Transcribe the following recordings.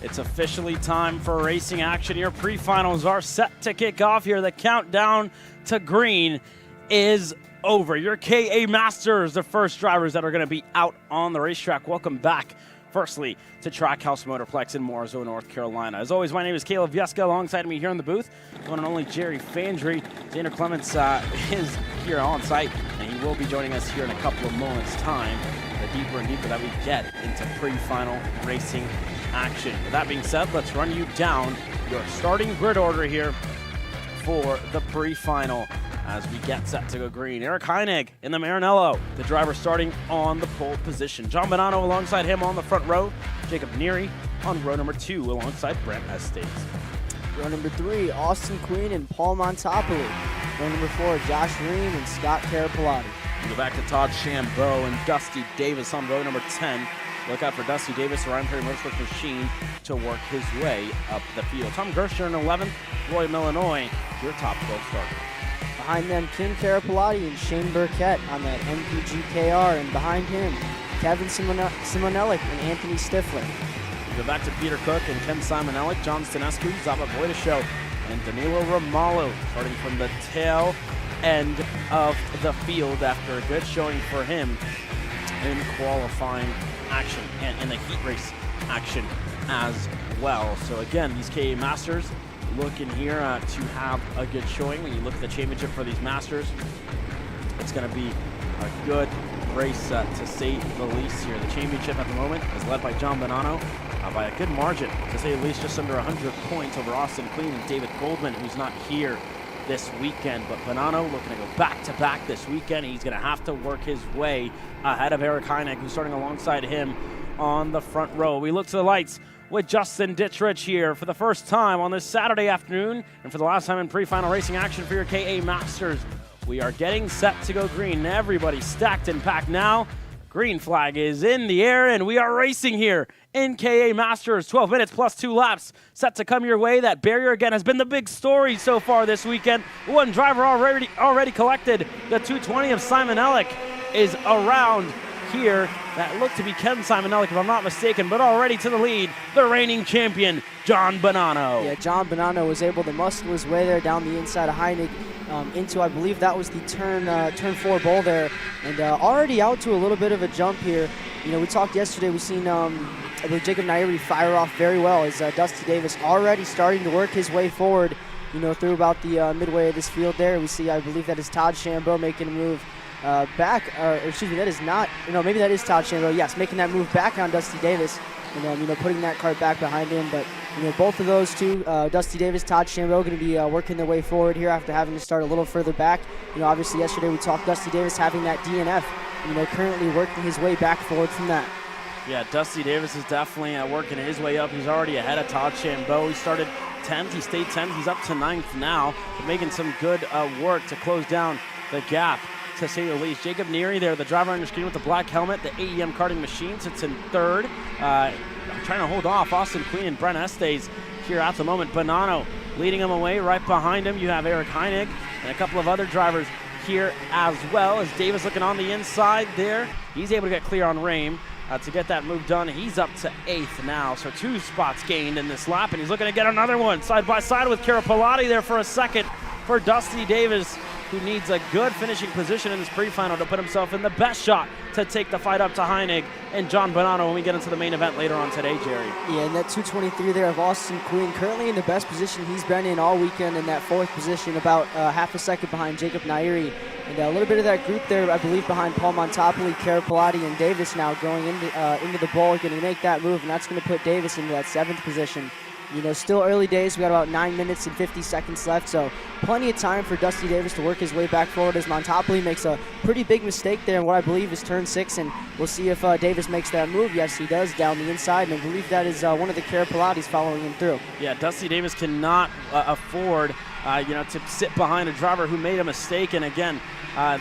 It's officially time for racing action. Your pre-finals are set to kick off here. The countdown to green is over. Your KA Masters, the first drivers that are going to be out on the racetrack. Welcome back, firstly, to Trackhouse Motorplex in Mooresville, North Carolina. As always, my name is Caleb Vieska. Alongside me here in the booth, one and only Jerry Fandry. Xander Clements is here on site, and he will be joining us here in a couple of moments' time. The deeper and deeper that we get into pre-final racing action. With that being said, let's run you down your starting grid order here for the pre-final as we get set to go green. Eric Heinig in the Maranello, the driver starting on the pole position. John Bonanno alongside him on the front row. Jacob Neary on row number 2 alongside Brent Estes. Row number 3, Austin Queen and Paul Montopoli. Row number 4, Josh Ream and Scott Carapalati. We go back to Todd Shambo and Dusty Davis on row number 10. Look out for Dusty Davis, the Ryan Perry Motorsports machine, to work his way up the field. Tom Gersher in 11th, Roy Millinois, your top 12 starter. Behind them, Kim Carapalati and Shane Burkett on that MPG KR, and behind him, Kevin Simonellic and Anthony Stifler. We go back to Peter Cook and Ken Simonellic, John Stanescu, Zaba Boydashow, and Danilo Romalo, starting from the tail end of the field after a good showing for him in qualifying action and in the heat race action as well. So again, these KA Masters looking here to have a good showing. When you look at the championship for these Masters, it's going to be a good race to say the least here. The championship at the moment is led by John Bonanno by a good margin, to say the least, just under 100 points over Austin Queen and David Goldman, who's not here this weekend. But Bonanno looking to go back-to-back this weekend. He's going to have to work his way ahead of Eric Heinig, who's starting alongside him on the front row. We look to the lights with Justin Dittrich here for the first time on this Saturday afternoon, and for the last time in pre-final racing action for your KA Masters. We are getting set to go green. Everybody stacked and packed now. Green flag is in the air, and we are racing here in KA Masters. 12 minutes plus 2 laps set to come your way. That barrier, again, has been the big story so far this weekend. One driver already collected. The 220 of Simonellic is around here. That looked to be Ken Simonellic, if I'm not mistaken, but already to the lead, the reigning champion, John Bonanno. Yeah, John Bonanno was able to muscle his way there down the inside of Heinig into, I believe that was the turn 4 bowl there, and already out to a little bit of a jump here. You know, we talked yesterday, we've seen I believe Jacob Nairi fire off very well as Dusty Davis already starting to work his way forward, you know, through about the midway of this field there. We see, I believe that is Todd Shambo making a move back, or excuse me, that is not, no, maybe that is Todd Shambo, yes, making that move back on Dusty Davis, and you know, putting that cart back behind him. But you know, both of those two, Dusty Davis, Todd Shambo, going to be working their way forward here after having to start a little further back. You know, obviously yesterday we talked Dusty Davis having that DNF, you know, currently working his way back forward from that. Yeah, Dusty Davis is definitely working his way up. He's already ahead of Todd Shambo. He started 10th, he stayed 10th, he's up to 9th now, but making some good work to close down the gap, to say the least. Jacob Neary there, the driver on your screen with the black helmet, the AEM karting machine, sits in 3rd. Trying to hold off Austin Queen and Brent Estes here at the moment. Bonanno leading him away. Right behind him, you have Eric Heinig and a couple of other drivers here as well, as Davis looking on the inside there. He's able to get clear on Rame to get that move done. He's up to 8th now, so 2 spots gained in this lap, and he's looking to get another one side by side with Carapalati there for a second for Dusty Davis, who needs a good finishing position in this pre-final to put himself in the best shot to take the fight up to Heinig and John Bonanno when we get into the main event later on today, Jerry. Yeah, and that 223 there of Austin Queen, currently in the best position he's been in all weekend, in that 4th position, about half a second behind Jacob Nairi. And a little bit of that group there, I believe, behind Paul Montopoli, Carapalati, and Davis now going into the bowl, going to make that move, and that's going to put Davis into that 7th position. You know, still early days. We got about 9 minutes and 50 seconds left, so plenty of time for Dusty Davis to work his way back forward as Montopoli makes a pretty big mistake there in what I believe is turn 6, and we'll see if Davis makes that move. Yes, he does, down the inside, and I believe that is one of the Carapalatis following him through. Yeah, Dusty Davis cannot afford, you know, to sit behind a driver who made a mistake, and again,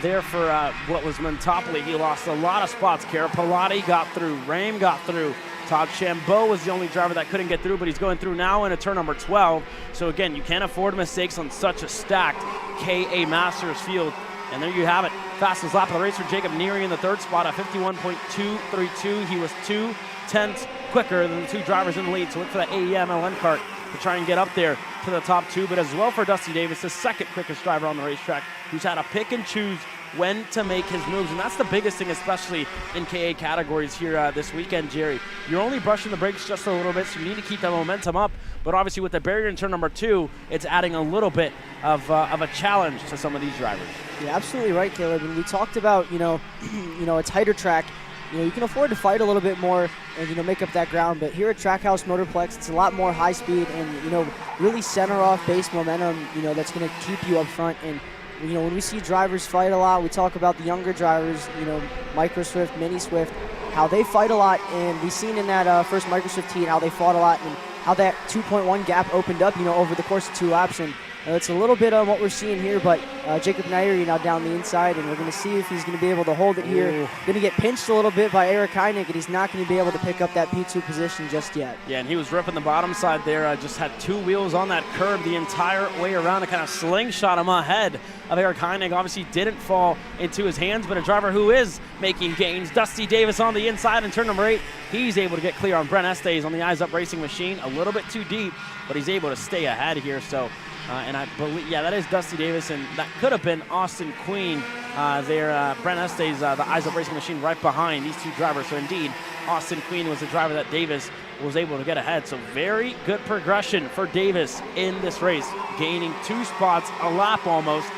there for what was Montopoli, he lost a lot of spots. Carapalati got through, Rame got through. Todd Shambo was the only driver that couldn't get through, but he's going through now into turn number 12. So again, you can't afford mistakes on such a stacked KA Masters field And there you have it. Fastest lap of the race for Jacob Neary in the third spot at 51.232. He was 2/10 quicker than the two drivers in the lead. So look for that AEM LN Kart to try and get up there to the top two. But as well for Dusty Davis, the second quickest driver on the racetrack, who's had to pick and choose when to make his moves. And that's the biggest thing, especially in KA categories here this weekend, Jerry. You're only brushing the brakes just a little bit, so you need to keep that momentum up. But obviously with the barrier in turn number 2, it's adding a little bit of a challenge to some of these drivers. Yeah, absolutely right, Caleb. And we talked about, a tighter track. You can afford to fight a little bit more and, make up that ground. But here at Trackhouse Motorplex, it's a lot more high speed and, really center off base momentum, that's going to keep you up front. And, when we see drivers fight a lot, we talk about the younger drivers, Micro Swift, Mini Swift, how they fight a lot. And we've seen in that first Micro Swift heat how they fought a lot and how that 2.1 gap opened up, over the course of 2 laps. And it's a little bit of what we're seeing here, but Jacob Neary now down the inside, and we're going to see if he's going to be able to hold it here. Going to get pinched a little bit by Eric Heinig, and he's not going to be able to pick up that P2 position just yet. Yeah, and he was ripping the bottom side there. Just had 2 wheels on that curb the entire way around to kind of slingshot him ahead of Eric Heinig. Obviously didn't fall into his hands, but a driver who is making gains. Dusty Davis on the inside in turn number 8. He's able to get clear on Brent Estes on the Eyes Up Racing machine. A little bit too deep, but he's able to stay ahead here. So. And I believe, that is Dusty Davis, and that could have been Austin Queen there. Brent Estes, the Eyes Up Racing machine, right behind these 2 drivers. So indeed, Austin Queen was the driver that Davis was able to get ahead. So very good progression for Davis in this race, gaining 2 spots, a lap almost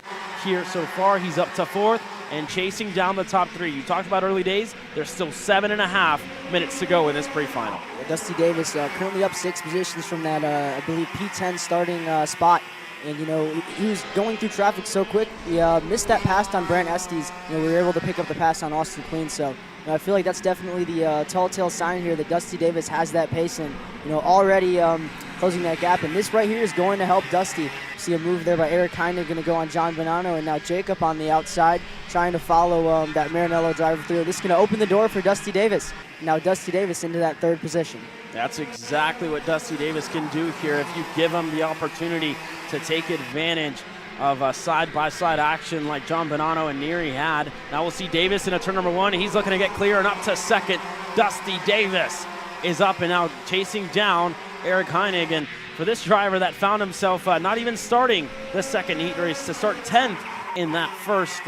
here so far. He's up to 4th and chasing down the top 3. You talked about early days. There's still 7.5 minutes to go in this pre-final. Dusty Davis currently up 6 positions from that, I believe, P10 starting spot. And, he was going through traffic so quick. He missed that pass on Brent Estes. We were able to pick up the pass on Austin Queen. So, I feel like that's definitely the telltale sign here that Dusty Davis has that pace and, already closing that gap. And this right here is going to help Dusty. See a move there by Eric Heinig, going to go on John Bonanno. And now Jacob on the outside trying to follow that Marinello driver through. This is going to open the door for Dusty Davis. Now Dusty Davis into that 3rd position. That's exactly what Dusty Davis can do here if you give him the opportunity to take advantage of a side-by-side action like John Bonanno and Neary had. Now we'll see Davis in a turn number 1. He's looking to get clear and up to 2nd. Dusty Davis is up and now chasing down Eric Heinig. And for this driver that found himself not even starting the 2nd heat race, to start 10th in that first,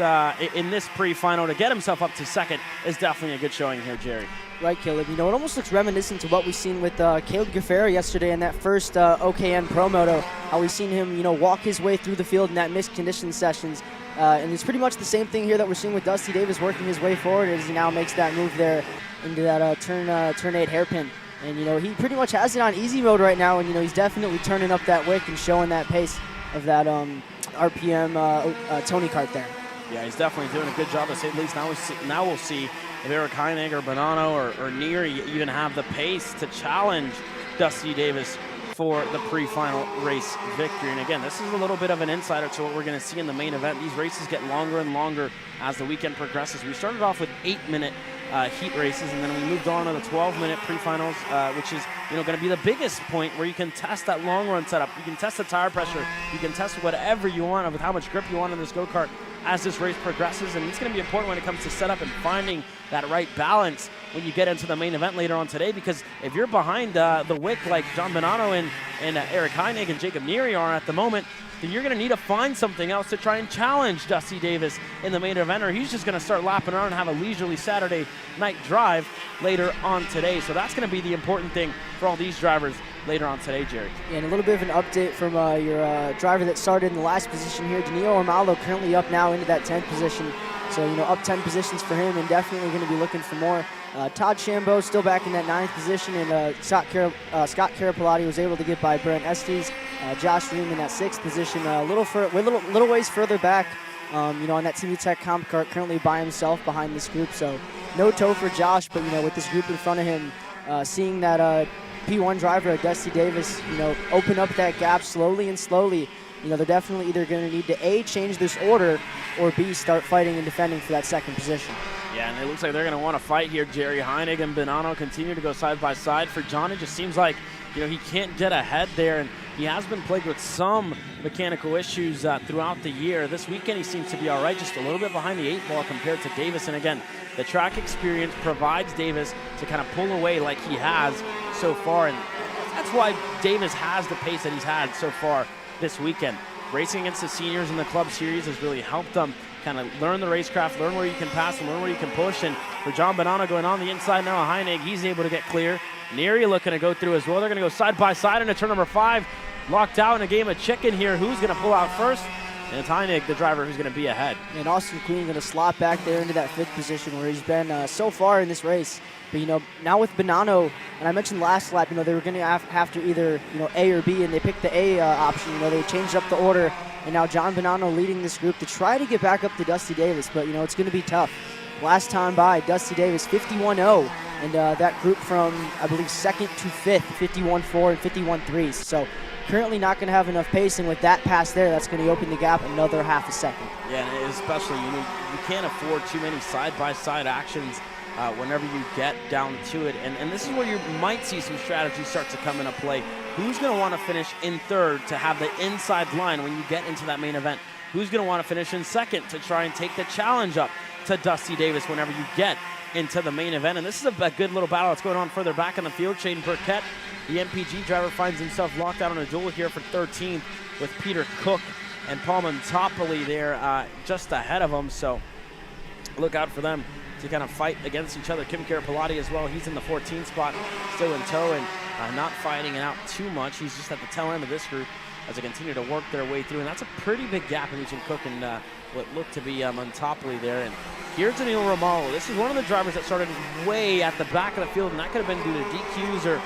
in this pre-final, to get himself up to 2nd is definitely a good showing here, Jerry. Right, Caleb. It almost looks reminiscent to what we've seen with Caleb Gaffera yesterday in that first OKN Pro Moto. How we've seen him, walk his way through the field in that mixed condition sessions. And it's pretty much the same thing here that we're seeing with Dusty Davis working his way forward as he now makes that move there into that turn 8 hairpin. And, he pretty much has it on easy mode right now. And, he's definitely turning up that wick and showing that pace of that RPM Tony Kart there. Yeah, he's definitely doing a good job, to say the least. Now we'll see if Eric Heinig or Bonanno or Neary even have the pace to challenge Dusty Davis for the pre-final race victory. And again, this is a little bit of an insider to what we're going to see in the main event. These races get longer and longer as the weekend progresses. We started off with 8-minute heat races, and then we moved on to the 12-minute pre-finals, which is going to be the biggest point where you can test that long run setup. You can test the tire pressure. You can test whatever you want with how much grip you want in this go-kart as this race progresses. And it's going to be important when it comes to setup and finding that right balance when you get into the main event later on today, because if you're behind the wick like John Bonanno and Eric Heinig and Jacob Neary are at the moment, then you're going to need to find something else to try and challenge Dusty Davis in the main event, or he's just going to start lapping around and have a leisurely Saturday night drive later on today. So that's going to be the important thing for all these drivers later on today, Jerry. Yeah, and a little bit of an update from your driver that started in the last position here. Danilo Armalo currently up now into that 10th position. So, up 10 positions for him and definitely going to be looking for more. Todd Shambo still back in that 9th position, and Scott Carapalati was able to get by Brent Estes. Josh Ream in that 6th position, a little ways further back, on that TV Tech Comp Kart, currently by himself behind this group. So no tow for Josh, but, with this group in front of him, seeing that P1 driver, Dusty Davis, open up that gap slowly, they're definitely either going to need to A, change this order, or B, start fighting and defending for that 2nd position. Yeah, and it looks like they're going to want to fight here. Jerry Heinig and Bonanno continue to go side by side. For John, it just seems like he can't get ahead there, and he has been plagued with some mechanical issues throughout the year. This weekend he seems to be all right, just a little bit behind the 8 ball compared to Davis. And again, the track experience provides Davis to kind of pull away like he has so far, and that's why Davis has the pace that he's had so far this weekend. Racing against the seniors in the club series has really helped them kind of learn the racecraft, learn where you can pass and learn where you can push. And for John Bonanno going on the inside now, Heinig, he's able to get clear. Neary looking to go through as well. They're going to go side by side into turn number 5. Locked out in a game of chicken here. Who's going to pull out first? And it's Heinig, the driver, who's going to be ahead. And Austin Queen going to slot back there into that 5th position where he's been so far in this race. But, now with Bonanno, and I mentioned last lap, they were going to have to either, A or B, and they picked the A option. They changed up the order, and now John Bonanno leading this group to try to get back up to Dusty Davis. But, it's going to be tough. Last time by, Dusty Davis 51-0, and that group from, I believe, 2nd to 5th, 51-4 and 51-3. So currently not going to have enough pace, and with that pass there, that's going to open the gap another half a second. Yeah, and especially, you can't afford too many side-by-side actions whenever you get down to it. And this is where you might see some strategy start to come into play. Who's going to want to finish in 3rd to have the inside line when you get into that main event? Who's going to want to finish in 2nd to try and take the challenge up to Dusty Davis whenever you get into the main event? And this is a good little battle that's going on further back in the field. Shane Burkett, the MPG driver, finds himself locked out on a duel here for 13th with Peter Cook and Paul Montopoli there just ahead of him. So look out for them to kind of fight against each other. Kim Carapalati as well. He's in the 14th spot, still in tow and not fighting it out too much. He's just at the tail end of this group as they continue to work their way through. And that's a pretty big gap in between Cook and what looked to be Montopoli there. And here's Danilo Romalo. This is one of the drivers that started way at the back of the field, and that could have been due to DQs or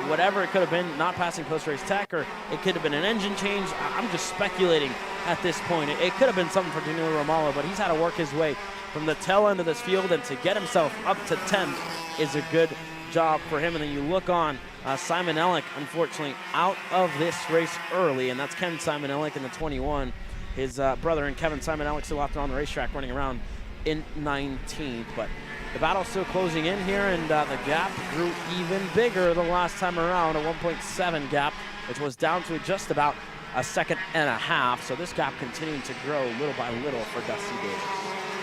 whatever. It could have been not passing post-race tech, or it could have been an engine change. I'm just speculating at this point. It could have been something for Danilo Romalo, but he's had to work his way from the tail end of this field, and to get himself up to 10th is a good job for him. And then you look on Simon Ellick, unfortunately, out of this race early, and that's Ken Simon Ellick in the 21. His brother and Kevin Simon Ellick still out there on the racetrack running around in 19th. But the battle's still closing in here, and the gap grew even bigger the last time around, a 1.7 gap, which was down to just about a 1.5 seconds. So this gap continuing to grow little by little for Dusty Davis.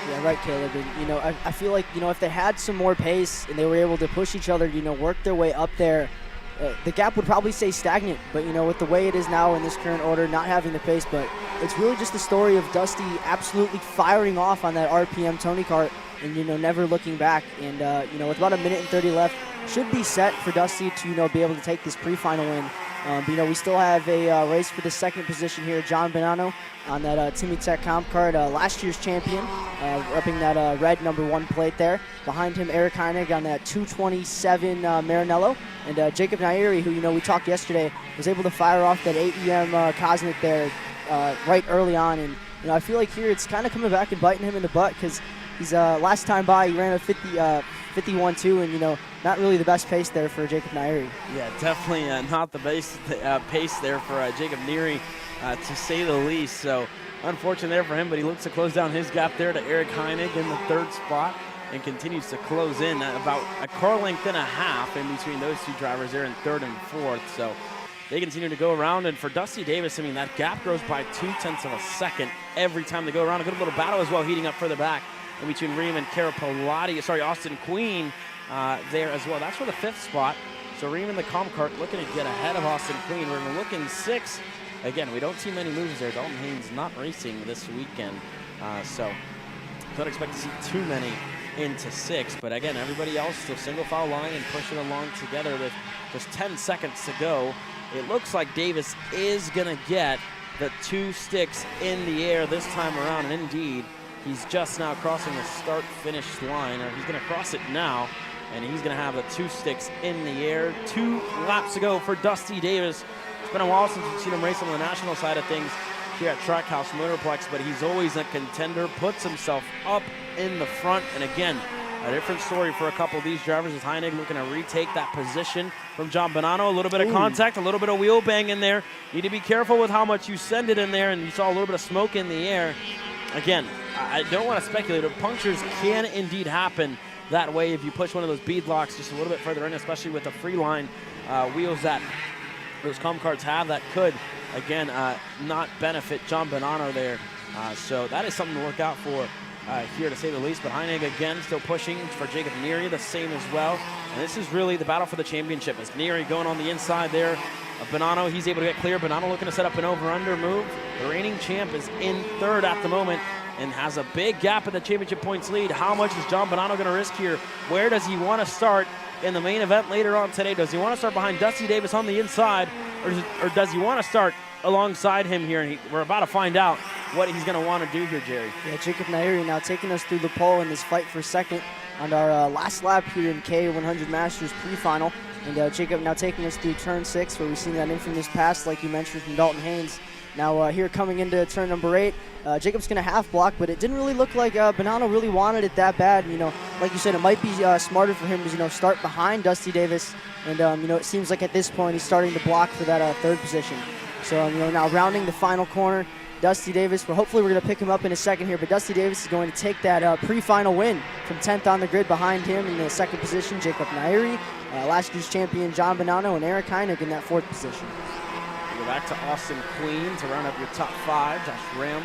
Yeah, right, Caleb. And, I feel like, if they had some more pace and they were able to push each other, work their way up there, the gap would probably stay stagnant. But, with the way it is now in this current order, not having the pace, but it's really just the story of Dusty absolutely firing off on that RPM Tony Kart and, never looking back. And, with about 1:30 left, should be set for Dusty to, be able to take this pre-final win. But, we still have a race for the 2nd position here. John Bonanno on that Timmy Tech Comp Kart, last year's champion, repping that red number 1 plate there. Behind him, Eric Heinig on that 227 Maranello. And Jacob Nairi, who, we talked yesterday, was able to fire off that 8EM Cosmic there right early on. And, I feel like here it's kind of coming back and biting him in the butt, because he's last time by, he ran a 51-2, and, not really the best pace there for Jacob Nairi. Yeah, definitely not the best pace there for Jacob Neary, to say the least. So unfortunate there for him, but he looks to close down his gap there to Eric Heinig in the 3rd spot and continues to close in at about a car length and a half in between those two drivers there in 3rd and 4th. So they continue to go around, and for Dusty Davis, that gap grows by 0.2 seconds every time they go around. A good little battle as well, heating up further back in between Reem and Austin Queen there as well. That's for the 5th spot. So Reem in the Comp Kart looking to get ahead of Austin Queen. We're looking 6th. Again, we don't see many moves there. Dalton Haynes not racing this weekend, so don't expect to see too many into 6th. But again, everybody else still single file line and pushing along together with just 10 seconds to go. It looks like Davis is going to get the 2 sticks in the air this time around, and indeed, he's just now crossing the start-finish line, or he's going to cross it now, and he's going to have the 2 sticks in the air. 2 laps to go for Dusty Davis. It's been a while since we've seen him race on the national side of things here at Trackhouse Motorplex, but he's always a contender, puts himself up in the front, and again, a different story for a couple of these drivers with Heinig looking to retake that position from John Bonanno. A little bit of contact, a little bit of wheel bang in there. Need to be careful with how much you send it in there, and you saw a little bit of smoke in the air. Again, I don't want to speculate, but punctures can indeed happen that way if you push one of those bead locks just a little bit further in, especially with the free line wheels that those comp carts have that could, again, not benefit John Bonanno there. So that is something to look out for here, to say the least. But Heinig, again, still pushing for Jacob Neary, the same as well. And this is really the battle for the championship, as Neary going on the inside there of Bonanno. He's able to get clear. Bonanno looking to set up an over-under move. The reigning champ is in third at the moment and has a big gap in the championship points lead. How much is John Bonanno going to risk here? Where does he want to start in the main event later on today? Does he want to start behind Dusty Davis on the inside, or does he want to start alongside him here? And we're about to find out what he's going to want to do here, Jerry. Yeah, Jacob Nairi now taking us through the pole in this fight for second on our last lap here in K100 Masters pre-final. And Jacob now taking us through turn 6, where we've seen that infamous pass, like you mentioned, from Dalton Haynes. Now here coming into turn number 8, Jacob's going to half block, but it didn't really look like Bonanno really wanted it that bad. You know, like you said, it might be smarter for him to start behind Dusty Davis, and it seems like at this point he's starting to block for that third position. So now rounding the final corner, Dusty Davis. Hopefully we're going to pick him up in a second here, but Dusty Davis is going to take that pre-final win from 10th on the grid. Behind him in the second position, Jacob Nairi, last year's champion John Bonanno, and Eric Heinig in that fourth position. Go back to Austin Queen to round up your top 5. Josh Ram,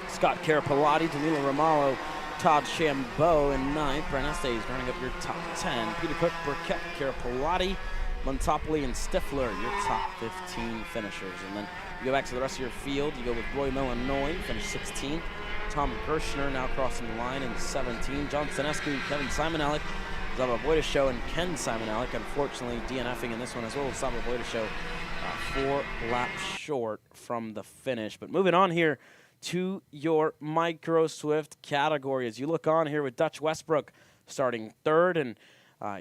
Scott Carapalati, Danilo Romalo, Todd Shambo in 9th. Brent Estes rounding up your top 10. Peter Cook, Burkett, Carapalati, Montopoli, and Stifler, your top 15 finishers. And then you go back to the rest of your field. You go with Roy Melanoy, finished 16th. Tom Gershner now crossing the line in 17. John Stanescu, Kevin Simonelli, Zaba Boydashow, and Ken Simonelli, unfortunately DNFing in this one as well as Zaba Boydashow, 4 laps short from the finish. But moving on here to your Micro Swift category, as you look on here with Dutch Westbrook starting third, and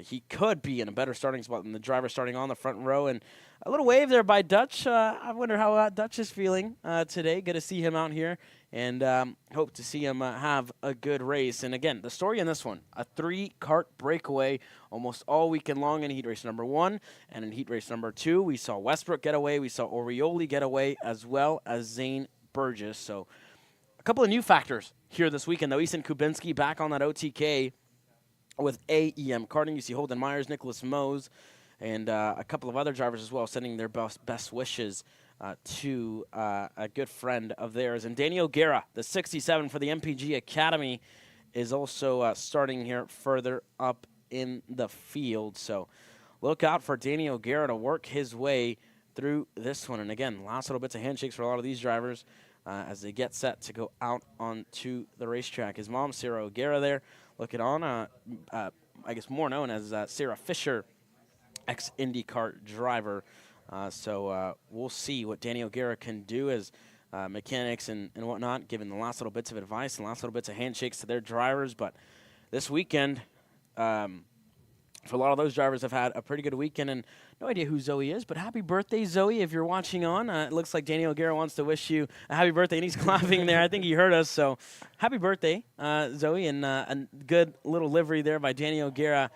he could be in a better starting spot than the driver starting on the front row. And a little wave there by Dutch. I wonder how Dutch is feeling today. Good to see him out here, and hope to see him have a good race. And again, the story in this one, a 3-kart breakaway almost all weekend long in heat race number 1 and in heat race number 2. We saw Westbrook get away. We saw Orioli get away, as well as Zane Burgess. So a couple of new factors here this weekend, though. Easton Kubinski back on that OTK with AEM Karting. You see Holden Myers, Nicholas Mose, and a couple of other drivers as well, sending their best wishes to a good friend of theirs. And Daniel Guerra, the 67 for the MPG Academy, is also starting here further up in the field. So look out for Daniel Guerra to work his way through this one. And again, last little bits of handshakes for a lot of these drivers as they get set to go out onto the racetrack. His mom, Sarah O'Gara, there looking on, I guess more known as Sarah Fisher, ex-IndyCar driver. So we'll see what Daniel Guerra can do as mechanics and whatnot, giving the last little bits of advice and last little bits of handshakes to their drivers. But this weekend, for a lot of those drivers, have had a pretty good weekend, and no idea who Zoe is, but happy birthday, Zoe, if you're watching on. It looks like Daniel Guerra wants to wish you a happy birthday, and he's clapping there. I think he heard us, so happy birthday, Zoe, and a good little livery there by Daniel Guerra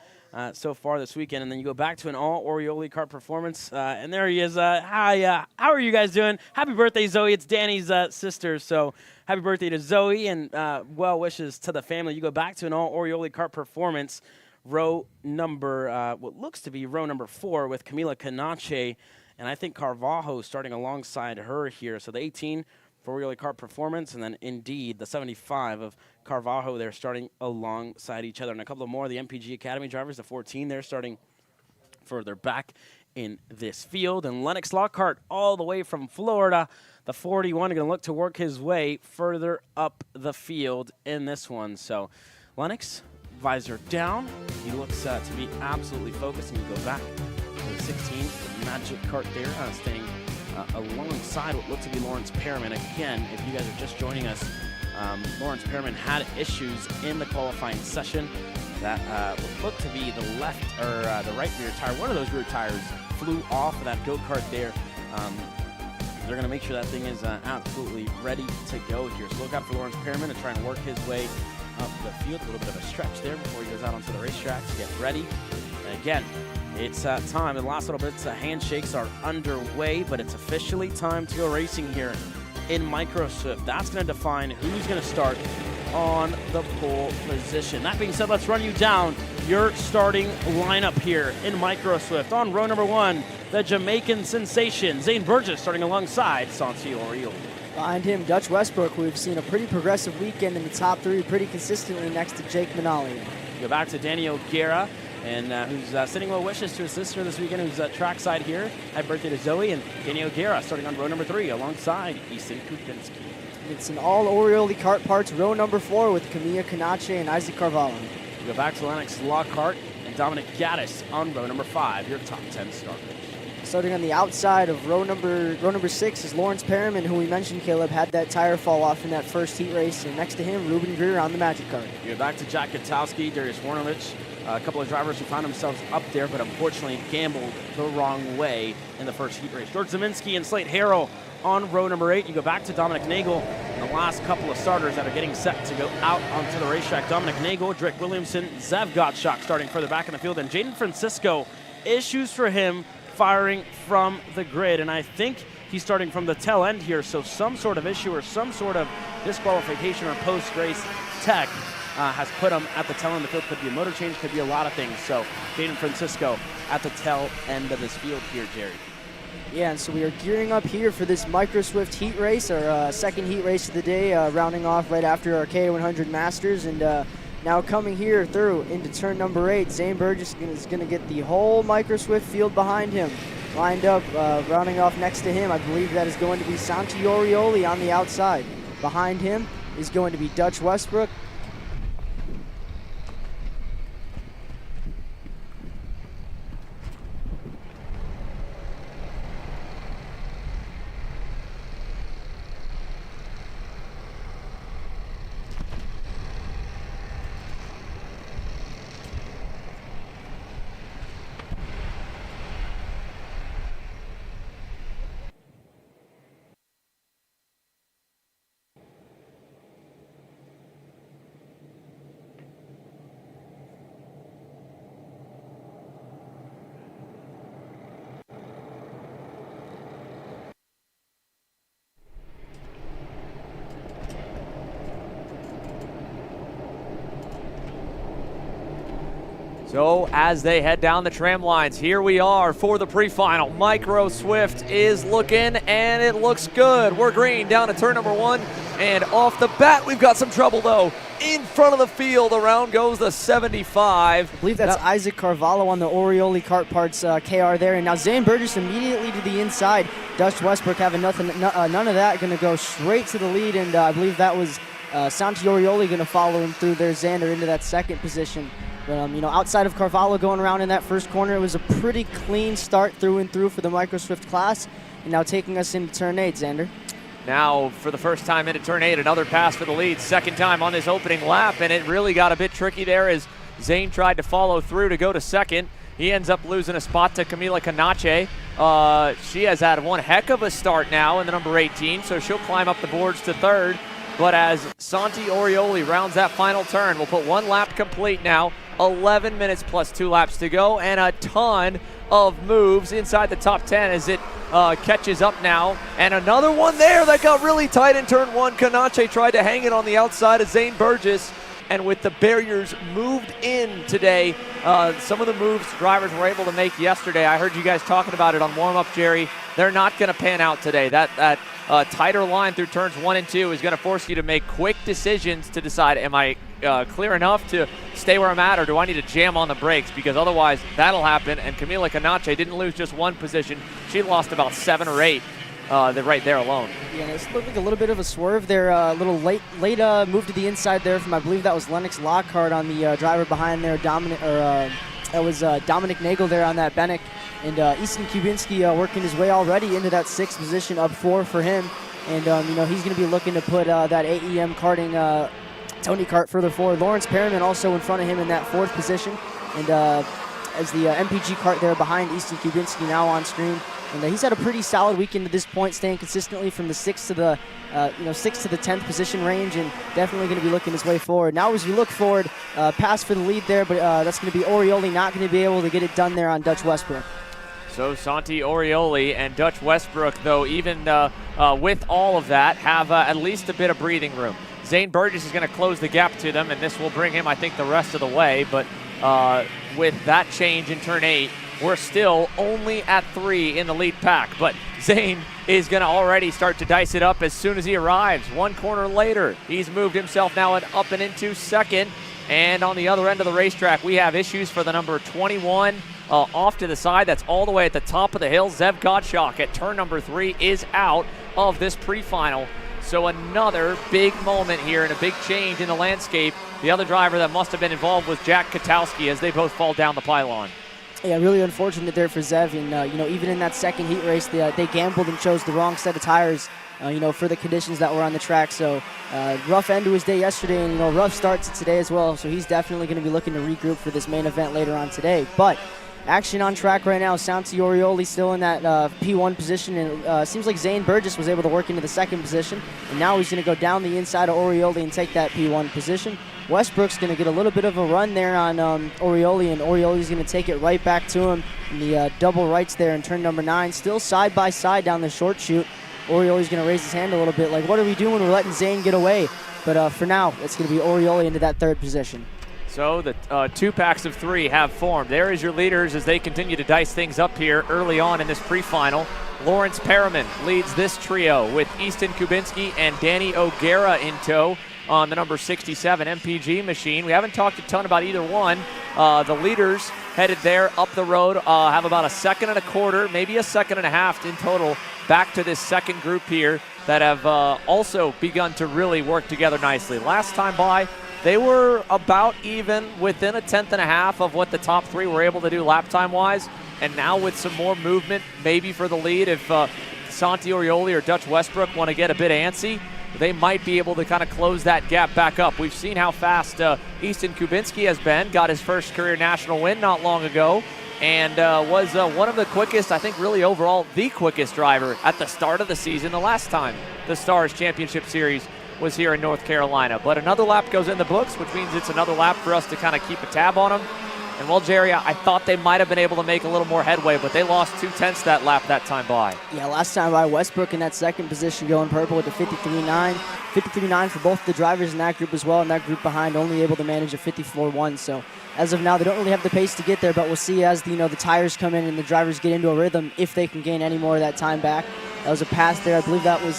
so far this weekend. And then you go back to an all-Orioli kart performance, and there he is. Hi, how are you guys doing? Happy birthday, Zoe. It's Danny's sister, so happy birthday to Zoe, and well wishes to the family. You go back to an all-Orioli kart performance, row number, what looks to be row number 4 with Camila Canache, and I think Carvalho starting alongside her here. So the 18 for Orioli Kart Performance, and then indeed the 75 of Carvalho there starting alongside each other. And a couple of more of the MPG Academy drivers, the 14 there starting further back in this field. And Lennox Lockhart all the way from Florida, the 41, going to look to work his way further up the field in this one. So Lennox, visor down. He looks to be absolutely focused, and you go back to the 16, the Magic Kart there, staying alongside what looked to be Lawrence Perriman. Again, if you guys are just joining us, Lawrence Perriman had issues in the qualifying session that looked to be the left or the right rear tire. One of those rear tires flew off of that go-kart there. They're going to make sure that thing is absolutely ready to go here. So look out for Lawrence Perriman to try and work his way up the field. A little bit of a stretch there before he goes out onto the racetrack to get ready. And again, it's time. The last little bits of handshakes are underway, but it's officially time to go racing here in Micro Swift. That's going to define who's going to start on the pole position. That being said, let's run you down your starting lineup here in Micro Swift. On row number 1, the Jamaican sensation, Zane Burgess, starting alongside Santi Oriole. Behind him, Dutch Westbrook, who we've seen a pretty progressive weekend in the top 3 pretty consistently next to Jake Manali. Go back to Danny O'Gara, and who's sending well wishes to his sister this weekend, who's trackside here. Happy birthday to Zoe, and Danny O'Gara starting on row number 3 alongside Easton Kupinski. It's an all Oriole Kart parts, row number 4 with Camilla Canache and Isaac Carvalho. We go back to Lennox Lockhart and Dominic Gaddis on row number 5, your top 10 starters. Starting on the outside of row number 6 is Lawrence Perriman, who we mentioned, Caleb, had that tire fall off in that first heat race. And next to him, Ruben Greer on the Magic Kart. We go back to Jack Katowski, Darius Warnovich, a couple of drivers who found themselves up there, but unfortunately gambled the wrong way in the first heat race. George Zeminski and Slate Harrell on row number 8. You go back to Dominic Nagel and the last couple of starters that are getting set to go out onto the racetrack. Dominic Nagel, Drake Williamson, Zev Gottschalk starting further back in the field, and Jaden Francisco, issues for him firing from the grid, and I think he's starting from the tail end here, so some sort of issue or some sort of disqualification or post-race tech has put him at the tail end of the field. Could be a motor change, could be a lot of things. So Jaden Francisco at the tail end of this field here, Jerry. Yeah, and so we are gearing up here for this Micro Swift heat race, our second heat race of the day, rounding off right after our K100 Masters, and now coming here through into turn number 8, Zane Burgess is going to get the whole Micro Swift field behind him. Lined up, rounding off next to him, I believe that is going to be Santi Oriole on the outside. Behind him is going to be Dutch Westbrook. So as they head down the tram lines, here we are for the pre-final. Micro Swift is looking, and it looks good. We're green down to turn number 1, and off the bat, we've got some trouble, though. In front of the field, around goes the 75. I believe that's Isaac Carvalho on the Oriole Kart Parts KR there. And now Zane Burgess immediately to the inside. Dutch Westbrook having none of that, going to go straight to the lead, and I believe that was Santi Oriole going to follow him through there, Xander, into that second position. But, outside of Carvalho going around in that first corner, it was a pretty clean start through and through for the Micro Swift class. And now taking us into turn 8, Xander. Now, for the first time into turn 8, another pass for the lead. Second time on this opening lap, and it really got a bit tricky there as Zane tried to follow through to go to second. He ends up losing a spot to Camila Canache. She has had one heck of a start now in the number 18, so she'll climb up the boards to third. But as Santi Oriole rounds that final turn, we'll put one lap complete now. 11 minutes plus 2 laps to go, and a ton of moves inside the top 10 as it catches up now. And another one there that got really tight in turn 1. Canache tried to hang it on the outside of Zane Burgess. And with the barriers moved in today, some of the moves drivers were able to make yesterday, I heard you guys talking about it on warm-up, Jerry, they're not going to pan out today. That tighter line through turns 1 and 2 is going to force you to make quick decisions to decide, am I clear enough to stay where I'm at, or do I need to jam on the brakes? Because otherwise that'll happen. And Camila Canache didn't lose just one position. She lost about 7 or 8 right there alone. Yeah, this looked like a little bit of a swerve there. A little late move to the inside there from, I believe that was Lennox Lockhart on the driver behind there. That was Dominic Nagel there on that Bennick. And Easton Kubinski working his way already into that 6th position, up 4 for him. And, he's going to be looking to put that AEM karting Tony Kart further forward. Lawrence Perriman also in front of him in that 4th position. And as the MPG kart there behind Easton Kubinski now on screen. And he's had a pretty solid weekend to this point, staying consistently from the 6th to the 6th to the 10th position range, and definitely going to be looking his way forward. Now as we look forward, pass for the lead there, but that's going to be Oriole not going to be able to get it done there on Dutch Westbrook. So Santi Oriole and Dutch Westbrook, though, even with all of that, have at least a bit of breathing room. Zane Burgess is going to close the gap to them, and this will bring him, I think, the rest of the way. But with that change in turn 8, we're still only at 3 in the lead pack. But Zane is going to already start to dice it up as soon as he arrives. 1 corner later, he's moved himself now up and into second. And on the other end of the racetrack, we have issues for the number 21 off to the side. That's all the way at the top of the hill. Zev Gottschalk at turn number 3 is out of this pre-final. So another big moment here and a big change in the landscape. The other driver that must have been involved was Jack Katowski as they both fall down the pylon. Yeah, really unfortunate there for Zev. And, even in that second heat race, they gambled and chose the wrong set of tires, for the conditions that were on the track. So rough end to his day yesterday, and, rough start to today as well. So he's definitely going to be looking to regroup for this main event later on today. But action on track right now. Santi Orioli still in that P1 position, and seems like Zane Burgess was able to work into the second position, and now he's going to go down the inside of Orioli and take that P1 position. Westbrook's going to get a little bit of a run there on Orioli, and Orioli's going to take it right back to him in the double rights there in turn number 9. Still side by side down the short chute. Orioli's going to raise his hand a little bit like, what are we doing? We're letting Zane get away. But for now, it's going to be Orioli into that third position. So the 2 packs of 3 have formed. There is your leaders as they continue to dice things up here early on in this pre-final. Lawrence Perriman leads this trio with Easton Kubinski and Danny O'Gara in tow on the number 67 MPG machine. We haven't talked a ton about either one. The leaders headed there up the road have about a second and a quarter, maybe a second and a half in total back to this second group here that have also begun to really work together nicely. Last time by, they were about even within a tenth and a half of what the top 3 were able to do lap time wise. And now with some more movement, maybe for the lead, if Santi Orioli or Dutch Westbrook want to get a bit antsy, they might be able to kind of close that gap back up. We've seen how fast Easton Kubinski has been, got his first career national win not long ago, and was one of the quickest, I think really overall, the quickest driver at the start of the season the last time the Stars Championship Series was here in North Carolina. But another lap goes in the books, which means it's another lap for us to kind of keep a tab on them. And well, Jerry, I thought they might have been able to make a little more headway, but they lost 2/10 that lap that time by. Yeah, last time by, Westbrook in that second position going purple with a 53.9. 53.9 for both the drivers in that group as well, and that group behind only able to manage a 54.1. So as of now, they don't really have the pace to get there, but we'll see as the tires come in and the drivers get into a rhythm if they can gain any more of that time back. That was a pass there. I believe that was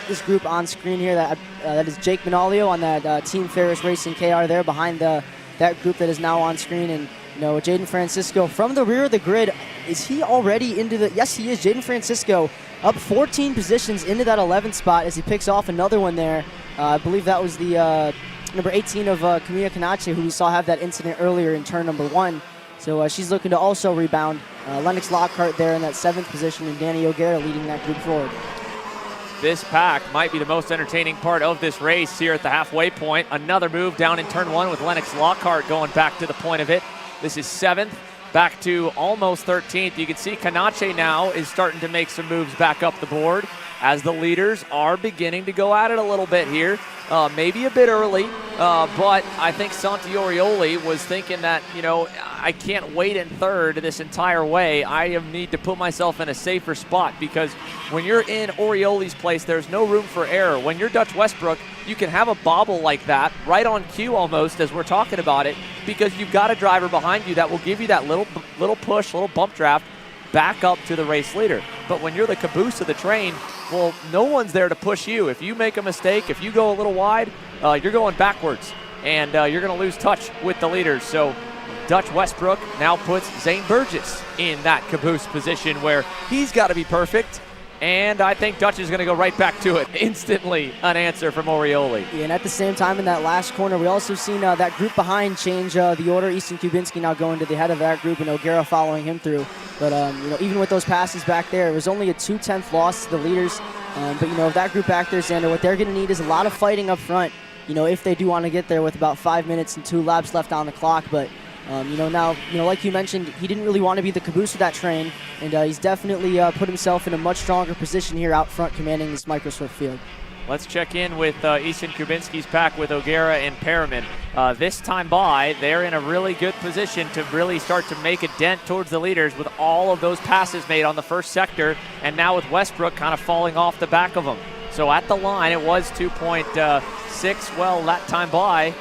this group on screen here. That is Jake Manalio on that Team Ferris Racing KR there behind that group that is now on screen. And Jaden Francisco from the rear of the grid. Is he already into the? Yes, he is. Jaden Francisco up 14 positions into that 11th spot as he picks off another one there. I believe that was the number 18 of Camilla Canache, who we saw have that incident earlier in turn number 1. So she's looking to also rebound. Lennox Lockhart there in that 7th position, and Danny O'Gara leading that group forward. This pack might be the most entertaining part of this race here at the halfway point. Another move down in turn 1 with Lennox Lockhart going back to the point of it. This is 7th, back to almost 13th. You can see Canache now is starting to make some moves back up the board as the leaders are beginning to go at it a little bit here. Maybe a bit early, but I think Santi Orioli was thinking that, I can't wait in third this entire way. I need to put myself in a safer spot because when you're in Orioli's place, there's no room for error. When you're Dutch Westbrook, you can have a bobble like that right on cue almost as we're talking about it because you've got a driver behind you that will give you that little push, little bump draft back up to the race leader. But when you're the caboose of the train, well, no one's there to push you. If you make a mistake, if you go a little wide, you're going backwards, and you're going to lose touch with the leaders. So Dutch Westbrook now puts Zane Burgess in that caboose position where he's got to be perfect, and I think Dutch is going to go right back to it. Instantly an answer from Orioli. Yeah, and at the same time in that last corner, we also seen that group behind change the order. Easton Kubinski now going to the head of that group and O'Gara following him through. But, even with those passes back there, it was only a 2/10 loss to the leaders. But, if that group back there, Xander, what they're going to need is a lot of fighting up front, if they do want to get there with about 5 minutes and 2 laps left on the clock. But, now, like you mentioned, he didn't really want to be the caboose of that train, and he's definitely put himself in a much stronger position here out front commanding this microswift field. Let's check in with Easton Kubinski's pack with O'Gara and Perriman. This time by, they're in a really good position to really start to make a dent towards the leaders with all of those passes made on the first sector, and now with Westbrook kind of falling off the back of them. So at the line, it was 2.2 6, well, that time by.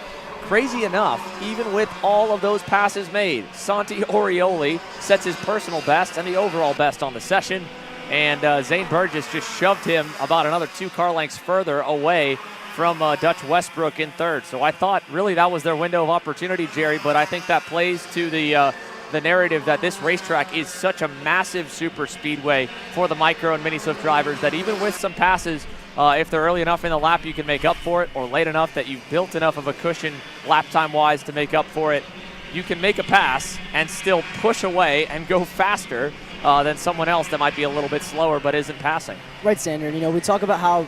Crazy enough, even with all of those passes made, Santi Orioli sets his personal best and the overall best on the session. And Zane Burgess just shoved him about another 2 car lengths further away from Dutch Westbrook in third. So I thought really that was their window of opportunity, Jerry, but I think that plays to the narrative that this racetrack is such a massive super speedway for the micro and mini Swift drivers that even with some passes, if they're early enough in the lap, you can make up for it, or late enough that you've built enough of a cushion lap time-wise to make up for it. You can make a pass and still push away and go faster than someone else that might be a little bit slower but isn't passing. Right, Sander. You know, we talk about how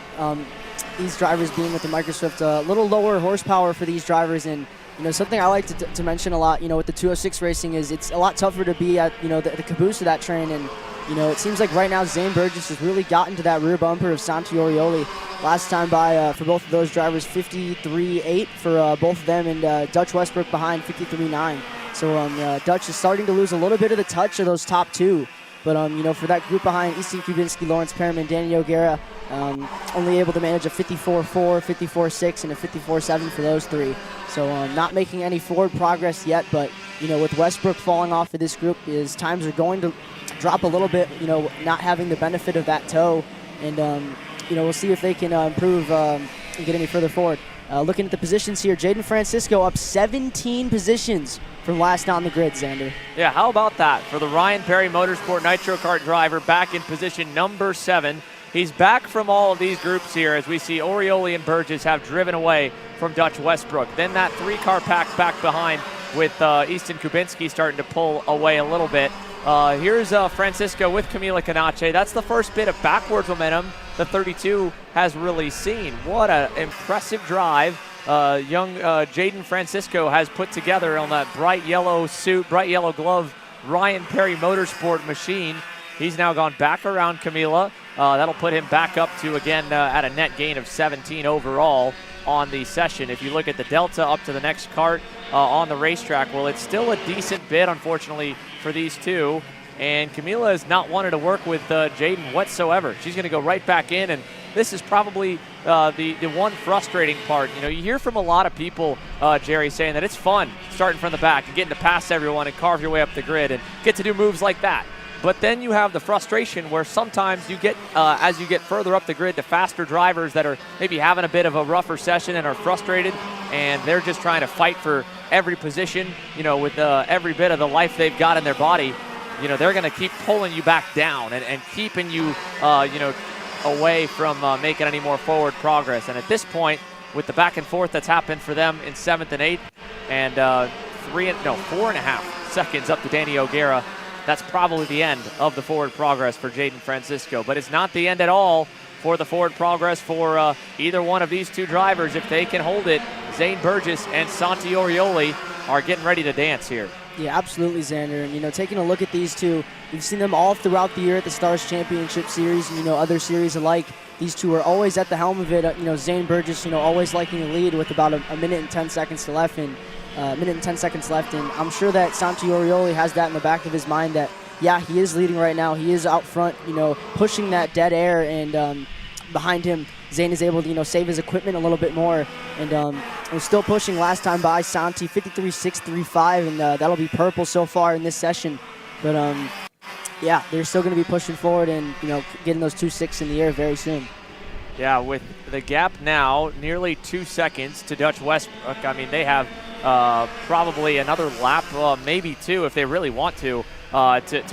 these drivers being with the Micro Swift, a little lower horsepower for these drivers, and you know, something I like to mention a lot, you know, with the 206 racing is it's a lot tougher to be at, you know, the caboose of that train. And you know, it seems like right now Zane Burgess has really gotten to that rear bumper of Santi Orioli. Last time by for both of those drivers, 53.8 for both of them, and Dutch Westbrook behind 53.9. So Dutch is starting to lose a little bit of the touch of those top 2. But, you know, for that group behind, Easton Kubinski, Lawrence Perriman, Danny O'Gara, only able to manage a 54.4, 54.6, and a 54.7 for those 3. So not making any forward progress yet, but, you know, with Westbrook falling off of this group, his times are going to drop a little bit, you know, not having the benefit of that toe. And, you know, we'll see if they can improve and get any further forward. Looking at the positions here, Jaden Francisco up 17 positions from last on the grid, Xander. Yeah, how about that for the Ryan Perry Motorsport Nitro Kart driver, back in position number 7. He's back from all of these groups here as we see Orioli and Burgess have driven away from Dutch Westbrook. Then that 3-car pack back behind with Easton Kubinski starting to pull away a little bit. Here's Francisco with Camila Canache. That's the first bit of backwards momentum the 32 has really seen. What an impressive drive young Jaden Francisco has put together on that bright yellow suit, bright yellow glove Ryan Perry Motorsport machine. He's now gone back around Camila. That'll put him back up to, again, at a net gain of 17 overall on the session. If you look at the delta up to the next kart on the racetrack, well, it's still a decent bit, unfortunately, for these two. And Camila has not wanted to work with Jaden whatsoever. She's going to go right back in, and this is probably the one frustrating part. You know, you hear from a lot of people, Jerry, saying that it's fun starting from the back and getting to pass everyone and carve your way up the grid and get to do moves like that. But then you have the frustration where sometimes you get, as you get further up the grid, to faster drivers that are maybe having a bit of a rougher session and are frustrated, and they're just trying to fight for every position, you know, with every bit of the life they've got in their body. You know, they're going to keep pulling you back down and keeping you, you know, away from making any more forward progress. And at this point, with the back and forth that's happened for them in 7th and 8th, and 4.5 seconds up to Danny O'Gara, that's probably the end of the forward progress for Jaden Francisco. But it's not the end at all for the forward progress for either one of these two drivers. If they can hold it, Zane Burgess and Santi Orioli are getting ready to dance here. Yeah, absolutely, Xander. And, you know, taking a look at these two, you've seen them all throughout the year at the Stars Championship Series and, you know, other series alike. These two are always at the helm of it. You know, Zane Burgess, you know, always liking to lead with about a minute and 10 seconds to left, and minute and 10 seconds left. And I'm sure that Santi Orioli has that in the back of his mind that, yeah, he is leading right now. He is out front, you know, pushing that dead air, and behind him, Zane is able to, you know, save his equipment a little bit more. And was still pushing last time by Santi, 53.635, and that'll be purple so far in this session. But, yeah, they're still going to be pushing forward and, you know, getting those 2.6 in the air very soon. Yeah, with the gap now nearly 2 seconds to Dutch Westbrook. I mean, they have probably another lap, maybe two if they really want to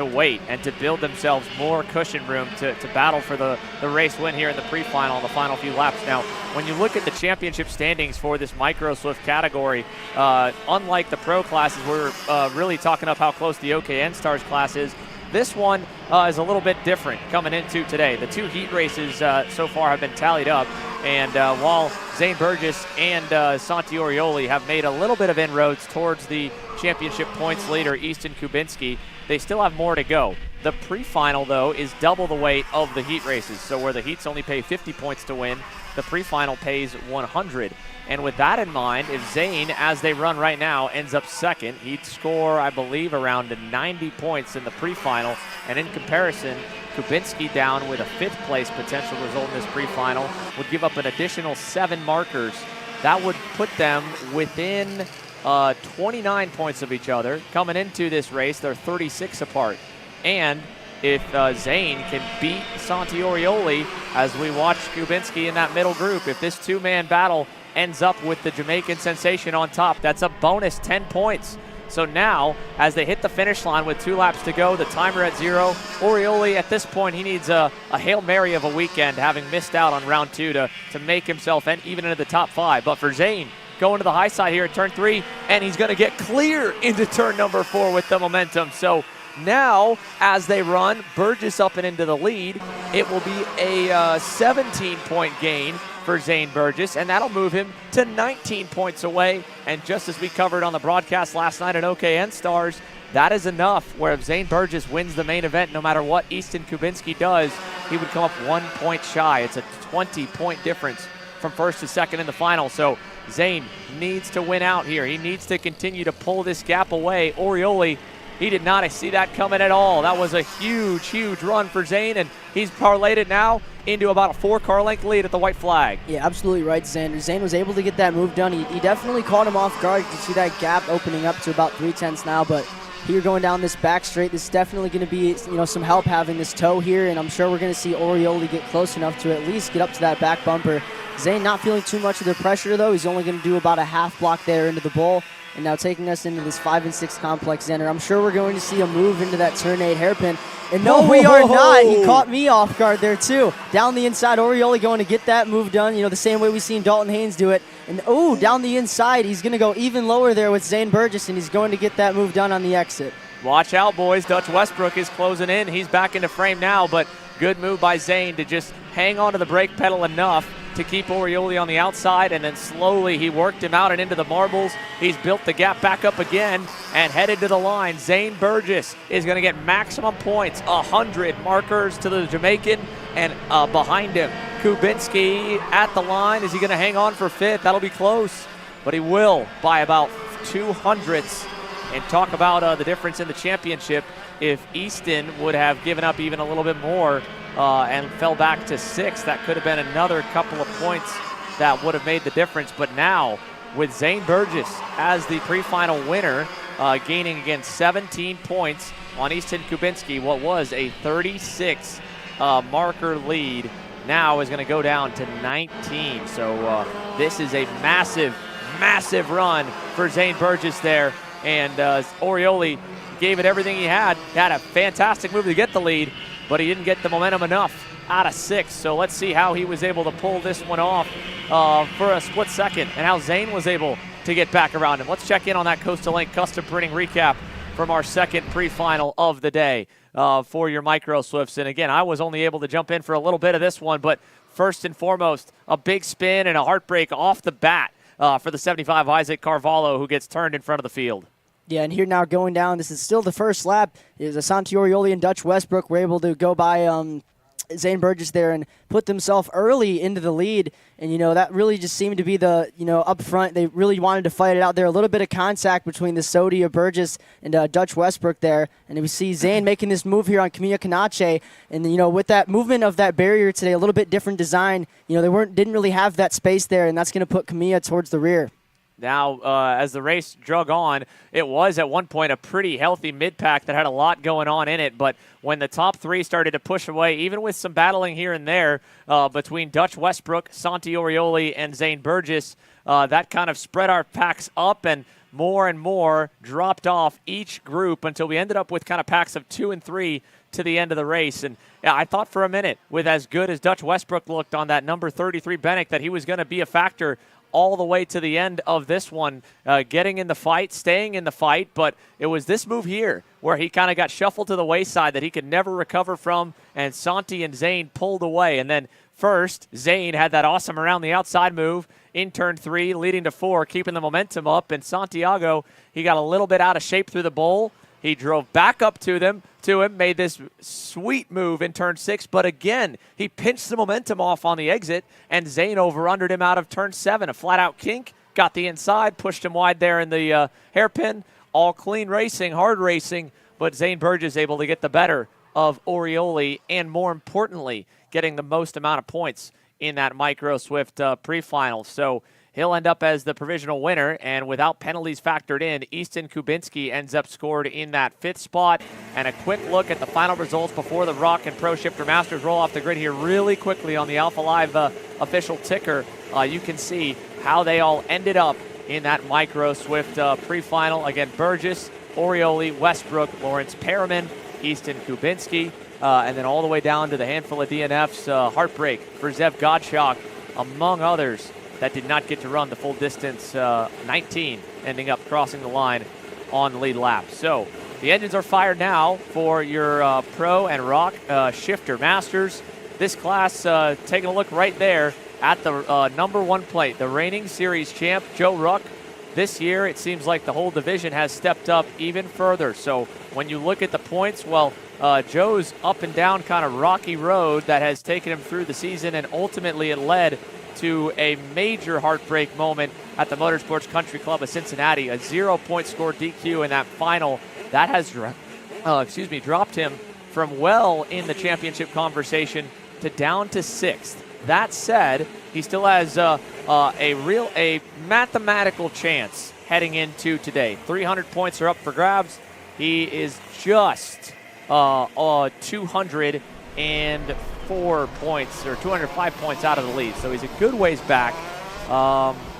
wait and to build themselves more cushion room to battle for the race win here in the pre-final, the final few laps. Now, when you look at the championship standings for this Micro Swift category, unlike the pro classes, we're really talking up how close the OKN Stars class is. This one is a little bit different coming into today. The two heat races so far have been tallied up, and while Zane Burgess and Santi Orioli have made a little bit of inroads towards the championship points leader, Easton Kubinski, they still have more to go. The pre-final, though, is double the weight of the heat races. So where the heats only pay 50 points to win, the pre-final pays 100. And with that in mind, if Zane, as they run right now, ends up second, he'd score, I believe, around 90 points in the pre-final. And in comparison, Kubinski down with a 5th place potential result in this pre-final would give up an additional 7 markers That would put them within 29 points of each other. Coming into this race, they're 36 apart. And if Zane can beat Santi Orioli, as we watch Kubinski in that middle group, if this two-man battle ends up with the Jamaican sensation on top, that's a bonus 10 points. So now, as they hit the finish line with 2 laps to go, the timer at 0, Orioli at this point, he needs a Hail Mary of a weekend, having missed out on round 2 to make himself even into the top 5. But for Zane, going to the high side here at turn 3, and he's going to get clear into turn number 4 with the momentum. So now, as they run Burgess up and into the lead, it will be a 17-point gain for Zane Burgess, and that'll move him to 19 points away. And just as we covered on the broadcast last night at OKN Stars, that is enough where if Zane Burgess wins the main event, no matter what Easton Kubinski does, he would come up 1 point shy. It's a 20-point difference from first to second in the final. So Zane needs to win out here. He needs to continue to pull this gap away. Orioli, he did not see that coming at all. That was a huge, huge run for Zane, and he's parlayed it now into about a 4-car length lead at the white flag. Yeah, absolutely right, Xander. Zane was able to get that move done. He definitely caught him off guard. You can see that gap opening up to about 3/10 now, but here going down this back straight, this is definitely going to be some help having this toe here, and I'm sure we're going to see Orioli get close enough to at least get up to that back bumper. Zane not feeling too much of the pressure, though. He's only going to do about a half block there into the bowl. And now taking us into this 5 and 6 complex, Xander. I'm sure we're going to see a move into that turn 8 hairpin. And no, we are not. He caught me off guard there, too. Down the inside, Orioli going to get that move done, the same way we've seen Dalton Haynes do it. And, down the inside, he's going to go even lower there with Zane Burgess, and he's going to get that move done on the exit. Watch out, boys. Dutch Westbrook is closing in. He's back into frame now, but good move by Zane to just hang on to the brake pedal enough to keep Orioli on the outside, and then slowly he worked him out and into the marbles. He's built the gap back up again and headed to the line. Zane Burgess is going to get maximum points, 100 markers to the Jamaican, and behind him, Kubinski at the line. Is he going to hang on for 5th? That'll be close, but he will by about 200ths. And talk about the difference in the championship. If Easton would have given up even a little bit more and fell back to 6th, that could have been another couple of points that would have made the difference. But now, with Zane Burgess as the pre-final winner, gaining again 17 points on Easton Kubinski, what was a 36 marker lead, now is going to go down to 19. So this is a massive, massive run for Zane Burgess there. And Orioli gave it everything he had. He had a fantastic move to get the lead, but he didn't get the momentum enough out of 6. So let's see how he was able to pull this one off for a split second, and how Zane was able to get back around him. Let's check in on that Coastal Link custom printing recap from our second pre-final of the day for your Micro Swifts. And again, I was only able to jump in for a little bit of this one, but first and foremost, a big spin and a heartbreak off the bat for the 75 Isaac Carvalho, who gets turned in front of the field. Yeah, and here now going down, this is still the first lap. It was a Santi Orioli and Dutch Westbrook were able to go by Zane Burgess there and put themselves early into the lead. And, that really just seemed to be the, up front. They really wanted to fight it out there. A little bit of contact between the Sodia Burgess and Dutch Westbrook there. And we see Zane making this move here on Camilla Canache. And, with that movement of that barrier today, a little bit different design, they didn't really have that space there, and that's going to put Camilla towards the rear. Now, as the race drug on, it was at one point a pretty healthy mid-pack that had a lot going on in it. But when the top 3 started to push away, even with some battling here and there between Dutch Westbrook, Santi Orioli, and Zane Burgess, that kind of spread our packs up and more dropped off each group until we ended up with kind of packs of 2 and 3 to the end of the race. And I thought for a minute, with as good as Dutch Westbrook looked on that number 33 Bennick, that he was going to be a factor all the way to the end of this one, getting in the fight, staying in the fight. But it was this move here where he kind of got shuffled to the wayside that he could never recover from, and Santi and Zane pulled away. And then first, Zane had that awesome around the outside move in turn 3, leading to 4, keeping the momentum up. And Santiago, he got a little bit out of shape through the bowl. He drove back up to him, made this sweet move in turn 6, but again, he pinched the momentum off on the exit, and Zane over-undered him out of turn 7. A flat-out kink, got the inside, pushed him wide there in the hairpin. All clean racing, hard racing, but Zane Burgess able to get the better of Orioli, and more importantly, getting the most amount of points in that Micro Swift pre-final. So He'll end up as the provisional winner, and without penalties factored in, Easton Kubinski ends up scored in that 5th spot. And a quick look at the final results before the Rock and Pro Shifter Masters roll off the grid here really quickly on the Alpha Live official ticker. You can see how they all ended up in that Micro Swift pre-final. Again, Burgess, Orioli, Westbrook, Lawrence Perriman, Easton Kubinski, and then all the way down to the handful of DNFs. Heartbreak for Zev Gottschalk, among others, that did not get to run the full distance, 19, ending up crossing the line on the lead lap. So the engines are fired now for your Pro and Rock Shifter Masters. This class, taking a look right there at the number 1 plate, the reigning series champ, Joe Ruck. This year, it seems like the whole division has stepped up even further. So when you look at the points, well, Joe's up and down kind of rocky road that has taken him through the season, and ultimately it led to a major heartbreak moment at the Motorsports Country Club of Cincinnati, a 0-point score DQ in that final. That has dropped him from well in the championship conversation to down to 6th. That said, he still has a mathematical chance heading into today. 300 points are up for grabs. He is just 204 points or 205 points out of the lead, so he's a good ways back.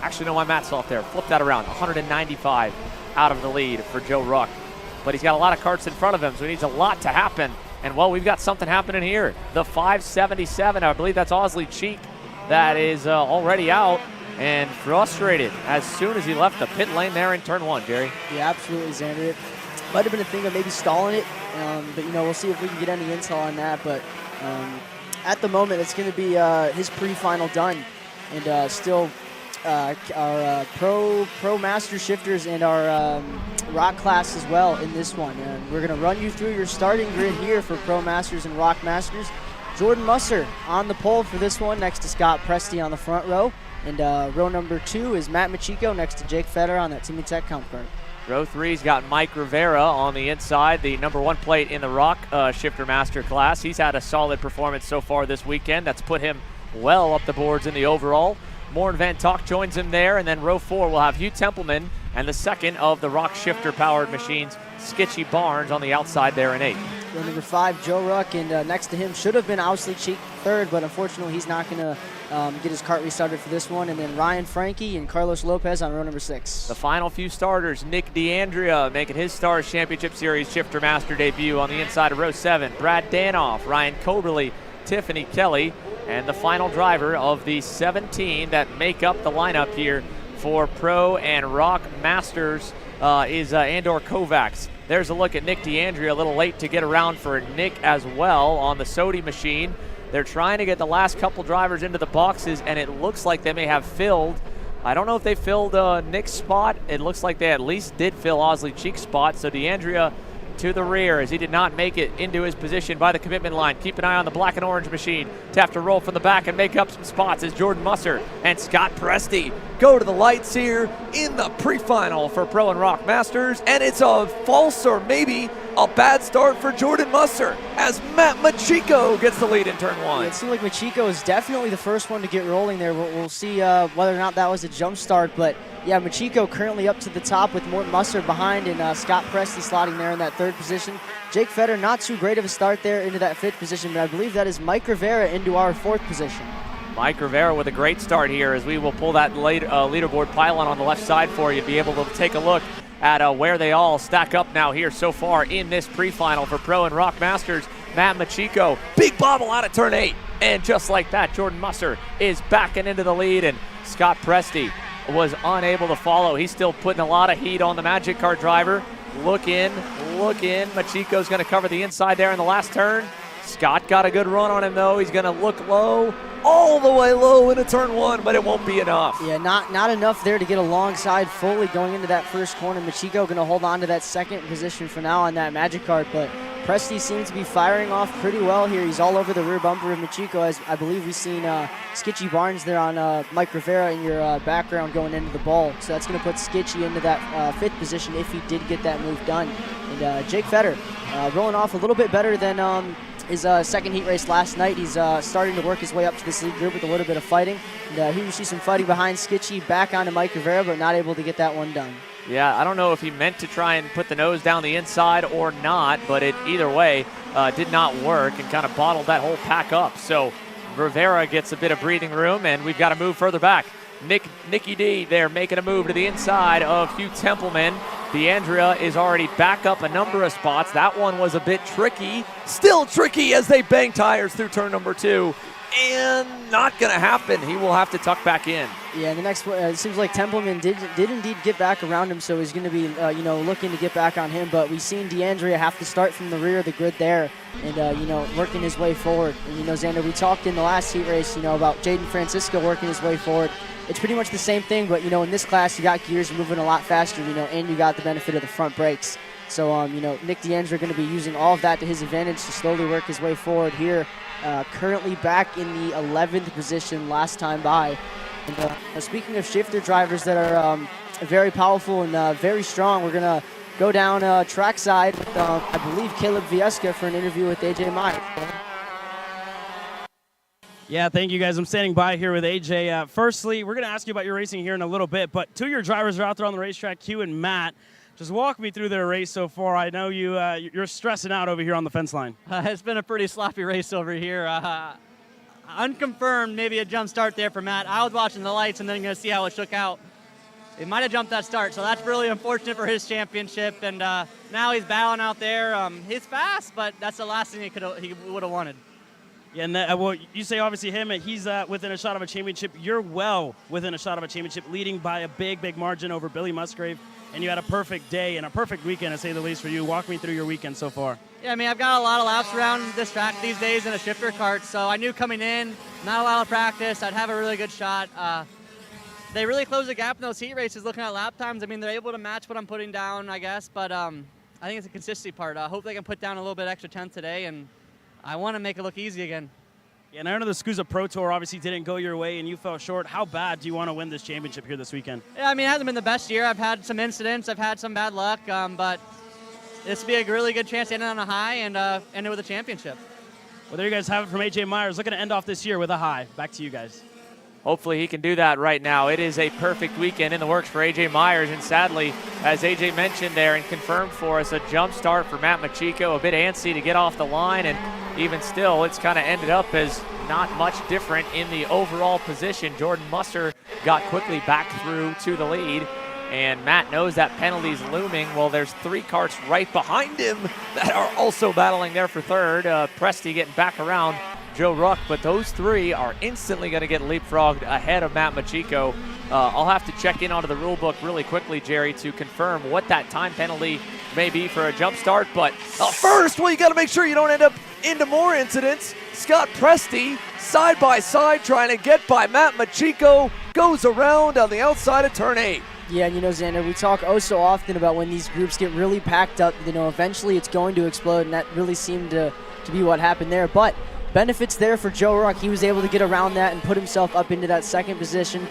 Actually, no, my math's off there. Flip that around. 195 out of the lead for Joe Ruck, but he's got a lot of karts in front of him, so he needs a lot to happen. And, well, we've got something happening here. The 577, I believe that's Osley Cheek, that is already out and frustrated as soon as he left the pit lane there in turn 1, Jerry. Yeah, absolutely, Xander. It might have been a thing of maybe stalling it, but, we'll see if we can get any intel on that. But at the moment, it's going to be his pre-final done. And still our Pro Master Shifters and our Rock class as well in this one. And we're going to run you through your starting grid here for Pro Masters and Rock Masters. Jordan Musser on the pole for this one, next to Scott Presti on the front row. And row number 2 is Matt Machiko next to Jake Fetter on that Timmy Tech comp card. Row 3's got Mike Rivera on the inside, the number 1 plate in the Rock Shifter Master class. He's had a solid performance so far this weekend. That's put him well up the boards in the overall. Morn Van Tok joins him there, and then row 4 will have Hugh Templeman and the second of the Rock Shifter-powered machines, Skitchy Barnes, on the outside there in 8. Row number 5, Joe Ruck, and next to him should have been Owsley Cheek 3rd, but unfortunately he's not going to get his kart restarted for this one. And then Ryan Frankie and Carlos Lopez on row number 6. The final few starters, Nick D'Andrea making his Stars Championship Series Shifter Master debut on the inside of row 7. Brad Danoff, Ryan Coberly, Tiffany Kelly, and the final driver of the 17 that make up the lineup here for Pro and Rock Masters is Andor Kovacs. There's a look at Nick D'Andrea, a little late to get around for Nick as well on the Sodi machine. They're trying to get the last couple drivers into the boxes, and it looks like they may have filled. I don't know if they filled Nick's spot. It looks like they at least did fill Osley Cheek's spot. So D'Andrea to the rear as he did not make it into his position by the commitment line. Keep an eye on the black and orange machine to have to roll from the back and make up some spots as Jordan Musser and Scott Presti go to the lights here in the pre-final for Pro and Rock Masters. And it's a false or maybe a bad start for Jordan Musser as Matt Machiko gets the lead in turn 1. It seemed like Machiko is definitely the first one to get rolling there. We'll see whether or not that was a jump start, but yeah, Machiko currently up to the top with more Musser behind, and Scott Presti slotting there in that 3rd position. Jake Fetter, not too great of a start there into that 5th position, but I believe that is Mike Rivera into our 4th position. Mike Rivera with a great start here as we will pull that leaderboard pylon on the left side for you to be able to take a look at where they all stack up now here so far in this pre-final for Pro and Rock Masters. Matt Machiko, big bobble out of turn 8. And just like that, Jordan Musser is backing into the lead, and Scott Presti was unable to follow. He's still putting a lot of heat on the Magic Car driver. Look in. Machiko's going to cover the inside there in the last turn. Scott got a good run on him, though. He's going to look low, all the way low into turn 1, but it won't be enough. Yeah, not enough there to get alongside fully going into that first corner. Machiko going to hold on to that 2nd position for now on that Magic Cart, but Presti seems to be firing off pretty well here. He's all over the rear bumper of Machiko, as I believe we've seen Skitchy Barnes there on Mike Rivera in your background going into the ball. So that's going to put Skitchy into that 5th position if he did get that move done. And Jake Fetter rolling off a little bit better than his second heat race last night. He's starting to work his way up to this lead group with a little bit of fighting. And here you see some fighting behind Skitchy, back onto Mike Rivera, but not able to get that one done. Yeah, I don't know if he meant to try and put the nose down the inside or not, but it either way did not work and kind of bottled that whole pack up. So Rivera gets a bit of breathing room, and we've got to move further back. Nicky D there making a move to the inside of Hugh Templeman. DeAndrea is already back up a number of spots. That one was a bit tricky. Still tricky as they bang tires through turn number 2. And not going to happen. He will have to tuck back in. Yeah, and the next one, it seems like Templeman did indeed get back around him, so he's going to be, looking to get back on him. But we've seen DeAndrea have to start from the rear of the grid there and, working his way forward. And, Xander, we talked in the last heat race, about Jaden Francisco working his way forward. It's pretty much the same thing, but, in this class, you got gears moving a lot faster, and you got the benefit of the front brakes. So, Nick DeAndrea going to be using all of that to his advantage to slowly work his way forward here. Currently back in the 11th position last time by. And, speaking of shifter drivers that are very powerful and very strong, we're going to go down trackside with, I believe, Caleb Viesca for an interview with AJ Meyer. Yeah, thank you, guys. I'm standing by here with AJ. Firstly, we're going to ask you about your racing here in a little bit, but two of your drivers are out there on the racetrack, Q and Matt. Just walk me through their race so far. I know you're stressing out over here on the fence line. It's been a pretty sloppy race over here. Unconfirmed, maybe a jump start there for Matt. I was watching the lights and then going to see how it shook out. He might have jumped that start, so that's really unfortunate for his championship. And now he's battling out there. He's fast, but that's the last thing he would have wanted. Yeah, and you say obviously him, he's within a shot of a championship. You're well within a shot of a championship, leading by a big margin over Billy Musgrave. And you had a perfect day and a perfect weekend, to say the least, for you. Walk me through your weekend so far. Yeah, I mean, I've got a lot of laps around this track these days in a shifter kart, so I knew coming in, not a lot of practice, I'd have a really good shot. They really closed the gap in those heat races looking at lap times. I mean, they're able to match what I'm putting down, I guess, but I think it's a consistency part. I hope they can put down a little bit extra 10 today, and I want to make it look easy again. Yeah, and I know the SCUSA Pro Tour obviously didn't go your way and you fell short. How bad do you want to win this championship here this weekend? Yeah, I mean, it hasn't been the best year. I've had some incidents. I've had some bad luck, but this would be a really good chance to end it on a high and end it with a championship. Well, there you guys have it from AJ Myers. Looking to end off this year with a high. Back to you guys. Hopefully he can do that right now. It is a perfect weekend in the works for AJ Myers, and sadly, as AJ mentioned there and confirmed for us, a jump start for Matt Machiko, a bit antsy to get off the line, and even still, it's kind of ended up as not much different in the overall position. Jordan Musser got quickly back through to the lead, and Matt knows that penalty's looming. Well, there's 3 karts right behind him that are also battling there for third. Presti getting back around Joe Ruck, but those 3 are instantly going to get leapfrogged ahead of Matt Machiko. I'll have to check in onto the rule book really quickly, Jerry, to confirm what that time penalty may be for a jump start. But first, well, you got to make sure you don't end up into more incidents. Scott Presti, side by side, trying to get by Matt Machiko, goes around on the outside of turn 8. Yeah, and Xander, we talk so often about when these groups get really packed up, eventually it's going to explode, and that really seemed to be what happened there. But benefits there for Joe Ruck. He was able to get around that and put himself up into that second position.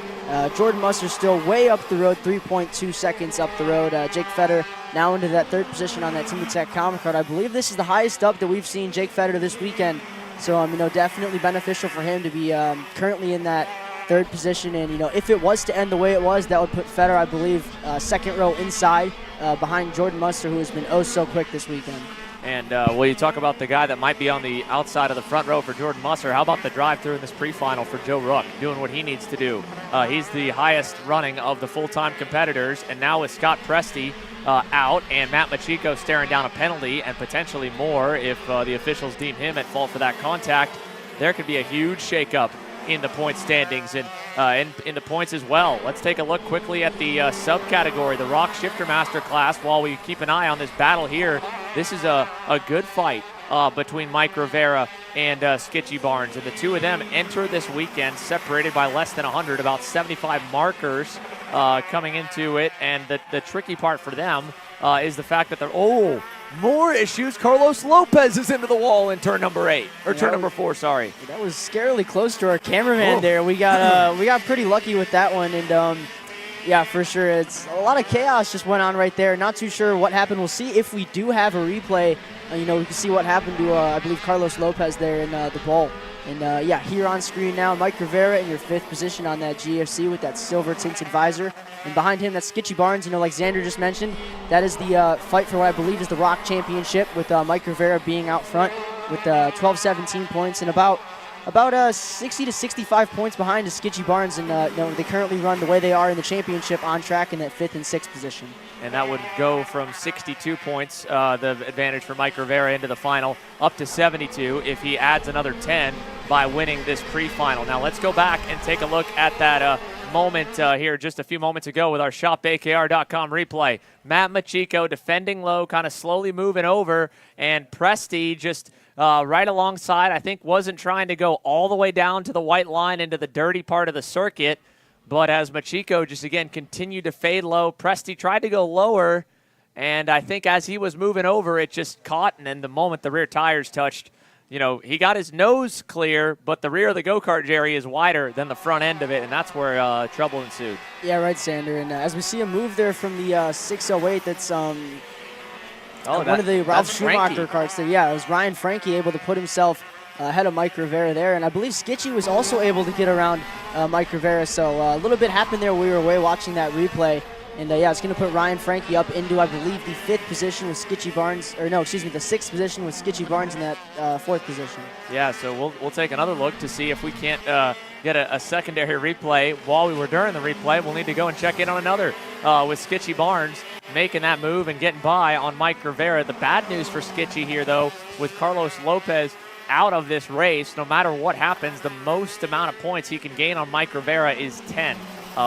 Jordan Musser still way up the road, 3.2 seconds up the road. Jake Fetter now into that third position on that TimberTech Common Card. I believe this is the highest up that we've seen Jake Fetter this weekend. So, definitely beneficial for him to be currently in that third position. And, if it was to end the way it was, that would put Fetter, I believe, second row inside behind Jordan Musser, who has been oh so quick this weekend. And you talk about the guy that might be on the outside of the front row for Jordan Musser. How about the drive-through in this pre-final for Joe Ruck, doing what he needs to do? He's the highest running of the full-time competitors, and now with Scott Presti out and Matt Machiko staring down a penalty and potentially more if the officials deem him at fault for that contact, there could be a huge shakeup in the point standings and in the points as well. Let's take a look quickly at the subcategory, the Rock Shifter Master class, while we keep an eye on this battle here. This is a good fight between Mike Rivera and Skitchy Barnes, and the two of them enter this weekend separated by less than 100, about 75 markers coming into it, and the tricky part for them is the fact that they're, more issues. Carlos Lopez is into the wall in turn number 8, or turn number 4, sorry. That was scarily close to our cameraman there. We got pretty lucky with that one, and yeah, for sure. It's a lot of chaos just went on right there. Not too sure what happened. We'll see if we do have a replay you know, we can see what happened to, I believe, Carlos Lopez there in the bowl. And yeah, here on screen now, Mike Rivera in your 5th position on that GFC with that silver tinted visor. And behind him, that's Skitchy Barnes, you know, like Xander just mentioned. That is the fight for what I believe is the Rock Championship, with Mike Rivera being out front with 12-17 points and about 60 to 65 points behind is Skitchy Barnes. And you know, they currently run the way they are in the championship on track in that 5th and 6th position. And that would go from 62 points, the advantage for Mike Rivera into the final, up to 72 if he adds another 10 by winning this pre-final. Now let's go back and take a look at that moment here just a few moments ago with our shopakr.com replay. Matt Machiko defending low, kind of slowly moving over, and Presti just right alongside, I think wasn't trying to go all the way down to the white line into the dirty part of the circuit. But as Machiko just, again, continued to fade low, Presti tried to go lower, and I think as he was moving over, it just caught, and then the moment the rear tires touched, you know, he got his nose clear, but the rear of the go-kart, Jerry, is wider than the front end of it, and that's where trouble ensued. Yeah, right, Sander. And as we see a move there from the 608, that's one of the Ralph Schumacher karts there. Yeah, it was Ryan Frankie able to put himself ahead of Mike Rivera there, and I believe Skitchy was also able to get around Mike Rivera, so a little bit happened there. We were away watching that replay, and yeah, it's going to put Ryan Frankie up into, I believe, the 5th position with Skitchy Barnes, or no, excuse me, the 6th position with Skitchy Barnes in that 4th position. Yeah, so we'll take another look to see if we can't get a secondary replay while we were during the replay. We'll need to go and check in on another with Skitchy Barnes making that move and getting by on Mike Rivera. The bad news for Skitchy here, though, with Carlos Lopez out of this race, no matter what happens, the most amount of points he can gain on Mike Rivera is 10.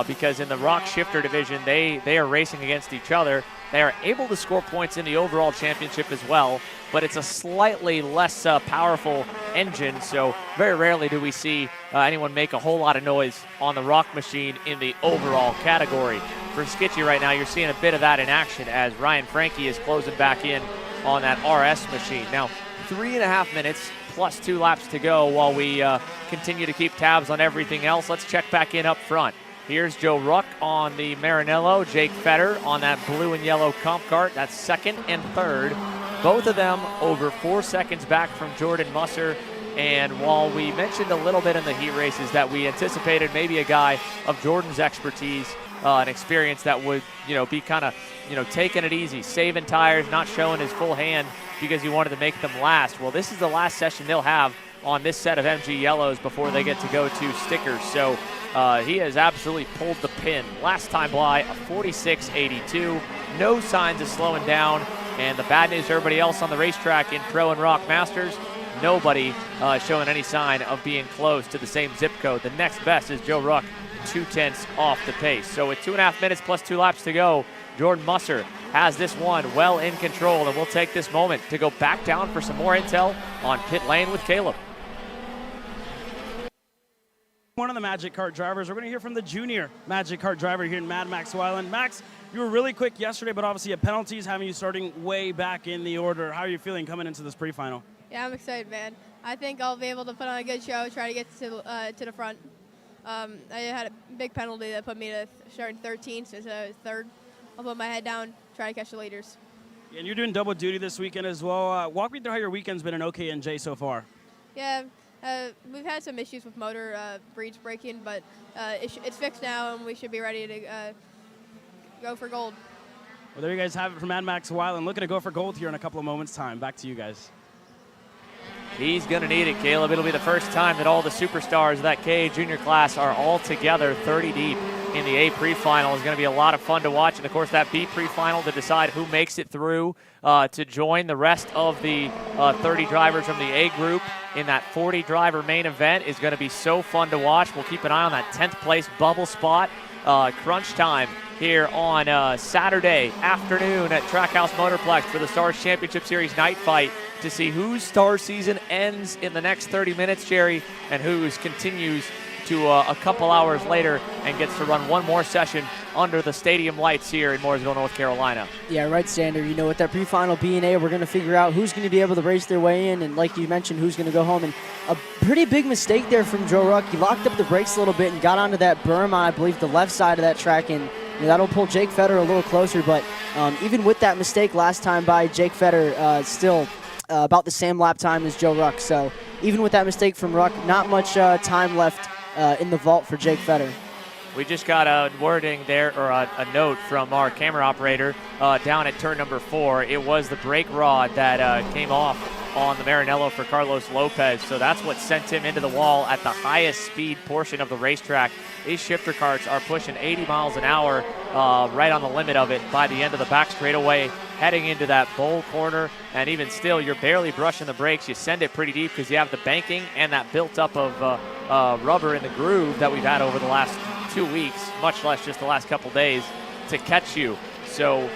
Because in the Rock Shifter division, they are racing against each other. They are able to score points in the overall championship as well, but it's a slightly less powerful engine, so very rarely do we see anyone make a whole lot of noise on the Rock machine in the overall category. For Skitchy right now, you're seeing a bit of that in action as Ryan Frankie is closing back in on that RS machine. Now, 3.5 minutes plus 2 laps to go while we continue to keep tabs on everything else. Let's check back in up front. Here's Joe Ruck on the Maranello, Jake Fetter on that blue and yellow comp kart. That's 2nd and 3rd. Both of them over 4 seconds back from Jordan Musser. And while we mentioned a little bit in the heat races that we anticipated maybe a guy of Jordan's expertise and experience that would, you know, be kind of, you know, taking it easy, saving tires, not showing his full hand because he wanted to make them last. Well, this is the last session they'll have on this set of MG Yellows before they get to go to stickers. So he has absolutely pulled the pin. Last time by, a 46.82. No signs of slowing down. And the bad news for everybody else on the racetrack in Pro and Rock Masters, nobody showing any sign of being close to the same zip code. The next best is Joe Ruck, 0.2 off the pace. So with 2.5 minutes plus 2 laps to go, Jordan Musser has this one well in control, and we'll take this moment to go back down for some more intel on pit lane with Caleb. One of the Magic Kart drivers. We're going to hear from the junior Magic Kart driver here in Mad Max Weiland. Max, you were really quick yesterday, but obviously at penalties, having you starting way back in the order. How are you feeling coming into this pre-final? Yeah, I'm excited, man. I think I'll be able to put on a good show, try to get to the front. I had a big penalty that put me to starting 13th, so I was 3rd. I'll put my head down, try to catch the leaders. Yeah, and you're doing double duty this weekend as well. Walk me through how your weekend's been in OKNJ so far. Yeah, we've had some issues with motor breeds breaking, but it's fixed now, and we should be ready to go for gold. Well, there you guys have it from Mad Max Weiland. Looking to go for gold here in a couple of moments' time. Back to you guys. He's going to need it, Caleb. It'll be the first time that all the superstars of that KA junior class are all together 30 deep in the A pre-final. It's going to be a lot of fun to watch. And, of course, that B pre-final to decide who makes it through to join the rest of the 30 drivers from the A group in that 40-driver main event is going to be so fun to watch. We'll keep an eye on that 10th place bubble spot. Crunch time here on Saturday afternoon at Trackhouse Motorplex for the Stars Championship Series night fight to see whose star season ends in the next 30 minutes, Jerry, and whose continues to a couple hours later and gets to run one more session under the stadium lights here in Mooresville, North Carolina. Yeah, right, Sander. You know, with that pre-final B&A, we're going to figure out who's going to be able to race their way in, and like you mentioned, who's going to go home. And a pretty big mistake there from Joe Ruck. He locked up the brakes a little bit and got onto that berm on, I believe, the left side of that track, and that'll pull Jake Fetter a little closer. But even with that mistake last time by, Jake Fetter still about the same lap time as Joe Ruck. So even with that mistake from Ruck, not much time left in the vault for Jake Fetter. We just got a wording there, or a note from our camera operator down at turn number 4. It was the brake rod that came off on the Maranello for Carlos Lopez. So that's what sent him into the wall at the highest speed portion of the racetrack. These shifter karts are pushing 80 miles an hour right on the limit of it by the end of the back straightaway, heading into that bowl corner. And even still, you're barely brushing the brakes. You send it pretty deep because you have the banking and that built up of rubber in the groove that we've had over the last 2 weeks, much less just the last couple days, to catch you. So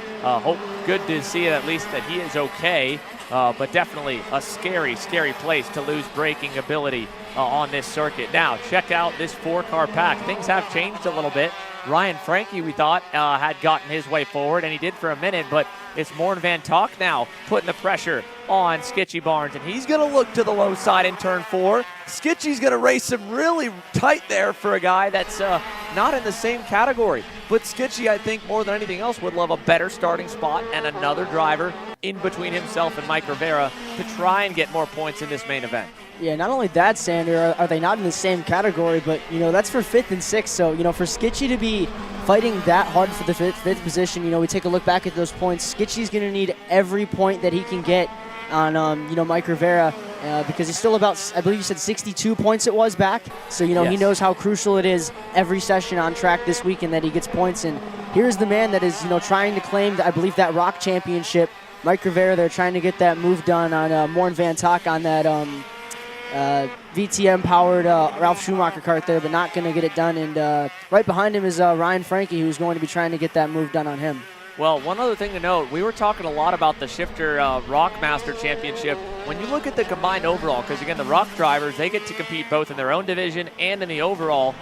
good to see at least that he is okay, but definitely a scary, scary place to lose braking ability on this circuit. Now, check out this 4-car pack. Things have changed a little bit. Ryan Franke, we thought, had gotten his way forward, and he did for a minute, but it's Morn Van Talk now putting the pressure on Skitchy Barnes, and he's going to look to the low side in turn 4. Skitchy's going to race him really tight there for a guy that's not in the same category. But Skitchy, I think, more than anything else, would love a better starting spot and another driver in between himself and Mike Rivera to try and get more points in this main event. Yeah, not only that, Sander, are they not in the same category, but, that's for 5th and 6th. So, for Skitchy to be fighting that hard for the fifth position, we take a look back at those points. Skitchy's going to need every point that he can get on, Mike Rivera because he's still about, I believe you said 62 points it was back. So, Yes. He knows how crucial it is every session on track this weekend that he gets points. And here's the man that is, trying to claim, I believe, that Rock Championship. Mike Rivera, they're trying to get that move done on Morn Van Talk on that VTM-powered Ralph Schumacher kart there, but not going to get it done. And right behind him is Ryan Franke, who's going to be trying to get that move done on him. Well, one other thing to note, we were talking a lot about the Shifter Rockmaster Championship. When you look at the combined overall, because again, the Rock drivers, they get to compete both in their own division and in the overall.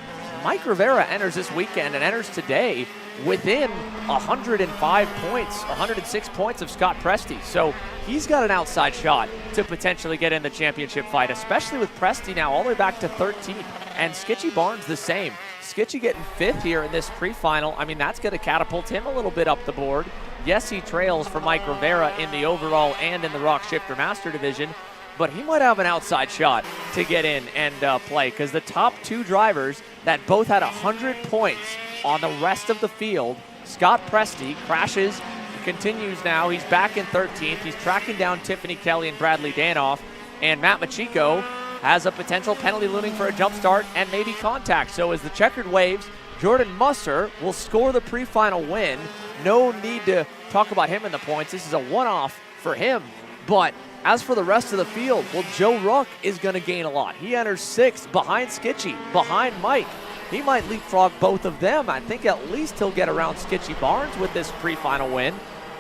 Mike Rivera enters this weekend and enters today within 105 points, 106 points of Scott Presti. So he's got an outside shot to potentially get in the championship fight, especially with Presti now all the way back to 13. And Skitchy Barnes the same. Skitchy getting 5th here in this pre-final. I mean, that's going to catapult him a little bit up the board. Yes, he trails for Mike Rivera in the overall and in the Rock Shifter Master Division, but he might have an outside shot to get in and play, because the top 2 drivers that both had 100 points on the rest of the field, Scott Presti crashes, continues now. He's back in 13th. He's tracking down Tiffany Kelly and Bradley Danoff, and Matt Machiko has a potential penalty looming for a jump start and maybe contact. So as the checkered waves, Jordan Musser will score the pre-final win. No need to talk about him in the points. This is a one-off for him. But as for the rest of the field, well, Joe Ruck is going to gain a lot. He enters 6th behind Skitchy, behind Mike. He might leapfrog both of them. I think at least he'll get around Skitchy Barnes with this pre-final win.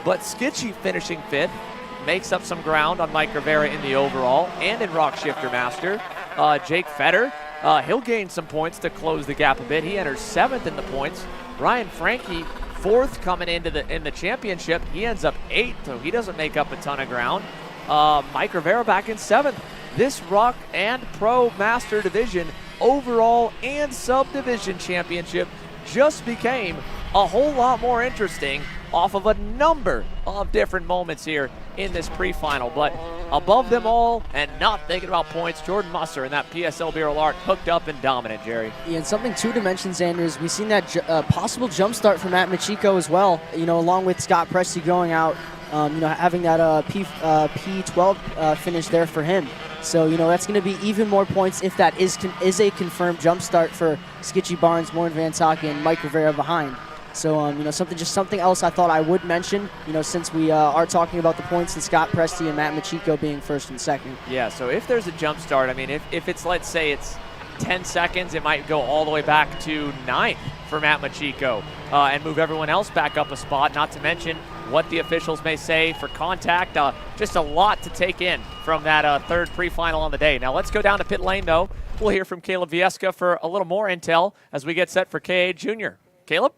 But Skitchy finishing 5th makes up some ground on Mike Rivera in the overall and in Rock Shifter Master. Jake Fetter, he'll gain some points to close the gap a bit. He enters 7th in the points. Ryan Franke, 4th coming into the championship. He ends up 8th, so he doesn't make up a ton of ground. Mike Rivera back in 7th. This Rock and Pro Master Division overall and subdivision championship just became a whole lot more interesting off of a number of different moments here in this pre-final. But above them all and not thinking about points, Jordan Musser and that PSL Bureau Art hooked up and dominant, Jerry. Yeah, and something too to mention, Sanders, we've seen that possible jump start for Matt Machiko as well, along with Scott Presti going out, having that P12 finish there for him. So, that's going to be even more points if that is a confirmed jump start for Skitchy Barnes, Morn Van Talk, and Mike Rivera behind. So, something else I thought I would mention, since we are talking about the points and Scott Presti and Matt Machiko being 1st and 2nd. Yeah, so if there's a jump start, I mean, if it's, let's say it's 10 seconds, it might go all the way back to 9th for Matt Machiko and move everyone else back up a spot, not to mention what the officials may say for contact. Just a lot to take in from that 3rd pre-final on the day. Now let's go down to pit lane, though. We'll hear from Caleb Vieska for a little more intel as we get set for KA Junior. Caleb?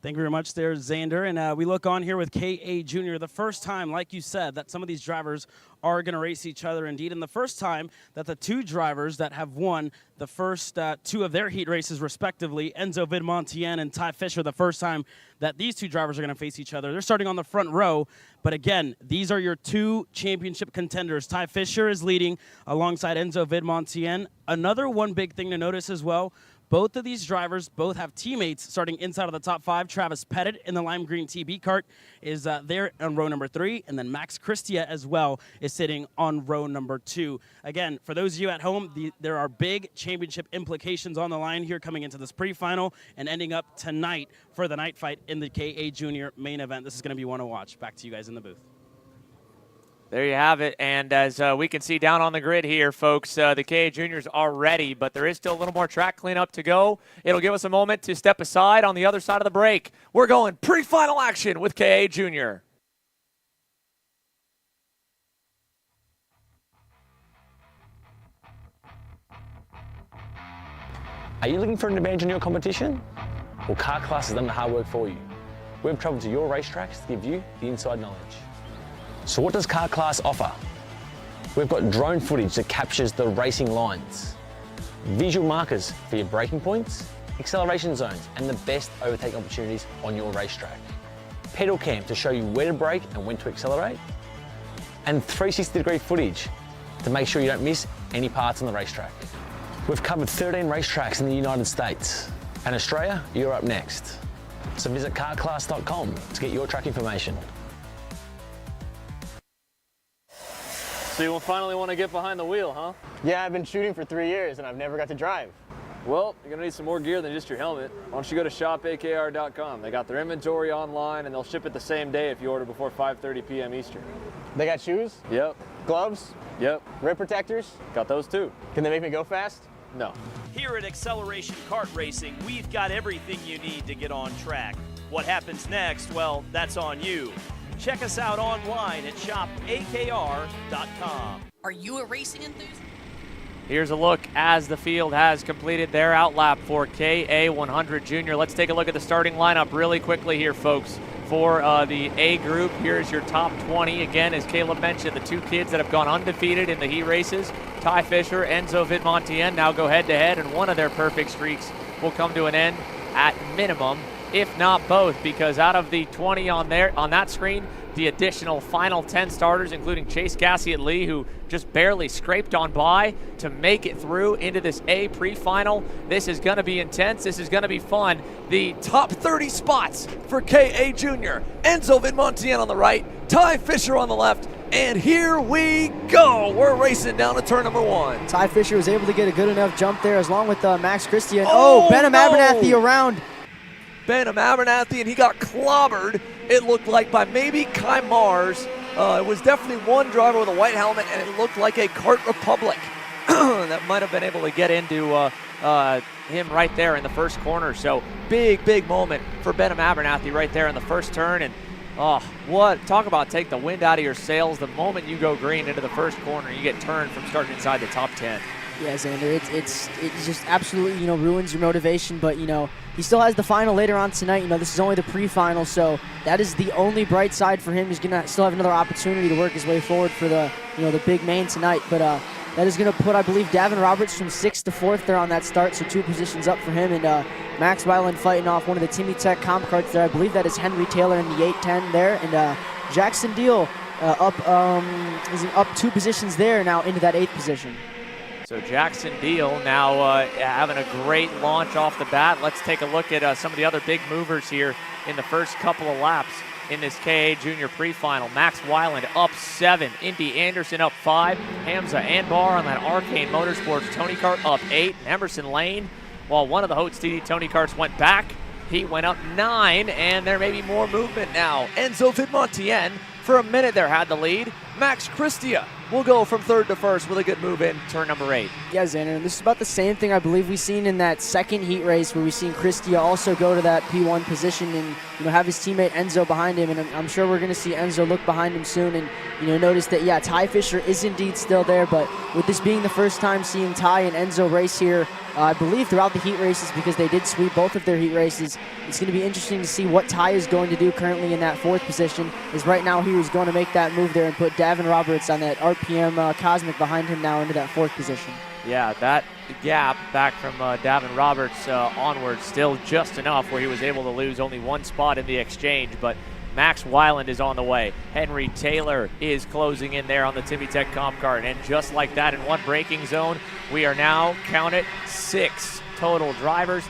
Thank you very much there, Xander. And we look on here with K.A. Jr. The first time, like you said, that some of these drivers are going to race each other indeed. And the first time that the two drivers that have won the first two of their heat races respectively, Enzo Vidmontien and Ty Fisher, the first time that these two drivers are going to face each other. They're starting on the front row. But again, these are your two championship contenders. Ty Fisher is leading alongside Enzo Vidmontien. Another one big thing to notice as well, both of these drivers both have teammates starting inside of the top 5. Travis Pettit in the lime green TB Kart is there on row number 3, and then Max Christia as well is sitting on row number 2. Again, for those of you at home, there are big championship implications on the line here coming into this pre-final and ending up tonight for the night fight in the K.A. Junior main event. This is going to be one to watch. Back to you guys in the booth. There you have it, and as we can see down on the grid here, folks, the K.A. Juniors are ready, but there is still a little more track cleanup to go. It'll give us a moment to step aside on the other side of the break. We're going pre-final action with K.A. Junior. Are you looking for an advantage in your competition? Well, Kart Class has done the hard work for you. We've traveled to your racetracks to give you the inside knowledge. So what does Kart Class offer? We've got drone footage that captures the racing lines, visual markers for your braking points, acceleration zones, and the best overtake opportunities on your racetrack. Pedal cam to show you where to brake and when to accelerate, and 360-degree footage to make sure you don't miss any parts on the racetrack. We've covered 13 racetracks in the United States, and Australia, you're up next. So visit kartclass.com to get your track information. So you finally want to get behind the wheel, huh? Yeah, I've been shooting for 3 years and I've never got to drive. Well, you're gonna need some more gear than just your helmet. Why don't you go to shopakr.com. They got their inventory online and they'll ship it the same day if you order before 5:30 p.m. Eastern. They got shoes, Yep, gloves, yep, rib protectors. got those too. Can they make me go fast? No. Here at Acceleration Kart Racing, we've got everything you need to get on track. What happens next, well, that's on you. Check us out online at shopakr.com. Are you a racing enthusiast? Here's a look as the field has completed their outlap for KA100 Junior. Let's take a look at the starting lineup really quickly here, folks. For the A group, here's your top 20. Again, as Caleb mentioned, the two kids that have gone undefeated in the heat races, Ty Fisher, Enzo Vidmontien, now go head-to-head, and one of their perfect streaks will come to an end at minimum, if not both, because out of the 20 on that screen, the additional final 10 starters, including Chase Gassiet-Lee, who just barely scraped on by to make it through into this A pre-final. This is going to be intense. This is going to be fun. The top 30 spots for K.A. Junior. Enzo Vidmontien on the right, Ty Fisher on the left, and here we go. We're racing down to turn number 1. Ty Fisher was able to get a good enough jump there, along with Max Christia. And Benham Abernathy around. Benham Abernathy, and he got clobbered, it looked like, by maybe Kai Mars. It was definitely one driver with a white helmet, and it looked like a Kart Republic that might have been able to get into him right there in the first corner. So big moment for Benham Abernathy right there in the first turn. And talk about take the wind out of your sails. The moment you go green into the first corner, you get turned from starting inside the top 10. Yeah, Xander, it's just absolutely, ruins your motivation, but, he still has the final later on tonight. This is only the pre-final, so that is the only bright side for him. He's going to still have another opportunity to work his way forward for the, the big main tonight, but that is going to put, I believe, Davin Roberts from 6th to 4th there on that start, so 2 positions up for him, and Max Weiland fighting off one of the Timmy Tech comp carts there. I believe that is Henry Taylor in the 810 there, and Jackson Deal up 2 positions there now into that 8th position. So Jackson Deal now having a great launch off the bat. Let's take a look at some of the other big movers here in the first couple of laps in this KA Junior pre-final. Max Weiland up 7, Indy Anderson up 5, Hamza Anbar on that Arcane Motorsports Tony Kart up 8, and Emerson Lane, while one of the Hote TD Tony Karts went back, he went up 9, and there may be more movement now. Enzo Vidmontien, for a minute there, had the lead. Max Christia will go from 3rd to 1st with a good move in turn number 8. Yeah, Xander, and this is about the same thing I believe we've seen in that second heat race where we've seen Christia also go to that P1 position and have his teammate Enzo behind him, and I'm sure we're going to see Enzo look behind him soon and notice that, yeah, Ty Fisher is indeed still there, but with this being the first time seeing Ty and Enzo race here I believe, throughout the heat races because they did sweep both of their heat races. It's going to be interesting to see what Ty is going to do currently in that 4th position, as right now he was going to make that move there and put Davin Roberts on that RPM Cosmic behind him now into that 4th position. Yeah, that gap back from Davin Roberts onward still just enough where he was able to lose only 1 spot in the exchange, but Max Weiland is on the way. Henry Taylor is closing in there on the Timmy Tech Comp Kart, and just like that, in one braking zone, we are now, count it, 7 total drivers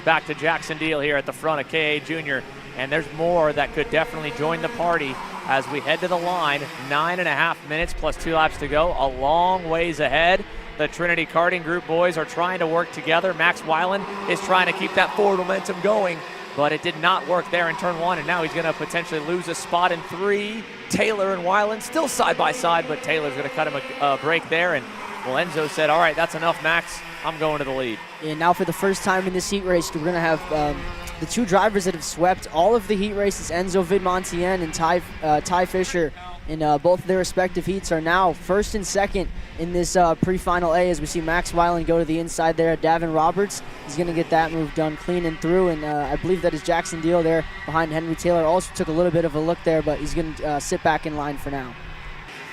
back to Jackson Deal here at the front of KA Junior, and there's more that could definitely join the party as we head to the line. 9.5 minutes plus 2 laps to go, a long ways ahead. The Trinity Karting Group boys are trying to work together. Max Weiland is trying to keep that forward momentum going, but it did not work there in turn 1, and now he's going to potentially lose a spot in 3. Taylor and Weiland still side by side, but Taylor's going to cut him a break there, and well, Enzo said, all right, that's enough, Max. I'm going to the lead. And now for the first time in this heat race, we're going to have the 2 drivers that have swept all of the heat races, Enzo Vidmontien and Ty Fisher, in both of their respective heats, are now 1st and 2nd in this pre-final A, as we see Max Weiland go to the inside there. Davin Roberts is going to get that move done clean and through, and I believe that is Jackson Deal there behind Henry Taylor. Also took a little bit of a look there, but he's going to sit back in line for now.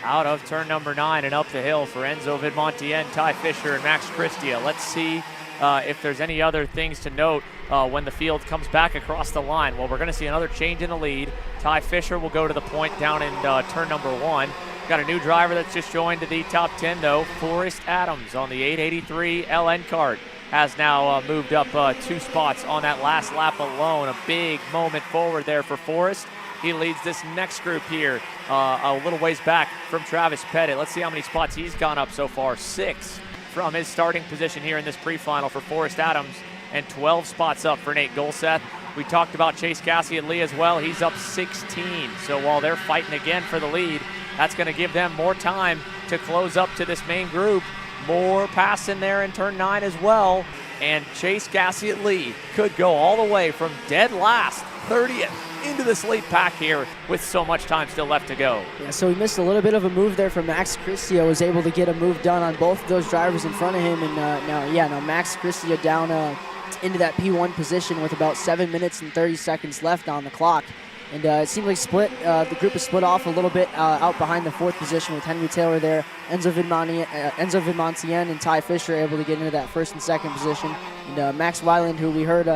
Out of turn number 9 and up the hill for Enzo Vidmontien, Ty Fisher, and Max Christia. Let's see if there's any other things to note when the field comes back across the line. Well, we're going to see another change in the lead. Ty Fisher will go to the point down in turn number 1. Got a new driver that's just joined the top 10, though. Forrest Adams on the 883 LN Kart has now moved up 2 spots on that last lap alone. A big moment forward there for Forrest. He leads this next group here a little ways back from Travis Pettit. Let's see how many spots he's gone up so far. 6 from his starting position here in this pre-final for Forrest Adams, and 12 spots up for Nate Golseth. We talked about Chase Gassie Lee as well. He's up 16. So while they're fighting again for the lead, that's going to give them more time to close up to this main group. More pass in there in turn 9 as well. And Chase Gassie Lee could go all the way from dead last, 30th, into this lead pack here with so much time still left to go. Yeah, so he missed a little bit of a move there from Max Christia. Was able to get a move done on both of those drivers in front of him, and now Max Christia down into that P1 position with about 7 minutes and 30 seconds left on the clock. And it seemed like the group is split off a little bit out behind the 4th position with Henry Taylor there, Enzo Vidmontien and Ty Fisher able to get into that 1st and 2nd position, and Max Weiland, who we heard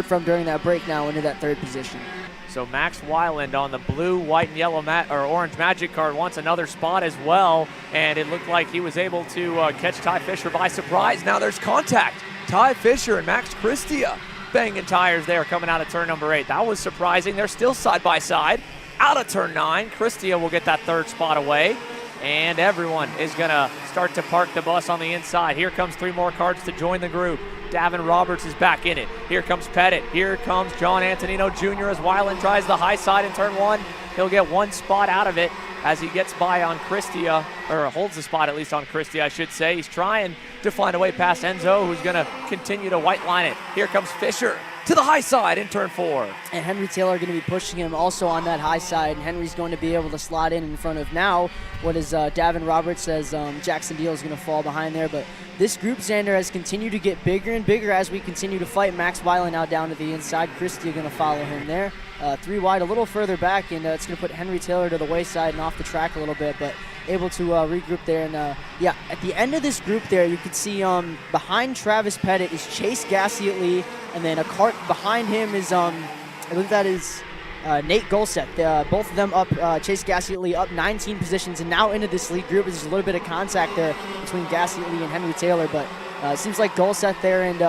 from during that break, now into that 3rd position. So Max Weiland on the blue, white, and yellow orange Magic Card wants another spot as well, and it looked like he was able to catch Ty Fisher by surprise. Now there's contact. Ty Fisher and Max Christia banging tires there coming out of turn number 8. That was surprising. They're still side by side. Out of turn 9, Christia will get that 3rd spot away, and everyone is going to start to park the bus on the inside. Here comes 3 more karts to join the group. Davin Roberts is back in it. Here comes Pettit. Here comes John Antonino Jr. as Weiland tries the high side in turn 1. He'll get 1 spot out of it as he gets by on Christia, or holds the spot at least on Christia, I should say. He's trying to find a way past Enzo, who's going to continue to white line it. Here comes Fisher to the high side in turn 4. And Henry Taylor going to be pushing him also on that high side, and Henry's going to be able to slot in front of now what is Davin Roberts, as Jackson Deal is going to fall behind there. But this group, Xander, has continued to get bigger and bigger as we continue to fight. Max Weiland now down to the inside. Christie going to follow him there. 3 wide, a little further back, and it's going to put Henry Taylor to the wayside and off the track a little bit, but able to regroup there. And at the end of this group there, you can see behind Travis Pettit is Chase Gassie Lee, and then a cart behind him is, I believe that is Nate Golseth. Both of them up, Chase Gassie Lee up 19 positions, and now into this lead group. There's a little bit of contact there between Gassie Lee and Henry Taylor, but it seems like Golseth there and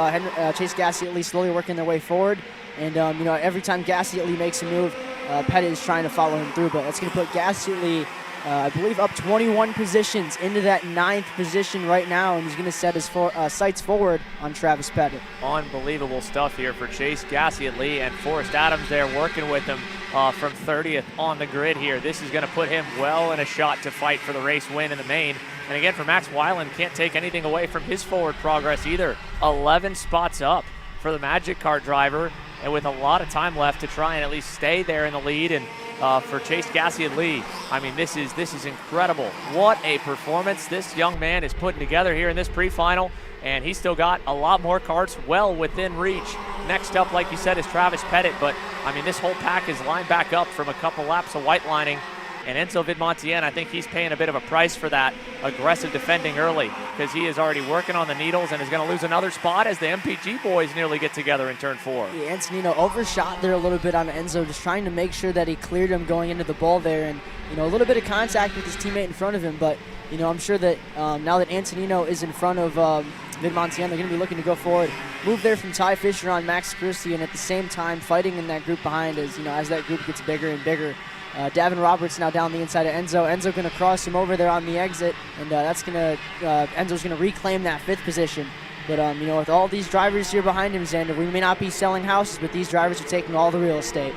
Chase Gassie Lee slowly working their way forward. And, every time Gassie Lee makes a move, Pettit is trying to follow him through, but that's going to put Gassie Lee, I believe, up 21 positions into that 9th position right now, and he's going to set his sights forward on Travis Pettit. Unbelievable stuff here for Chase Gassie Lee, and Forrest Adams there working with him from 30th on the grid here. This is going to put him well in a shot to fight for the race win in the main. And again, for Max Weiland, can't take anything away from his forward progress either. 11 spots up for the Magic Kart driver, and with a lot of time left to try and at least stay there in the lead. And for Chase Gassey and Lee. I mean, this is incredible. What a performance this young man is putting together here in this pre-final, and he's still got a lot more karts well within reach. Next up, like you said, is Travis Pettit, but I mean, this whole pack is lined back up from a couple laps of white lining. And Enzo Vidmontien, I think he's paying a bit of a price for that aggressive defending early, because he is already working on the needles and is going to lose another spot as the MPG boys nearly get together in turn 4. Yeah, Antonino overshot there a little bit on Enzo, just trying to make sure that he cleared him going into the ball there, and a little bit of contact with his teammate in front of him. But I'm sure that now that Antonino is in front of Vidmontien, they're going to be looking to go forward. Move there from Ty Fisher on Max Christie, and at the same time fighting in that group behind as that group gets bigger and bigger. Davin Roberts now down the inside of Enzo. Enzo going to cross him over there on the exit, and Enzo's going to reclaim that 5th position. But with all these drivers here behind him, Xander, we may not be selling houses, but these drivers are taking all the real estate.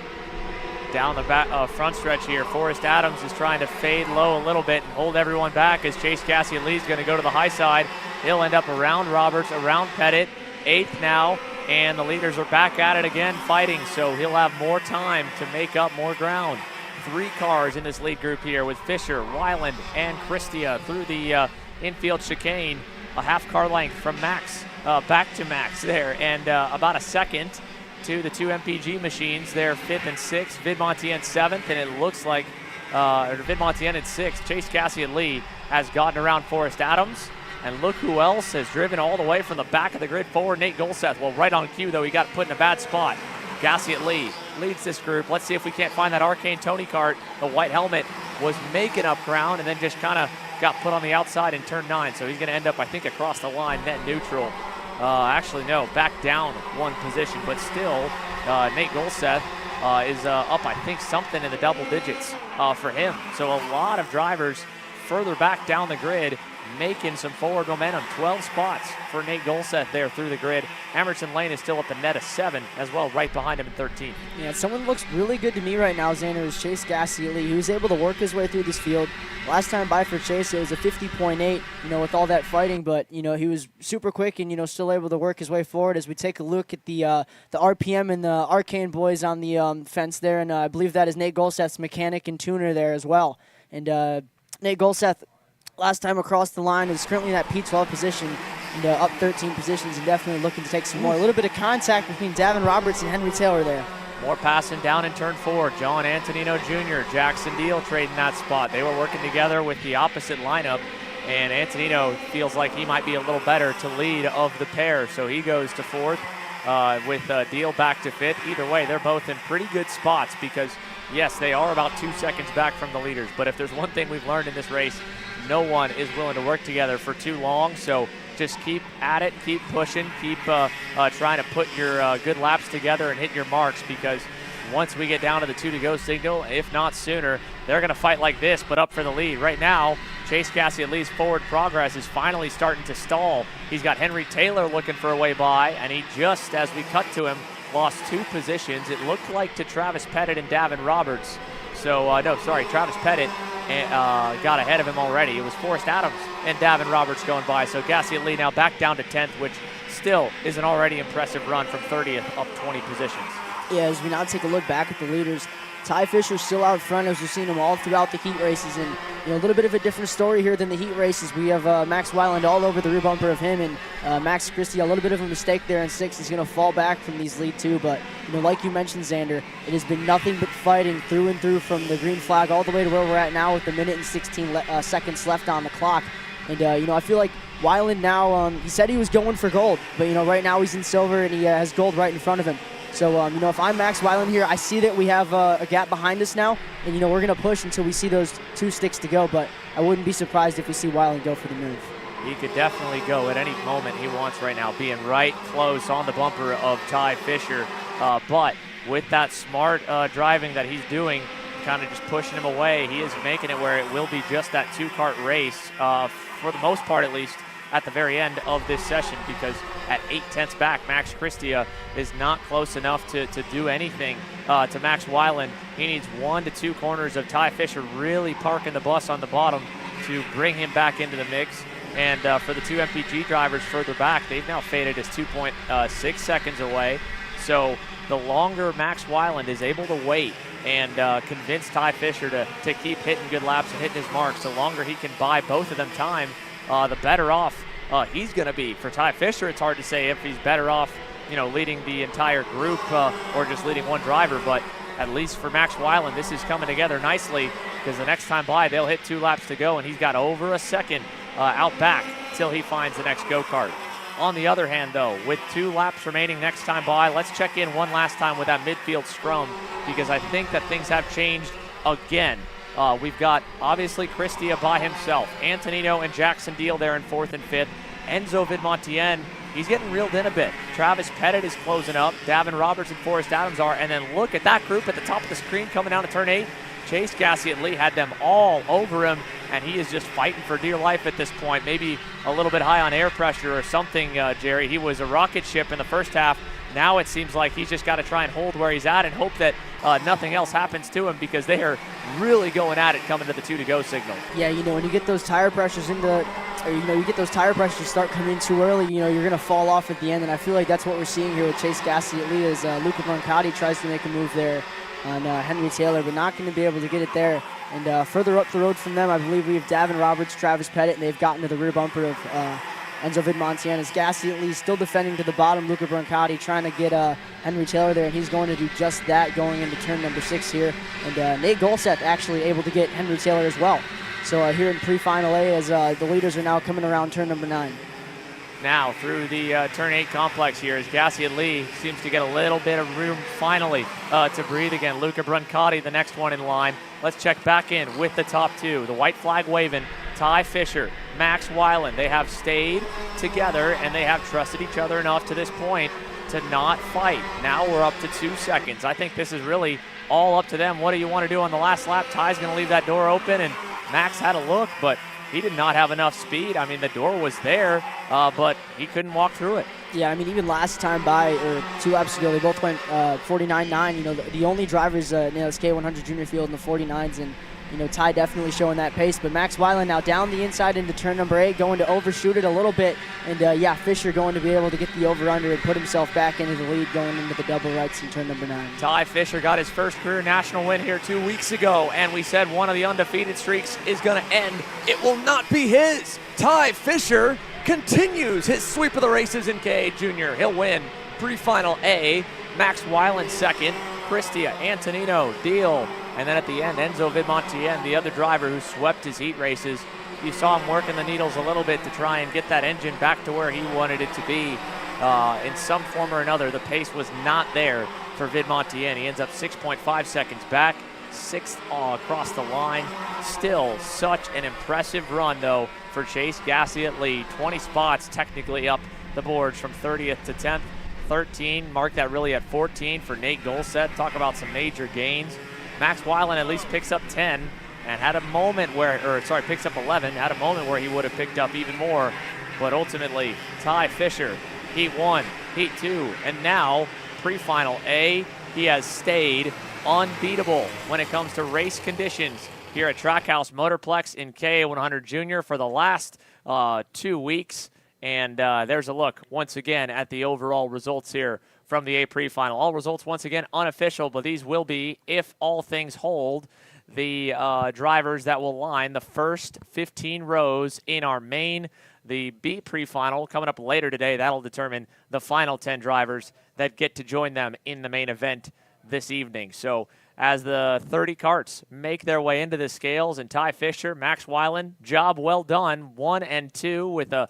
Down the front stretch here, Forrest Adams is trying to fade low a little bit and hold everyone back as Chase Gassey and Lee's going to go to the high side. He'll end up around Roberts, around Pettit, 8th now, and the leaders are back at it again fighting, so he'll have more time to make up more ground. 3 cars in this lead group here with Fisher, Weiland, and Christia through the infield chicane. A half car length from Max back to Max there, and about a second to the 2 MPG machines. They're 5th and 6th, Vidmontien 7th, and it looks like Vidmontien at 6th. Chase Gassey and Lee has gotten around Forrest Adams, and look who else has driven all the way from the back of the grid forward, Nate Golseth. Well, right on cue, though, he got put in a bad spot. Gassey at Lee leads this group. Let's see if we can't find that Arcane Tony kart. The white helmet was making up ground and then just kind of got put on the outside in turn 9. So he's going to end up, I think, across the line, net neutral. Actually, no, back down 1 position, but still, Nate Golseth is up, I think, something in the double digits for him. So a lot of drivers further back down the grid making some forward momentum. 12 spots for Nate Golseth there through the grid. Emerson Lane is still up a net of 7 as well, right behind him in 13. Yeah, someone looks really good to me right now, Xander, is Chase Gassey. He was able to work his way through this field. Last time by for Chase, it was a 50.8, with all that fighting, but, he was super quick and, still able to work his way forward. As we take a look at the RPM and the Arcane boys on the fence there, and I believe that is Nate Golseth's mechanic and tuner there as well. And Nate Golseth, last time across the line, is currently in that P12 position, and up 13 positions, and definitely looking to take some more. A little bit of contact between Davin Roberts and Henry Taylor there. More passing down in turn 4. John Antonino Jr., Jackson Deal trading that spot. They were working together with the opposite lineup, and Antonino feels like he might be a little better to lead of the pair, so he goes to 4th with Deal back to 5th. Either way, they're both in pretty good spots because, yes, they are about 2 seconds back from the leaders, but if there's one thing we've learned in this race, no one is willing to work together for too long, so just keep at it, keep pushing, keep trying to put your good laps together and hit your marks, because once we get down to the 2 to go signal, if not sooner, they're going to fight like this, but up for the lead. Right now, Chase Gassey at Lee's forward progress is finally starting to stall. He's got Henry Taylor looking for a way by, and he just, as we cut to him, lost 2 positions. It looked like to Travis Pettit and Davin Roberts. So, Travis Pettit got ahead of him already. It was Forrest Adams and Davin Roberts going by. So Gassey and Lee now back down to 10th, which still is an already impressive run from 30th up 20 positions. Yeah, as we now take a look back at the leaders, Ty Fisher's still out front, as we've seen him all throughout the heat races, and a little bit of a different story here than the heat races. We have Max Weiland all over the rear bumper of him, and Max Christie, a little bit of a mistake there in 6th. He's going to fall back from these lead 2, but like you mentioned, Xander, it has been nothing but fighting through and through from the green flag all the way to where we're at now with 1 minute and 16 seconds left on the clock. And I feel like Weiland now, he said he was going for gold, but right now he's in silver and he has gold right in front of him. So, if I'm Max Weiland here, I see that we have a gap behind us now, and, we're going to push until we see those 2 sticks to go, but I wouldn't be surprised if we see Weiland go for the move. He could definitely go at any moment he wants right now, being right close on the bumper of Ty Fisher, but with that smart driving that he's doing, kind of just pushing him away, he is making it where it will be just that 2-kart race, for the most part at least, at the very end of this session, because at 8/10 back, Max Christia is not close enough to do anything to Max Weiland. He needs 1 to 2 corners of Ty Fisher really parking the bus on the bottom to bring him back into the mix. And for the 2 MPG drivers further back, they've now faded as 2.6 seconds away. So the longer Max Weiland is able to wait and convince Ty Fisher to keep hitting good laps and hitting his marks, the longer he can buy both of them time, the better off he's going to be. For Ty Fisher, it's hard to say if he's better off, leading the entire group or just leading one driver, but at least for Max Weiland, this is coming together nicely because the next time by, they'll hit 2 laps to go, and he's got over a second out back till he finds the next go-kart. On the other hand, though, with 2 laps remaining next time by, let's check in one last time with that midfield scrum because I think that things have changed again. We've got, obviously, Cristia by himself. Antonino and Jackson Deal there in 4th and 5th. Enzo Vidmontien, he's getting reeled in a bit. Travis Pettit is closing up. Davin Roberts and Forrest Adams are. And then look at that group at the top of the screen coming down to turn 8. Chase Gassiet-Lee had them all over him, and he is just fighting for dear life at this point. Maybe a little bit high on air pressure or something, Jerry. He was a rocket ship in the first half. Now it seems like he's just got to try and hold where he's at and hope that nothing else happens to him because they are really going at it coming to the 2-to-go signal. Yeah, when you get those tire pressures you get those tire pressures start coming in too early, you're going to fall off at the end, and I feel like that's what we're seeing here with Chase Gassiet-Lee as Luca Brancati tries to make a move there on Henry Taylor, but not going to be able to get it there. And further up the road from them, I believe we have Davin Roberts, Travis Pettit, and they've gotten to the rear bumper of Enzo Vidmontien. As Gassiet-Lee still defending to the bottom, Luca Brancati trying to get Henry Taylor there, and he's going to do just that going into turn number 6 here. And Nate Golseth actually able to get Henry Taylor as well. So here in pre-final A, as the leaders are now coming around turn number 9. Now through the turn 8 complex here as Gassiet-Lee seems to get a little bit of room finally to breathe again. Luca Brancati, the next one in line. Let's check back in with the top 2. The white flag waving. Ty Fisher, Max Weiland. They have stayed together and they have trusted each other enough to this point to not fight. Now we're up to 2 seconds. I think this is really all up to them. What do you want to do on the last lap? Ty's going to leave that door open, and Max had a look, but he did not have enough speed. I mean, the door was there, but he couldn't walk through it. Yeah, I mean, even last time by, or 2 laps ago, they both went 49.9. The only drivers in this K100 junior field in the 49s, and Ty definitely showing that pace. But Max Weiland now down the inside into turn number 8, going to overshoot it a little bit. And Fisher going to be able to get the over-under and put himself back into the lead going into the double rights in turn number 9. Ty Fisher got his first career national win here 2 weeks ago, and we said one of the undefeated streaks is going to end. It will not be his. Ty Fisher continues his sweep of the races in K Junior. He'll win pre-final A. Max Weiland second. Cristia, Antonino, Deal, and then at the end, Enzo Vidmontien, the other driver who swept his heat races. You saw him working the needles a little bit to try and get that engine back to where he wanted it to be. In some form or another, the pace was not there for Vidmontien. He ends up 6.5 seconds back, 6th across the line. Still such an impressive run, though, for Chase Gassiet-Lee. 20 spots technically up the boards from 30th to 10th. 13, mark that really at 14 for Nate Golseth. Talk about some major gains. Max Weiland at least picks up 10 and had a moment picks up 11, had a moment where he would have picked up even more. But ultimately, Ty Fisher, Heat 1, Heat 2, and now pre-final A, he has stayed unbeatable when it comes to race conditions here at Trackhouse Motorplex in K100 Junior for the last 2 weeks. And there's a look once again at the overall results here from the A pre-final. All results once again unofficial, but these will be, if all things hold, the drivers that will line the first 15 rows in our main. The B pre-final coming up later today. That'll determine the final 10 drivers that get to join them in the main event this evening. So as the 30 karts make their way into the scales, and Ty Fisher, Max Weiland, job well done, 1 and 2 with a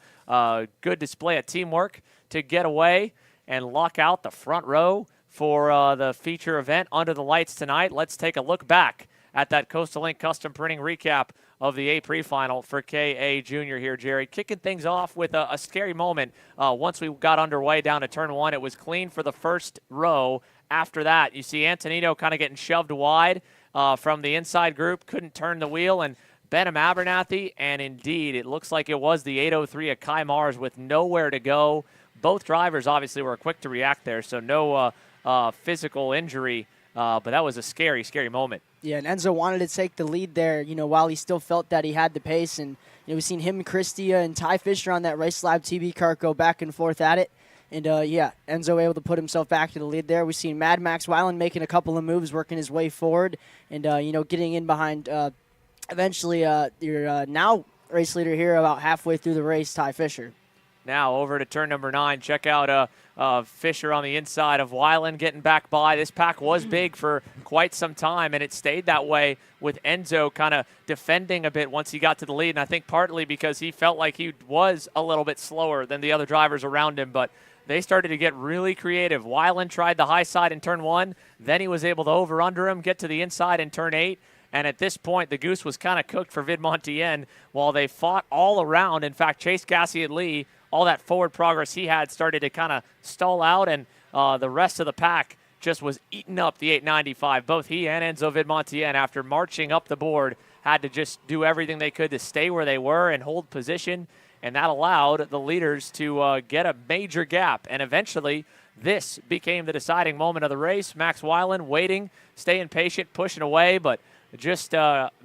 good display of teamwork to get away and lock out the front row for the feature event under the lights tonight. Let's take a look back at that Coastal Link custom printing recap of the A pre-final for KA Junior here, Jerry. Kicking things off with a scary moment. Once we got underway down to turn 1, it was clean for the first row. After that, you see Antonino kind of getting shoved wide from the inside group, couldn't turn the wheel, and Benham Abernathy, and indeed, it looks like it was the 803 of Kai Mars with nowhere to go. Both drivers obviously were quick to react there, so no physical injury, but that was a scary, scary moment. Yeah, and Enzo wanted to take the lead there, while he still felt that he had the pace. And we've seen him, Cristia, and Ty Fisher on that Race Lab TB kart go back and forth at it. And, yeah, Enzo able to put himself back to the lead there. We've seen Mad Max Weiland making a couple of moves, working his way forward, and, getting in behind eventually your now race leader here about halfway through the race, Ty Fisher. Now over to turn number 9. Check out Fisher on the inside of Weiland getting back by. This pack was big for quite some time, and it stayed that way with Enzo kind of defending a bit once he got to the lead. And I think partly because he felt like he was a little bit slower than the other drivers around him, but they started to get really creative. Weiland tried the high side in turn 1. Then he was able to over-under him, get to the inside in turn 8. And at this point, the goose was kind of cooked for Vidmontien while they fought all around. In fact, Chase Gassie and Lee, all that forward progress he had started to kind of stall out, and the rest of the pack just was eating up the 895. Both he and Enzo Vidmontien, after marching up the board, had to just do everything they could to stay where they were and hold position, and that allowed the leaders to get a major gap. And eventually, this became the deciding moment of the race. Max Weiland waiting, staying patient, pushing away, but just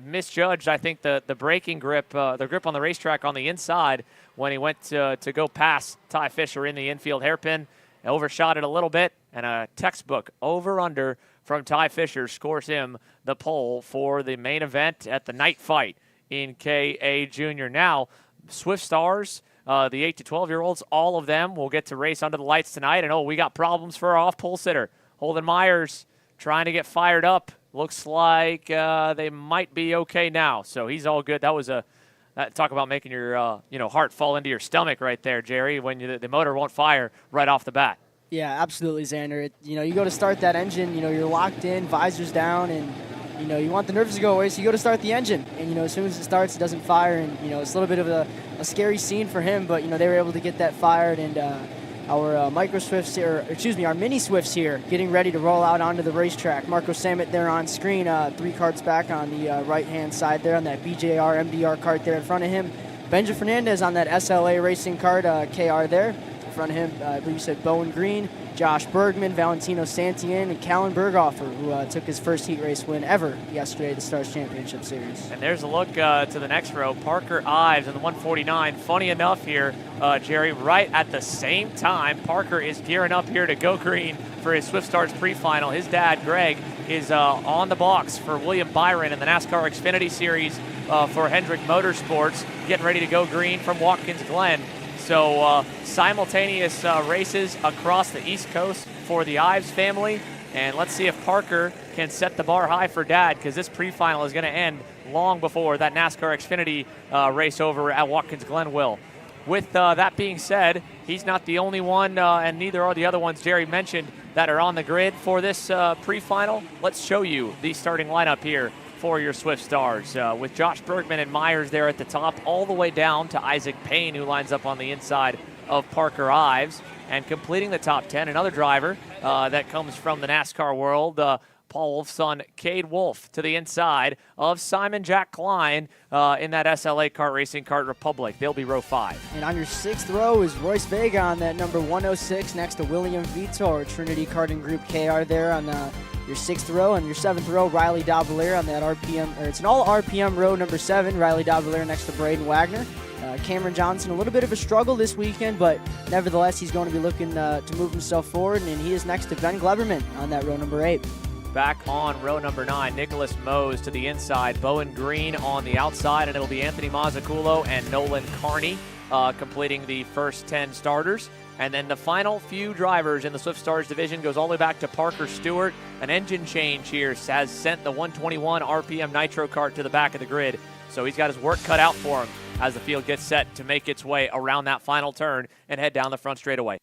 misjudged, I think, the braking grip, the grip on the racetrack on the inside when he went to go past Ty Fisher in the infield hairpin. Overshot it a little bit, and a textbook over-under from Ty Fisher scores him the pole for the main event at the night fight in KA Junior. Now, Swift Stars, the 8 to 12-year-olds, all of them will get to race under the lights tonight. And, we got problems for our off-pole sitter. Holden Myers trying to get fired up. Looks like they might be okay now. So he's all good. That was talk about making your heart fall into your stomach right there, Jerry, when the motor won't fire right off the bat. Yeah, absolutely, Xander. You go to start that engine, you're locked in, visors down, and, you want the nerves to go away, so you go to start the engine. And, as soon as it starts, it doesn't fire, and, it's a little bit of a scary scene for him, but, they were able to get that fired, and our micro Swifts here, our mini Swifts here, getting ready to roll out onto the racetrack. Marco Samet there on screen, 3 carts back on the right-hand side there on that BJR MDR cart there in front of him. Benja Fernandez on that SLA racing cart, KR there. In front of him, I believe you said Bowen Green, Josh Bergman, Valentino Santian, and Callan Berghofer, who took his first heat race win ever yesterday at the Stars Championship Series. And there's a look to the next row. Parker Ives in the 149. Funny enough here, Jerry, right at the same time, Parker is gearing up here to go green for his Swift Stars pre-final. His dad, Greg, is on the box for William Byron in the NASCAR Xfinity Series for Hendrick Motorsports, getting ready to go green from Watkins Glen. So simultaneous races across the East Coast for the Ives family. And let's see if Parker can set the bar high for Dad, because this pre-final is going to end long before that NASCAR Xfinity race over at Watkins Glen will. With that being said, he's not the only one, and neither are the other ones Jerry mentioned that are on the grid for this pre-final. Let's show you the starting lineup here for your Swift Stars, with Josh Bergman and Myers there at the top, all the way down to Isaac Payne, who lines up on the inside of Parker Ives. And completing the top 10, another driver that comes from the NASCAR world, Paul Wolf's son, Cade Wolf, to the inside of Simon Jack Klein in that SLA Kart Racing Kart Republic. They'll be row 5. And on your 6th row is Royce Vega on that number 106 next to William Vitor, Trinity Karting Group KR there on your 6th row. And your 7th row, Riley Davalier on that RPM, or it's an all RPM row number 7. Riley Davalier next to Braden Wagner. Cameron Johnson, a little bit of a struggle this weekend, but nevertheless, he's going to be looking to move himself forward, and he is next to Ben Gleberman on that row number 8. Back on row number 9, Nicholas Mose to the inside, Bowen Green on the outside, and it'll be Anthony Mazzuccolo and Nolan Carney completing the first 10 starters. And then the final few drivers in the Swift Stars division goes all the way back to Parker Stewart. An engine change here has sent the 121 RPM Nitro kart to the back of the grid, so he's got his work cut out for him as the field gets set to make its way around that final turn and head down the front straightaway.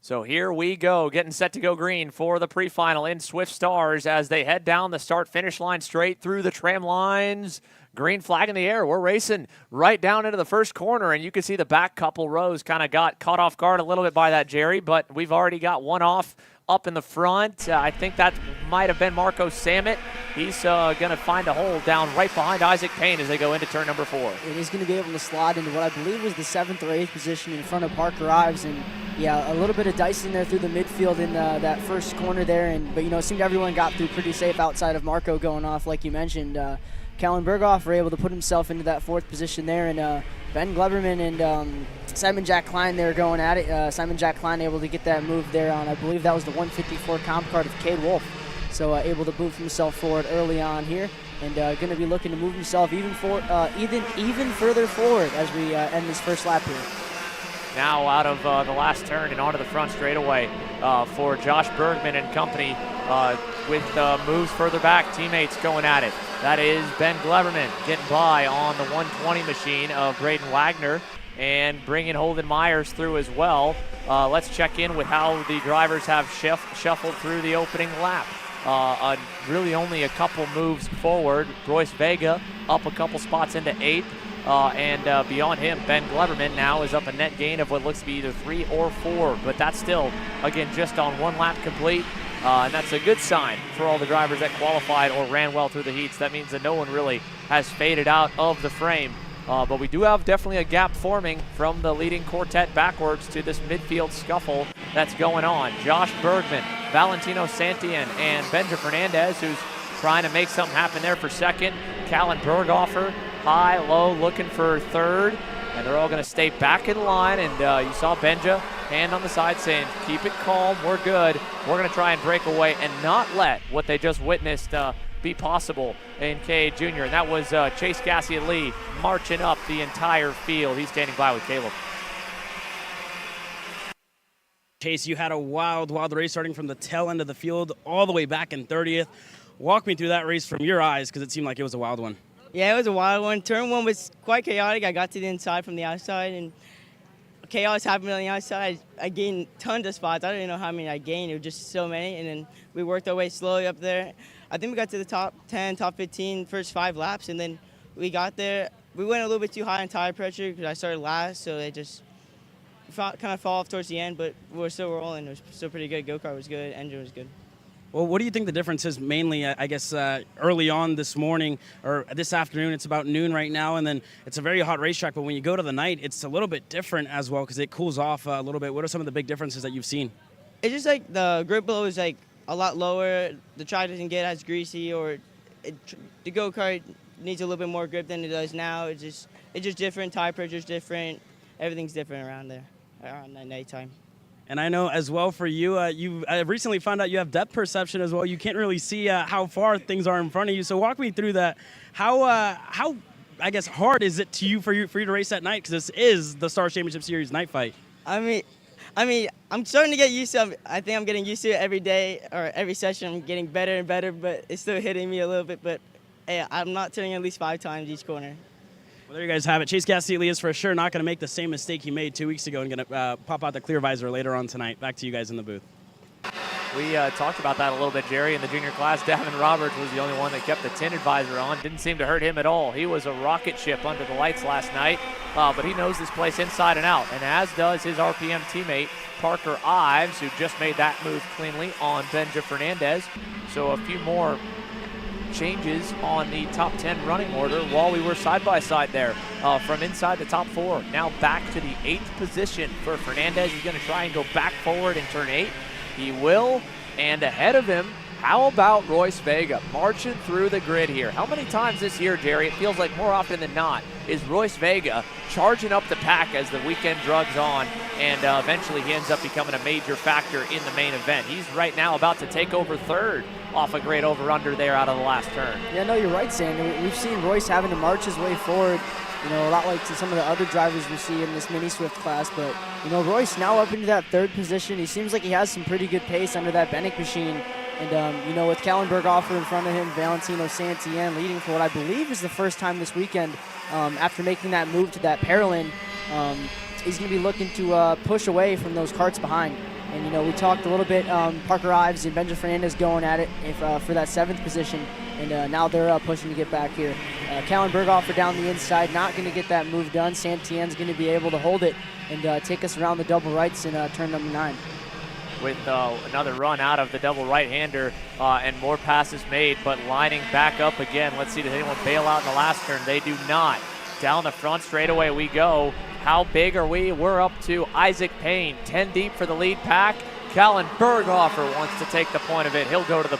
So here we go, getting set to go green for the pre-final in Swift Stars as they head down the start-finish line straight through the tram lines. Green flag in the air. We're racing right down into the first corner, and you can see the back couple rows kind of got caught off guard a little bit by that, Jerry, but we've already got one off up in the front. I think that might have been Marco Samet He's going to find a hole down right behind Isaac Payne as they go into turn number 4. And he's going to be able to slide into what I believe was the 7th or 8th position in front of Parker Ives. And yeah, a little bit of dicing there through the midfield in that first corner there. But, it seemed everyone got through pretty safe outside of Marco going off, like you mentioned. Callan Berghoff were able to put himself into that 4th position there. And Ben Gleberman and Simon Jack Klein, they were going at it. Simon Jack Klein able to get that move there on, I believe that was the 154 comp card of Cade Wolf. So able to move himself forward early on here, and going to be looking to move himself even further forward as we end this first lap here. Now out of the last turn and onto the front straightaway for Josh Bergman and company with moves further back, teammates going at it. That is Ben Gleberman getting by on the 120 machine of Braden Wagner and bringing Holden Myers through as well. Let's check in with how the drivers have shuffled through the opening lap. Really only a couple moves forward. Royce Vega up a couple spots into 8th, and beyond him, Ben Gleberman now is up a net gain of what looks to be either 3 or 4, but that's still, again, just on 1 lap complete, and that's a good sign for all the drivers that qualified or ran well through the heats. That means that no one really has faded out of the frame. But we do have definitely a gap forming from the leading quartet backwards to this midfield scuffle that's going on. Josh Bergman, Valentino Santian, and Benja Fernandez, who's trying to make something happen there for 2nd. Callan Berghofer, high, low, looking for 3rd. And they're all going to stay back in line. And you saw Benja, hand on the side, saying, keep it calm, we're good. We're going to try and break away and not let what they just witnessed be possible in Cade Jr. And that was Chase Gassier-Lee marching up the entire field. He's standing by with Caleb. Chase, you had a wild race starting from the tail end of the field all the way back in 30th. Walk me through that race from your eyes, because it seemed like it was a wild one. Yeah, it was a wild one. Turn 1 was quite chaotic. I got to the inside from the outside, and chaos happened on the outside. I gained tons of spots. I don't even know how many I gained. It was just so many, and then we worked our way slowly up there. I think we got to the top 10, top 15 first 5 laps, and then we got there. We went a little bit too high on tire pressure because I started last, so it just kind of fall off towards the end, but we're still rolling. It was still pretty good. Go-kart was good. Engine was good. Well, what do you think the difference is mainly, I guess, early on this morning or this afternoon? It's about noon right now, and then it's a very hot racetrack, but when you go to the night, it's a little bit different as well because it cools off a little bit. What are some of the big differences that you've seen? It's just like the grip blow is like a lot lower. The track doesn't get as greasy, or the go-kart needs a little bit more grip than it does now. It's just different. Tire pressure's different. Everything's different around there, around that nighttime. And I know as well for you, you recently found out you have depth perception as well. You can't really see how far things are in front of you. So walk me through that. How I guess hard is it to you for you to race at night? Because this is the Star Championship Series night fight. I mean, I'm starting to get used to it. I think I'm getting used to it every day or every session. I'm getting better and better, but it's still hitting me a little bit. But hey, I'm not turning at least 5 times each corner. Well, there you guys have it. Chase Gassier-Lee is for sure not going to make the same mistake he made 2 weeks ago and going to pop out the clear visor later on tonight. Back to you guys in the booth. We talked about that a little bit, Jerry. In the junior class, Davin Roberts was the only one that kept the tinted visor on. Didn't seem to hurt him at all. He was a rocket ship under the lights last night, but he knows this place inside and out, and as does his RPM teammate, Parker Ives, who just made that move cleanly on Benja Fernandez. So a few more changes on the top 10 running order while we were side by side there from inside the top 4. Now back to the 8th position for Fernandez. He's going to try and go back forward in turn 8. He will, and ahead of him, how about Royce Vega marching through the grid here? How many times this year, Jerry, it feels like more often than not, is Royce Vega charging up the pack as the weekend drugs on, and eventually he ends up becoming a major factor in the main event. He's right now about to take over 3rd off a great over-under there out of the last turn. Yeah, no, you're right, Sam. We've seen Royce having to march his way forward, a lot like to some of the other drivers we see in this mini Swift class. But, Royce now up into that 3rd position. He seems like he has some pretty good pace under that Bennick machine. And, with Callan Berghofer in front of him, Valentino Santian leading for what I believe is the first time this weekend after making that move to that Paralin. He's going to be looking to push away from those karts behind. And, we talked a little bit, Parker Ives and Benja Fernandez going at it for that 7th position. And now they're pushing to get back here. Callan Berghofer down the inside, not going to get that move done. Santian's going to be able to hold it and take us around the double rights in turn number 9. with another run out of the double right-hander and more passes made, but lining back up again. Let's see, does anyone bail out in the last turn? They do not. Down the front straightaway we go. How big are we? We're up to Isaac Payne, 10 deep for the lead pack. Callan Berghofer wants to take the point of it. He'll go to the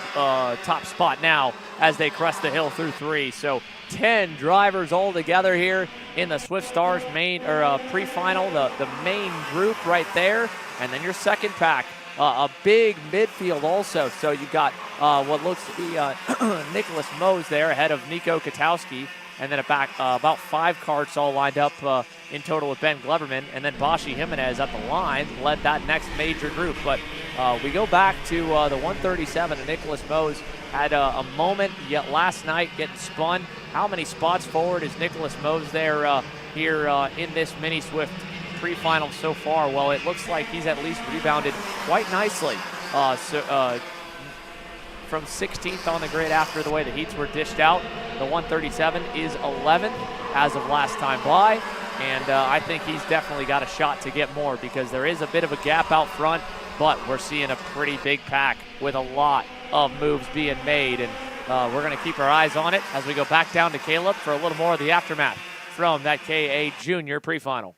top spot now as they crest the hill through 3. So 10 drivers all together here in the Swift Stars main or pre-final, the main group right there. And then your second pack, a big midfield also. So you got what looks to be Nicholas Mose there ahead of Nico Katowski. And then about 5 carts all lined up in total with Ben Gloverman. And then Bashi Jimenez at the line led that next major group. But we go back to the 137, and Nicholas Mose had a moment yet last night getting spun. How many spots forward is Nicholas Mose there here in this Mini Swift pre-final so far? Well, it looks like he's at least rebounded quite nicely. From 16th on the grid after the way the heats were dished out. The 137 is 11th as of last time by, and I think he's definitely got a shot to get more because there is a bit of a gap out front, but we're seeing a pretty big pack with a lot of moves being made, and we're going to keep our eyes on it as we go back down to Caleb for a little more of the aftermath from that KA Junior pre-final.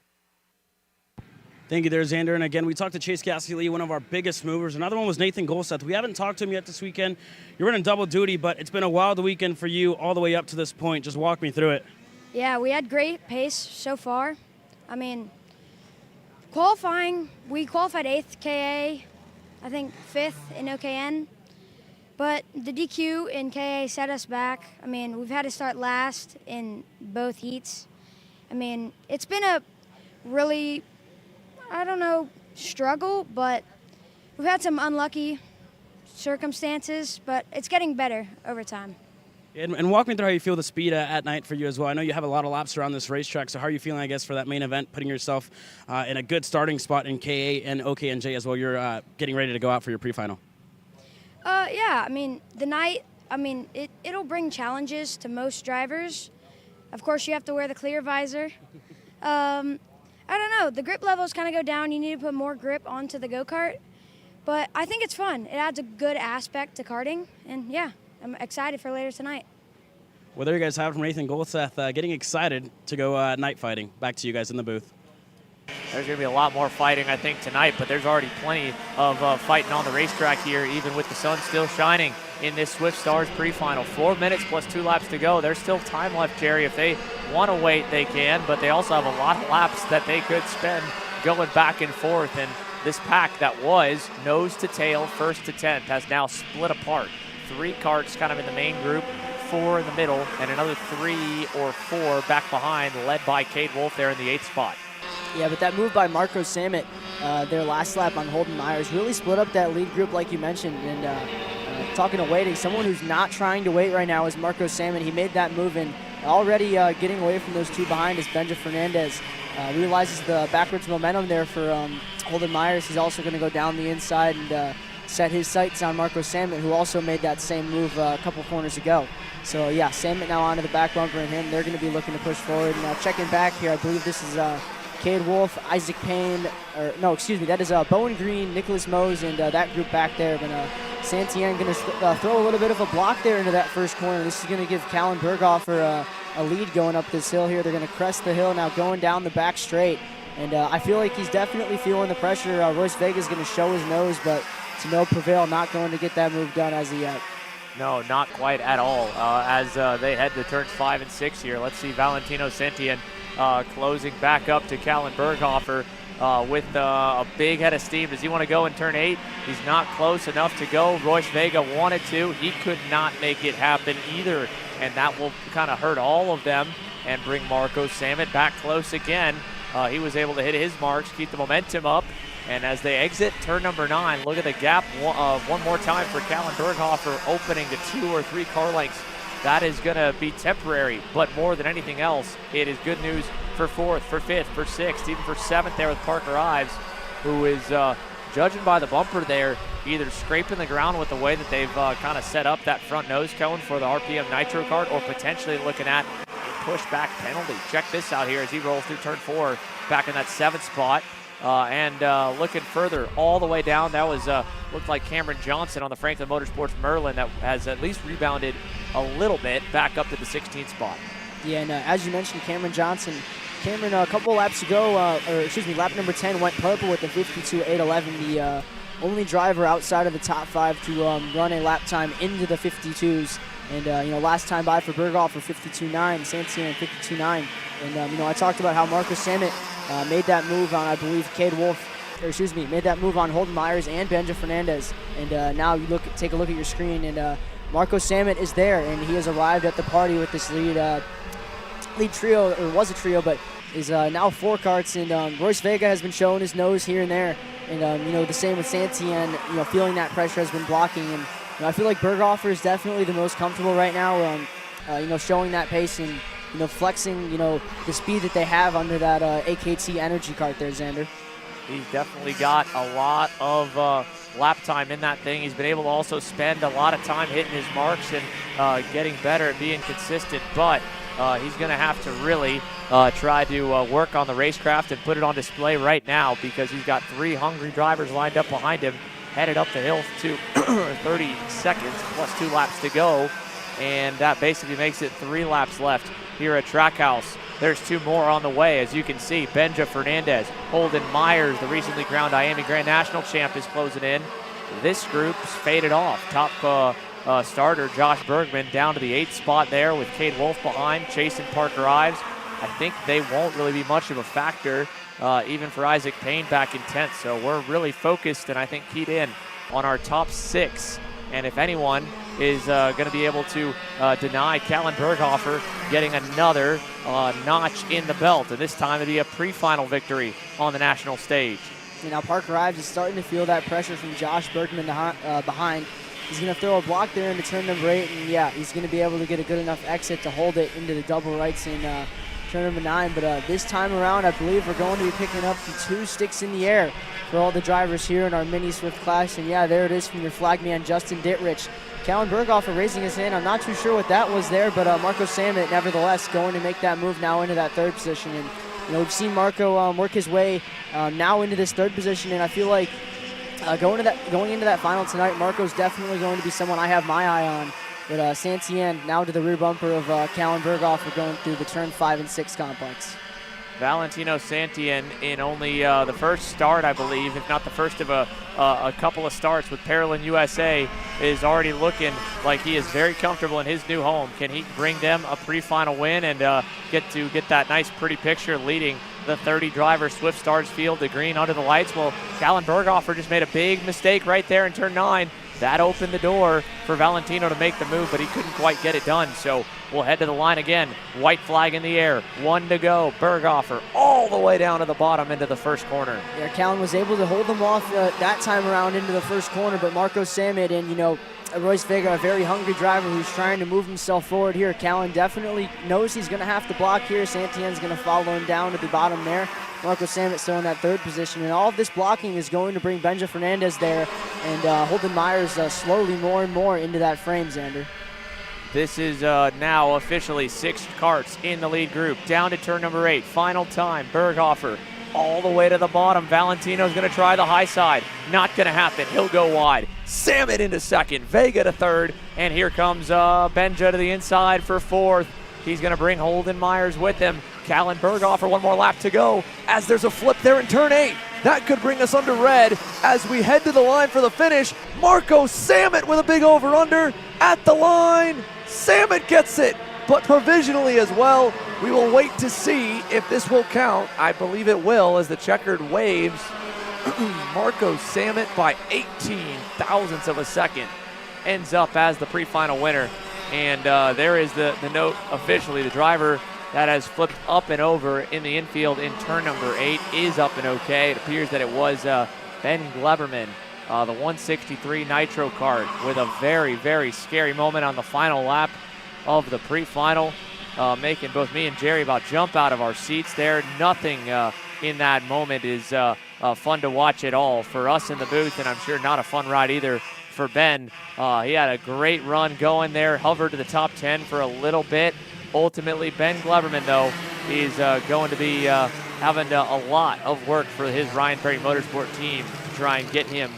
Thank you there, Xander. And again, we talked to Chase Cassidy, one of our biggest movers. Another one was Nathan Golseth. We haven't talked to him yet this weekend. You're running double duty, but it's been a wild weekend for you all the way up to this point. Just walk me through it. Yeah, we had great pace so far. I mean, qualifying, we qualified 8th KA, I think 5th in OKN. But the DQ in KA set us back. I mean, we've had to start last in both heats. I mean, it's been a really, struggle, but we've had some unlucky circumstances, but it's getting better over time. And walk me through how you feel the speed at night for you as well. I know you have a lot of laps around this racetrack, so how are you feeling, I guess, for that main event, putting yourself in a good starting spot in KA and OKNJ as well? You're getting ready to go out for your pre-final. Yeah, I mean, the night, it'll bring challenges to most drivers. Of course, you have to wear the clear visor. I don't know, the grip levels kind of go down. You need to put more grip onto the go-kart. But I think it's fun. It adds a good aspect to karting. And yeah, I'm excited for later tonight. Well, there you guys have it from Nathan Golseth, getting excited to go night fighting. Back to you guys in the booth. There's going to be a lot more fighting, I think, tonight, but there's already plenty of fighting on the racetrack here, even with the sun still shining in this Swift Stars pre-final. 4 minutes plus 2 laps to go. There's still time left, Jerry. If they want to wait, they can, but they also have a lot of laps that they could spend going back and forth, and this pack that was nose to tail, 1st to 10th, has now split apart. 3 carts kind of in the main group, 4 in the middle, and another 3 or 4 back behind, led by Cade Wolf there in the 8th spot. Yeah, but that move by Marco Samet, their last lap on Holden Myers, really split up that lead group like you mentioned. And talking to waiting, someone who's not trying to wait right now is Marco Samet. He made that move, and already getting away from those 2 behind is Benja Fernandez. Realizes the backwards momentum there for Holden Myers. He's also going to go down the inside and set his sights on Marco Samet, who also made that same move a couple corners ago. So yeah, Samet now onto the back bumper, and him, they're going to be looking to push forward. Now checking back here, I believe this is Cade Wolf, Isaac Payne, that is Bowen Green, Nicholas Mose, and that group back there. But Santian going to throw a little bit of a block there into that first corner. This is going to give Callan Berghofer a lead going up this hill here. They're going to crest the hill now, going down the back straight. And I feel like he's definitely feeling the pressure. Royce Vega's going to show his nose, but to no prevail, not going to get that move done as of yet. No, not quite at all. As they head to turns 5 and 6 here, let's see Valentino Santian closing back up to Callan Berghofer with a big head of steam. Does he want to go in turn 8? He's not close enough to go. Royce Vega wanted to. He could not make it happen either, and that will kind of hurt all of them and bring Marco Samet back close again. He was able to hit his marks, keep the momentum up, and as they exit turn number 9, look at the gap one more time for Callan Berghofer, opening to 2 or 3 car lengths. That is going to be temporary, but more than anything else, it is good news for 4th, for 5th, for 6th, even for 7th there with Parker Ives, who is, judging by the bumper there, either scraping the ground with the way that they've kind of set up that front nose cone for the RPM Nitro kart, or potentially looking at a pushback penalty. Check this out here as he rolls through turn 4, back in that 7th spot. And looking further all the way down, that was looked like Cameron Johnson on the Franklin Motorsports Merlin that has at least rebounded a little bit back up to the 16th spot. Yeah, and as you mentioned, Cameron Johnson. Cameron, a couple laps ago, lap number 10 went purple with the 52.811, the only driver outside of the top 5 to run a lap time into the 52s. And, last time by for Berghofer, 52.9, Santian 52.9. And, I talked about how Marcus Samet made that move on, I believe, made that move on Holden Myers and Benja Fernandez. And now you take a look at your screen, and Marco Samet is there, and he has arrived at the party with this lead trio, or was a trio, but is now 4 karts. And Royce Vega has been showing his nose here and there. And, the same with Santian, feeling that pressure has been blocking. And I feel like Berghofer is definitely the most comfortable right now, showing that pace and, flexing, the speed that they have under that AKT energy kart there, Xander. He's definitely got a lot of lap time in that thing. He's been able to also spend a lot of time hitting his marks and getting better at being consistent, but he's going to have to really try to work on the racecraft and put it on display right now, because he's got 3 hungry drivers lined up behind him, headed up the hill to 30 seconds plus 2 laps to go, and that basically makes it 3 laps left here at Trackhouse. There's 2 more on the way, as you can see. Benja Fernandez, Holden Myers, the recently crowned Miami Grand National champ, is closing in. This group's faded off. Top starter Josh Bergman down to the 8th spot there with Cade Wolf behind, chasing Parker Ives. I think they won't really be much of a factor, even for Isaac Payne back in 10th. So we're really focused and I think keyed in on our top 6. And if anyone is going to be able to deny Callan Berghofer getting another notch in the belt, and this time it'll be a pre-final victory on the national stage. And now Parker Ives is starting to feel that pressure from Josh Bergman behind. He's going to throw a block there into turn number 8, and yeah, he's going to be able to get a good enough exit to hold it into the double rights in turn number 9. But this time around, I believe we're going to be picking up the 2 sticks in the air for all the drivers here in our mini Swift class. And yeah, there it is from your flagman, Justin Dittrich. Callan Berghofer raising his hand. I'm not too sure what that was there, but Marco Samet, nevertheless, going to make that move now into that 3rd position. And we've seen Marco work his way now into this 3rd position, and I feel like going into that final tonight, Marco's definitely going to be someone I have my eye on. But Santian now to the rear bumper of Callan Berghofer going through the turn 5 and 6 complex. Valentino Santian in only the first start, I believe, if not the first of a couple of starts with Parolin USA, is already looking like he is very comfortable in his new home. Can he bring them a pre-final win and get that nice, pretty picture leading the 30-driver Swift Stars field to green under the lights? Well, Callan Berghofer just made a big mistake right there in turn 9. That opened the door for Valentino to make the move, but he couldn't quite get it done. So we'll head to the line again. White flag in the air. 1 to go. Berghofer all the way down to the bottom into the first corner. Yeah, Callan was able to hold them off that time around into the first corner, but Marco Samet and, Royce Vega, a very hungry driver who's trying to move himself forward here. Callan definitely knows he's going to have to block here. Santian's going to follow him down to the bottom there. Marco Samet still in that 3rd position, and all of this blocking is going to bring Benja Fernandez there and Holden Myers slowly more and more into that frame, Xander. This is now officially 6 karts in the lead group. Down to turn number 8. Final time. Berghofer all the way to the bottom. Valentino's going to try the high side. Not going to happen. He'll go wide. Samet into 2nd. Vega to 3rd. And here comes Benja to the inside for 4th. He's going to bring Holden Myers with him. Callan Berghofer, 1 more lap to go as there's a flip there in turn 8. That could bring us under red as we head to the line for the finish. Marco Samet with a big over-under at the line. Samet gets it, but provisionally as well. We will wait to see if this will count. I believe it will, as the checkered waves. Marco Samet by 18 thousandths of a second ends up as the pre-final winner. And there is the note officially. The driver that has flipped up and over in the infield in turn number 8 is up and okay. It appears that it was Ben Gleberman, the 163 Nitro kart, with a very, very scary moment on the final lap of the pre-final, making both me and Jerry about jump out of our seats there. Nothing in that moment is fun to watch at all for us in the booth, and I'm sure not a fun ride either for Ben. He had a great run going there, hovered to the top 10 for a little bit. Ultimately, Ben Gleberman, though, is going to be having a lot of work for his Ryan Perry Motorsport team to try and get him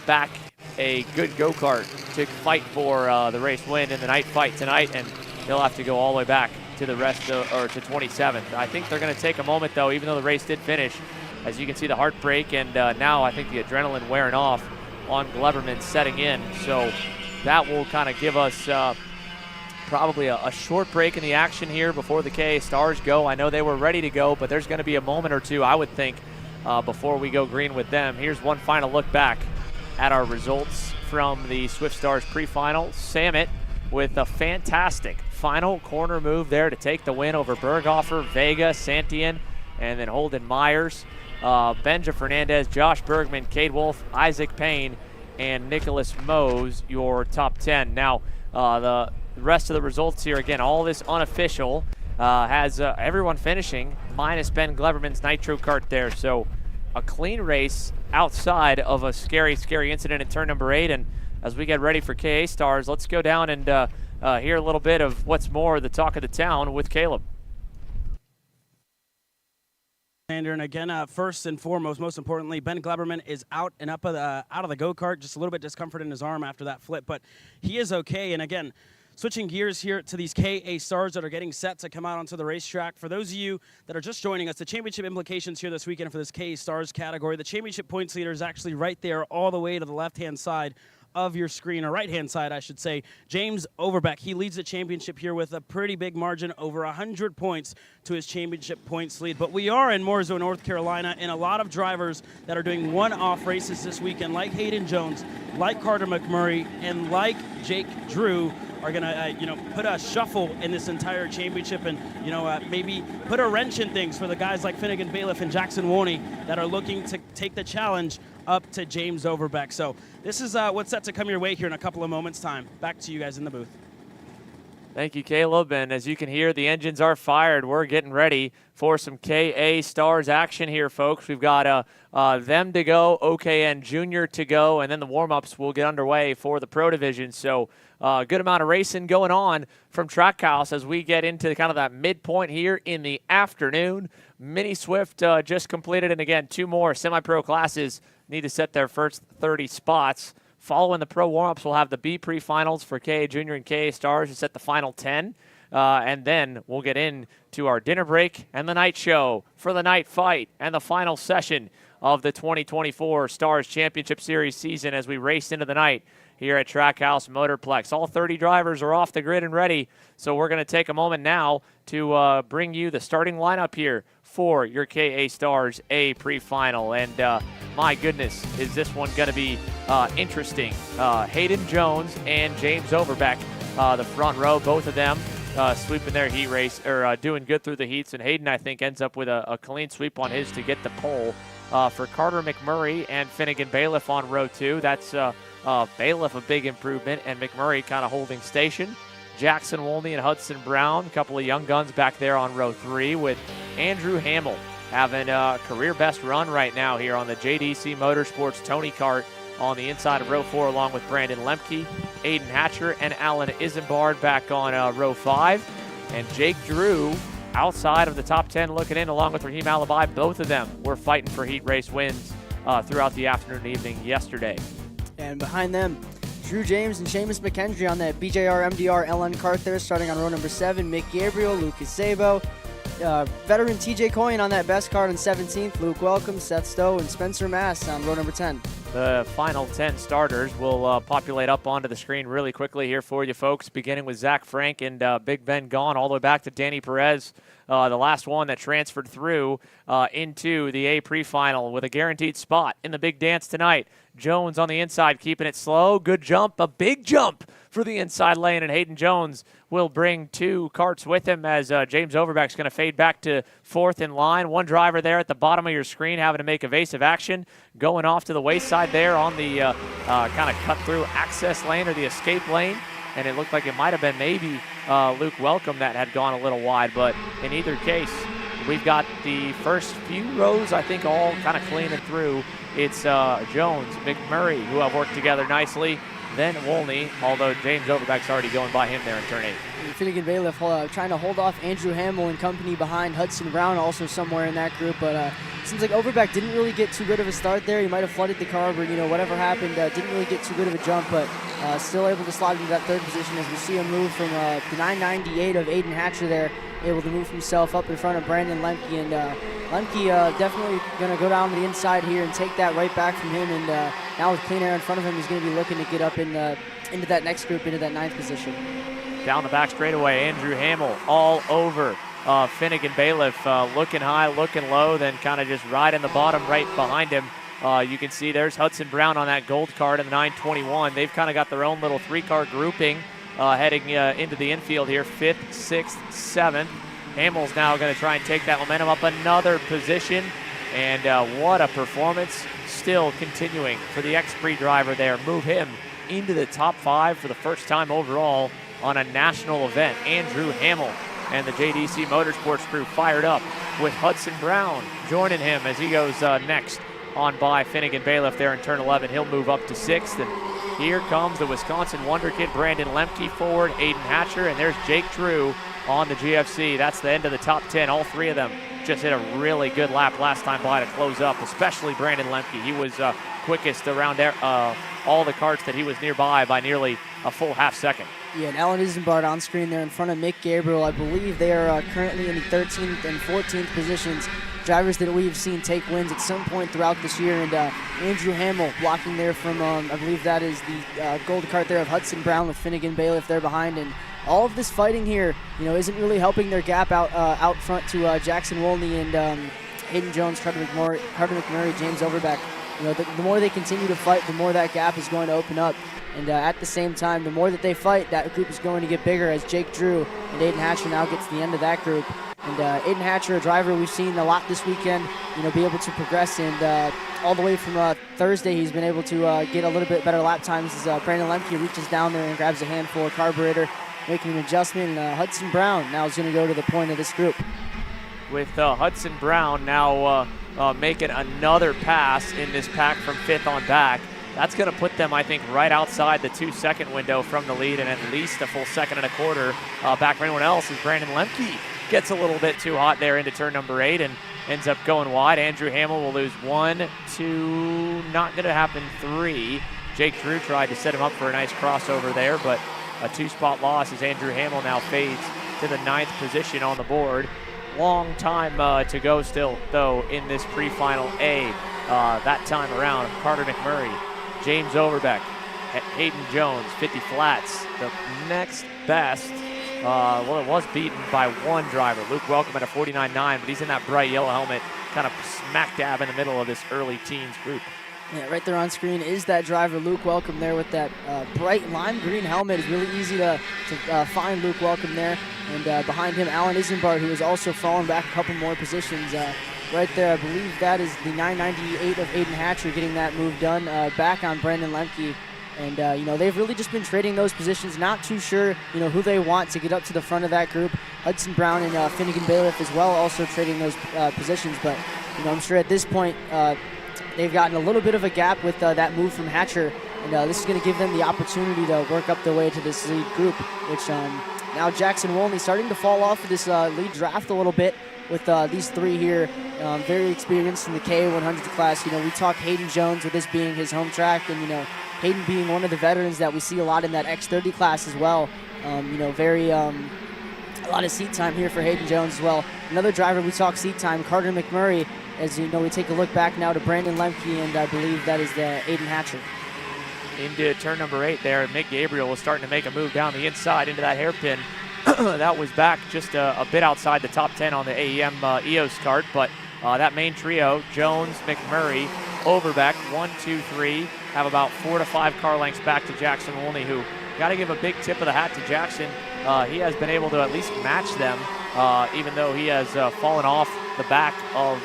back a good go-kart to fight for the race win in the night fight tonight, and he'll have to go all the way back to the rest of, or to 27th. I think they're going to take a moment, though, even though the race did finish. As you can see, the heartbreak, and now I think the adrenaline wearing off on Gleberman setting in. So that will kind of give us probably a short break in the action here before the KA Stars go. I know they were ready to go, but there's going to be a moment or two, I would think, before we go green with them. Here's one final look back at our results from the Swift Stars pre-final. Samet with a fantastic final corner move there to take the win over Berghofer, Vega, Santian, and then Holden Myers. Benja Fernandez, Josh Bergman, Cade Wolf, Isaac Payne, and Nicholas Mose, your top 10. Now, the rest of the results here, again, all this unofficial, has everyone finishing minus Ben Gleberman's Nitro Kart there. So a clean race outside of a scary, scary incident in turn number 8. And as we get ready for KA Stars, let's go down and hear a little bit of what's more the talk of the town with Caleb. And again, first and foremost, most importantly, Ben Gleberman is out and up out of the go-kart. Just a little bit discomfort in his arm after that flip, but he is okay. And again, switching gears here to these KA Stars that are getting set to come out onto the racetrack. For those of you that are just joining us, the championship implications here this weekend for this KA Stars category, the championship points leader is actually right there all the way to the left-hand side of your screen, or right-hand side, I should say. James Overbeck, he leads the championship here with a pretty big margin, over 100 points to his championship points lead. But we are in Mooresville, North Carolina, and a lot of drivers that are doing one-off races this weekend, like Hayden Jones, like Carter McMurray, and like Jake Drew, are going to, put a shuffle in this entire championship and, maybe put a wrench in things for the guys like Finnegan Bailiff and Jackson Warney that are looking to take the challenge up to James Overbeck. So this is what's set to come your way here in a couple of moments' time. Back to you guys in the booth. Thank you, Caleb. And as you can hear, the engines are fired. We're getting ready for some KA Stars action here, folks. We've got them to go, OKN Junior to go, and then the warm-ups will get underway for the Pro Division. So a good amount of racing going on from Trackhouse as we get into kind of that midpoint here in the afternoon. Mini Swift just completed, and again, 2 more semi-pro classes need to set their first 30 spots. Following the pro warm-ups, we'll have the B pre-finals for KA Junior and KA Stars to set the final 10. And then we'll get into our dinner break and the night show for the night fight and the final session of the 2024 Stars Championship Series season as we race into the night here at Trackhouse Motorplex. All 30 drivers are off the grid and ready, so we're going to take a moment now to bring you the starting lineup here for your KA Stars A pre-final. And my goodness, is this one going to be interesting. Hayden Jones and James Overbeck, the front row, both of them sweeping their heat race, or doing good through the heats. And Hayden, I think, ends up with a clean sweep on his to get the pole. For Carter McMurray and Finnegan Bailiff on row 2, that's Bailiff a big improvement, and McMurray kind of holding station. Jackson Wolney and Hudson Brown, a couple of young guns back there on row 3, with Andrew Hamill having a career best run right now here on the JDC Motorsports Tony Kart on the inside of row 4, along with Brandon Lemke, Aiden Hatcher, and Alan Isambard back on row 5. And Jake Drew outside of the top 10 looking in, along with Raheem Alibi. Both of them were fighting for heat race wins throughout the afternoon and evening yesterday. And behind them, Drew James and Seamus McKendry on that BJR MDR LN kart there, starting on row number 7. Mick Gabriel, Lucas Sabo, veteran TJ Coyne on that best kart on 17th. Luke Welcome, Seth Stowe, and Spencer Mass on row number 10. The final 10 starters will populate up onto the screen really quickly here for you folks, beginning with Zach Frank and Big Ben gone all the way back to Danny Perez, the last one that transferred through into the A pre-final with a guaranteed spot in the big dance tonight. Jones on the inside, keeping it slow. Good jump, a big jump for the inside lane, and Hayden Jones will bring 2 karts with him as James Overbeck's going to fade back to 4th in line. One driver there at the bottom of your screen having to make evasive action, going off to the wayside there on the kind of cut-through access lane or the escape lane, and it looked like it might have been maybe Luke Welcome that had gone a little wide, but in either case, we've got the first few rows, I think, all kind of cleaning through. It's Jones, McMurray, who have worked together nicely, then Wolney, although James Overbeck's already going by him there in turn 8. Finnegan Bailiff trying to hold off Andrew Hamill and company behind. Hudson Brown also somewhere in that group, but seems like Overbeck didn't really get too good of a start there. He might have flooded the carb or, whatever happened. Didn't really get too good of a jump, but still able to slide into that third position as we see him move from the 998 of Aiden Hatcher there, able to move himself up in front of Brandon Lemke. And Lemke definitely going to go down to the inside here and take that right back from him. And now with clean air in front of him, he's going to be looking to get up into that next group, into that 9th position. Down the back straightaway, Andrew Hamill all over Finnegan Bailiff, looking high, looking low, then kind of just riding the bottom right behind him. You can see there's Hudson Brown on that gold card in the 921. They've kind of got their own little 3-car grouping heading into the infield here, 5th, 6th, 7th. Hamill's now going to try and take that momentum up another position, and what a performance still continuing for the X-Prix driver there. Move him into the top 5 for the first time overall on a national event. Andrew Hamill and the JDC Motorsports crew fired up with Hudson Brown joining him as he goes next on by Finnegan Bailiff there in turn 11. He'll move up to 6th, and here comes the Wisconsin Wonder Kid Brandon Lemke forward, Aiden Hatcher, and there's Jake Drew on the GFC. That's the end of the top 10. All 3 of them just hit a really good lap last time by to close up, especially Brandon Lemke. He was quickest around there, all the karts that he was nearby by nearly a full half second. Yeah, and Alan Isambard on screen there in front of Mick Gabriel. I believe they are currently in the 13th and 14th positions. Drivers that we've seen take wins at some point throughout this year. And Andrew Hamill blocking there from, I believe that is the gold cart there of Hudson Brown with Finnegan Bailiff there behind. And all of this fighting here, isn't really helping their gap out front to Jackson Wolney and Hayden Jones, Carter McMurray, James Overbeck. The more they continue to fight, the more that gap is going to open up. And at the same time, the more that they fight, that group is going to get bigger as Jake Drew and Aiden Hatcher now gets to the end of that group. And Aiden Hatcher, a driver we've seen a lot this weekend, be able to progress. And all the way from Thursday, he's been able to get a little bit better lap times as Brandon Lemke reaches down there and grabs a handful of carburetor, making an adjustment. And Hudson Brown now is going to go to the point of this group. With Hudson Brown now making another pass in this pack from 5th on back. That's going to put them, I think, right outside the 2-second window from the lead, and at least a full 1.25 back for anyone else as Brandon Lemke gets a little bit too hot there into turn number 8 and ends up going wide. Andrew Hamill will lose 1, 2, not going to happen 3. Jake Drew tried to set him up for a nice crossover there, but a 2-spot loss as Andrew Hamill now fades to the 9th position on the board. Long time to go still, though, in this pre-final A. That time around, Carter McMurray, James Overbeck, Hayden Jones, 50 flats. The next best, it was beaten by 1 driver, Luke Welcome at a 49.9, but he's in that bright yellow helmet, kind of smack dab in the middle of this early teens group. Yeah, right there on screen is that driver, Luke Welcome, there with that bright lime green helmet. It's really easy to find Luke Welcome there. And behind him, Alan Isambard, who has also fallen back a couple more positions. Right there, I believe that is the 998 of Aiden Hatcher getting that move done back on Brandon Lemke. And, they've really just been trading those positions. Not too sure, who they want to get up to the front of that group. Hudson Brown and Finnegan Bailiff as well also trading those positions. But, I'm sure at this point, they've gotten a little bit of a gap with that move from Hatcher, and this is going to give them the opportunity to work up their way to this lead group, which now Jackson Wolney starting to fall off of this lead draft a little bit with these 3 here, very experienced in the K100 class. We talk Hayden Jones with this being his home track, and, Hayden being one of the veterans that we see a lot in that X30 class as well. A lot of seat time here for Hayden Jones as well. Another driver we talk seat time, Carter McMurray. As we take a look back now to Brandon Lemke, and I believe that is the Aiden Hatcher. Into turn number 8 there, Mick Gabriel was starting to make a move down the inside into that hairpin. That was back just a bit outside the top 10 on the AEM EOS kart, but that main trio, Jones, McMurray, Overbeck, 1, 2, 3, have about 4 to 5 car lengths back to Jackson Wolney, who got to give a big tip of the hat to Jackson. He has been able to at least match them, even though he has fallen off the back of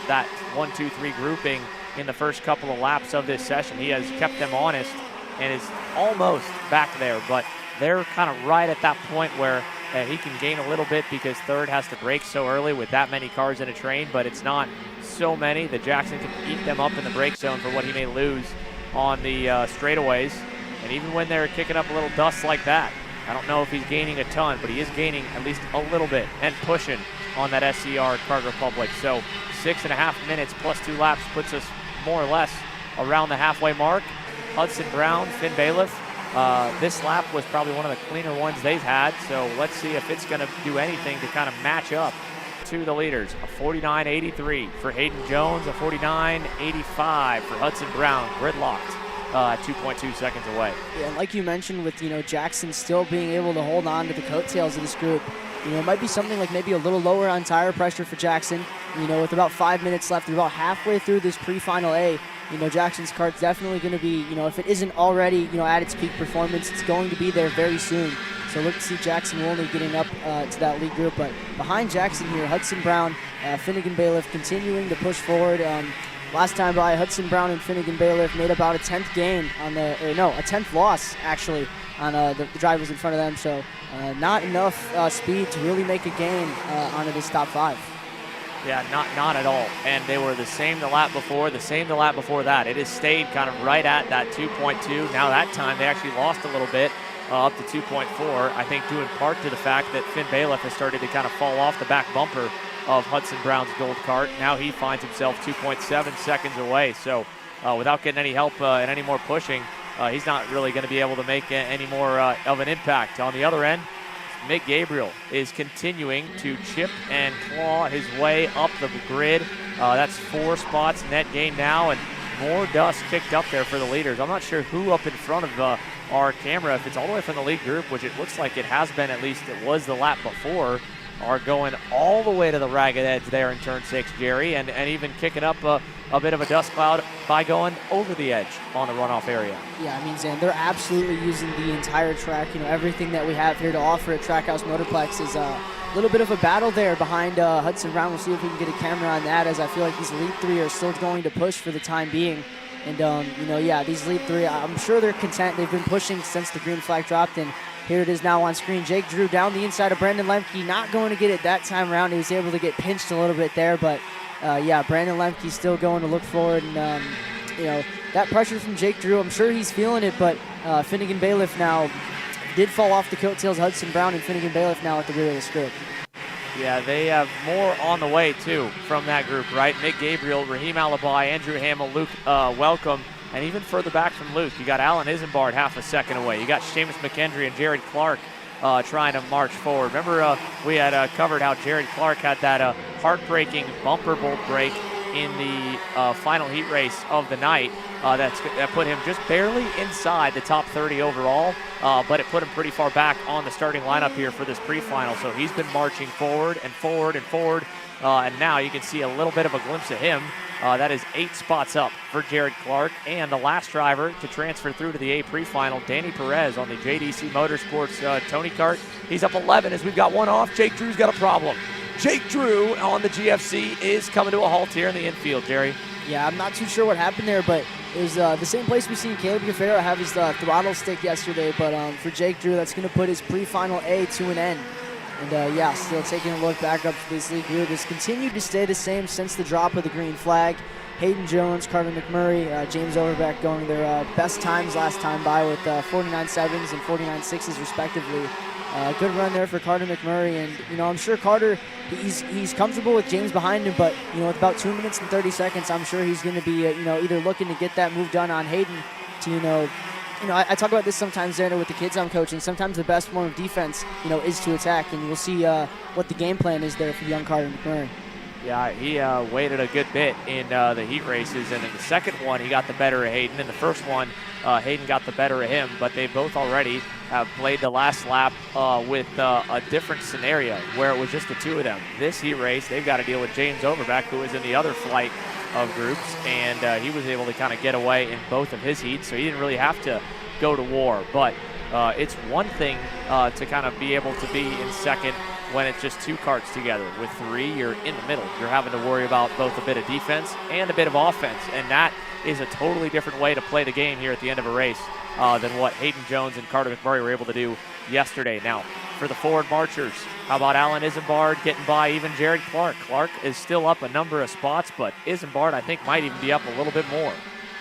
that 1, 2, 3 grouping in the first couple of laps of this session. He has kept them honest and is almost back there, but they're kind of right at that point where he can gain a little bit because third has to brake so early with that many cars in a train, but it's not so many that Jackson can eat them up in the brake zone for what he may lose on the straightaways. And even when they're kicking up a little dust like that, I don't know if he's gaining a ton, but he is gaining at least a little bit and pushing on that SCR Kart Republic. So 6.5 minutes plus 2 laps puts us more or less around the halfway mark. Hudson Brown, Finn Bailiff. This lap was probably one of the cleaner ones they've had, so let's see if it's going to do anything to kind of match up to the leaders. A 49.83 for Hayden Jones, a 49.85 for Hudson Brown, gridlocked. 2.2 seconds away. Yeah, and like you mentioned with, Jackson still being able to hold on to the coattails of this group, it might be something like maybe a little lower on tire pressure for Jackson. With about 5 minutes left, we're about halfway through this pre-final A. Jackson's kart's definitely going to be, if it isn't already, at its peak performance, it's going to be there very soon. So look to see Jackson Woolney getting up to that lead group. But behind Jackson here, Hudson Brown, Finnegan Bailiff continuing to push forward. Last time by, Hudson Brown and Finnegan Bailiff made about a 10th gain on a 10th loss, actually, on the drivers in front of them. So not enough speed to really make a gain onto this top 5. Yeah, not at all. And they were the same the lap before, the same the lap before that. It has stayed kind of right at that 2.2. Now that time they actually lost a little bit, up to 2.4. I think due in part to the fact that Finn Bailiff has started to kind of fall off the back bumper of Hudson Brown's gold kart. Now he finds himself 2.7 seconds away. So without getting any help and any more pushing, he's not really going to be able to make any more of an impact. On the other end, Mick Gabriel is continuing to chip and claw his way up the grid. That's 4 spots net gain now, and more dust kicked up there for the leaders. I'm not sure who up in front of our camera, if it's all the way from the lead group, which it looks like it has been, at least it was the lap before, are going all the way to the ragged edge there in turn 6, Jerry, and even kicking up a bit of a dust cloud by going over the edge on the runoff area. Yeah, Zan, they're absolutely using the entire track. Everything that we have here to offer at Trackhouse Motorplex is a little bit of a battle there behind Hudson Brown. We'll see if we can get a camera on that, as I feel like these lead 3 are still going to push for the time being. And, these lead 3, I'm sure they're content. They've been pushing since the green flag dropped, and here it is now on screen. Jake Drew down the inside of Brandon Lemke, not going to get it that time around. He was able to get pinched a little bit there, but Brandon Lemke still going to look forward. And, that pressure from Jake Drew, I'm sure he's feeling it, but Finnegan Bailiff now did fall off the coattails. Hudson Brown and Finnegan Bailiff now at the rear of this group. Yeah, they have more on the way, too, from that group, right? Mick Gabriel, Raheem Alibi, Andrew Hamill, Luke Welcome, and even further back from Luke, you got Alan Isambard half a second away. You got Seamus McKendry and Jared Clark trying to march forward. Remember, we had covered how Jared Clark had that heartbreaking bumper bolt break in the final heat race of the night. That put him just barely inside the top 30 overall, but it put him pretty far back on the starting lineup here for this pre-final. So he's been marching forward and forward and forward, and now you can see a little bit of a glimpse of him. That is 8 spots up for Jared Clark, and the last driver to transfer through to the A pre-final, Danny Perez on the JDC Motorsports Tony Kart. He's up 11 as we've got one off. Jake Drew's got a problem. Jake Drew on the GFC is coming to a halt here in the infield, Jerry. Yeah, I'm not too sure what happened there, but it was the same place we seen Caleb Gaffaro have his throttle stick yesterday. But for Jake Drew, that's going to put his pre-final A to an end. And still taking a look back up to this league group. It's continued to stay the same since the drop of the green flag. Hayden Jones, Carter McMurray, James Overbeck going their best times last time by with 49.7s and 49.6s respectively. Good run there for Carter McMurray, and I'm sure Carter, he's comfortable with James behind him, but with about 2 minutes and 30 seconds, I'm sure he's going to be either looking to get that move done on Hayden to I talk about this sometimes there with the kids I'm coaching. Sometimes the best form of defense is to attack, and we'll see what the game plan is there for young Carter McMurray. Yeah, he waited a good bit in the heat races, and in the second one, he got the better of Hayden. In the first one, Hayden got the better of him, but they both already have played the last lap with a different scenario where it was just the two of them. This heat race, they've got to deal with James Overbeck, who was in the other flight of groups, and he was able to kind of get away in both of his heats, so he didn't really have to go to war. But it's one thing to kind of be able to be in second when it's just 2 karts together. With 3, you're in the middle. You're having to worry about both a bit of defense and a bit of offense, and that is a totally different way to play the game here at the end of a race than what Hayden Jones and Carter McMurray were able to do yesterday. Now, for the forward marchers, how about Alan Isambard getting by even Jared Clark? Clark is still up a number of spots, but Isambard, I think, might even be up a little bit more.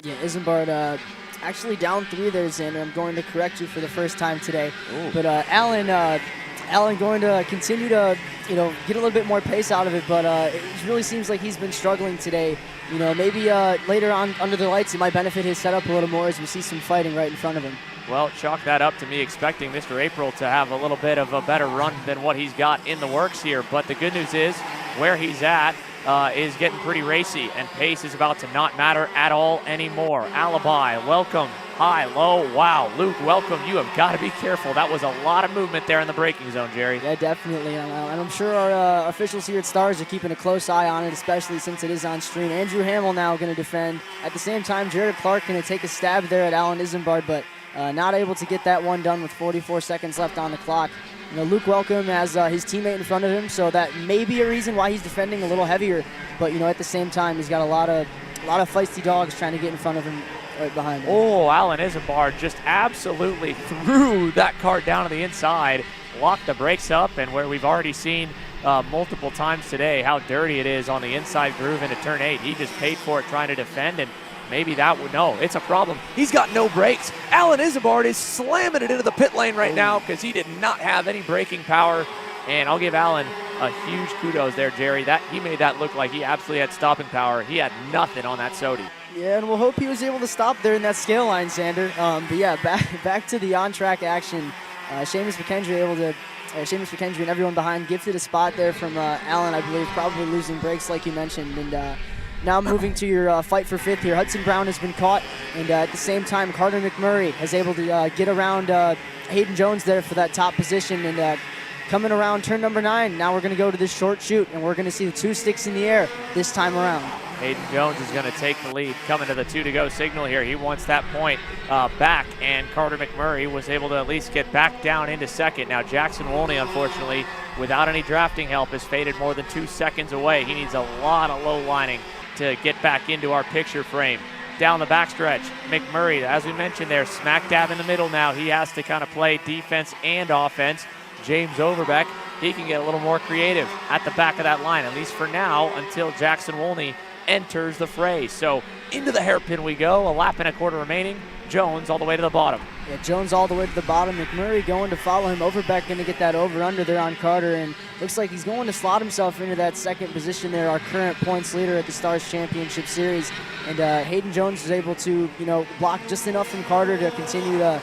Yeah, Isambard, Actually down 3 there, Xander. I'm going to correct you for the first time today. Ooh. But Allen going to continue to, get a little bit more pace out of it, but it really seems like he's been struggling today. Maybe later on under the lights, it might benefit his setup a little more as we see some fighting right in front of him. Well, chalk that up to me expecting Mr. April to have a little bit of a better run than what he's got in the works here. But the good news is where he's at is getting pretty racy, and pace is about to not matter at all anymore. Alibi, welcome. High, low, wow. Luke, welcome. You have got to be careful. That was a lot of movement there in the braking zone, Jerry. Yeah, definitely. And I'm sure our officials here at Stars are keeping a close eye on it, especially since it is on stream. Andrew Hamill now going to defend. At the same time, Jared Clark going to take a stab there at Alan Isambard, but not able to get that one done with 44 seconds left on the clock. Luke Welcome has his teammate in front of him, so that may be a reason why he's defending a little heavier. But at the same time, he's got a lot of feisty dogs trying to get in front of him right behind him. Oh, Alan Isambard just absolutely threw that Kart down to the inside, locked the brakes up, and where we've already seen multiple times today how dirty it is on the inside groove into turn 8. He just paid for it trying to defend, and maybe that would, no, it's a problem. He's got no brakes. Alan Isambard is slamming it into the pit lane right now because he did not have any braking power. And I'll give Alan a huge kudos there, Jerry. He made that look like he absolutely had stopping power. He had nothing on that Sodi. Yeah, and we'll hope he was able to stop there in that scale line, Xander. But yeah, back to the on-track action. Seamus McKendry and everyone behind gifted a spot there from Alan, I believe, probably losing brakes like you mentioned. And now moving to your fight for 5th here. Hudson Brown has been caught, and at the same time, Carter McMurray is able to get around Hayden Jones there for that top position. And coming around turn number 9, now we're going to go to this short chute, and we're going to see the 2 sticks in the air this time around. Hayden Jones is going to take the lead, coming to the 2-to-go signal here. He wants that point back, and Carter McMurray was able to at least get back down into 2nd. Now Jackson Wolney, unfortunately, without any drafting help, has faded more than 2 seconds away. He needs a lot of low lining to get back into our picture frame. Down the backstretch, McMurray, as we mentioned there, smack dab in the middle now. He has to kind of play defense and offense. James Overbeck, he can get a little more creative at the back of that line, at least for now, until Jackson Wolney enters the fray. So into the hairpin we go, a lap and a quarter remaining. Jones all the way to the bottom. Yeah, Jones all the way to the bottom. McMurray going to follow him. Overbeck going to get that over-under there on Carter, and looks like he's going to slot himself into that 2nd position there, our current points leader at the Stars Championship Series. And Hayden Jones is able to, block just enough from Carter to continue to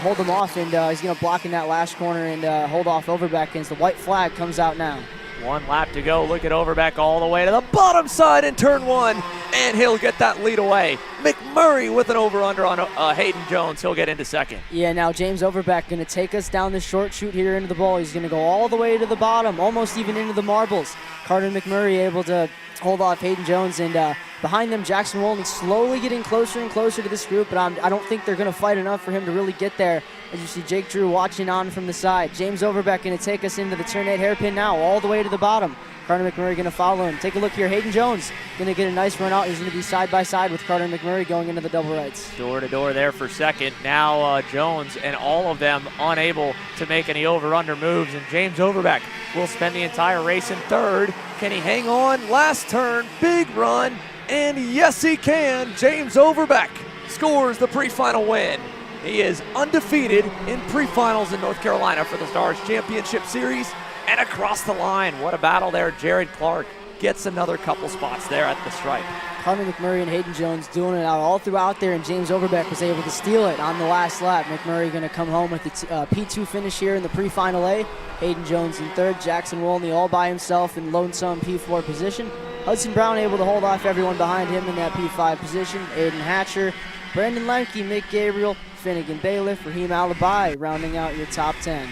hold him off, and he's going to block in that last corner and hold off Overbeck as the white flag comes out now. 1 lap to go. Look at Overbeck all the way to the bottom side in turn 1, and he'll get that lead away. McMurray with an over-under on Hayden Jones. He'll get into 2nd. Yeah, now James Overbeck going to take us down the short chute here into the bowl. He's going to go all the way to the bottom, almost even into the marbles. Carter McMurray able to hold off Hayden Jones, and behind them, Jackson Wolney slowly getting closer and closer to this group, but I don't think they're going to fight enough for him to really get there. As you see Jake Drew watching on from the side. James Overbeck going to take us into the turn 8 hairpin now, all the way to the bottom. Carter McMurray going to follow him. Take a look here. Hayden Jones going to get a nice run out. He's going to be side by side with Carter McMurray going into the double rights. Door to door there for 2nd. Now Jones and all of them unable to make any over-under moves, and James Overbeck will spend the entire race in 3rd. Can he hang on? Last turn, big run, and yes he can. James Overbeck scores the pre-final win. He is undefeated in pre-finals in North Carolina for the Stars Championship Series, and across the line, what a battle there. Jared Clark gets another couple spots there at the stripe. Carter McMurray and Hayden Jones doing it out all throughout there, and James Overbeck was able to steal it on the last lap. McMurray going to come home with the P2 finish here in the pre-final A. Hayden Jones in 3rd. Jackson Wolney all by himself in lonesome P4 position. Hudson Brown able to hold off everyone behind him in that P5 position. Aiden Hatcher, Brandon Lemke, Mick Gabriel, Finnegan Bailiff, Raheem Alibi rounding out your top 10.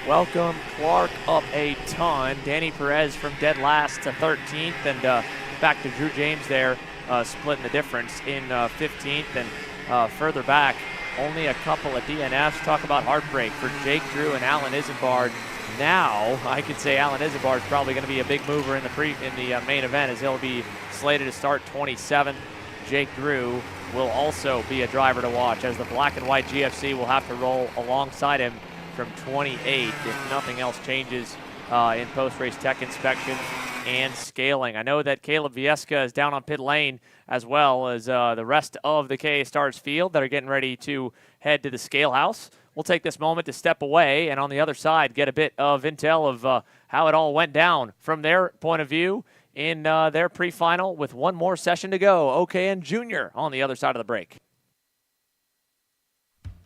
Welcome Clark up a ton. Danny Perez from dead last to 13th, and back to Drew James there, splitting the difference in 15th, and further back, only a couple of DNFs. Talk about heartbreak for Jake Drew and Alan Isambard. Now, I could say Alan Isambard is probably going to be a big mover in the main event, as he'll be slated to start 27th. Jake Drew will also be a driver to watch, as the black and white GFC will have to roll alongside him from 28 if nothing else changes in post-race tech inspection. and scaling. I know that Caleb Viesca is down on pit lane as well as the rest of the KA Stars field that are getting ready to head to the scale house. We'll take this moment to step away and on the other side get a bit of intel of how it all went down from their point of view in their pre-final with one more session to go. OKN Junior on the other side of the break.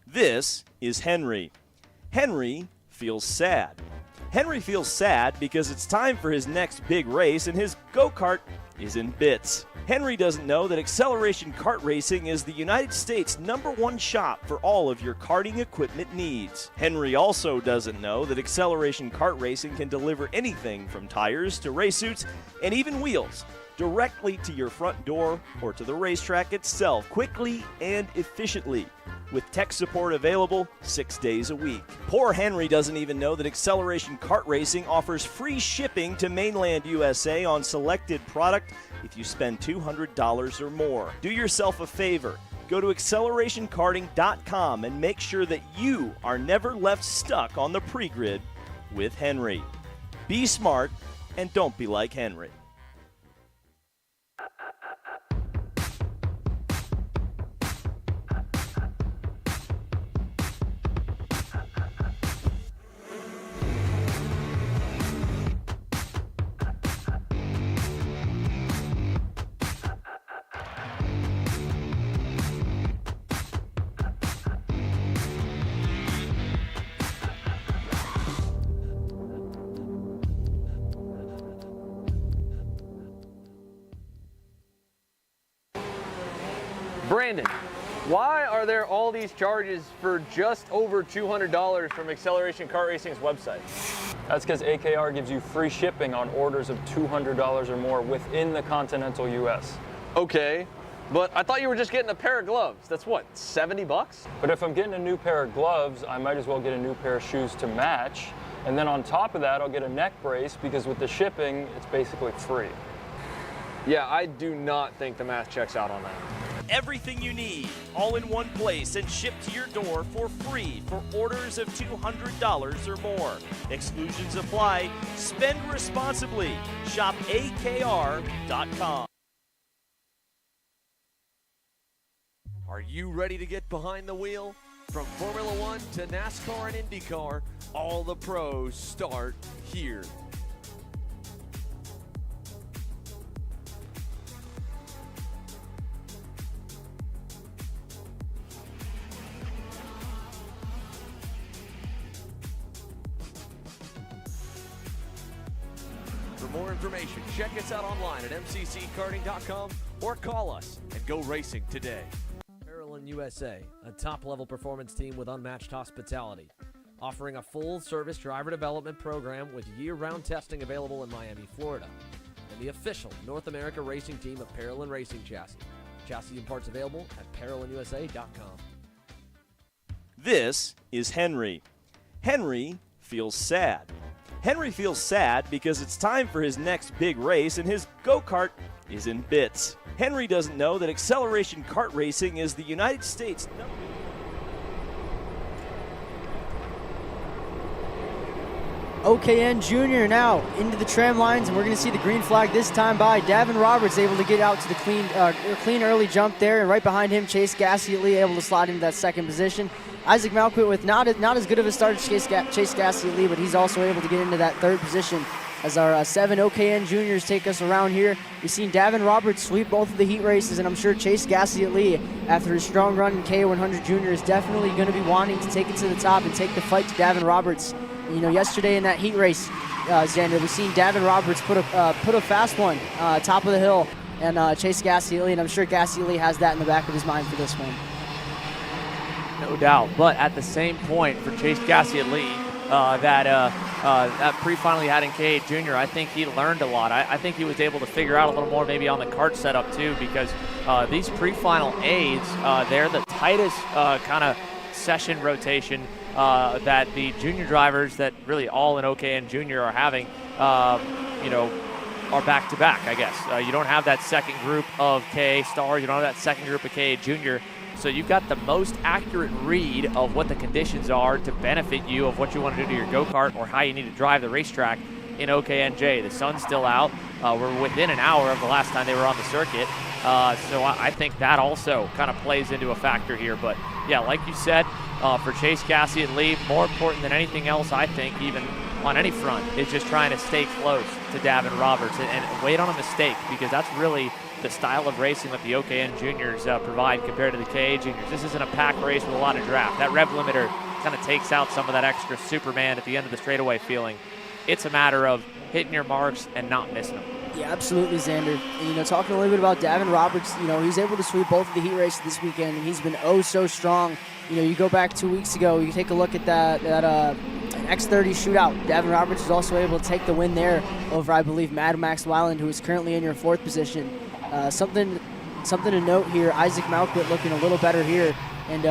This is Henry. Henry feels sad. Henry feels sad because it's time for his next big race and his go-kart is in bits. Henry doesn't know that Acceleration Kart Racing is the United States' #1 shop for all of your karting equipment needs. Henry also doesn't know that Acceleration Kart Racing can deliver anything from tires to race suits and even wheels directly to your front door or to the racetrack itself quickly and efficiently, with tech support available 6 days a week. Poor Henry doesn't even know that Acceleration Kart Racing offers free shipping to mainland USA on selected product if you spend $200 or more. Do yourself a favor. Go to accelerationkarting.com and make sure that you are never left stuck on the pre-grid with Henry. Be smart and don't be like Henry. Brandon, why are there all these charges for just over $200 from Acceleration Kart Racing's website? That's because AKR gives you free shipping on orders of $200 or more within the continental US. Okay, but I thought you were just getting a pair of gloves. That's what, 70 bucks? But if I'm getting a new pair of gloves, I might as well get a new pair of shoes to match. And then on top of that, I'll get a neck brace because with the shipping, it's basically free. Yeah, I do not think the math checks out on that. Everything you need, all in one place and shipped to your door for free for orders of $200 or more. Exclusions apply. Spend responsibly. Shop AKR.com. Are you ready to get behind the wheel? From Formula One to NASCAR and IndyCar, all the pros start here. For more information, check us out online at mcckarting.com or call us and go racing today. Parallel USA, a top-level performance team with unmatched hospitality, offering a full-service driver development program with year-round testing available in Miami, Florida, and the official North America racing team of Parallel Racing Chassis. Chassis and parts available at parallelusa.com. This is Henry. Henry feels sad. Henry feels sad because it's time for his next big race and his go-kart is in bits. Henry doesn't know that Acceleration Kart Racing is the United States OKN Junior now into the tram lines, and we're going to see the green flag this time by Davin Roberts, able to get out to the clean early jump there, and right behind him, Chase Gassiatlee able to slide into that second position. Isaac Malquit with not as good of a start as Chase Gassiatlee, but he's also able to get into that third position as our 7 OKN juniors take us around here. We've seen Davin Roberts sweep both of the heat races, and I'm sure Chase Gassiatlee, after his strong run in KA100 Junior, is definitely going to be wanting to take it to the top and take the fight to Davin Roberts. You know, yesterday in that heat race, Xander, we've seen Davin Roberts put a fast one top of the hill, and Chase Gassiatlee, and I'm sure Gassiatlee has that in the back of his mind for this one. No doubt, but at the same point for Chase Gassiatlee, that pre-final he had in KA Junior, I think he learned a lot. I think he was able to figure out a little more maybe on the kart setup too, because these pre-final aids, they're the tightest kind of session rotation that the junior drivers that really all in OKN Junior are having, are back-to-back, I guess. You don't have that second group of KA Stars, you don't have that second group of KA Junior, so you've got the most accurate read of what the conditions are to benefit you of what you want to do to your go-kart or how you need to drive the racetrack in OKNJ. The sun's still out. We're within an hour of the last time they were on the circuit. So I think that also kind of plays into a factor here. But yeah, like you said, for Chase, Cassie, and Lee, more important than anything else, I think, even on any front, is just trying to stay close to Davin Roberts and wait on a mistake, because that's really the style of racing that the OKN juniors provide compared to the KA juniors. This isn't a pack race with a lot of draft. That rev limiter kind of takes out some of that extra Superman at the end of the straightaway feeling. It's a matter of hitting your marks and not missing them. Yeah, absolutely, Xander. And, talking a little bit about Davin Roberts, he's able to sweep both of the heat races this weekend, and he's been oh so strong. You go back 2 weeks ago, you take a look at that X30 shootout. Davin Roberts was also able to take the win there over, I believe, Mad Max Weiland, who is currently in your 4th position. Something to note here, Isaac Malquit looking a little better here. And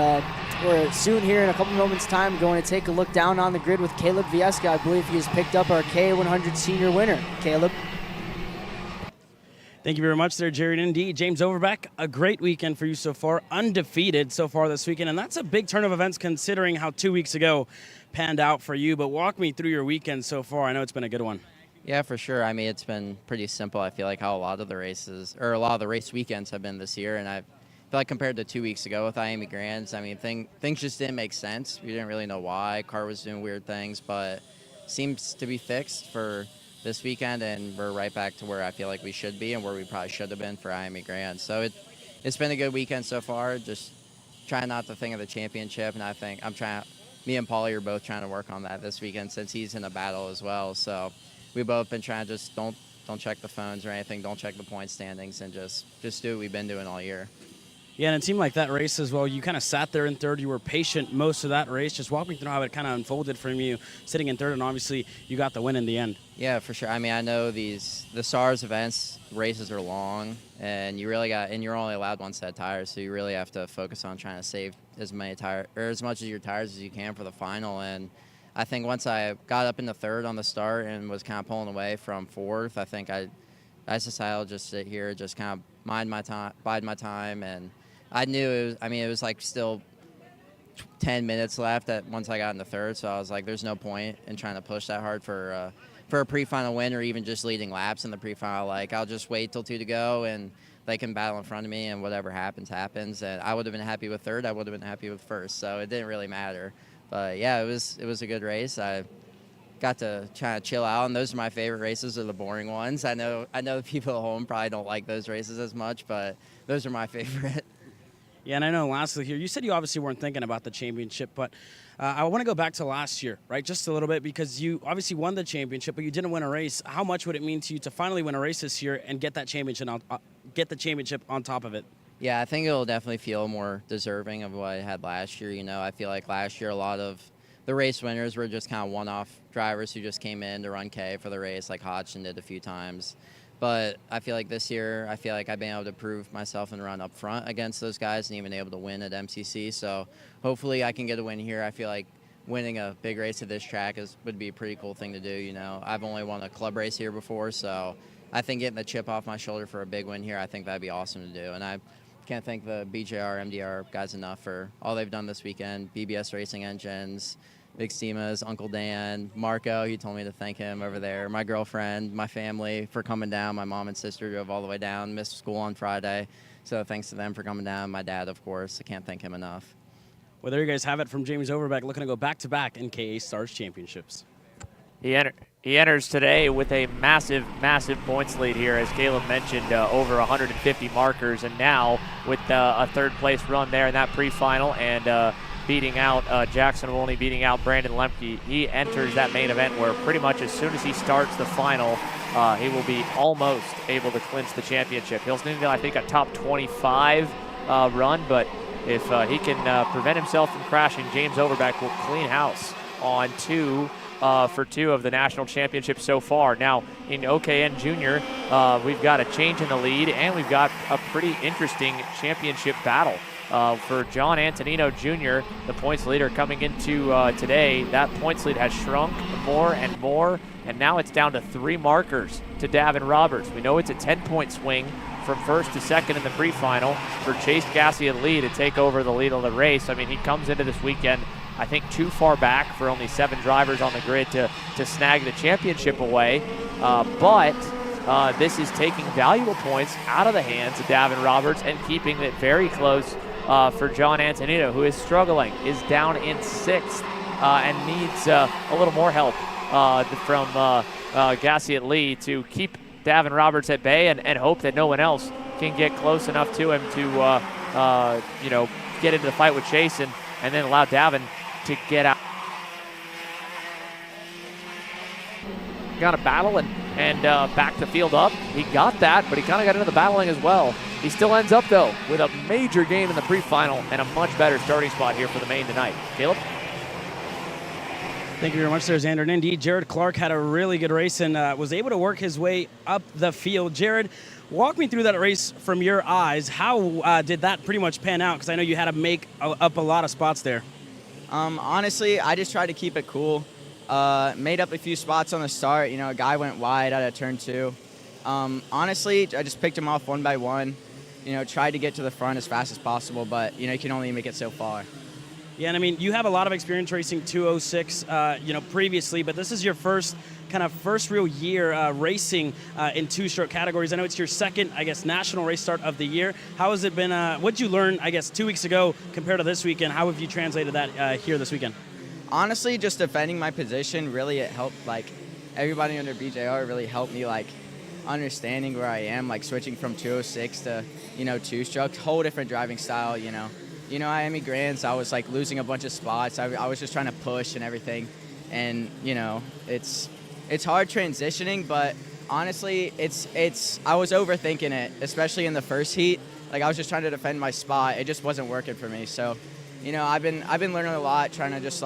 we're soon here in a couple moments' time going to take a look down on the grid with Caleb Viesca. I believe he has picked up our K100 senior winner. Caleb. Thank you very much there, Jerry. And indeed, James Overbeck, a great weekend for you so far, undefeated so far this weekend. And that's a big turn of events considering how 2 weeks ago panned out for you. But walk me through your weekend so far. I know it's been a good one. Yeah, for sure. I mean, it's been pretty simple. I feel like how a lot of the race weekends have been this year. And I feel like compared to 2 weeks ago with Miami Grands, I mean, things just didn't make sense. We didn't really know why. Kart was doing weird things, but seems to be fixed for this weekend, and we're right back to where I feel like we should be and where we probably should have been for Miami Grand. So it's been a good weekend so far. Just trying not to think of the championship, and I think me and Paulie are both trying to work on that this weekend since he's in a battle as well. So we've both been trying to just don't check the phones or anything, don't check the point standings, and just do what we've been doing all year. Yeah, and it seemed like that race as well. You kind of sat there in third. You were patient most of that race. Just walk me through how it kind of unfolded from you sitting in third, and obviously you got the win in the end. Yeah, for sure. I mean, I know the SARS events races are long, and you're only allowed one set of tires, so you really have to focus on trying to save as much of your tires as you can for the final. And I think once I got up into third on the start and was kind of pulling away from fourth, I think I decided I'll just sit here, just kind of bide my time, and I knew it was like still 10 minutes left once I got into third, so I was like, there's no point in trying to push that hard for a pre-final win or even just leading laps in the pre-final. Like, I'll just wait till 2 to go, and they can battle in front of me, and whatever happens, happens. And I would have been happy with third. I would have been happy with first, so it didn't really matter. But, yeah, it was a good race. I got to try to chill out, and those are my favorite races, are the boring ones. I know the people at home probably don't like those races as much, but those are my favorite. Yeah, and I know lastly here, you said you obviously weren't thinking about the championship, but I want to go back to last year, right, just a little bit, because you obviously won the championship, but you didn't win a race. How much would it mean to you to finally win a race this year and get that championship on top of it? Yeah, I think it'll definitely feel more deserving of what I had last year. I feel like last year a lot of the race winners were just kind of one-off drivers who just came in to run K for the race, like Hodgson did a few times. But I feel like this year, I've been able to prove myself and run up front against those guys and even able to win at MCC. So hopefully I can get a win here. I feel like winning a big race at this track would be a pretty cool thing to do. I've only won a club race here before, so I think getting the chip off my shoulder for a big win here, I think that'd be awesome to do. And I can't thank the BJR, MDR guys enough for all they've done this weekend. BBS Racing Engines, Big Steama's, Uncle Dan, Marco, he told me to thank him over there, my girlfriend, my family for coming down. My mom and sister drove all the way down, missed school on Friday, so thanks to them for coming down. My dad, of course, I can't thank him enough. Well, there you guys have it from James Overbeck, looking to go back-to-back in KA Stars Championships. He enters today with a massive, massive points lead here, as Caleb mentioned, over 150 markers, and now with a third-place run there in that pre-final and beating out Jackson Wolney, beating out Brandon Lemke, he enters that main event where pretty much as soon as he starts the final, he will be almost able to clinch the championship. He'll need, I think, a top 25 run, but if he can prevent himself from crashing, James Overbeck will clean house on 2 for 2 of the national championships so far. Now, in OKN Junior, we've got a change in the lead, and we've got a pretty interesting championship battle. For John Antonino Jr., the points leader coming into today, that points lead has shrunk more and more, and now it's down to 3 markers to Davin Roberts. We know it's a 10-point swing from first to second in the pre-final for Chase Gassie and Lee to take over the lead of the race. I mean, he comes into this weekend I think too far back for only 7 drivers on the grid to snag the championship away. But this is taking valuable points out of the hands of Davin Roberts and keeping it very close for John Antonino, who is struggling, is down in 6th and needs a little more help from Gassiet Lee to keep Davin Roberts at bay and hope that no one else can get close enough to him to get into the fight with Chase and then allow Davin to get out. Got a battle and back the field up. He got that, but he kind of got into the battling as well. He still ends up, though, with a major gain in the pre-final and a much better starting spot here for the main tonight. Caleb? Thank you very much there, Xander. And indeed, Jared Clark had a really good race and was able to work his way up the field. Jared, walk me through that race from your eyes. How did that pretty much pan out? Because I know you had to make up a lot of spots there. Honestly, I just tried to keep it cool. Made up a few spots on the start. A guy went wide out of turn 2. Honestly, I just picked him off one by one. Tried to get to the front as fast as possible, but, you can only make it so far. Yeah, and I mean, you have a lot of experience racing 206, previously, but this is your first real year racing in 2-stroke categories. I know it's your second, national race start of the year. How has it been? What did you learn, 2 weeks ago compared to this weekend? How have you translated that here this weekend? Honestly, just defending my position, really it helped, everybody under BJR really helped me, understanding where I am, switching from 206 to, 2-stroke, whole different driving style, Miami Grands, I was losing a bunch of spots. I was just trying to push and everything. And, it's hard transitioning, but honestly, I was overthinking it, especially in the first heat. I was just trying to defend my spot. It just wasn't working for me. So, I've been learning a lot, trying to just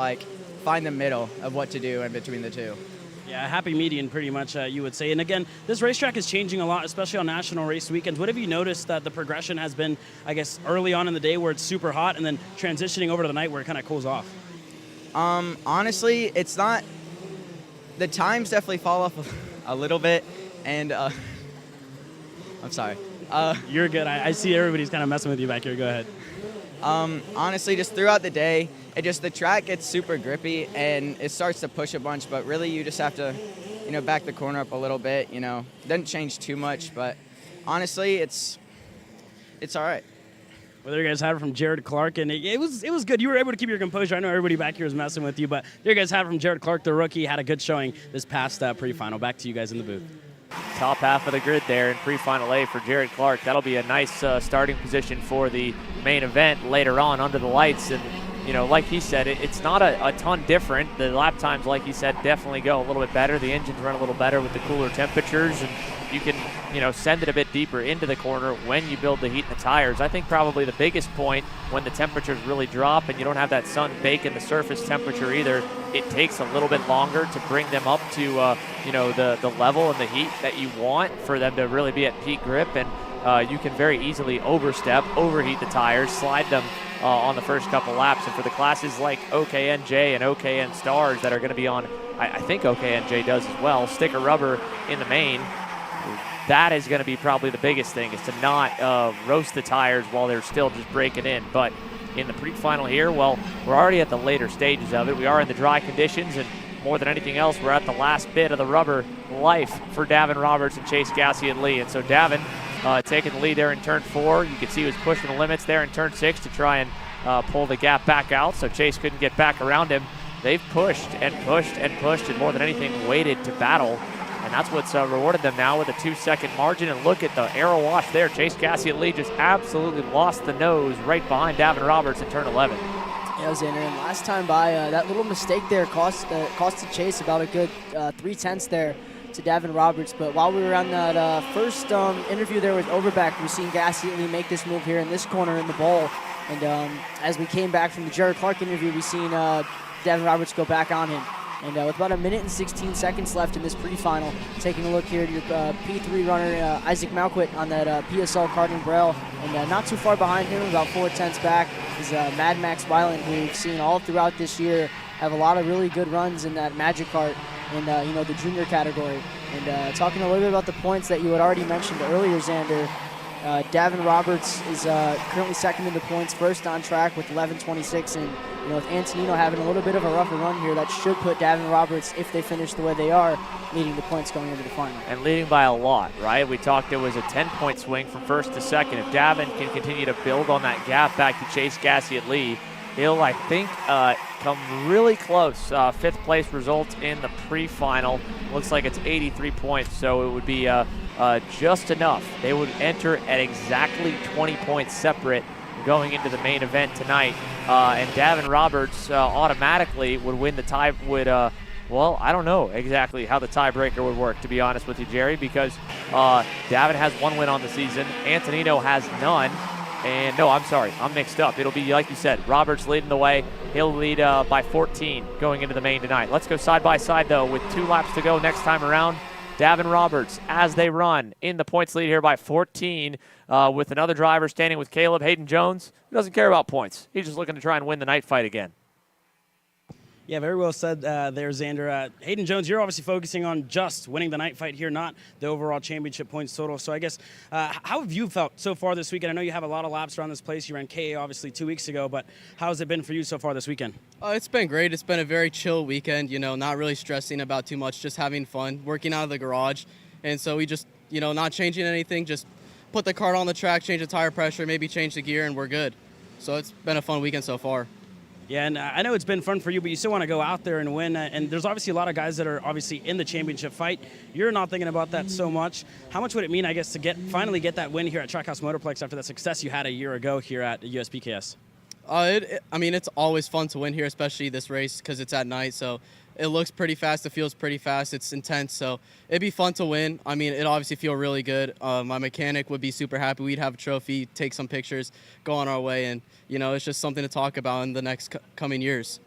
find the middle of what to do in between the two. Yeah, a happy median, pretty much, you would say. And again, this racetrack is changing a lot, especially on national race weekends. What have you noticed that the progression has been, early on in the day where it's super hot and then transitioning over to the night where it kind of cools off? Honestly, it's not. The times definitely fall off a little bit, and I'm sorry. You're good. I see everybody's kind of messing with you back here. Go ahead. Honestly, just throughout the day, the track gets super grippy and it starts to push a bunch, but really you just have to, back the corner up a little bit, Doesn't change too much, but honestly, it's all right. Well, there you guys have it from Jared Clark, and it was good. You were able to keep your composure. I know everybody back here was messing with you, but there you guys have it from Jared Clark, the rookie. Had a good showing this past pre-final. Back to you guys in the booth. Top half of the grid there in pre-final A for Jared Clark. That'll be a nice starting position for the main event later on under the lights. And, like he said, it's not a ton different. The lap times, like he said, definitely go a little bit better. The engines run a little better with the cooler temperatures, and you can, send it a bit deeper into the corner when you build the heat in the tires. I think probably the biggest point when the temperatures really drop and you don't have that sun bake in the surface temperature either, it takes a little bit longer to bring them up to, the level and the heat that you want for them to really be at peak grip. And you can very easily overheat the tires, slide them on the first couple laps. And for the classes like OKNJ and OKN Stars that are going to be on, I think OKNJ does as well, sticker rubber in the main, that is going to be probably the biggest thing, is to not roast the tires while they're still just breaking in. But in the pre-final here, well, we're already at the later stages of it. We are in the dry conditions, and more than anything else, we're at the last bit of the rubber life for Davin Roberts and Chase Gassiet Lee. And so Davin taking the lead there in turn 4. You can see he was pushing the limits there in turn 6 to try and pull the gap back out, so Chase couldn't get back around him. They've pushed and pushed and pushed, and more than anything waited to battle. And that's what's rewarded them now with a 2-second margin. And look at the arrow wash there. Chase Gassiet Lee just absolutely lost the nose right behind Davin Roberts in turn 11. Yeah, Xander, and last time by, that little mistake there cost Chase about a good 3/10 there to Davin Roberts. But while we were on that first interview there with Overbeck, we've seen Gassiet Lee make this move here in this corner in the bowl. And as we came back from the Jared Clark interview, we've seen Davin Roberts go back on him. And with about 1 minute and 16 seconds left in this pre-final, taking a look here at your P3 runner, Isaac Malquit on that PSL Kart and Braille. And not too far behind him, about 4/10 back, is Mad Max Weiland, who we've seen all throughout this year have a lot of really good runs in that Magic Kart in the junior category. And talking a little bit about the points that you had already mentioned earlier, Xander, Davin Roberts is currently second in the points, first on track with 11:26, and with Antonino having a little bit of a rougher run here, that should put Davin Roberts, if they finish the way they are, leading the points going into the final. And leading by a lot, right? We talked it was a 10-point swing from first to second. If Davin can continue to build on that gap back to Chase Gassiet-Lee, he'll, I think, come really close. Fifth place result in the pre-final. Looks like it's 83 points, so it would be just enough. They would enter at exactly 20 points separate going into the main event tonight. And Davin Roberts automatically would win the tie, well, I don't know exactly how the tiebreaker would work, to be honest with you, Jerry, because Davin has 1 win on the season. Antonino has none. And no, I'm sorry, I'm mixed up. It'll be, like you said, Roberts leading the way. He'll lead by 14 going into the main tonight. Let's go side by side, though, with 2 laps to go next time around. Davin Roberts, as they run, in the points lead here by 14, with another driver standing with Caleb Hayden Jones, who doesn't care about points. He's just looking to try and win the night fight again. Yeah, very well said there, Xander. Hayden Jones, you're obviously focusing on just winning the night fight here, not the overall championship points total. So I guess, how have you felt so far this weekend? I know you have a lot of laps around this place. You ran KA obviously 2 weeks ago, but how has it been for you so far this weekend? It's been great. It's been a very chill weekend, not really stressing about too much, just having fun, working out of the garage. And so we just, not changing anything, just put the kart on the track, change the tire pressure, maybe change the gear, and we're good. So it's been a fun weekend so far. Yeah, and I know it's been fun for you, but you still want to go out there and win. And there's obviously a lot of guys that are obviously in the championship fight. You're not thinking about that so much. How much would it mean, I guess, to finally get that win here at Trackhouse Motorplex after that success you had a year ago here at USPKS? It's always fun to win here, especially this race because it's at night. So it looks pretty fast. It feels pretty fast. It's intense. So it'd be fun to win. It obviously feel really good. My mechanic would be super happy. We'd have a trophy, take some pictures, go on our way. And, it's just something to talk about in the next coming years.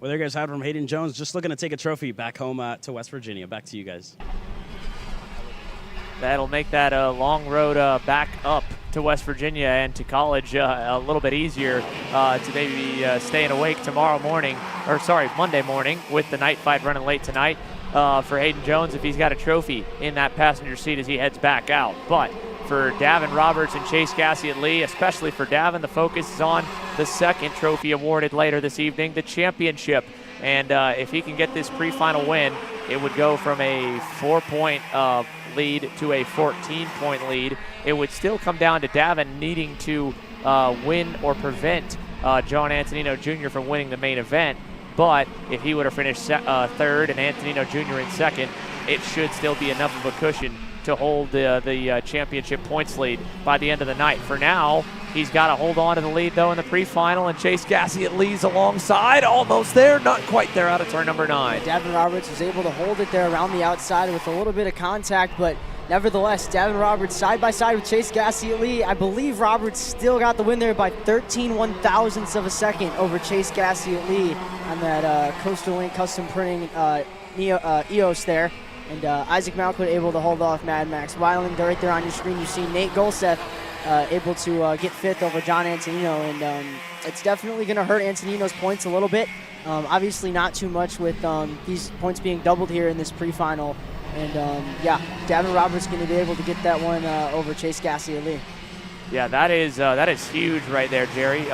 Well, there you guys have it from Hayden Jones, just looking to take a trophy back home to West Virginia. Back to you guys. That'll make that long road back up to West Virginia and to college a little bit easier to maybe staying awake Monday morning with the night fight running late tonight for Hayden Jones if he's got a trophy in that passenger seat as he heads back out. But for Davin Roberts and Chase Gassiet-Lee, especially for Davin, the focus is on the second trophy awarded later this evening, the championship. And if he can get this pre-final win, it would go from a 4-point lead to a 14-point lead. It would still come down to Davin needing to win or prevent John Antonino Jr. from winning the main event. But if he would have finished third and Antonino Jr. in second, it should still be enough of a cushion to hold the championship points lead by the end of the night. For now, he's got to hold on to the lead, though, in the pre-final, and Chase Gassiet-Lee's alongside, almost there, not quite there out of turn number 9. Davin Roberts was able to hold it there around the outside with a little bit of contact, but nevertheless, Davin Roberts side by side with Chase Gassiet-Lee. I believe Roberts still got the win there by 13 one-thousandths of a second over Chase Gassiet-Lee on that Coastal Link custom printing EOS there. And Isaac Malkwood able to hold off Mad Max Weiland. Right there on your screen, you see Nate Golseth able to get fifth over John Antonino. And it's definitely going to hurt Antonino's points a little bit. Obviously not too much with these points being doubled here in this pre-final. And Davin Roberts going to be able to get that one over Chase Gassiet-Lee. Yeah, that is huge right there, Jerry,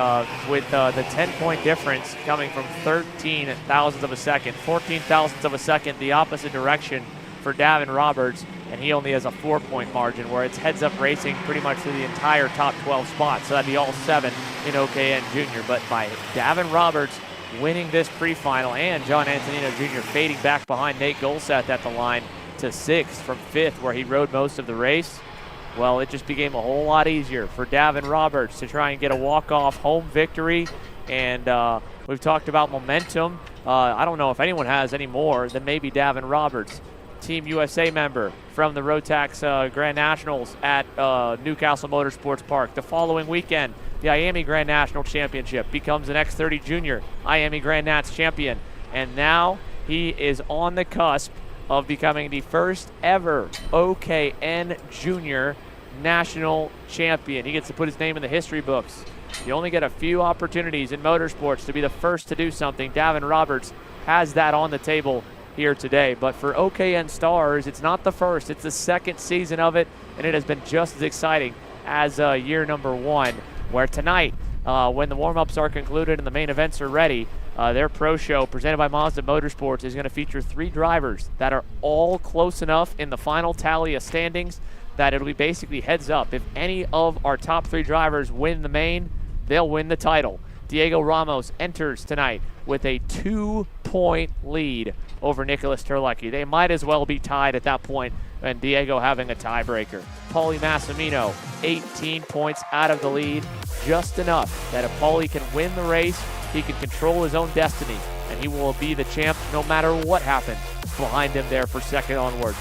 with the 10-point difference coming from 13 thousandths of a second, 14 thousandths of a second, the opposite direction for Davin Roberts, and he only has a 4-point margin where it's heads-up racing pretty much through the entire top 12 spots, so that'd be all 7 in OKN Junior. But by Davin Roberts winning this pre-final and John Antonino Jr. fading back behind Nate Golseth at the line to 6th from 5th where he rode most of the race, well, it just became a whole lot easier for Davin Roberts to try and get a walk-off home victory. And we've talked about momentum. I don't know if anyone has any more than maybe Davin Roberts, Team USA member from the Rotax Grand Nationals at Newcastle Motorsports Park. The following weekend, the IAME Grand National Championship becomes an X30 Junior IAME Grand Nats champion. And now he is on the cusp of becoming the first ever OKN Junior National Champion. He gets to put his name in the history books. You only get a few opportunities in motorsports to be the first to do something. Davin Roberts has that on the table here today. But for OKN Stars, it's not the first, it's the second season of it, and it has been just as exciting as year number 1, where tonight when the warm-ups are concluded and the main events are ready, their pro show presented by Mazda Motorsports is going to feature 3 drivers that are all close enough in the final tally of standings that it'll be basically heads up. If any of our top 3 drivers win the main, they'll win the title. Diego Ramos enters tonight with a 2-point lead over Nicholas Terlecki. They might as well be tied at that point, and Diego having a tiebreaker. Paulie Massimino, 18 points out of the lead, just enough that if Paulie can win the race, he can control his own destiny, and he will be the champ no matter what happens behind him there for second onward.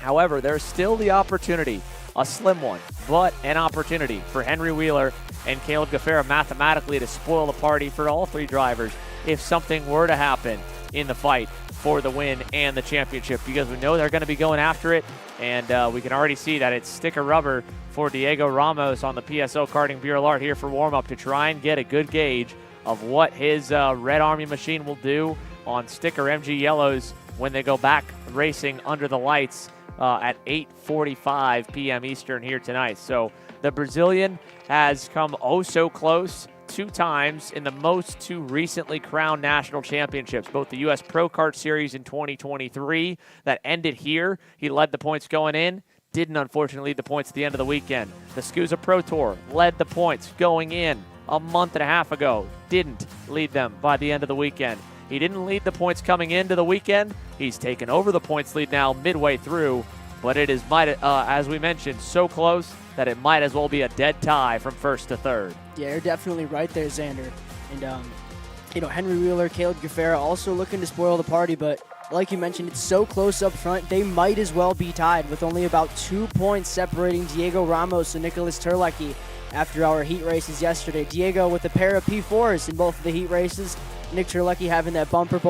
However, there's still the opportunity, a slim one, but an opportunity for Henry Wheeler and Caleb Gaffera mathematically to spoil the party for all 3 drivers if something were to happen in the fight for the win and the championship, because we know they're going to be going after it, and we can already see that it's stick or rubber for Diego Ramos on the PSO Karting Bureau Art here for warm-up to try and get a good gauge of what his Red Army machine will do on sticker MG Yellows when they go back racing under the lights at 8:45 p.m. Eastern here tonight. So the Brazilian has come oh so close 2 times in the most 2 recently crowned national championships, both the U.S. Pro Kart Series in 2023 that ended here. He led the points going in, didn't unfortunately lead the points at the end of the weekend. The SCUSA Pro Tour led the points going in a month and a half ago, didn't lead them by the end of the weekend. He didn't lead the points coming into the weekend. He's taken over the points lead now midway through, but it is, as we mentioned, so close that it might as well be a dead tie from first to third. Yeah, you're definitely right there, Xander. And, Henry Wheeler, Caleb Gaffera also looking to spoil the party, but like you mentioned, it's so close up front, they might as well be tied with only about 2 points separating Diego Ramos and Nicholas Terlecki after our heat races yesterday. Diego with a pair of P4s in both of the heat races. Nick Terlecki having that bumper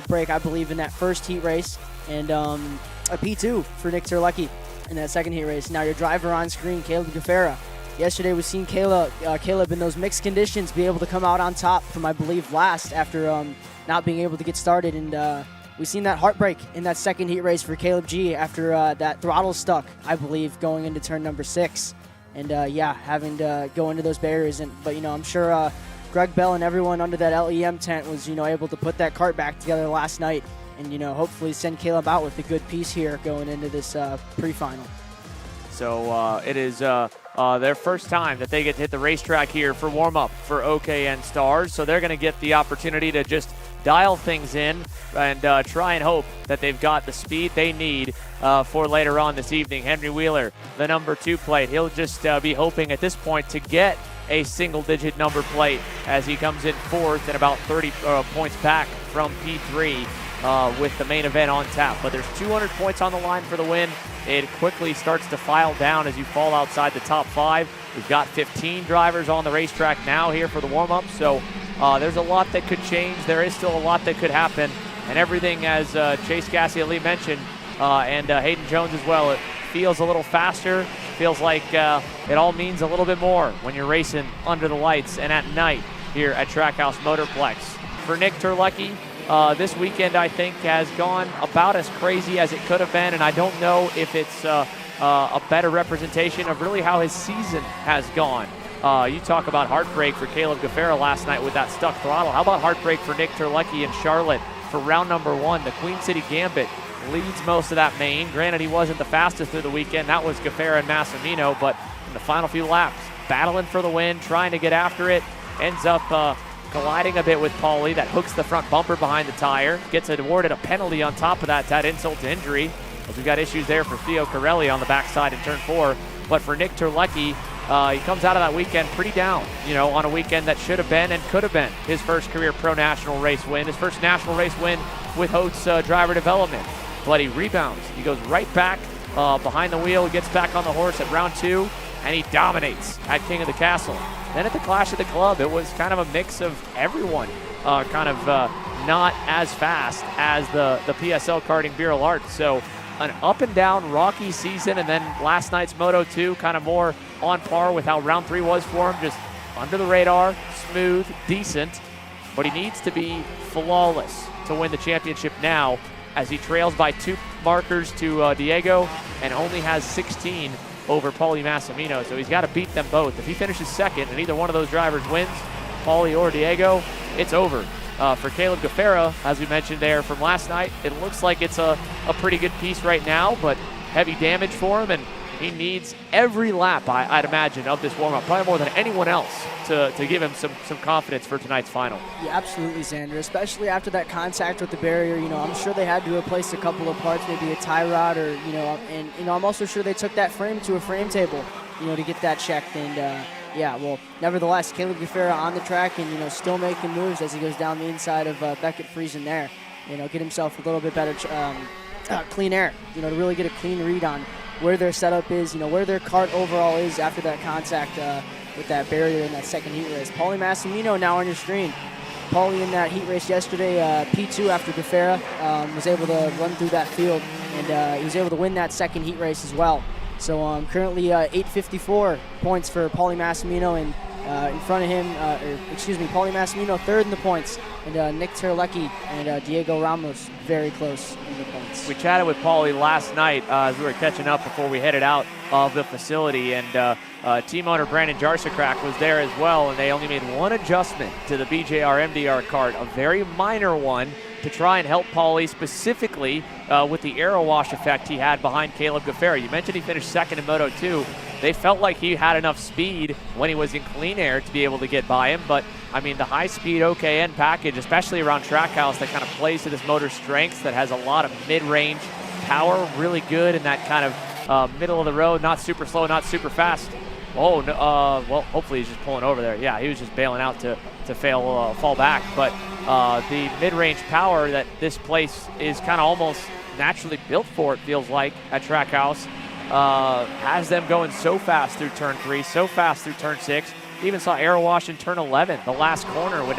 break, I believe, in that first heat race, and a P2 for Nick Terlecki in that second heat race. Now your driver on screen, Caleb Gaffera. Yesterday we've seen Caleb in those mixed conditions be able to come out on top from, I believe, last after not being able to get started, and we've seen that heartbreak in that second heat race for Caleb G after that throttle stuck, I believe, going into turn number 6, and having to go into those barriers. But I'm sure Greg Bell and everyone under that LEM tent was able to put that kart back together last night, and hopefully send Caleb out with a good piece here going into this pre-final. So it is their first time that they get to hit the racetrack here for warm-up for OKN Stars. So they're going to get the opportunity to just dial things in and try and hope that they've got the speed they need for later on this evening. Henry Wheeler, the number 2 plate. He'll just be hoping at this point to get a single-digit number plate as he comes in 4th and about 30 points back from P3 with the main event on tap. But there's 200 points on the line for the win. It quickly starts to file down as you fall outside the top 5. We've got 15 drivers on the racetrack now here for the warm-up, so there's a lot that could change. There is still a lot that could happen, and everything, as Chase Gassioli mentioned, and Hayden Jones as well, it feels a little faster, feels like it all means a little bit more when you're racing under the lights and at night here at Trackhouse Motorplex. For Nick Terlecki, this weekend, I think, has gone about as crazy as it could have been, and I don't know if it's a better representation of really how his season has gone. You talk about heartbreak for Caleb Gaffera last night with that stuck throttle. How about heartbreak for Nick Terlecki in Charlotte for round number 1? The Queen City Gambit leads most of that main. Granted, he wasn't the fastest through the weekend. That was Gaffera and Massimino, but in the final few laps, battling for the win, trying to get after it, ends up colliding a bit with Paulie. That hooks the front bumper behind the tire, gets awarded a penalty on top of that to add insult to injury, as we've got issues there for Theo Corelli on the backside in turn 4. But for Nick Terlecki, he comes out of that weekend pretty down, on a weekend that should have been and could have been his first career pro national race win, his first national race win with Holt's driver development. But he rebounds. He goes right back behind the wheel, gets back on the horse at round 2, and he dominates at King of the Castle. Then at the Clash of the Club, it was kind of a mix of everyone not as fast as the PSL Karting Bureau Art. So an up and down rocky season, and then last night's Moto 2 kind of more on par with how round 3 was for him, just under the radar, smooth, decent, but he needs to be flawless to win the championship now, as he trails by 2 markers to Diego and only has 16 over Paulie Massimino, so he's got to beat them both. If he finishes second and either one of those drivers wins, Paulie or Diego, it's over. For Caleb Gaffera, as we mentioned there from last night, it looks like it's a pretty good piece right now, but heavy damage for him, and he needs every lap, I'd imagine, of this warm-up, probably more than anyone else, to give him some confidence for tonight's final. Yeah, absolutely, Xander, especially after that contact with the barrier. I'm sure they had to replace a couple of parts, maybe a tie rod, or, and I'm also sure they took that frame to a frame table, to get that checked. And, yeah, well, nevertheless, Caleb Gaffera on the track and, still making moves as he goes down the inside of Beckett Friesen there. Get himself a little bit better clean air, to really get a clean read on where their setup is, where their kart overall is after that contact with that barrier in that second heat race. Paulie Massimino now on your screen. Paulie in that heat race yesterday, P2 after Gaffera, was able to run through that field, and he was able to win that second heat race as well. So currently 854 points for Paulie Massimino, and in front of him, Paulie Massimino third in the points, and Nick Terlecki and Diego Ramos very close in the points. We chatted with Paulie last night as we were catching up before we headed out of the facility, and team owner Brandon Jarsakrak was there as well, and they only made one adjustment to the BJR MDR kart, a very minor one, to try and help Paulie specifically with the aero wash effect he had behind Caleb Gaffera. You mentioned he finished second in Moto 2. They felt like he had enough speed when he was in clean air to be able to get by him, but I mean the high-speed OKN package, especially around Trackhouse, that kind of plays to this motor's strengths, that has a lot of mid-range power, really good in that kind of middle of the road, not super slow, not super fast. Oh, no, well, hopefully he's just pulling over there. Yeah, he was just bailing out to fall back, but the mid-range power that this place is kind of almost naturally built for, it feels like, at Trackhouse, has them going so fast through turn 3, so fast through turn 6. Even saw aero wash in turn 11, the last corner, with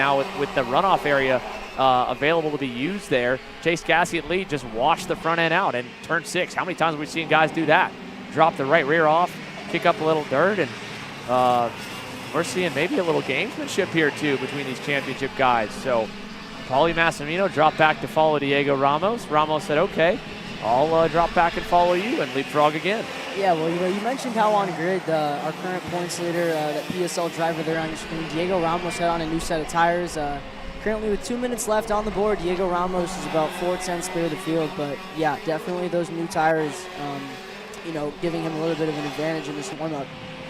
the runoff area available to be used there. Chase Gassie at lead just washed the front end out in turn 6. How many times have we seen guys do that? Drop the right rear off, kick up a little dirt, and we're seeing maybe a little gamesmanship here too between these championship guys. So Paulie Massimino dropped back to follow Diego Ramos. Ramos said, okay, I'll drop back and follow you and leapfrog again. Yeah, well, you mentioned how on grid our current points leader, that PSL driver there on your screen, Diego Ramos, had on a new set of tires. Currently with 2 minutes left on the board, Diego Ramos is about 4/10 clear of the field. But yeah, definitely those new tires, giving him a little bit of an advantage in this warm-up.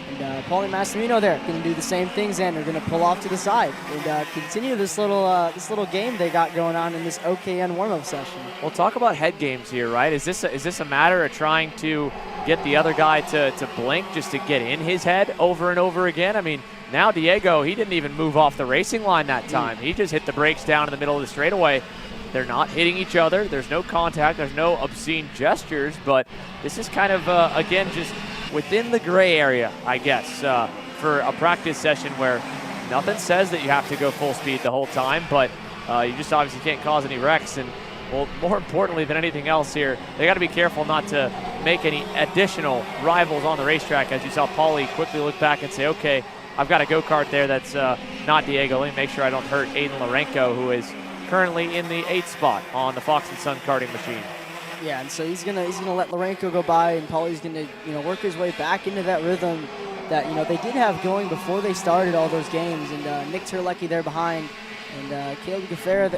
And Paulie Massimino there going to do the same things, and they're going to pull off to the side and continue this little game they got going on in this OKN warm-up session. We'll talk about head games here, right? Is this a matter of trying to get the other guy to blink just to get in his head over and over again? I mean, now Diego, he didn't even move off the racing line that time. He just hit the brakes down in the middle of the straightaway. They're not hitting each other. There's no contact. There's no obscene gestures. But this is kind of, again, just within the gray area, I guess, for a practice session where nothing says that you have to go full speed the whole time, but you just obviously can't cause any wrecks. And, well, more importantly than anything else here, they got to be careful not to make any additional rivals on the racetrack. As you saw Paulie quickly look back and say, okay, I've got a go-kart there that's not Diego. Let me make sure I don't hurt Aiden Larenko, who is currently in the 8th spot on the Fox & Son karting machine. Yeah, and so he's gonna let Larenko go by, and Paulie's gonna work his way back into that rhythm that they did have going before they started all those games. And Nick Terlecki there behind, and Caleb Gaffera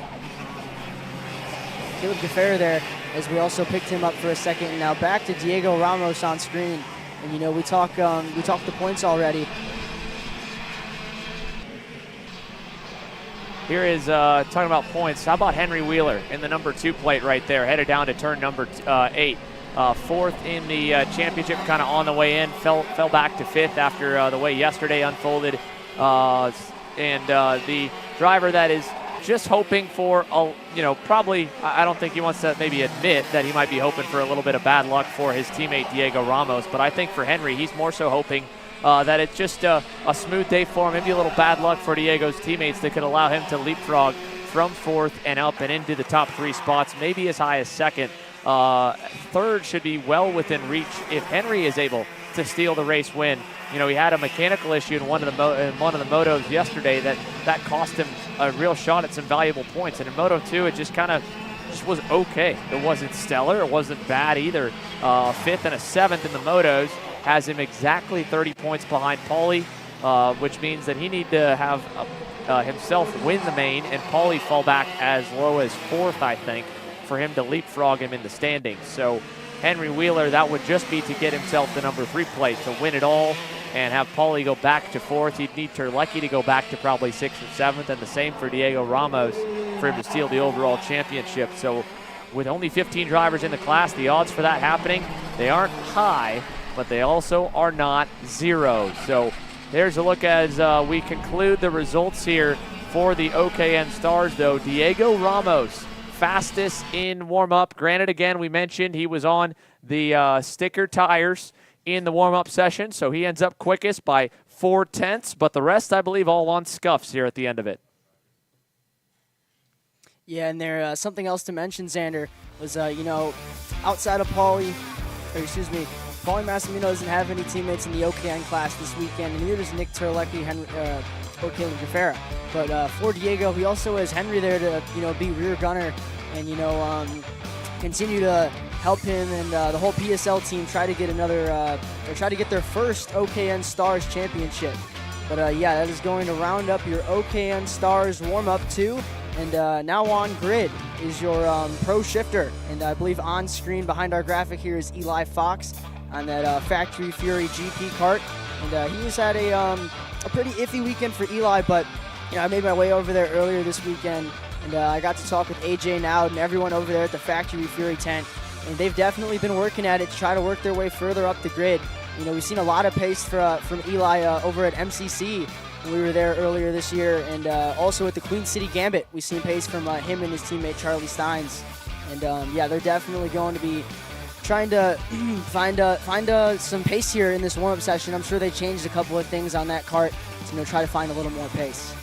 there, as we also picked him up for a second. And now back to Diego Ramos on screen, and we talked the points already. Here is talking about points. How about Henry Wheeler in the number 2 plate right there, headed down to turn number 8. 4th in the championship, kind of on the way in, fell back to 5th after the way yesterday unfolded. And the driver that is just hoping for, probably, I don't think he wants to maybe admit that he might be hoping for a little bit of bad luck for his teammate Diego Ramos. But I think for Henry, he's more so hoping that it's just a smooth day for him, maybe a little bad luck for Diego's teammates that could allow him to leapfrog from 4th and up and into the top 3 spots, maybe as high as 2nd. 3rd should be well within reach if Henry is able to steal the race win. He had a mechanical issue in one of the motos yesterday that cost him a real shot at some valuable points. And in Moto 2, it just was okay. It wasn't stellar. It wasn't bad either. 5th and a 7th in the motos. has him exactly 30 points behind Paulie, which means that he needs to have himself win the main and Paulie fall back as low as 4th, I think, for him to leapfrog him in the standings. So Henry Wheeler, that would just be to get himself the number 3 place, to win it all and have Paulie go back to 4th. He'd need Terlecki to go back to probably 6th or 7th, and the same for Diego Ramos for him to steal the overall championship. So with only 15 drivers in the class, the odds for that happening, they aren't high, but they also are not zero. So there's a look as we conclude the results here for the OKN Stars, though. Diego Ramos, fastest in warm-up. Granted, again, we mentioned he was on the sticker tires in the warm-up session, so he ends up quickest by 4/10, but the rest, I believe, all on scuffs here at the end of it. Yeah, and there something else to mention, Xander, was, outside of Paulie Massimino doesn't have any teammates in the OKN class this weekend, and neither does Nick Terlecki or Caleb Jafera. But for Diego, he also has Henry there to, be rear gunner and, continue to help him and the whole PSL team try to get their first OKN Stars championship. But that is going to round up your OKN Stars warm-up 2. And now on grid is your pro shifter. And I believe on screen behind our graphic here is Eli Fox on that Factory Fury GP kart. And he's had a pretty iffy weekend for Eli, but I made my way over there earlier this weekend, and I got to talk with AJ Nowd and everyone over there at the Factory Fury tent. And they've definitely been working at it to try to work their way further up the grid. We've seen a lot of pace from Eli over at MCC. We were there earlier this year, and also at the Queen City Gambit, we've seen pace from him and his teammate Charlie Steins. And they're definitely going to be trying to find some pace here in this warm-up session. I'm sure they changed a couple of things on that kart to try to find a little more pace.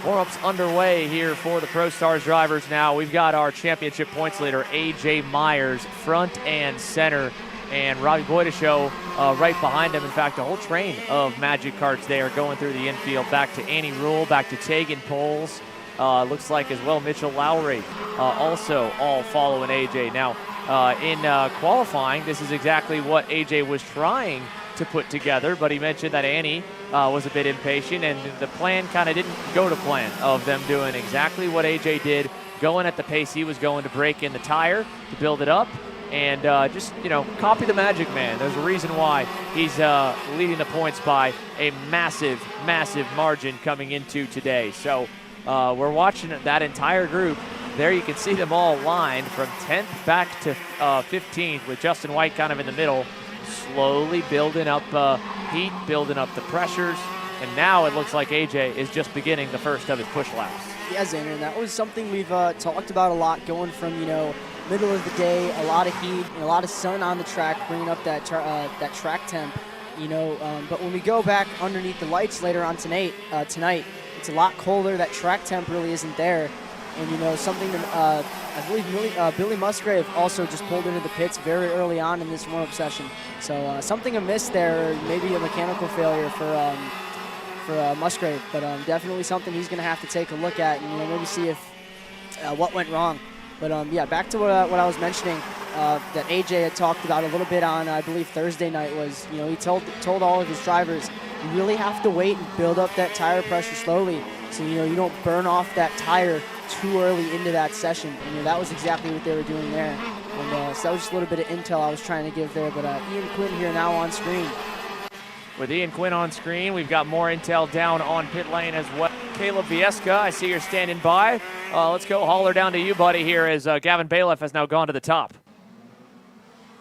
Warm-ups underway here for the Pro Stars drivers now. We've got our championship points leader, AJ Myers, front and center. and Robbie Boydeshow right behind him. In fact, a whole train of Magic Karts there going through the infield. Back to Annie Rule, back to Tegan Poles. Looks like as well Mitchell Lowry also all following AJ. Now, in qualifying, this is exactly what AJ was trying to put together, but he mentioned that Annie was a bit impatient, and the plan kind of didn't go to plan of them doing exactly what AJ did, going at the pace he was going to break in the tire to build it up, and just, copy the Magic Man. There's a reason why he's leading the points by a massive, massive margin coming into today. So we're watching that entire group. There you can see them all lined from 10th back to 15th with Justin White kind of in the middle, slowly building up heat, building up the pressures, and now it looks like AJ is just beginning the first of his push laps. Yeah, Xander, that was something we've talked about a lot, going from, middle of the day, a lot of heat, and a lot of sun on the track, bringing up that track temp, but when we go back underneath the lights later on tonight, it's a lot colder. That track temp really isn't there. And, something that I believe Billy Musgrave also just pulled into the pits very early on in this warm-up session. So something amiss there, maybe a mechanical failure for Musgrave, but definitely something he's going to have to take a look at and maybe see if what went wrong. But yeah, back to what I was mentioning that AJ had talked about a little bit on, I believe, Thursday night was, he told all of his drivers, you really have to wait and build up that tire pressure slowly, so you don't burn off that tire too early into that session. And that was exactly what they were doing there. And so that was just a little bit of intel I was trying to give there. But Ian Quinn here now on screen. With Ian Quinn on screen, we've got more intel down on pit lane as well. Caleb Viesca, I see you're standing by. Let's go holler down to you, buddy, here as Gavin Bailiff has now gone to the top.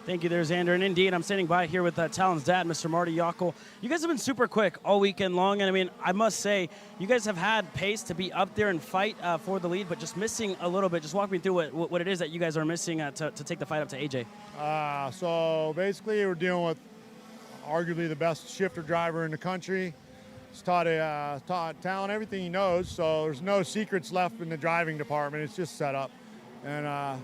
Thank you there, Xander. And indeed, I'm standing by here with Talon's dad, Mr. Marty Yockel. You guys have been super quick all weekend long. And I must say, you guys have had pace to be up there and fight for the lead, but just missing a little bit. Just walk me through what it is that you guys are missing to take the fight up to AJ. So basically, we're dealing with arguably the best shifter driver in the country. He's taught Talon everything he knows, so there's no secrets left in the driving department. It's just set up. And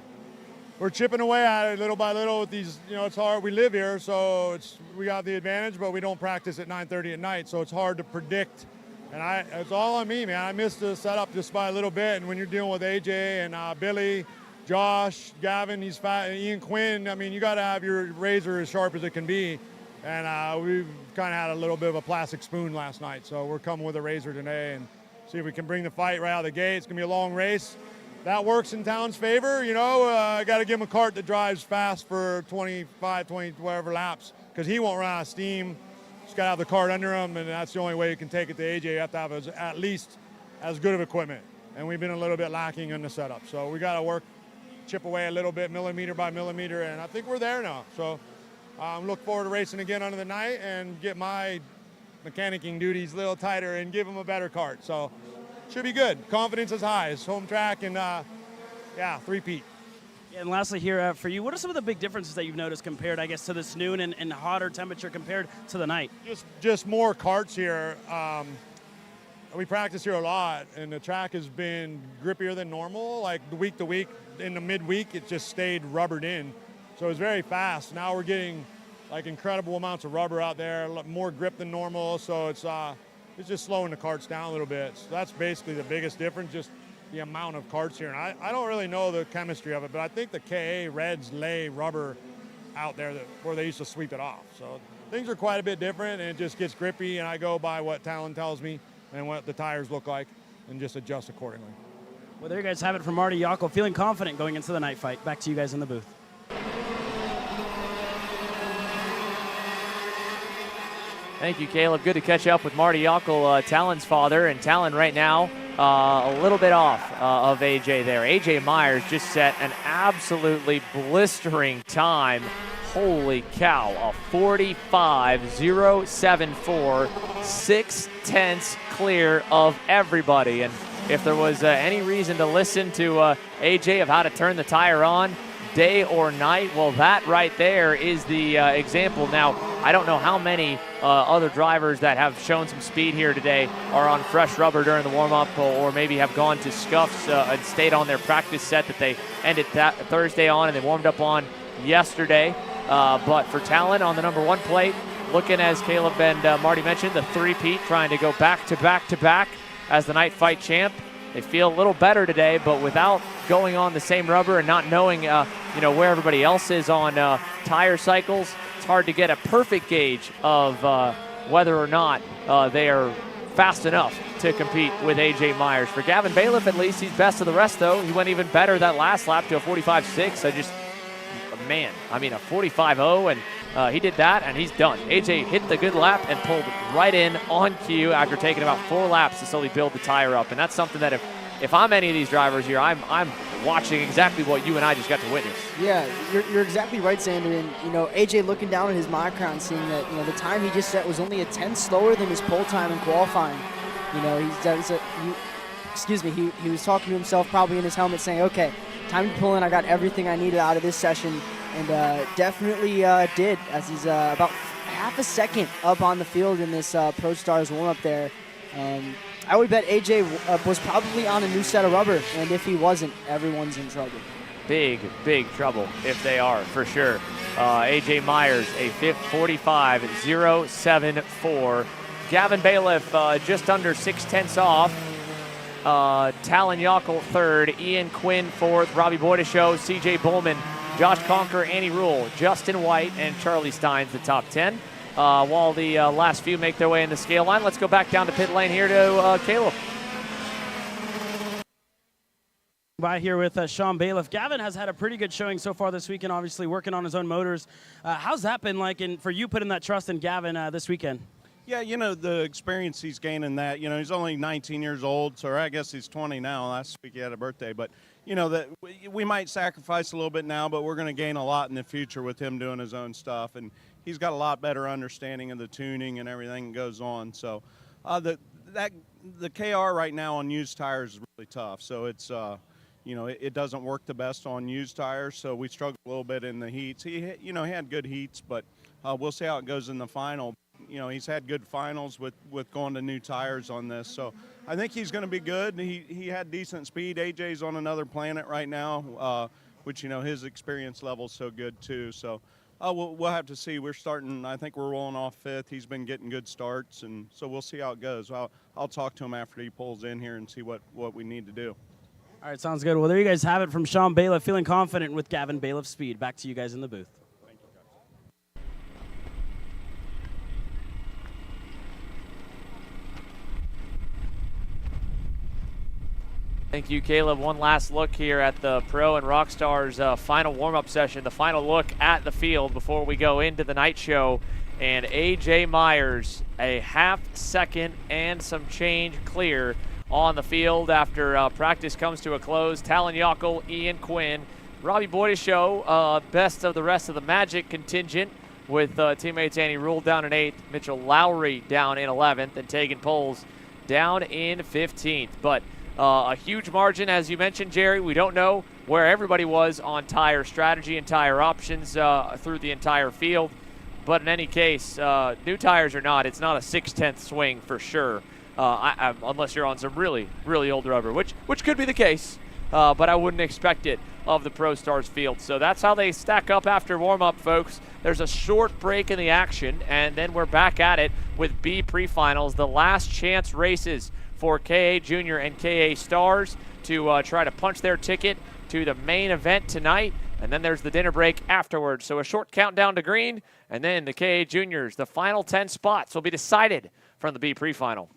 we're chipping away at it little by little with these, it's hard. We live here, so we got the advantage, but we don't practice at 9:30 at night, so it's hard to predict. And it's all on me, man. I missed the setup just by a little bit. And when you're dealing with AJ and Billy, Josh, Gavin, he's fat, Ian Quinn, you got to have your razor as sharp as it can be. And we've kind of had a little bit of a plastic spoon last night, so we're coming with a razor today and see if we can bring the fight right out of the gate. It's going to be a long race. That works in Talon's favor, I got to give him a kart that drives fast for 25, 20, whatever laps, because he won't run out of steam. Just got to have the kart under him, and that's the only way you can take it to AJ. You have to have at least as good of equipment, and we've been a little bit lacking in the setup. So we got to chip away a little bit, millimeter by millimeter, and I think we're there now. So I'm looking forward to racing again under the night and get my mechanicking duties a little tighter and give him a better kart. So should be good. Confidence is high. It's home track and, three-peat. Yeah, and lastly here for you, what are some of the big differences that you've noticed compared, I guess, to this noon and hotter temperature compared to the night? Just more karts here. We practice here a lot, and the track has been grippier than normal. Like week to week, in the midweek, it just stayed rubbered in. So it's very fast. Now we're getting like incredible amounts of rubber out there, more grip than normal. So it's just slowing the karts down a little bit. So that's basically the biggest difference, just the amount of karts here. And I don't really know the chemistry of it, but I think the KA Reds lay rubber out there where they used to sweep it off. So things are quite a bit different, and it just gets grippy, and I go by what Talon tells me and what the tires look like and just adjust accordingly. Well, there you guys have it from Marty Yockel, feeling confident going into the night fight. Back to you guys in the booth. Thank you, Caleb. Good to catch up with Marty Yockel, Talon's father. And Talon right now a little bit off of AJ there. AJ Myers just set an absolutely blistering time. Holy cow, a 45.074, 6/10 clear of everybody. And if there was any reason to listen to AJ of how to turn the tire on, day or night, well, that right there is the example. Now, I don't know how many other drivers that have shown some speed here today are on fresh rubber during the warm-up, or maybe have gone to scuffs and stayed on their practice set that they ended that Thursday on and they warmed up on yesterday. But for Talon on the number 1 plate, looking, as Caleb and Marty mentioned, the three-peat, trying to go back to back to back as the night fight champ. They feel a little better today, but without going on the same rubber and not knowing where everybody else is on tire cycles, it's hard to get a perfect gauge of whether or not they are fast enough to compete with A.J. Myers. For Gavin Bailiff, at least, he's best of the rest, though. He went even better that last lap to a 45.6. A 45.0, and he did that, and he's done. A.J. hit the good lap and pulled right in on cue after taking about 4 laps to slowly build the tire up. And that's something that if I'm any of these drivers here, I'm watching exactly what you and I just got to witness. Yeah, you're exactly right, Xander. And, AJ looking down at his micron, seeing that, the time he just set was only a 10th slower than his pole time in qualifying. He was talking to himself probably in his helmet saying, okay, time to pull in. I got everything I needed out of this session. And definitely did, as he's about half a second up on the field in this Pro Stars warm-up there. I would bet AJ was probably on a new set of rubber, and if he wasn't, everyone's in trouble. Big trouble if they are, for sure. AJ Myers, a 45.074. Gavin Bailiff just under 6/10 off. Talon Yockel third, Ian Quinn fourth, Robbie Boydeshow, CJ Bowman, Josh Conker, Andy Rule, Justin White, and Charlie Steins, the top 10. While the last few make their way in the scale line, let's go back down to pit lane here to Caleb. By here with Sean Bailiff. Gavin has had a pretty good showing so far this weekend, obviously working on his own motors. How's that been like for you putting that trust in Gavin this weekend? Yeah, the experience he's gaining that, he's only 19 years old, so I guess he's 20 now. Last week he had a birthday, but, that we might sacrifice a little bit now, but we're going to gain a lot in the future with him doing his own stuff, and he's got a lot better understanding of the tuning and everything that goes on. So the KR right now on used tires is really tough, so it's, it doesn't work the best on used tires, so we struggled a little bit in the heats. He had good heats, but we'll see how it goes in the final. He's had good finals with going to new tires on this. So I think he's going to be good. He had decent speed. AJ's on another planet right now, which, his experience level's so good too. So we'll have to see. We're starting, I think we're rolling off 5th. He's been getting good starts, and so we'll see how it goes. I'll talk to him after he pulls in here and see what we need to do. All right, sounds good. Well, there you guys have it from Sean Bailiff, feeling confident with Gavin Bailiff's speed. Back to you guys in the booth. Thank you, Caleb. One last look here at the Pro and Rockstars final warm-up session, the final look at the field before we go into the night show. And A.J. Myers, a half second and some change clear on the field after practice comes to a close. Talon Yockel, Ian Quinn, Robbie Boydeshow, best of the rest of the Magic contingent with teammates Andy Rule down in 8th, Mitchell Lowry down in 11th, and Tegan Poles down in 15th. But a huge margin, as you mentioned, Jerry. We don't know where everybody was on tire strategy and tire options through the entire field. But in any case, new tires or not, it's not a 6/10 swing for sure, unless you're on some really, really old rubber, which could be the case. But I wouldn't expect it of the Pro Stars field. So that's how they stack up after warm-up, folks. There's a short break in the action, and then we're back at it with B pre-finals, the last chance races for KA Junior and KA Stars to try to punch their ticket to the main event tonight. And then there's the dinner break afterwards. So a short countdown to green, and then the KA Juniors, the final 10 spots will be decided from the B pre-final.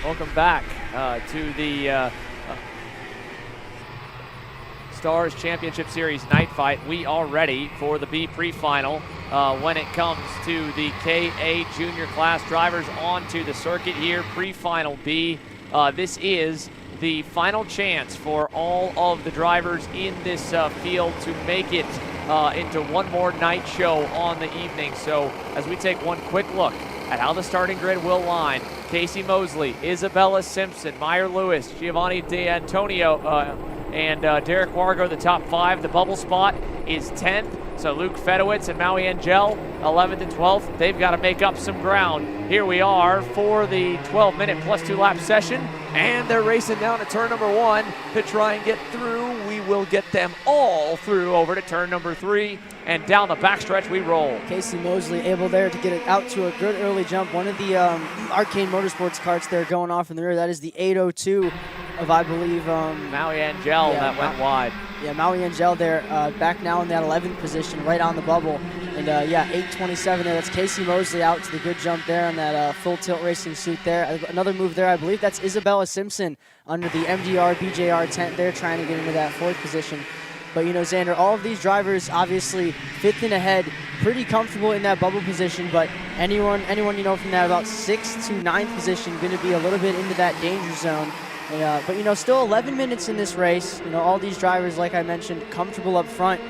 Welcome back to the Stars Championship Series night fight. We are ready for the B pre-final when it comes to the KA junior class drivers onto the circuit here. Pre-final B. This is the final chance for all of the drivers in this field to make it into one more night show on the evening. So as we take one quick look at how the starting grid will line, Casey Mosley, Isabella Simpson, Meyer Lewis, Giovanni D'Antonio, and Derek Wargo, the top 5. The bubble spot is 10th. So Luke Fedowitz and Maui Angel, 11th and 12th. They've got to make up some ground. Here we are for the 12-minute plus 2 lap session. And they're racing down to turn number 1 to try and get through. We will get them all through over to turn number 3. And down the backstretch we roll. Casey Mosley able there to get it out to a good early jump. One of the Arcane Motorsports carts there going off in the rear. That is the 802 of, I believe, Maui Angel, that went wide. Yeah, Maui Angel there, back now in that 11th position, right on the bubble. And yeah, 827 there. That's Casey Mosley out to the good jump there on that full tilt racing suit there. Another move there, I believe that's Isabella Simpson under the MDR BJR tent there, trying to get into that 4th position. But, you know, Xander, all of these drivers obviously 5th and ahead, pretty comfortable in that bubble position, but anyone you know, from that about 6th to 9th position going to be a little bit into that danger zone. But, you know, still 11 minutes in this race. You know, all these drivers, like I mentioned, comfortable up front.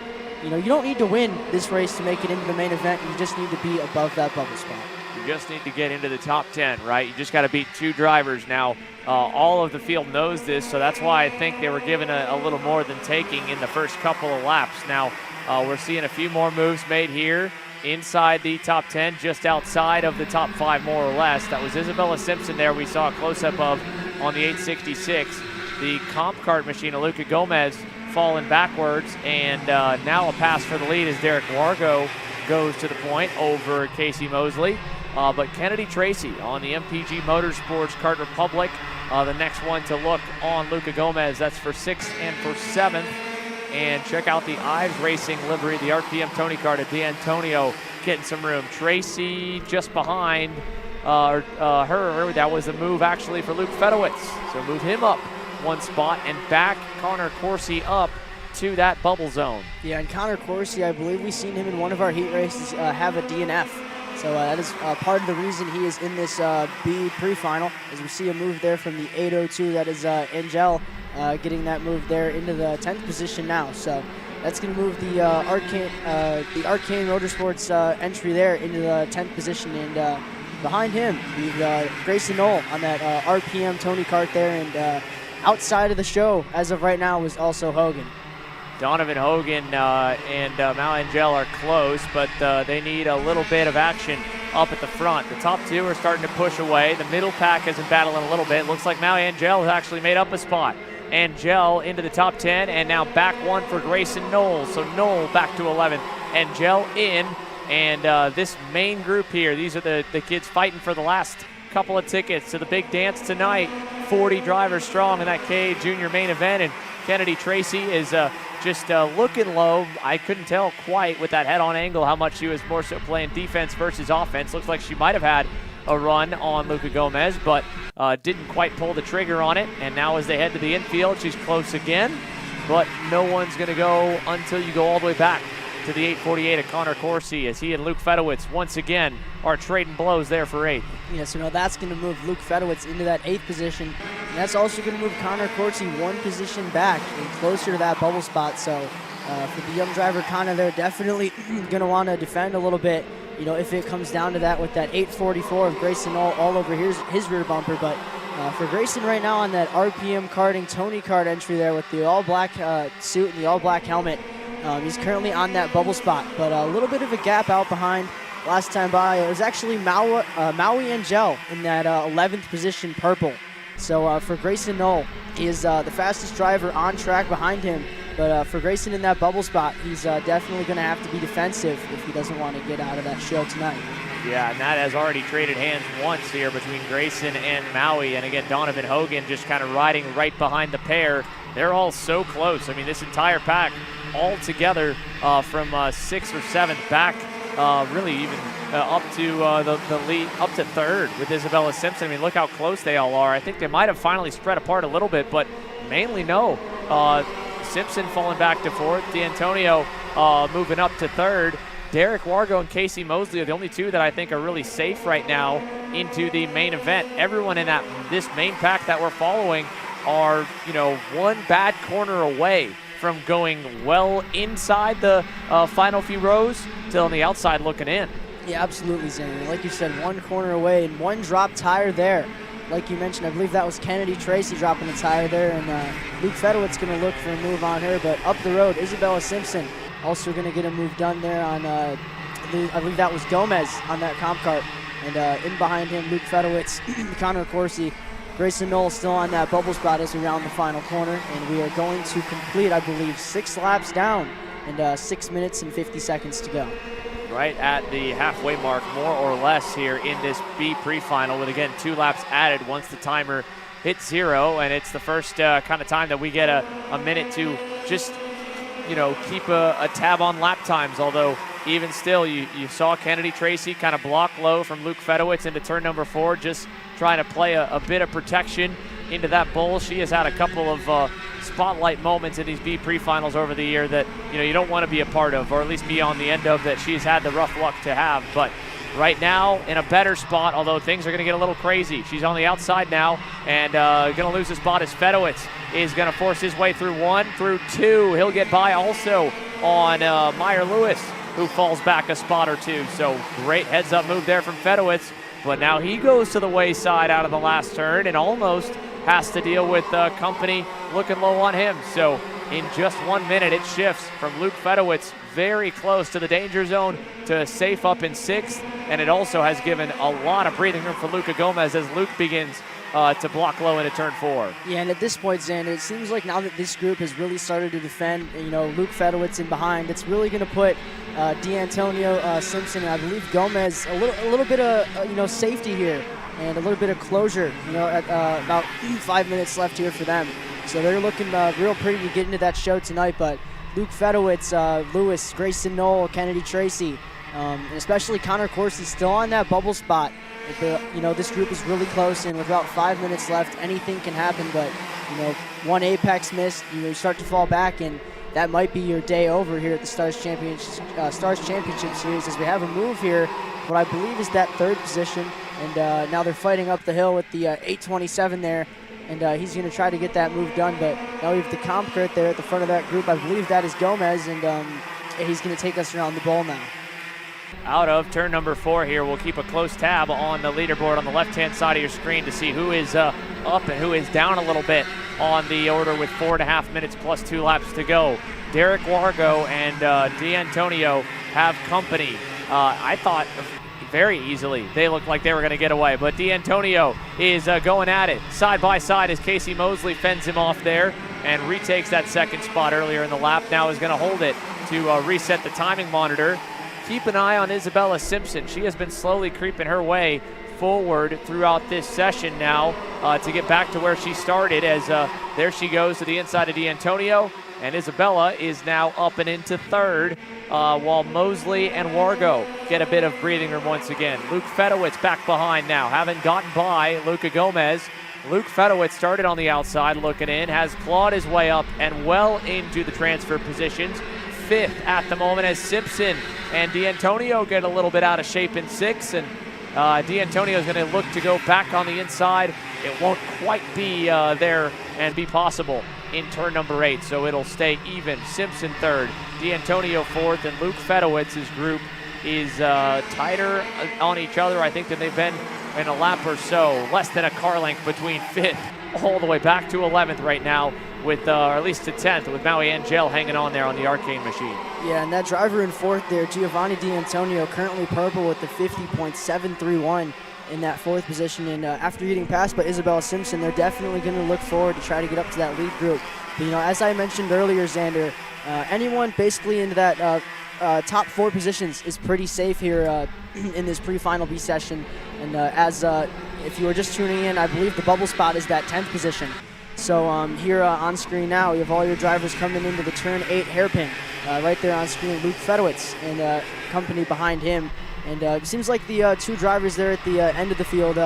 You know, you don't need to win this race to make it into the main event. You just need to be above that bubble spot. You just need to get into the top 10, right? You just got to beat 2 drivers. Now, all of the field knows this, so that's why I think they were given a little more than taking in the first couple of laps. Now, we're seeing a few more moves made here inside the top 10, just outside of the top 5 more or less. That was Isabella Simpson there we saw a close-up of on the 866. The comp kart machine of Luca Gomez falling backwards, and now a pass for the lead as Derek Wargo goes to the point over Casey Mosley. But Kennedy Tracy on the MPG Motorsports Kart Republic, the next one to look on Luca Gomez. That's for 6th and for 7th. And check out the Ives Racing livery, the RPM Tony Kart at D'Antonio getting some room. Tracy just behind her. That was a move actually for Luke Fedowitz. So move him up 1 spot and back Connor Coursey up to that bubble zone. Yeah, and Connor Coursey, I believe we've seen him in one of our heat races have a DNF. So that is part of the reason he is in this B pre-final, as we see a move there from the 802. That is Angel getting that move there into the 10th position now. So that's going to move the Arcane Motorsports entry there into the 10th position. And behind him, we've Grayson Knoll on that RPM Tony Kart there. And outside of the show, as of right now, is also Hogan. Donovan Hogan and Mal Angel are close, but they need a little bit of action up at the front. The top 2 are starting to push away. The middle pack has been battling a little bit. Looks like Mal Angel has actually made up a spot. Angel into the top 10, and now back 1 for Grayson Knoll. So Knoll back to 11th. Angel in, and this main group here, these are the kids fighting for the last couple of tickets to the big dance tonight. 40 drivers strong in that KA Junior main event, and Kennedy Tracy is just looking low. I couldn't tell quite with that head-on angle how much she was more so playing defense versus offense. Looks like she might have had a run on Luca Gomez, but didn't quite pull the trigger on it. And now as they head to the infield, she's close again, but no one's going to go until you go all the way back to the 848 of Connor Coursey, as he and Luke Fedowitz once again are trading blows there for 8th. Yeah, so now that's going to move Luke Fedowitz into that 8th position. And that's also going to move Connor Coursey 1 position back and closer to that bubble spot. So for the young driver, Connor, they're definitely going to want to defend a little bit, you know, if it comes down to that with that 844 of Grayson all over his rear bumper. But for Grayson right now on that RPM karting Tony Kart entry there with the all-black suit and the all-black helmet, he's currently on that bubble spot, but a little bit of a gap out behind. Last time by, it was actually Maui Angel in that 11th position purple. So for Grayson Knoll, he is the fastest driver on track behind him. But for Grayson in that bubble spot, he's definitely going to have to be defensive if he doesn't want to get out of that show tonight. Yeah, and that has already traded hands once here between Grayson and Maui. And again, Donovan Hogan just kind of riding right behind the pair. They're all so close. I mean, this entire pack all together from 6th or 7th back, really even up to the lead, up to third with Isabella Simpson. I mean, look how close they all are. I think they might have finally spread apart a little bit, but mainly no. Simpson falling back to fourth. D'Antonio moving up to third. Derek Wargo and Casey Mosley are the only two that I think are really safe right now into the main event. Everyone in this main pack that we're following are, one bad corner away from going well inside the final few rows till on the outside looking in. Yeah, absolutely, Zane. Like you said, one corner away and one drop tire there. Like you mentioned, I believe that was Kennedy Tracy dropping a tire there, and Luke Fedowit's going to look for a move on her. But up the road, Isabella Simpson also going to get a move done there on, I believe that was Gomez on that comp cart. And in behind him, Luke Fedowitz, Connor Corsi, Grayson Knoll still on that bubble spot as we round the final corner. And we are going to complete, I believe, 6 laps down and 6 minutes and 50 seconds to go. Right at the halfway mark, more or less, here in this B pre-final, with again 2 laps added once the timer hits 0, and it's the first kind of time that we get a minute to just keep a tab on lap times. Although even still, you saw Kennedy Tracy kind of block low from Luke Fedowitz into turn number 4, just trying to play a bit of protection into that bowl. She has had a couple of spotlight moments in these B pre-finals over the year that you don't want to be a part of, or at least be on the end of, that she's had the rough luck to have. But right now in a better spot, although things are going to get a little crazy. She's on the outside now and going to lose the spot as Fedowitz is going to force his way through 1, through 2. He'll get by also on Meyer Lewis, who falls back a spot or 2. So great heads up move there from Fedowitz, but now he goes to the wayside out of the last turn and almost has to deal with company looking low on him. So in just 1 minute, it shifts from Luke Fedowitz very close to the danger zone to safe up in 6th, and it also has given a lot of breathing room for Luca Gomez as Luke begins to block low into turn 4. Yeah, and at this point, Xander, it seems like now that this group has really started to defend, Luke Fedowitz in behind, it's really going to put D'Antonio Simpson and I believe Gomez a little bit of safety here and a little bit of closure. At about 5 minutes left here for them, so they're looking real pretty to get into that show tonight. But Luke Fedowitz, Lewis, Grayson Knoll, Kennedy Tracy, and especially Connor Corsi still on that bubble spot. This group is really close, and with about 5 minutes left, anything can happen. But one apex miss, you start to fall back, and that might be your day over here at the Stars Championship Series, as we have a move here, what I believe is that 3rd position, and now they're fighting up the hill with the 827 there. And he's going to try to get that move done, but now we have the comp cart there at the front of that group. I believe that is Gomez, and he's going to take us around the bowl now. Out of turn number 4 here, we'll keep a close tab on the leaderboard on the left-hand side of your screen to see who is up and who is down a little bit on the order with 4.5 minutes plus 2 laps to go. Derek Wargo and D'Antonio have company. I thought very easily they looked like they were going to get away, but D'Antonio is going at it side by side as Casey Mosley fends him off there and retakes that 2nd spot earlier in the lap. Now is going to hold it to reset the timing monitor. Keep an eye on Isabella Simpson. She has been slowly creeping her way forward throughout this session now to get back to where she started, as there she goes to the inside of D'Antonio, and Isabella is now up and into 3rd, while Mosley and Wargo get a bit of breathing room once again. Luke Fedowitz back behind now, having gotten by Luca Gomez. Luke Fedowitz started on the outside looking in, has clawed his way up and well into the transfer positions. 5th at the moment as Simpson and D'Antonio get a little bit out of shape in 6th, and D'Antonio is going to look to go back on the inside. It won't quite be there and be possible in turn number 8, so it'll stay even. Simpson 3rd, D'Antonio 4th, and Luke Fedowitz's group is tighter on each other, I think, than they've been in a lap or so. Less than a car length between 5th all the way back to 11th right now, with or at least to 10th, with Maui Angel hanging on there on the arcane machine. Yeah, and that driver in 4th there, Giovanni D'Antonio, currently purple with the 50.731 in that 4th position. And after getting passed by Isabella Simpson, they're definitely going to look forward to try to get up to that lead group. But, as I mentioned earlier, Xander, anyone basically into that top 4 positions is pretty safe here in this pre-final B session. And if you were just tuning in, I believe the bubble spot is that 10th position. So here on screen now, you have all your drivers coming into the turn 8 hairpin. Right there on screen, Luke Fedowitz and company behind him. And it seems like the two drivers there at the end of the field,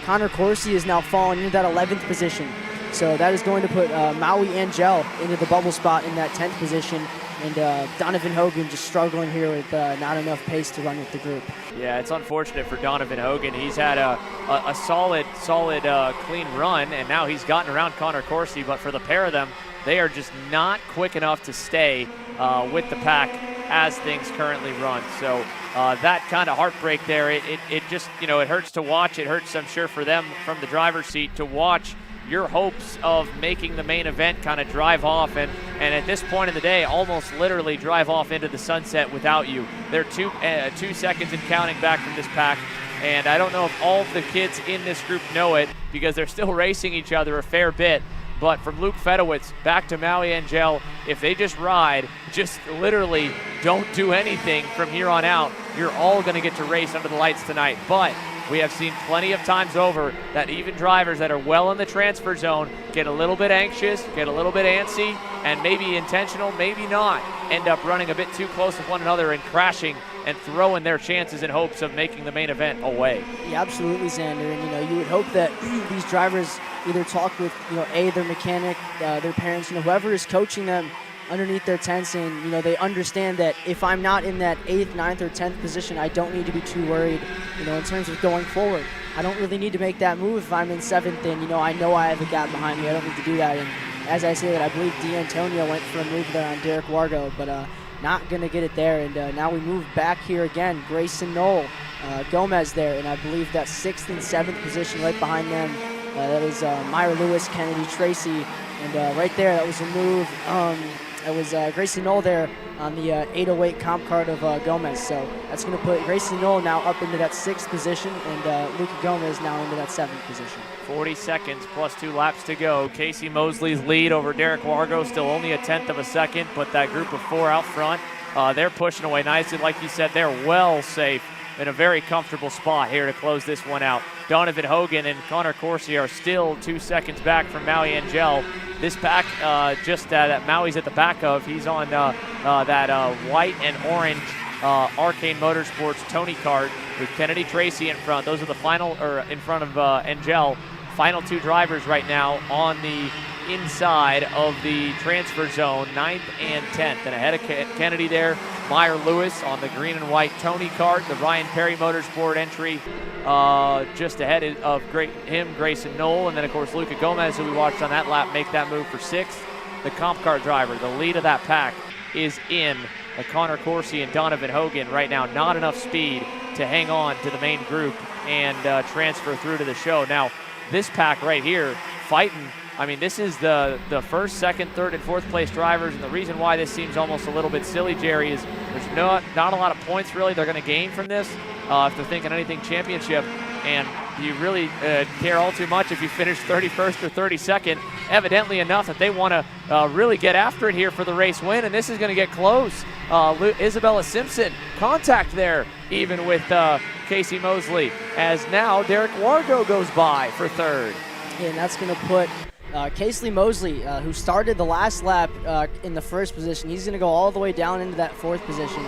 Connor Corsi is now falling into that 11th position. So that is going to put Maui Angel into the bubble spot in that 10th position. And Donovan Hogan just struggling here with not enough pace to run with the group. Yeah, it's unfortunate for Donovan Hogan. He's had a solid, clean run, and now he's gotten around Connor Corsi. But for the pair of them, they are just not quick enough to stay with the pack as things currently run. So that kind of heartbreak there, it just, it hurts to watch. It hurts, I'm sure, for them from the driver's seat to watch your hopes of making the main event kind of drive off and at this point in the day almost literally drive off into the sunset without you. They're 2 seconds and counting back from this pack, and I don't know if all of the kids in this group know it because they're still racing each other a fair bit. But from Luke Fedowitz back to Maui Angel, if they just ride, just literally don't do anything from here on out, you're all going to get to race under the lights tonight. But we have seen plenty of times over that even drivers that are well in the transfer zone get a little bit anxious, get a little bit antsy, and maybe intentional, maybe not, end up running a bit too close with one another and crashing and throwing their chances and hopes of making the main event away. Yeah, absolutely, Xander. And, you would hope that these drivers either talk with, their mechanic, their parents, whoever is coaching them underneath their tents, and they understand that if I'm not in that 8th, 9th, or 10th position, I don't need to be too worried, in terms of going forward. I don't really need to make that move if I'm in 7th, and I know I have a gap behind me. I don't need to do that. And as I say that, I believe D'Antonio went for a move there on Derek Wargo, but not going to get it there. And now we move back here again. Grayson Knoll, Gomez there, and I believe that 6th and 7th position right behind them. That is Meyer Lewis, Kennedy Tracy, and right there, that was a move. It was Grayson Knoll there on the 808 comp card of Gomez. So that's going to put Grayson Knoll now up into that 6th position, and Luca Gomez now into that 7th position. 40 seconds plus 2 laps to go. Casey Mosley's lead over Derek Wargo, still only a 1/10 of a second, but that group of 4 out front, they're pushing away nicely. Like you said, they're well safe in a very comfortable spot here to close this one out. Donovan Hogan and Connor Corsi are still 2 seconds back from Maui Angel. This pack, that Maui's at the back of, he's on that white and orange Arcane Motorsports Tony Kart with Kennedy Tracy in front. Those are the final, or in front of Angel. Final 2 drivers right now on the inside of the transfer zone, 9th and 10th. And ahead of Kennedy there, Meyer Lewis on the green and white Tony Kart, the Ryan Perry Motorsport entry, just ahead of Grayson Knoll, and then of course Luca Gomez, who we watched on that lap, make that move for 6th. The comp car driver, the lead of that pack, is in Connor Corsi and Donovan Hogan right now. Not enough speed to hang on to the main group and transfer through to the show. Now, this pack right here, fighting. I mean, this is the 1st, 2nd, 3rd, and 4th place drivers, and the reason why this seems almost a little bit silly, Jerry, is there's not a lot of points really they're going to gain from this if they're thinking anything championship, and you really care all too much if you finish 31st or 32nd, evidently enough that they want to really get after it here for the race win, and this is going to get close. Isabella Simpson, contact there even with Casey Mosley, as now Derek Wargo goes by for 3rd. And that's going to put Casey Mosley, who started the last lap in the 1st position, he's going to go all the way down into that 4th position.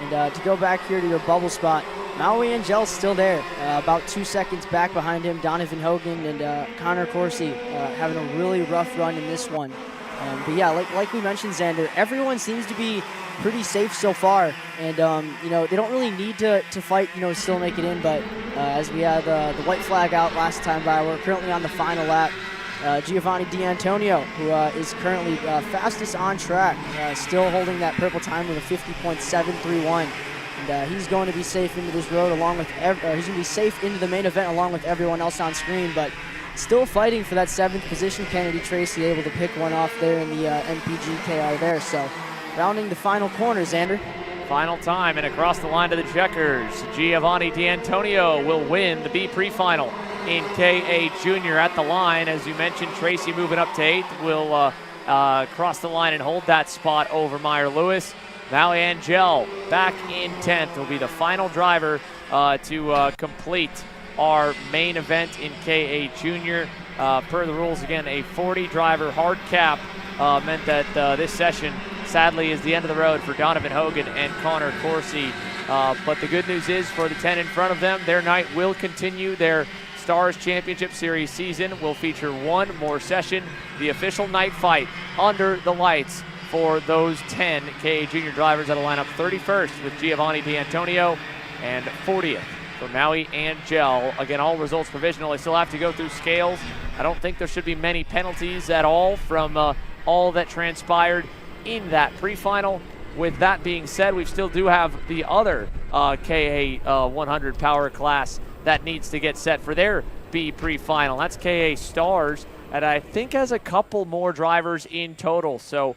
And to go back here to your bubble spot, Maui Angel's still there, about 2 seconds back behind him. Donovan Hogan and Connor Corsi having a really rough run in this one. But yeah, like we mentioned, Xander, everyone seems to be pretty safe so far, and they don't really need to fight, still make it in. But as we had the white flag out last time by, we're currently on the final lap. Giovanni D'Antonio, who is currently fastest on track, still holding that purple time with a 50.731, and he's going to be safe into this road along with he's going to be safe into the main event along with everyone else on screen, but still fighting for that 7th position. Kennedy Tracy able to pick one off there in the MPG KR there. So rounding the final corner, Xander. Final time, and across the line to the checkers, Giovanni D'Antonio will win the B pre-final in KA Junior at the line. As you mentioned, Tracy moving up to 8th will cross the line and hold that spot over Meyer Lewis. Maui Angel back in 10th will be the final driver to complete our main event in KA Junior. Per the rules, again, a 40-driver hard cap meant that this session, sadly, is the end of the road for Donovan Hogan and Connor Corsi But the good news is for the 10 in front of them, their night will continue. Their Stars Championship Series season will feature one more session, the official night fight under the lights for those 10 KA junior drivers that'll line up 31st with Giovanni D'Antonio and 40th for Maui and Gel. Again, all results provisional. They still have to go through scales. I don't think there should be many penalties at all from all that transpired in that pre-final. With that being said, we still do have the other KA 100 power class that needs to get set for their B pre-final. That's KA Stars, and I think has a couple more drivers in total. So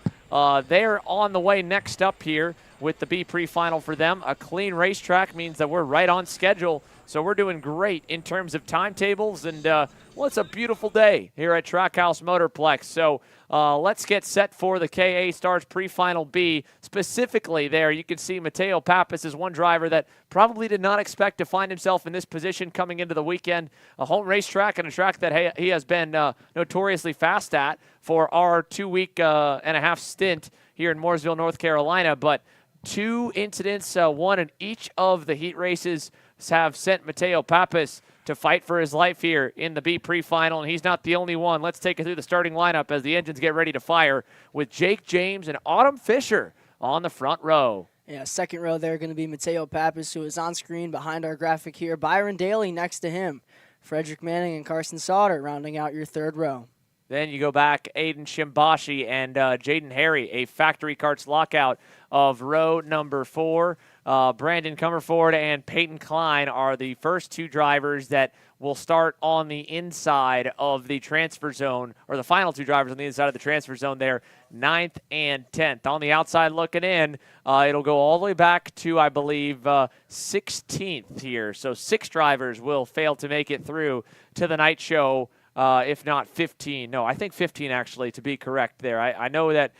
they're on the way next up here with the B pre-final for them. A clean racetrack means that we're right on schedule. So we're doing great in terms of timetables, and well, it's a beautiful day here at Trackhouse Motorplex. So let's get set for the KA Stars pre-final B. Specifically there, you can see Mateo Pappas is one driver that probably did not expect to find himself in this position coming into the weekend. A home racetrack and a track that he has been notoriously fast at for our 2-week and a half stint here in Mooresville, North Carolina. But 2 incidents, one in each of the heat races, have sent Mateo Pappas to fight for his life here in the B pre-final, and he's not the only one. Let's take it through the starting lineup as the engines get ready to fire with Jake James and Autumn Fisher on the front row. Yeah, second row there going to be Mateo Pappas, who is on screen behind our graphic here. Byron Daly next to him. Frederick Manning and Carson Sauter rounding out your third row. Then you go back, Aiden Shimbashi and Jaden Harry, a Factory Karts lockout of row number 4. Brandon Comerford and Peyton Klein are the first 2 drivers that will start on the inside of the transfer zone, or the final 2 drivers on the inside of the transfer zone there, 9th and 10th. On the outside looking in, it'll go all the way back to, I believe, 16th here. So 6 drivers will fail to make it through to the night show. If not 15. No, I think 15 actually, to be correct there. I know that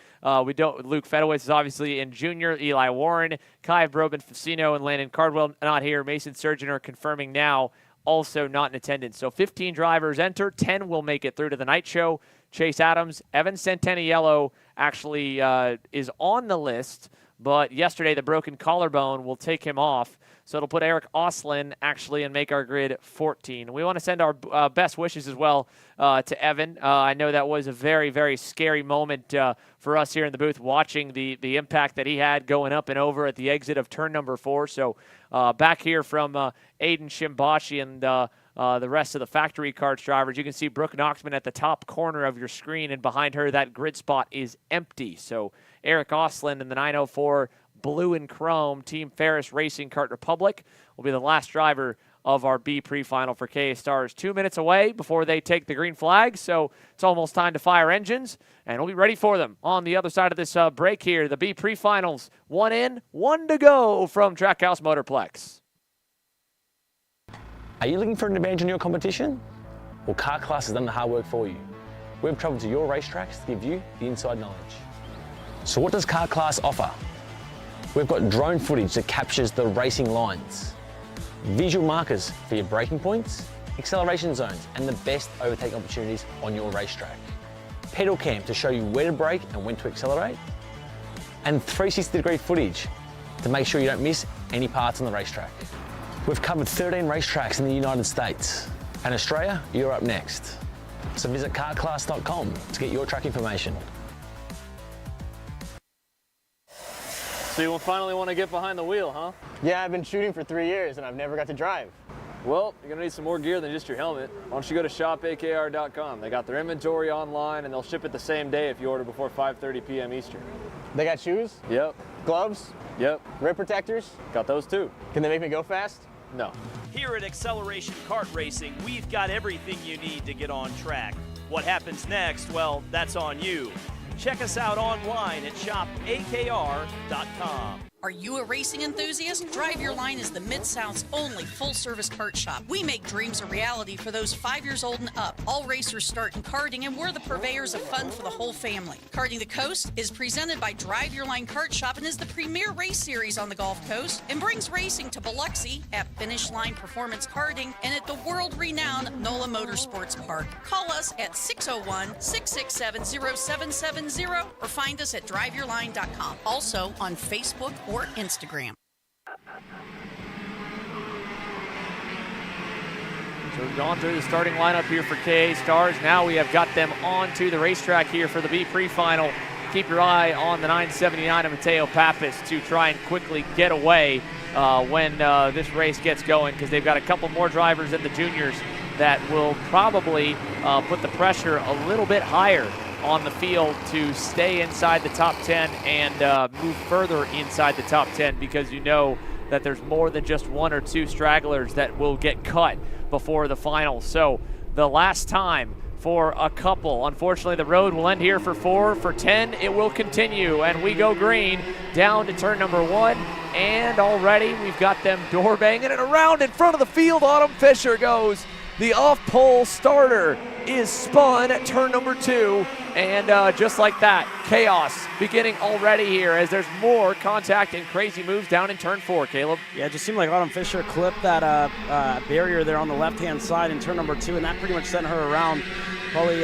we don't. Luke Fedowitz is obviously in junior. Eli Warren, Kai Broben Facino, and Landon Cardwell not here. Mason Surgeon are confirming now, also not in attendance. So 15 drivers enter. 10 will make it through to the night show. Chase Adams, Evan Centeniello actually is on the list, but yesterday the broken collarbone will take him off. So it'll put Eric Oslin actually and make our grid 14. We want to send our best wishes as well to Evan. I know that was a very, very scary moment for us here in the booth watching the impact that he had going up and over at the exit of turn number 4. So back here from Aiden Shimbashi and the rest of the Factory Karts drivers, you can see Brooke Knoxman at the top corner of your screen, and behind her that grid spot is empty. So Eric Oslin in the 904 Blue and Chrome Team Ferris Racing Kart Republic will be the last driver of our B pre-final for KA Stars. 2 minutes away before they take the green flag, so it's almost time to fire engines, and we'll be ready for them on the other side of this break here. The B pre-finals, 1 in, 1 to go from Trackhouse Motorplex. Are you looking for an advantage in your competition? Well, Kart Class has done the hard work for you. We've traveled to your racetracks to give you the inside knowledge. So what does Kart Class offer? We've got drone footage that captures the racing lines, visual markers for your braking points, acceleration zones, and the best overtake opportunities on your racetrack. Pedal cam to show you where to brake and when to accelerate, and 360-degree footage to make sure you don't miss any parts on the racetrack. We've covered 13 racetracks in the United States, and Australia, you're up next. So visit kartclass.com to get your track information. So you finally want to get behind the wheel, huh? Yeah, I've been shooting for 3 years and I've never got to drive. Well, you're gonna need some more gear than just your helmet. Why don't you go to shopakr.com. They got their inventory online and they'll ship it the same day if you order before 5:30 p.m. Eastern. They got shoes? Yep. Gloves? Yep. Rip protectors? Got those too. Can they make me go fast? No. Here at Acceleration Kart Racing, we've got everything you need to get on track. What happens next, well, that's on you. Check us out online at shopakr.com. Are you a racing enthusiast? Drive Your Line is the Mid-South's only full-service kart shop. We make dreams a reality for those 5 years old and up. All racers start in karting, and we're the purveyors of fun for the whole family. Karting the Coast is presented by Drive Your Line Kart Shop and is the premier race series on the Gulf Coast and brings racing to Biloxi at Finish Line Performance Karting and at the world-renowned NOLA Motorsports Park. Call us at 601-667-0770 or find us at driveyourline.com. Also on Facebook or Instagram. So we've gone through the starting lineup here for KA Stars. Now we have got them onto the racetrack here for the B pre-final. Keep your eye on the 979 of Mateo Pappas to try and quickly get away when this race gets going, because they've got a couple more drivers in the juniors that will probably put the pressure a little bit higher on the field to stay inside the top 10 and move further inside the top 10, because you know that there's more than just one or two stragglers that will get cut before the final. So the last time for a couple. Unfortunately, the road will end here for 4. For 10, it will continue, and we go green down to turn number 1, and already we've got them door banging, and around in front of the field, Autumn Fisher goes. The off-pole starter is spun at turn number 2, and just like that, chaos beginning already here as there's more contact and crazy moves down in turn 4, Caleb. Yeah, it just seemed like Autumn Fisher clipped that barrier there on the left-hand side in turn number 2, and that pretty much sent her around. Probably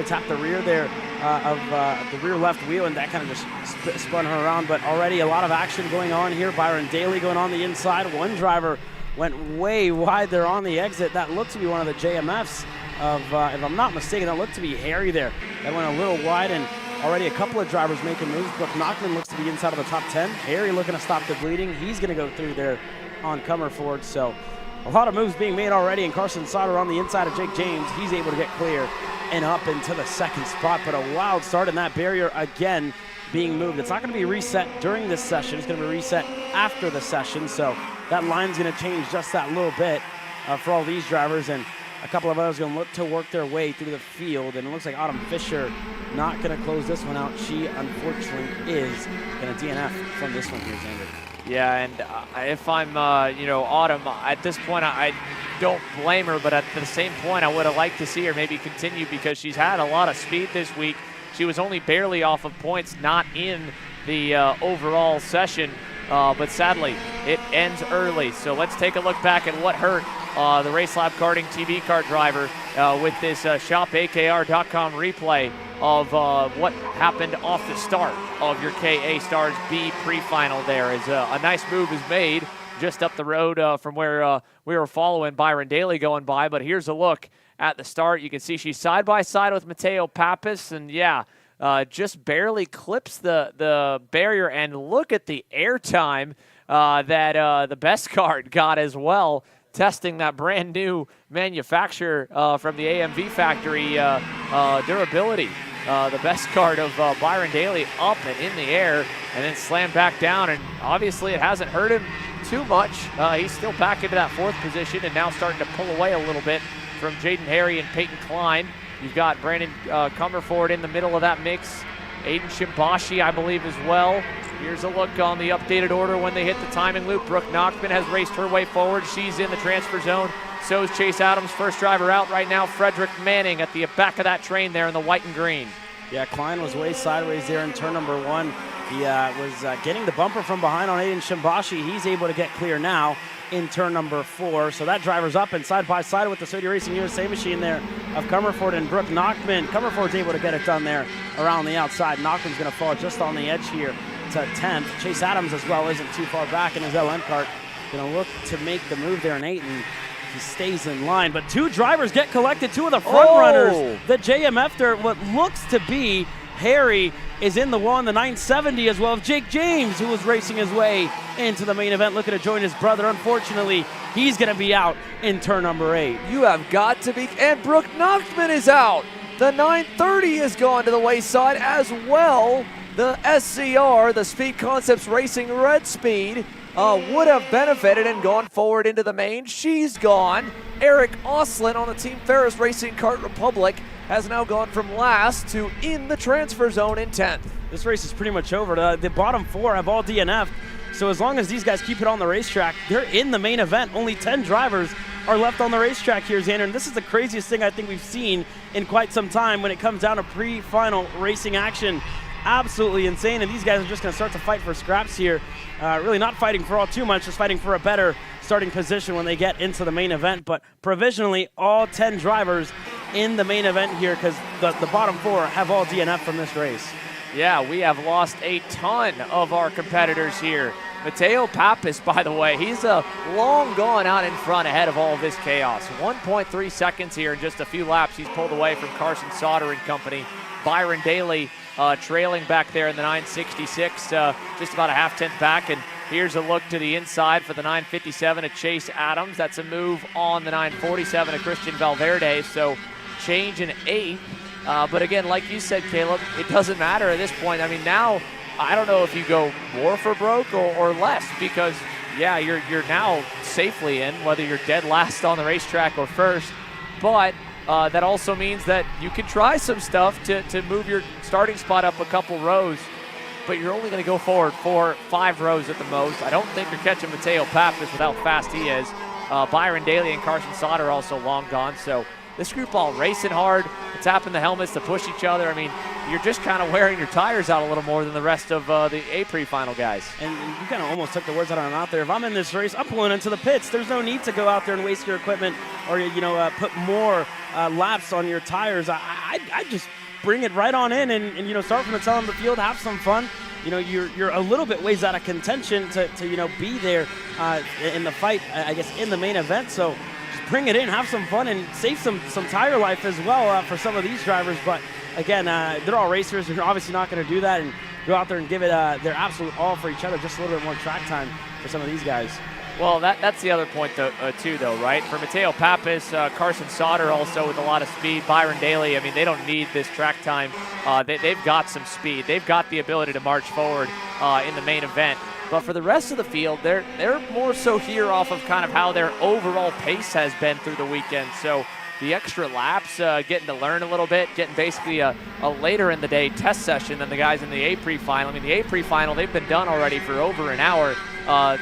tapped the rear there of the rear left wheel, and that kind of just spun her around. But already a lot of action going on here. Byron Daly going on the inside. One driver went way wide there on the exit. That looked to be one of the JMFs of, if I'm not mistaken, that looked to be Harry there. That went a little wide, and already a couple of drivers making moves. Brooke Knockman looks to be inside of the top 10. Harry looking to stop the bleeding. He's going to go through there on Comerford. So a lot of moves being made already, and Carson Sauter on the inside of Jake James. He's able to get clear and up into the second spot, but a wild start, and that barrier again being moved. It's not going to be reset during this session. It's going to be reset after the session, so that line's going to change just that little bit for all these drivers, and a couple of others going to look to work their way through the field, and it looks like Autumn Fisher not going to close this one out. She, unfortunately, is going to DNF from this one here, Xander. Yeah, and if I'm, Autumn, at this point, I don't blame her, but at the same point, I would have liked to see her maybe continue, because she's had a lot of speed this week. She was only barely off of points, not in the overall session, but sadly, it ends early. So let's take a look back at what hurt the Race Lab Karting TV kart driver with this shopakr.com replay of what happened off the start of your KA Stars B pre-final there. As a nice move is made just up the road from where we were following Byron Daly going by. But here's a look at the start. You can see she's side by side with Mateo Pappas, and yeah, just barely clips the barrier. And look at the air time that the Best Kart got as well, testing that brand new manufacturer from the AMV factory durability. The Best Kart of Byron Daly up and in the air, and then slammed back down, and obviously it hasn't hurt him too much. He's still back into that 4th position and now starting to pull away a little bit from Jaden Harry and Peyton Klein. You've got Brandon Comerford in the middle of that mix. Aiden Shimbashi, I believe, as well. Here's a look on the updated order when they hit the timing loop. Brooke Knockman has raced her way forward. She's in the transfer zone. So is Chase Adams, first driver out right now. Frederick Manning at the back of that train there in the white and green. Yeah, Klein was way sideways there in turn number 1. He was getting the bumper from behind on Aiden Shimbashi. He's able to get clear now in turn number 4. So that driver's up and side by side with the Saudi Racing USA machine there of Comerford and Brooke Knockman. Comerford's able to get it done there around the outside. Knockman's going to fall just on the edge here to 10th. Chase Adams as well isn't too far back in his LN kart. Going to look to make the move there in 8, and he stays in line. But 2 drivers get collected, 2 of the front runners. The JMF there, what looks to be Harry is in the 970 as well of Jake James, who was racing his way into the main event, looking to join his brother. Unfortunately, he's going to be out in turn number 8. You have got to be, and Brooke Knockman is out. The 930 has gone to the wayside as well. The SCR, the Speed Concepts Racing Red Speed, would have benefited and gone forward into the main. She's gone. Eric Oslin on the Team Ferris Racing Kart Republic has now gone from last to in the transfer zone in 10th. This race is pretty much over. The bottom 4 have all DNF'd, so as long as these guys keep it on the racetrack, they're in the main event. Only 10 drivers are left on the racetrack here, Xander, and this is the craziest thing I think we've seen in quite some time when it comes down to pre-final racing action. Absolutely insane, and these guys are just going to start to fight for scraps here. Really not fighting for all too much, just fighting for a better starting position when they get into the main event. But provisionally, all 10 drivers in the main event here, because the bottom 4 have all DNF from this race. Yeah, we have lost a ton of our competitors here. Mateo Pappas, by the way, he's long gone out in front ahead of all of this chaos. 1.3 seconds here in just a few laps. He's pulled away from Carson Sauter and company. Byron Daly trailing back there in the 966, just about a half-tenth back. And here's a look to the inside for the 957 of Chase Adams. That's a move on the 947 of Christian Valverde. So change in 8th. But again, like you said, Caleb, it doesn't matter at this point. I mean, now I don't know if you go more for broke or less, because, yeah, you're now safely in, whether you're dead last on the racetrack or first. But that also means that you can try some stuff to move your starting spot up a couple rows, but you're only going to go forward 4-5 rows at the most. I don't think you're catching Mateo Pappas with how fast he is. Byron Daly and Carson Sauter are also long gone, so this group all racing hard, tapping the helmets to push each other. I mean, you're just kind of wearing your tires out a little more than the rest of the A pre-final guys. And you kind of almost took the words out of my mouth there. If I'm in this race, I'm pulling into the pits. There's no need to go out there and waste your equipment or, put more laps on your tires. I just bring it right on in and start from the tail of the field, have some fun. You're a little bit ways out of contention to be there in the fight, I guess, in the main event. So just bring it in, have some fun, and save some tire life as well for some of these drivers. But again, they're all racers. They're obviously not going to do that and go out there and give it their absolute all for each other. Just a little bit more track time for some of these guys. Well, that's the other point, too, though, right? For Mateo Pappas, Carson Sauter also with a lot of speed. Byron Daly, I mean, they don't need this track time. They've got some speed. They've got the ability to march forward in the main event. But for the rest of the field, they're more so here off of kind of how their overall pace has been through the weekend. So the extra laps, getting to learn a little bit, getting basically a later in the day test session than the guys in the A pre-final. I mean, the A pre-final, they've been done already for over an hour.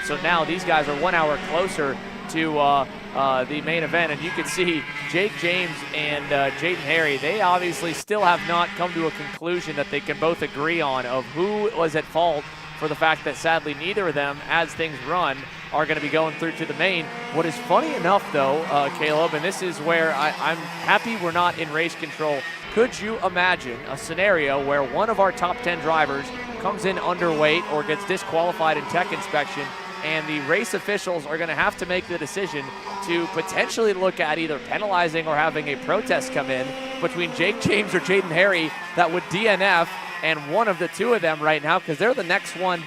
So now these guys are 1 hour closer to the main event. And you can see Jake James and Jaden Harry, they obviously still have not come to a conclusion that they can both agree on of who was at fault for the fact that sadly neither of them, as things run, are going to be going through to the main. What is funny enough, though, Caleb, and this is where I'm happy we're not in race control. Could you imagine a scenario where one of our top 10 drivers comes in underweight or gets disqualified in tech inspection, and the race officials are going to have to make the decision to potentially look at either penalizing or having a protest come in between Jake James or Jaden Harry that would DNF and one of the two of them right now, because they're the next one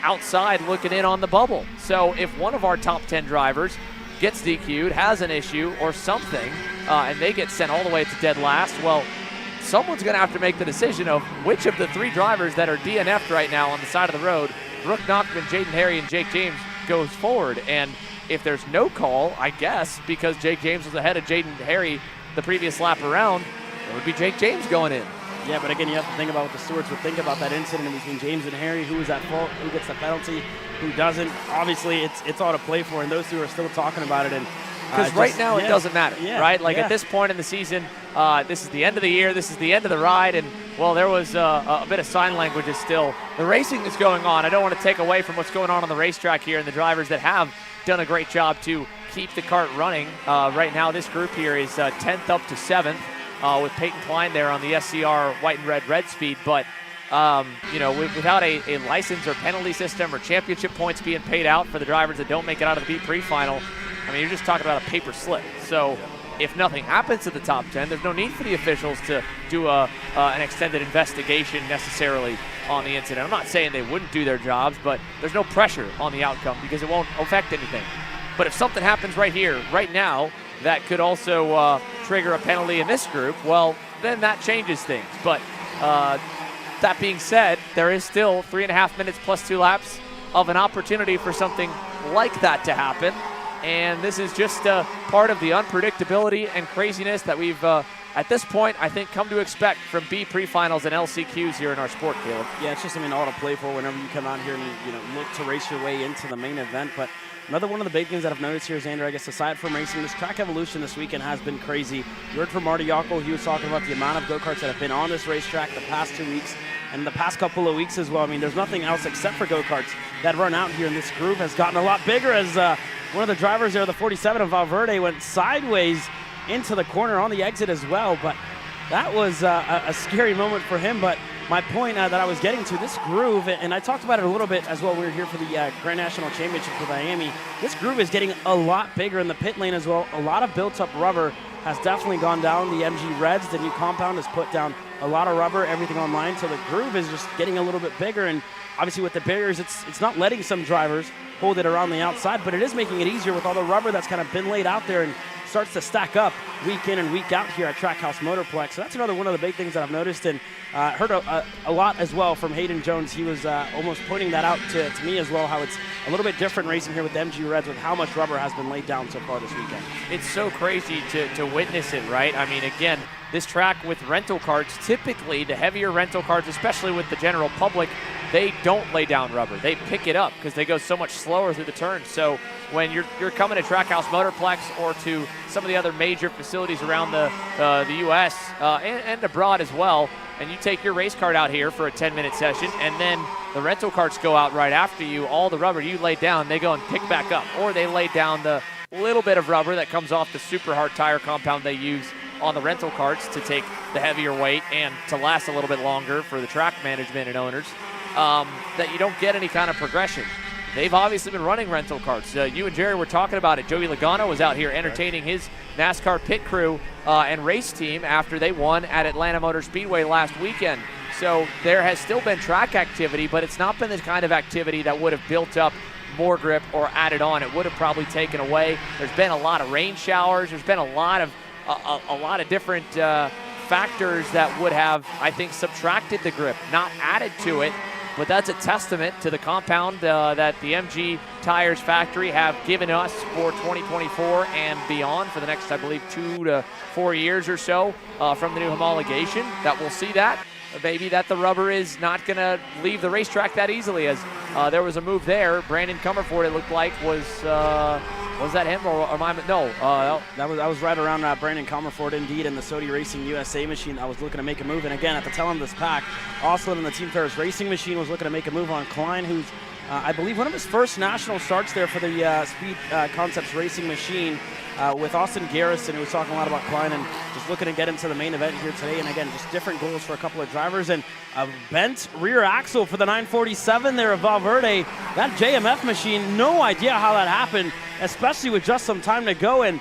outside looking in on the bubble. So if one of our top 10 drivers gets DQ'd, has an issue or something, and they get sent all the way to dead last, well, someone's going to have to make the decision of which of the three drivers that are DNF'd right now on the side of the road, Brooke Knockman, Jaden Harry, and Jake James, goes forward. And if there's no call, I guess, because Jake James was ahead of Jaden Harry the previous lap around, it would be Jake James going in. Yeah, but again, you have to think about what the stewards would think about that incident between James and Harry. Who is at fault? Who gets the penalty? Who doesn't? Obviously, it's all to play for, and those two are still talking about it. And because right now it doesn't matter, right? Like at this point in the season, this is the end of the year, this is the end of the ride, and well, there was a bit of sign language is still. The racing is going on. I don't want to take away from what's going on the racetrack here and the drivers that have done a great job to keep the kart running. Right now, this group here is 10th up to 7th. With Peyton Klein there on the SCR white and red speed. But, without a license or penalty system or championship points being paid out for the drivers that don't make it out of the B pre-final, I mean, you're just talking about a paper slip. So if nothing happens to the top 10, there's no need for the officials to do an extended investigation necessarily on the incident. I'm not saying they wouldn't do their jobs, but there's no pressure on the outcome because it won't affect anything. But if something happens right here, right now, that could also trigger a penalty in this group, well, then that changes things. But that being said, there is still 3.5 minutes plus 2 laps of an opportunity for something like that to happen. And this is just part of the unpredictability and craziness that we've, at this point, I think, come to expect from B pre-finals and LCQs here in our sport, Caleb. Yeah, it's just, all to play for whenever you come out here and, look to race your way into the main event. But another one of the big things that I've noticed here, Xander, I guess aside from racing, this track evolution this weekend has been crazy. You heard from Marty Yockel, he was talking about the amount of go-karts that have been on this racetrack the past 2 weeks and the past couple of weeks as well. I mean, there's nothing else except for go-karts that run out here, and this group has gotten a lot bigger as one of the drivers there, the 47 of Valverde, went sideways into the corner on the exit as well. But that was a scary moment for him. But my point that I was getting to, this groove, and I talked about it a little bit as well. We were here for the Grand National Championship for Miami. This groove is getting a lot bigger in the pit lane as well. A lot of built-up rubber has definitely gone down. The MG Reds, the new compound, has put down a lot of rubber, everything online. So the groove is just getting a little bit bigger. And obviously with the barriers, it's not letting some drivers hold it around the outside, but it is making it easier with all the rubber that's kind of been laid out there and starts to stack up week in and week out here at Trackhouse Motorplex. So that's another one of the big things that I've noticed, and heard a lot as well from Hayden Jones. He was almost pointing that out to me as well, how it's a little bit different racing here with the MG Reds with how much rubber has been laid down so far this weekend. It's so crazy to witness it, right? I mean, again, this track with rental carts, typically the heavier rental carts, especially with the general public, they don't lay down rubber. They pick it up because they go so much slower through the turns. So when you're coming to Trackhouse Motorplex or to some of the other major facilities around the U.S. And abroad as well, and you take your race cart out here for a 10-minute session, and then the rental carts go out right after you, all the rubber you laid down, they go and pick back up. Or they lay down the little bit of rubber that comes off the super hard tire compound they use on the rental carts to take the heavier weight and to last a little bit longer for the track management and owners, that you don't get any kind of progression. They've obviously been running rental carts. You and Jerry were talking about it. Joey Logano was out here entertaining his NASCAR pit crew and race team after they won at Atlanta Motor Speedway last weekend. So there has still been track activity, but it's not been the kind of activity that would have built up more grip or added on. It would have probably taken away. There's been a lot of rain showers. There's been a lot of different factors that would have, I think, subtracted the grip, not added to it. But that's a testament to the compound that the MG Tires factory have given us for 2024 and beyond for the next, I believe, 2 to 4 years or so from the new homologation. That we'll see that. Maybe that the rubber is not going to leave the racetrack that easily, as there was a move there. Brandon Comerford, it looked like, was that him or am I? No. That was right around Brandon Comerford, indeed, in the Sodi Racing USA machine that was looking to make a move. And again, at the tail end of this pack, Oslin and the Team Ferris Racing machine was looking to make a move on Klein, who's, I believe, one of his first national starts there for the Speed Concepts Racing machine with Austin Garrison, who was talking a lot about Klein and just looking to get into the main event here today. And again, just different goals for a couple of drivers. And a bent rear axle for the 947 there of Valverde. That JMF machine, no idea how that happened, especially with just some time to go. And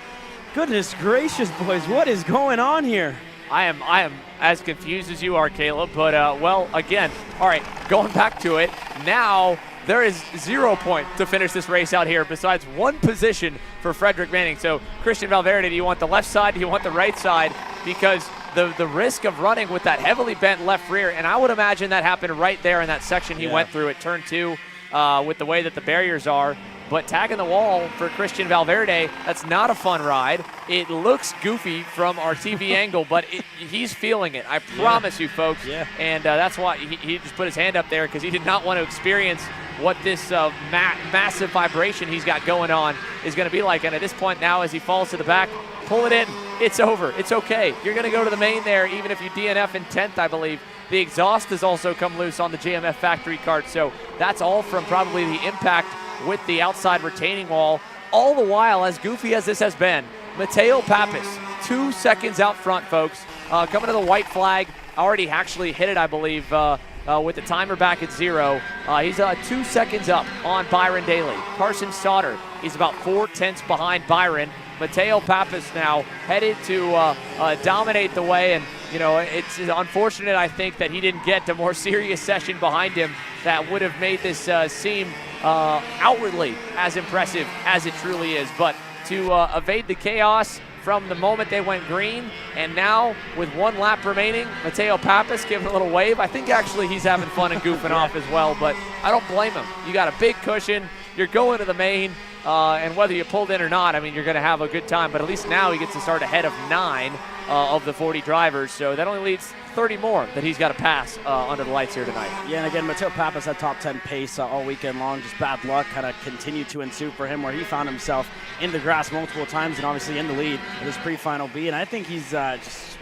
goodness gracious, boys, what is going on here? I am as confused as you are, Caleb. But, well, again, all right, going back to it, now there is 0 point to finish this race out here besides one position for Frederick Manning. So, Christian Valverde, do you want the left side? Do you want the right side? Because the risk of running with that heavily bent left rear, and I would imagine that happened right there in that section he went through at turn 2 with the way that the barriers are. But tagging the wall for Christian Valverde, that's not a fun ride. It looks goofy from our TV angle, but he's feeling it. I promise you, folks. Yeah. And that's why he just put his hand up there, because he did not want to experience what this massive vibration he's got going on is going to be like. And at this point now, as he falls to the back, pull it in. It's over. It's okay. You're going to go to the main there, even if you DNF in 10th, I believe. The exhaust has also come loose on the JMF factory cart. So that's all from probably the impact with the outside retaining wall. All the while, as goofy as this has been, Mateo Pappas, 2 seconds out front, folks. Coming to the white flag, already actually hit it, I believe, with the timer back at 0. He's 2 seconds up on Byron Daly. Carson Sauter, he's about 4 tenths behind Byron. Mateo Pappas now headed to dominate the way, and you know, it's unfortunate, I think, that he didn't get a more serious session behind him that would have made this seem outwardly as impressive as it truly is. But to evade the chaos from the moment they went green, and now with 1 lap remaining, Mateo Pappas giving a little wave. I think actually he's having fun and goofing off as well, but I don't blame him. You got a big cushion, you're going to the main, and whether you pulled in or not, I mean, you're going to have a good time. But at least now he gets to start ahead of 9 of the 40 drivers, so that only leaves 30 more that he's got to pass under the lights here tonight. Yeah, and again, Mateo Pappas had top 10 pace all weekend long. Just bad luck kind of continued to ensue for him, where he found himself in the grass multiple times and obviously in the lead in his pre-final B. And I think he's just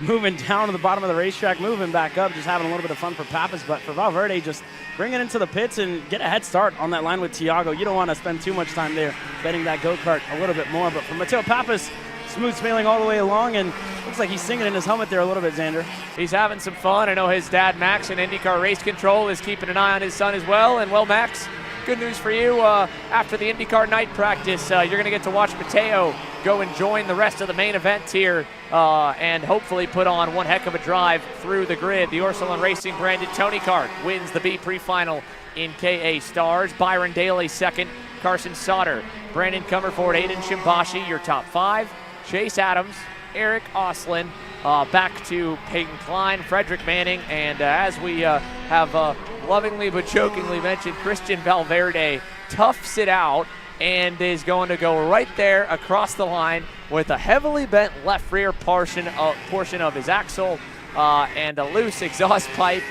moving down to the bottom of the racetrack, moving back up, just having a little bit of fun for Pappas. But for Valverde, just bring it into the pits and get a head start on that line with Tiago. You don't want to spend too much time there betting that go-kart a little bit more. But for Mateo Pappas, smooth sailing all the way along, and looks like he's singing in his helmet there a little bit, Xander. He's having some fun. I know his dad, Max, in IndyCar Race Control, is keeping an eye on his son as well. And, well, Max, good news for you. After the IndyCar night practice, you're going to get to watch Mateo go and join the rest of the main event here and hopefully put on one heck of a drive through the grid. The Ursuline Racing branded Tony Kart wins the B pre-final in KA Stars. Byron Daly second, Carson Sauter, Brandon Comerford, Aiden Shimbashi, your top 5. Chase Adams, Eric Oslin, back to Peyton Klein, Frederick Manning, and as we have lovingly but jokingly mentioned, Christian Valverde toughs it out and is going to go right there across the line with a heavily bent left rear portion of his axle and a loose exhaust pipe.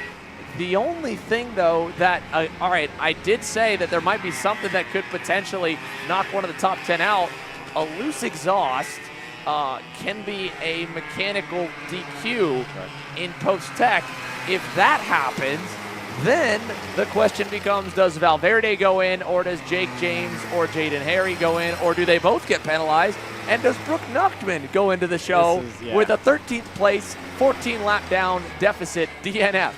The only thing, though, that, all right, I did say that there might be something that could potentially knock one of the top 10 out. A loose exhaust can be a mechanical DQ in post-tech. If that happens, then the question becomes, does Valverde go in, or does Jake James or Jaden Harry go in, or do they both get penalized? And does Brooke Nuchtman go into the show with a 13th place, 14 lap down deficit DNF?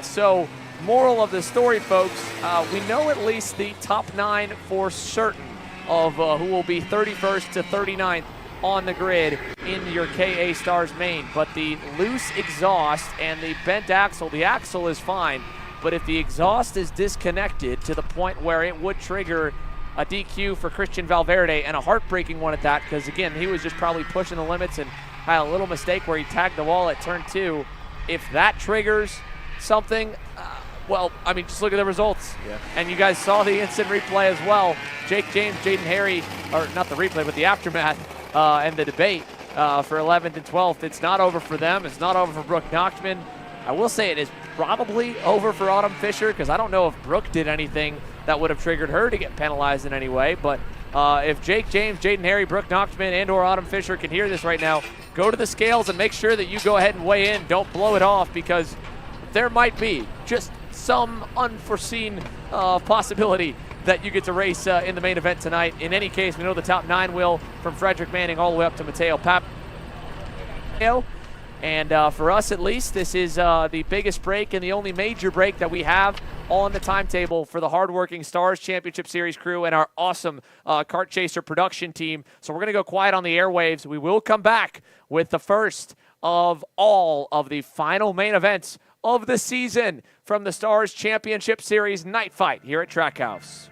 So, moral of the story, folks, we know at least the top 9 for certain of who will be 31st to 39th on the grid in your KA Stars main. But the loose exhaust and the bent axle, the axle is fine, but if the exhaust is disconnected to the point where it would trigger a DQ for Christian Valverde, and a heartbreaking one at that, because again, he was just probably pushing the limits and had a little mistake where he tagged the wall at turn 2. If that triggers something, well, I mean, just look at the results. Yeah. And you guys saw the instant replay as well. Jake James, Jaden Harry, or not the replay, but the aftermath and the debate for 11th and 12th. It's not over for them. It's not over for Brooke Nuchtman. I will say it is probably over for Autumn Fisher, because I don't know if Brooke did anything that would have triggered her to get penalized in any way. But if Jake James, Jaden Harry, Brooke Nuchtman, and or Autumn Fisher can hear this right now, go to the scales and make sure that you go ahead and weigh in. Don't blow it off, because there might be just some unforeseen possibility that you get to race in the main event tonight. In any case, we know the top 9 will, from Frederick Manning all the way up to Mateo Papio. And for us, at least, this is the biggest break and the only major break that we have on the timetable for the hardworking Stars Championship Series crew and our awesome Kart Chaser production team. So we're going to go quiet on the airwaves. We will come back with the first of all of the final main events of the season from the Stars Championship Series night fight here at Trackhouse.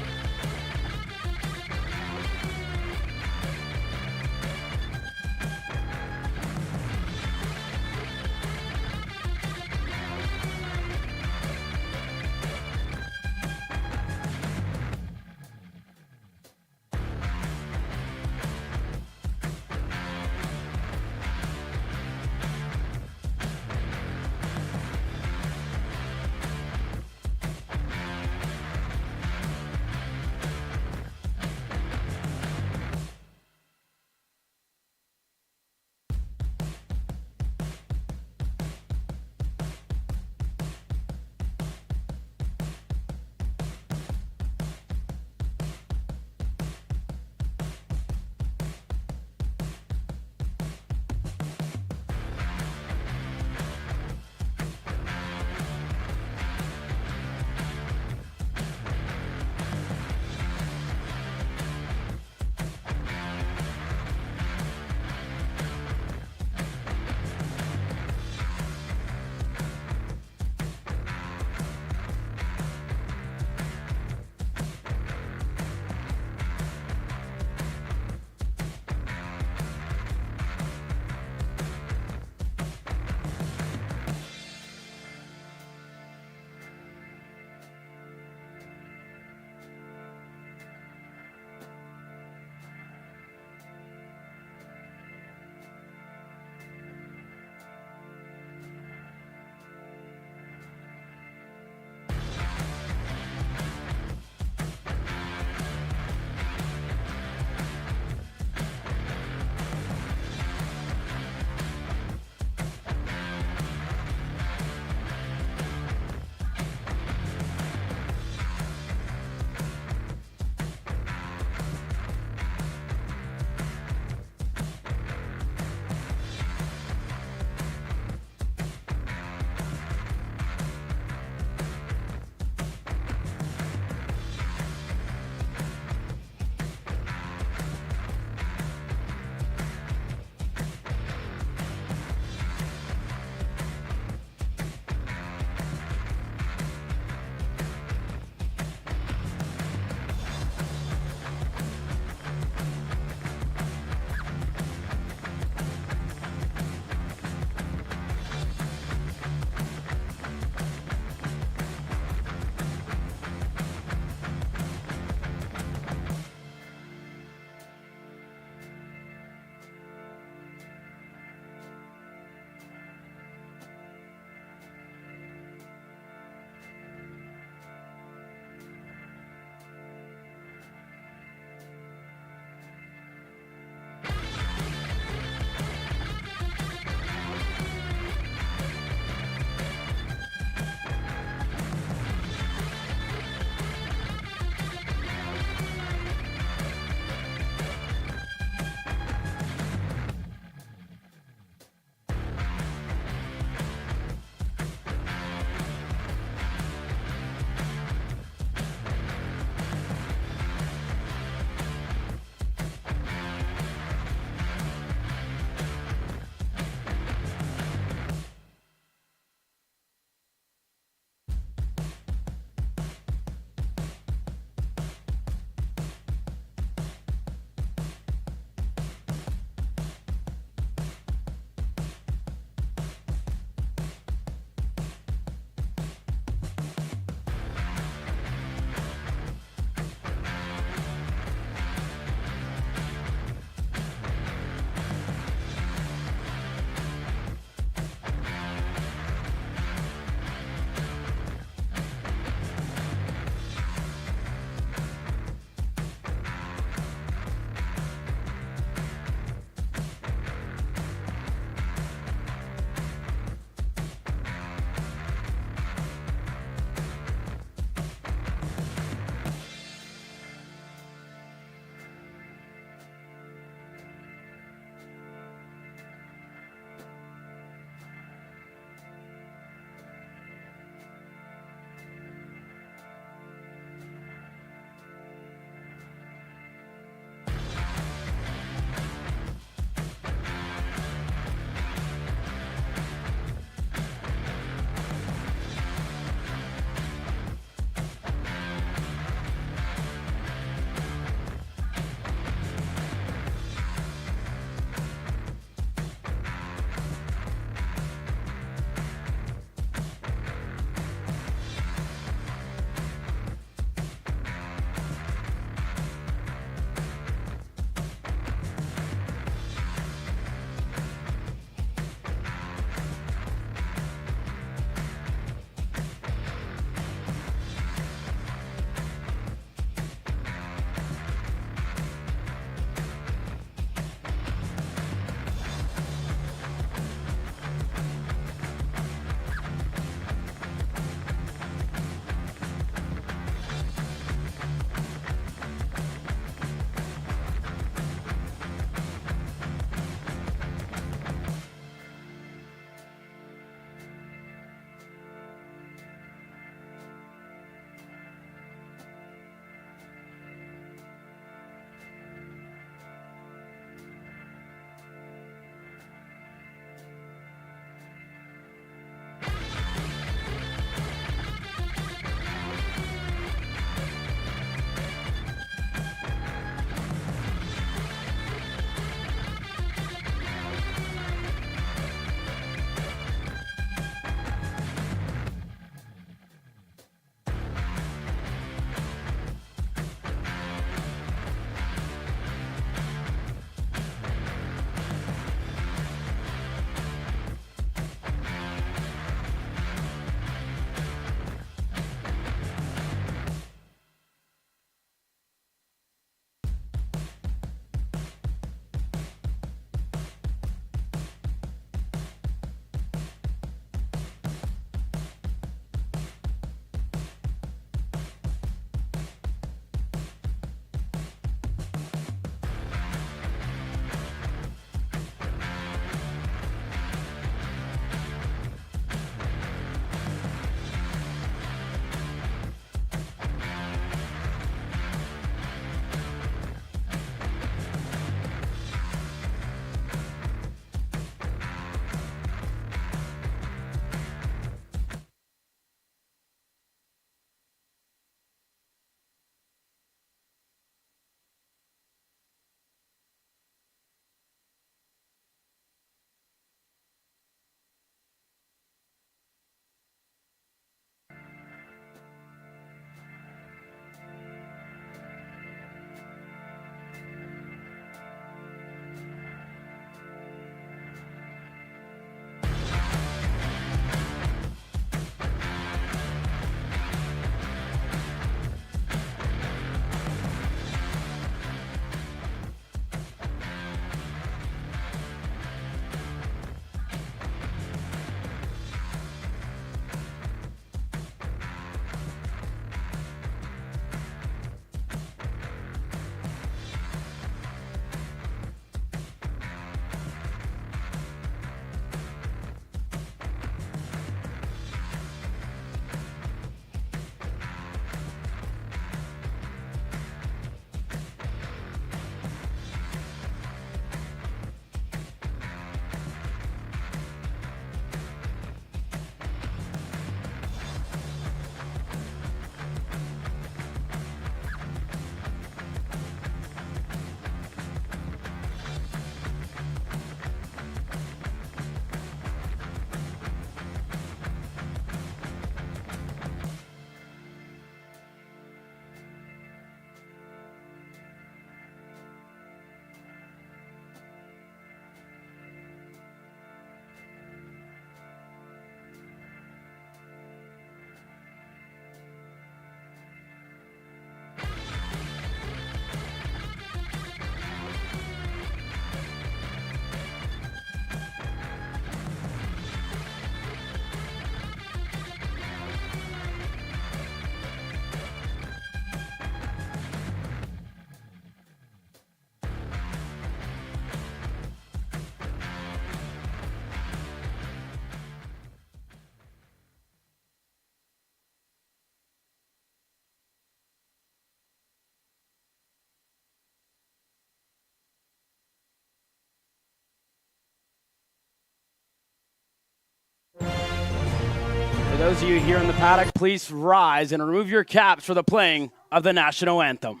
those of you here in the paddock, please rise and remove your caps for the playing of the national anthem.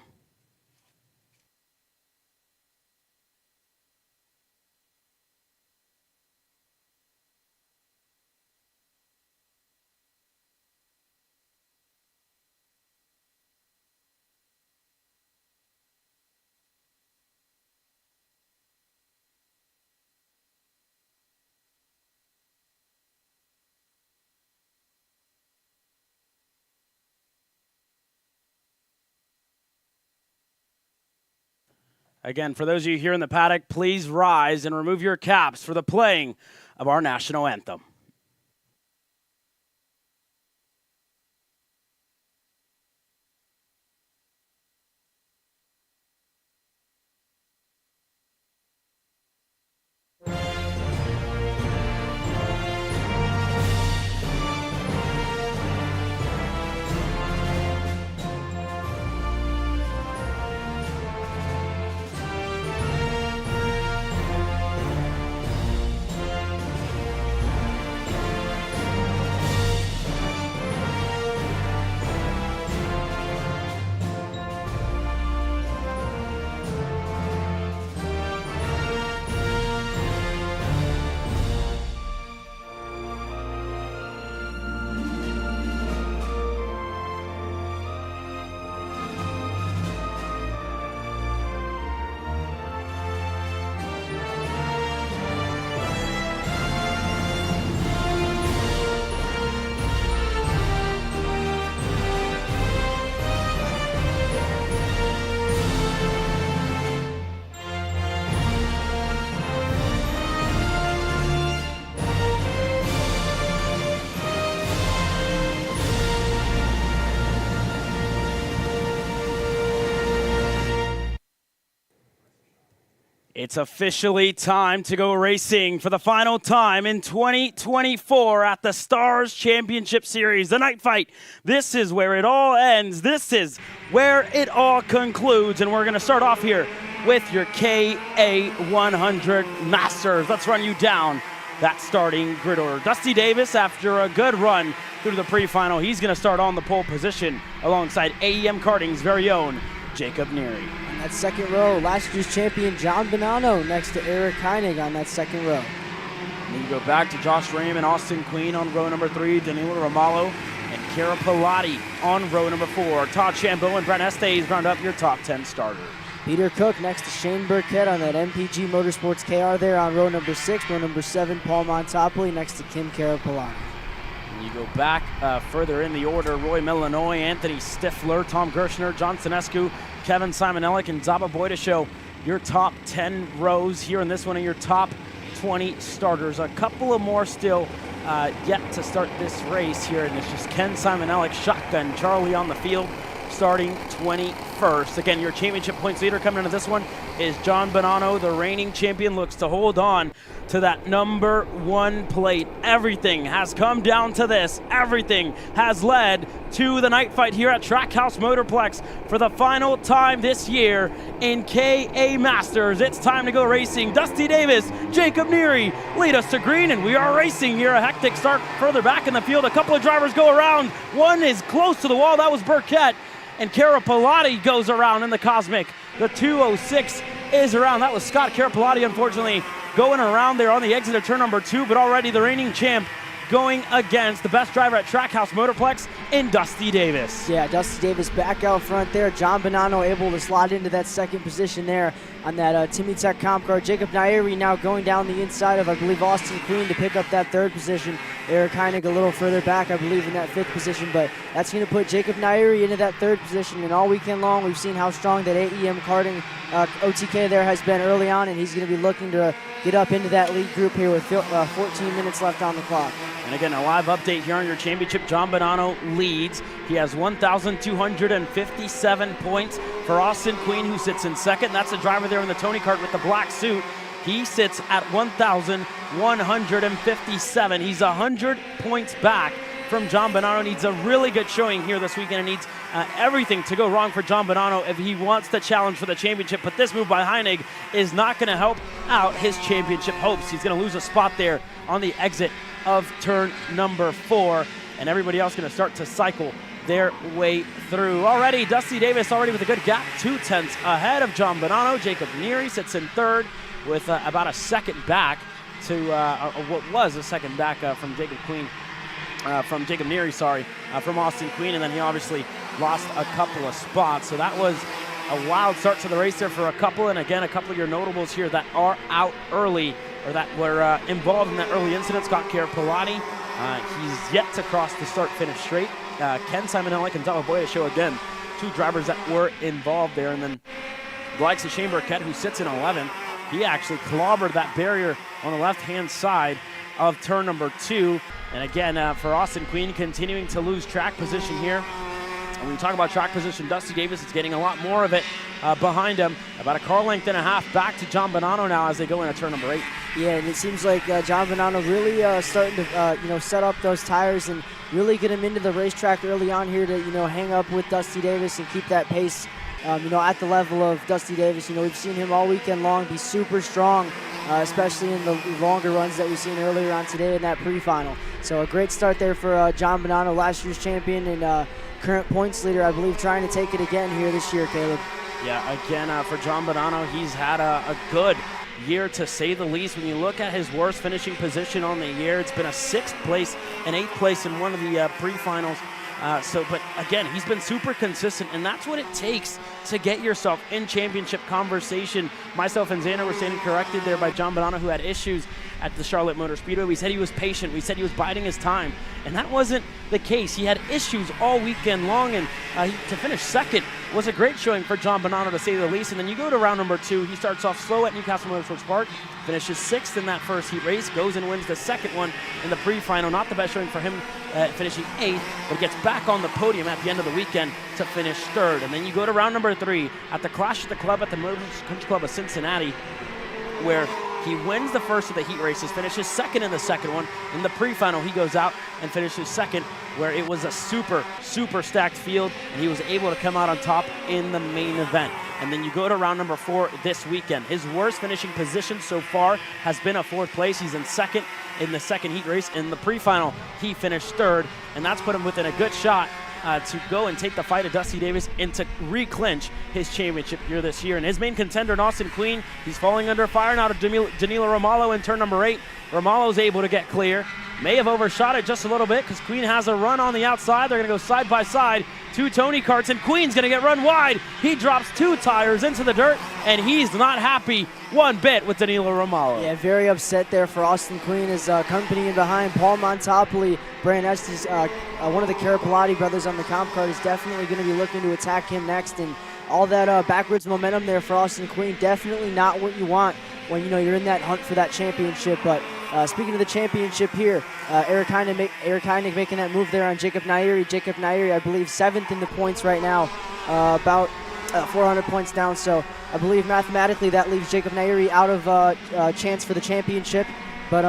Again, for those of you here in the paddock, please rise and remove your caps for the playing of our national anthem. It's officially time to go racing for the final time in 2024 at the Stars Championship Series, the night fight. This is where it all ends. This is where it all concludes. And we're going to start off here with your KA100 Masters. Let's run you down that starting grid order. Dusty Davis, after a good run through the pre-final, he's going to start on the pole position alongside AEM Karting's very own Jacob Neary. On that second row, last year's champion John Bonanno next to Eric Heinig on that second row. And then you go back to Josh Raymond, Austin Queen on row number 3, Danilo Romalo, and Kara Pilati on row number 4. Todd Chambeau and Brent Estes round up your top 10 starters. Peter Cook next to Shane Burkett on that MPG Motorsports KR there on row number 6. Row number 7, Paul Montopoli next to Kim Carapolani. And you go back further in the order, Roy Milanoy, Anthony Stifler, Tom Gershner, John Sinescu, Kevin Simonellic, and Zaba Boydashow. Your top 10 rows here in this one, and your top 20 starters. A couple of more still yet to start this race here, and it's just Ken Simonellic, shotgun, Charlie on the field, starting 21st. Again, your championship points leader coming into this one is John Bonanno. The reigning champion looks to hold on to that number 1 plate. Everything has come down to this. Everything has led to the night fight here at Trackhouse Motorplex for the final time this year in KA Masters. It's time to go racing. Dusty Davis, Jacob Neary lead us to green, and we are racing here. A hectic start further back in the field. A couple of drivers go around. One is close to the wall. That was Burkett. And Carapolati goes around in the Cosmic. The 206 is around. That was Scott Carapolati, unfortunately, going around there on the exit of turn number 2, but already the reigning champ going against the best driver at Trackhouse Motorplex in Dusty Davis. Yeah, Dusty Davis back out front there. John Bonanno able to slide into that second position there on that Timmy Tech comp car. Jacob Nairi now going down the inside of, I believe, Austin Queen to pick up that 3rd position. Eric Heinig a little further back, I believe, in that 5th position, but that's going to put Jacob Nairi into that 3rd position. And all weekend long, we've seen how strong that AEM Karting OTK there has been early on, and he's going to be looking to get up into that lead group here with 14 minutes left on the clock. And again, a live update here on your championship. John Bonanno leads. He has 1,257 points for Austin Queen, who sits in 2nd. That's the driver there in the Tony Kart with the black suit. He sits at 1,157. He's 100 points back from John Bonanno. Needs a really good showing here this weekend, and needs everything to go wrong for John Bonanno if he wants to challenge for the championship. But this move by Heinig is not going to help out his championship hopes. He's going to lose a spot there on the exit of turn number 4. and everybody else going to start to cycle their way through. Already, Dusty Davis already with a good gap, 2/10 ahead of John Bonanno. Jacob Neary sits in third with about a second back to what was a second back from Jacob Neary, from Austin Queen, and then he obviously lost a couple of spots. So that was a wild start to the race there for a couple, and again, a couple of your notables here that are out early, or that were involved in that early incident. Scott Carapolati, he's yet to cross the start-finish straight. Ken Simonelli and Dava Boya show again, two drivers that were involved there, and then the likes of Shane Burkett, who sits in 11th, he actually clobbered that barrier on the left-hand side of turn number 2. And again, for Austin Queen, continuing to lose track position here. And when you talk about track position, Dusty Davis is getting a lot more of it behind him. About a car length and a half back to John Bonanno now as they go into turn number 8. Yeah, and it seems like John Bonanno really starting to set up those tires and really get him into the racetrack early on here to hang up with Dusty Davis and keep that pace at the level of Dusty Davis. We've seen him all weekend long be super strong, especially in the longer runs that we've seen earlier on today in that pre-final. So a great start there for John Bonanno, last year's champion and current points leader, I believe, trying to take it again here this year, Caleb. Yeah, again, for John Bonanno, he's had a good year to say the least. When you look at his worst finishing position on the year, it's been a 6th place and 8th place in one of the pre-finals. But again, he's been super consistent, and that's what it takes to get yourself in championship conversation. Myself and Xander were standing corrected there by John Bonanno, who had issues at the Charlotte Motor Speedway. We said he was patient. We said he was biding his time, and that wasn't the case. He had issues all weekend long, and to finish second was a great showing for John Bonanno, to say the least. And then you go to round number 2. He starts off slow at Newcastle Motorsports Park, finishes 6th in that first heat race, goes and wins the second one in the pre-final. Not the best showing for him, finishing 8th, but gets back on the podium at the end of the weekend to finish 3rd. And then you go to round number 3 at the Clash at the Club at the Motor Country Club of Cincinnati, where he wins the first of the heat races, finishes 2nd in the second one. In the pre-final, he goes out and finishes 2nd, where it was a super, super stacked field, and he was able to come out on top in the main event. And then you go to round number 4 this weekend. His worst finishing position so far has been a 4th place. He's in 2nd in the second heat race. In the pre-final, he finished 3rd, and that's put him within a good shot to go and take the fight of Dusty Davis and to re-clinch his championship here this year. And his main contender, Austin Queen, he's falling under fire now to Danilo Romalo in turn number 8. Romalo's able to get clear. May have overshot it just a little bit because Queen has a run on the outside. They're going to go side by side. 2 Tony Karts, and Queen's going to get run wide. He drops 2 tires into the dirt, and he's not happy one bit with Danilo Romalo. Yeah, very upset there for Austin Queen, as company in behind Paul Montopoli, Brand Estes, one of the Carapolati brothers on the comp card, is definitely going to be looking to attack him next. And all that backwards momentum there for Austin Queen, definitely not what you want when you're in that hunt for that championship. But speaking of the championship here, Eric Heinig making that move there on Jacob Nairi. Jacob Nairi, I believe, 7th in the points right now, about 400 points down. So I believe mathematically that leaves Jacob Nairi out of chance for the championship. But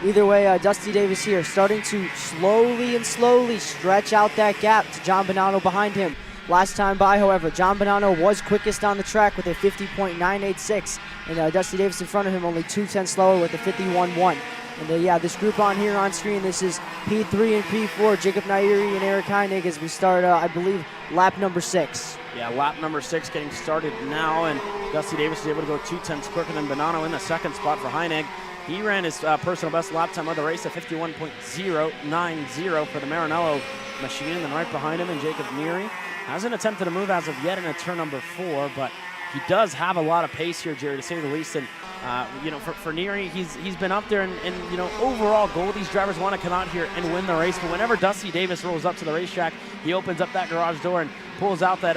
either way, Dusty Davis here starting to slowly stretch out that gap to John Bonanno behind him. Last time by, however, John Bonanno was quickest on the track with a 50.986, and Dusty Davis in front of him only 2/10 slower with a 51.1. And this group on here on screen, this is P3 and P4, Jacob Nairi and Eric Heinig, as we start, I believe, lap number 6. Yeah, lap number 6 getting started now, and Dusty Davis is able to go 2/10 quicker than Bonanno in the second spot for Heinig. He ran his personal best lap time of the race at 51.090 for the Maranello machine, and then right behind him and Jacob Neary. Hasn't attempted a move as of yet in a turn number 4, but he does have a lot of pace here, Jerry, to say the least. And for Neary, he's been up there, and overall goal, these drivers want to come out here and win the race. But whenever Dusty Davis rolls up to the racetrack, he opens up that garage door and pulls out that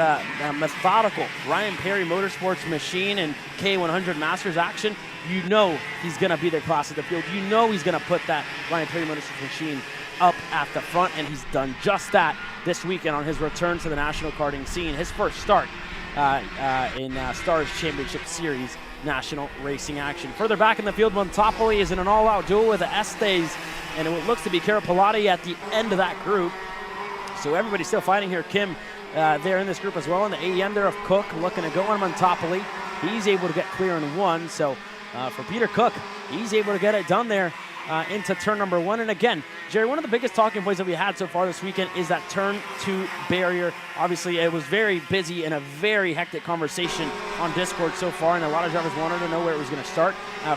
methodical Ryan Perry Motorsports machine and K100 Masters action. You know he's going to be their class at the field. You know he's going to put that Ryan Perry Motorsports machine up at the front, and he's done just that this weekend on his return to the national karting scene. His first start in Stars Championship Series national racing action. Further back in the field, Montopoli is in an all-out duel with the Estes, and it looks to be Carapolati at the end of that group. So everybody's still fighting here. Kim there in this group as well, and the AEM there of Cook looking to go on Montopoli. He's able to get clear in 1, so for Peter Cook, he's able to get it done there into turn number 1. And again, Jerry, one of the biggest talking points that we had so far this weekend is that turn 2 barrier. Obviously, it was very busy and a very hectic conversation on Discord so far, and a lot of drivers wanted to know where it was going to start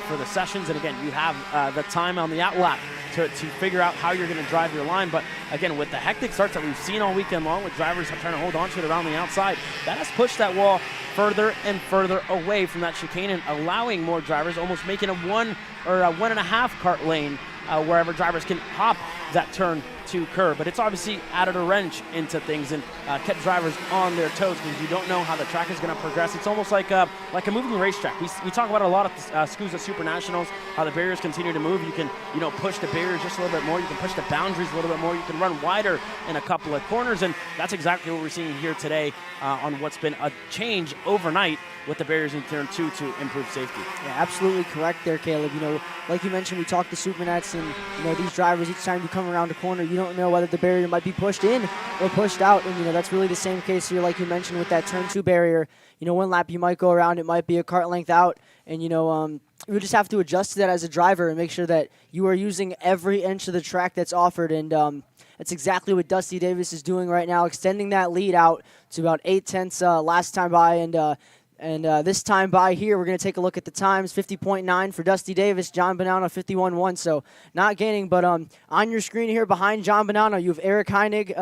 for the sessions. And again, you have the time on the outlap to figure out how you're going to drive your line. But again, with the hectic starts that we've seen all weekend long, with drivers trying to hold on to it around the outside, that has pushed that wall further and further away from that chicane and allowing more drivers, almost making a 1 or a 1.5 kart lane wherever drivers can hop that turn 2 curve. But it's obviously added a wrench into things and kept drivers on their toes because you don't know how the track is going to progress. It's almost like a moving racetrack. We talk about a lot of schools at Super Nationals, how the barriers continue to move. You can push the barriers just a little bit more. You can push the boundaries a little bit more. You can run wider in a couple of corners, and that's exactly what we're seeing here today on what's been a change overnight with the barriers in turn 2 to improve safety. Yeah, absolutely correct there, Caleb. Like you mentioned, we talked to Supernats, and these drivers, each time you come around a corner, you don't know whether the barrier might be pushed in or pushed out, and that's really the same case here, like you mentioned, with that turn 2 barrier. One lap you might go around, it might be a kart length out, and you just have to adjust to that as a driver and make sure that you are using every inch of the track that's offered, and that's exactly what Dusty Davis is doing right now, extending that lead out to about 8/10 last time by, and this time by here, we're going to take a look at the times. 50.9 for Dusty Davis, John Bonanno 51.1. So not gaining, but on your screen here behind John Bonanno, you have Eric Heinig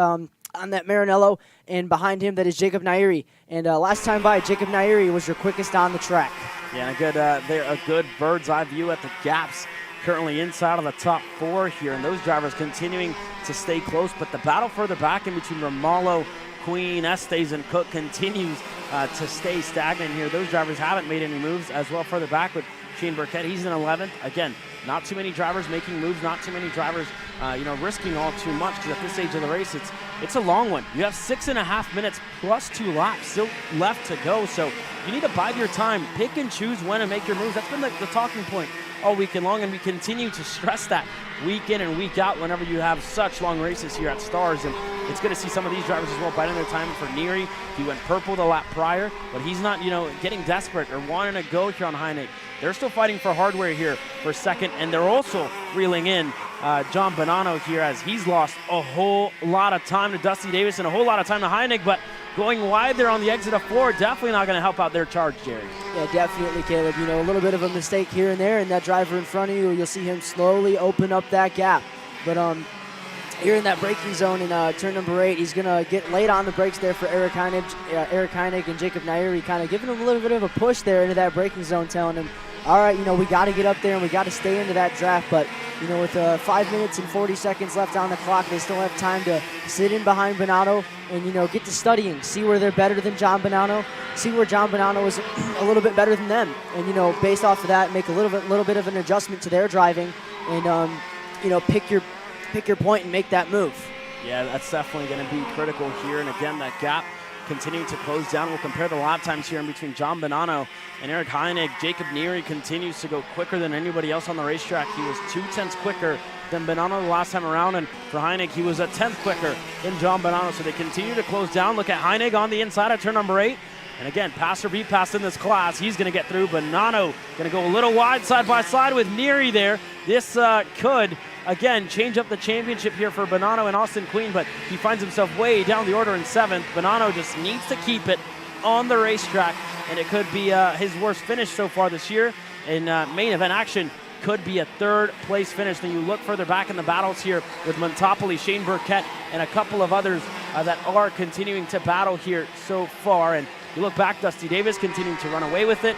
on that Maranello, and behind him that is Jacob Nairi. And last time by, Jacob Nairi was your quickest on the track. Yeah, a good bird's eye view at the gaps currently inside of the top 4 here, and those drivers continuing to stay close, but the battle further back in between Romalo, Queen, Estes, and Cook continues to stay stagnant here. Those drivers haven't made any moves as well further back with Shane Burkett. He's in 11th. Again, not too many drivers making moves, not too many drivers risking all too much, because at this stage of the race, it's a long one. You have 6.5 minutes plus 2 laps still left to go, so you need to bide your time. Pick and choose when to make your moves. That's been the talking point all weekend long, and we continue to stress that week in and week out whenever you have such long races here at Stars. And it's good to see some of these drivers as well biding their time. For Neary, he went purple the lap prior, but he's not getting desperate or wanting to go here on Heinig. They're still fighting for hardware here for second, and they're also reeling in John Bonanno here as he's lost a whole lot of time to Dusty Davis and a whole lot of time to Heinig, but going wide there on the exit of 4, definitely not going to help out their charge, Jerry. Yeah, definitely, Caleb. A little bit of a mistake here and there, and that driver in front of you, you'll see him slowly open up that gap. But here in that braking zone in turn number 8, he's going to get late on the brakes there for Eric Heinig and Jacob Nairi, kind of giving him a little bit of a push there into that braking zone, telling him, all right, we got to get up there and we got to stay into that draft. But, with 5 minutes and 40 seconds left on the clock, they still have time to sit in behind Bonanno and, get to studying, see where they're better than John Bonanno, see where John Bonanno is a little bit better than them. And, based off of that, make a little bit of an adjustment to their driving and, pick your point and make that move. Yeah, that's definitely going to be critical here. And again, that gap continuing to close down. We'll compare the lap times here in between John Bonanno and Eric Heinig. Jacob Neary continues to go quicker than anybody else on the racetrack. He was 2/10 quicker than Bonanno the last time around, and for Heinig, he was 1/10 quicker than John Bonanno. So they continue to close down. Look at Heinig on the inside at turn number 8. And again, pass or be passed in this class. He's going to get through. Bonanno going to go a little wide side by side with Neary there. This could, again, change up the championship here for Bonanno and Austin Queen, but he finds himself way down the order in 7th. Bonanno just needs to keep it on the racetrack, and it could be his worst finish so far this year. In main event action, could be a 3rd place finish. Then you look further back in the battles here with Montopoli, Shane Burkett, and a couple of others that are continuing to battle here so far. And you look back, Dusty Davis continuing to run away with it,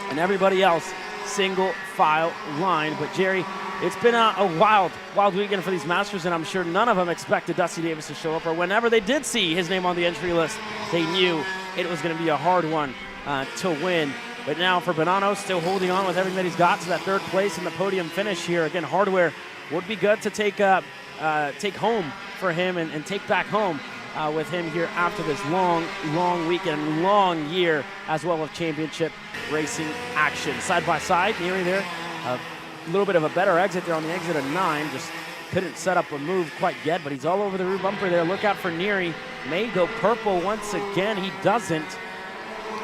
and everybody else single file line. But Jerry, it's been a wild weekend for these Masters, and I'm sure none of them expected Dusty Davis to show up, or whenever they did see his name on the entry list, they knew it was going to be a hard one to win. But now for Bonanno, still holding on with everything that he's got to that 3rd place in the podium finish here. Again, hardware would be good to take home for him and take back home with him here after this long weekend, long year, as well as championship racing action. Side by side, Neary there, a little bit of a better exit there on the exit of 9. Just couldn't set up a move quite yet, but he's all over the rear bumper there. Look out for Neary. May go purple once again. He doesn't,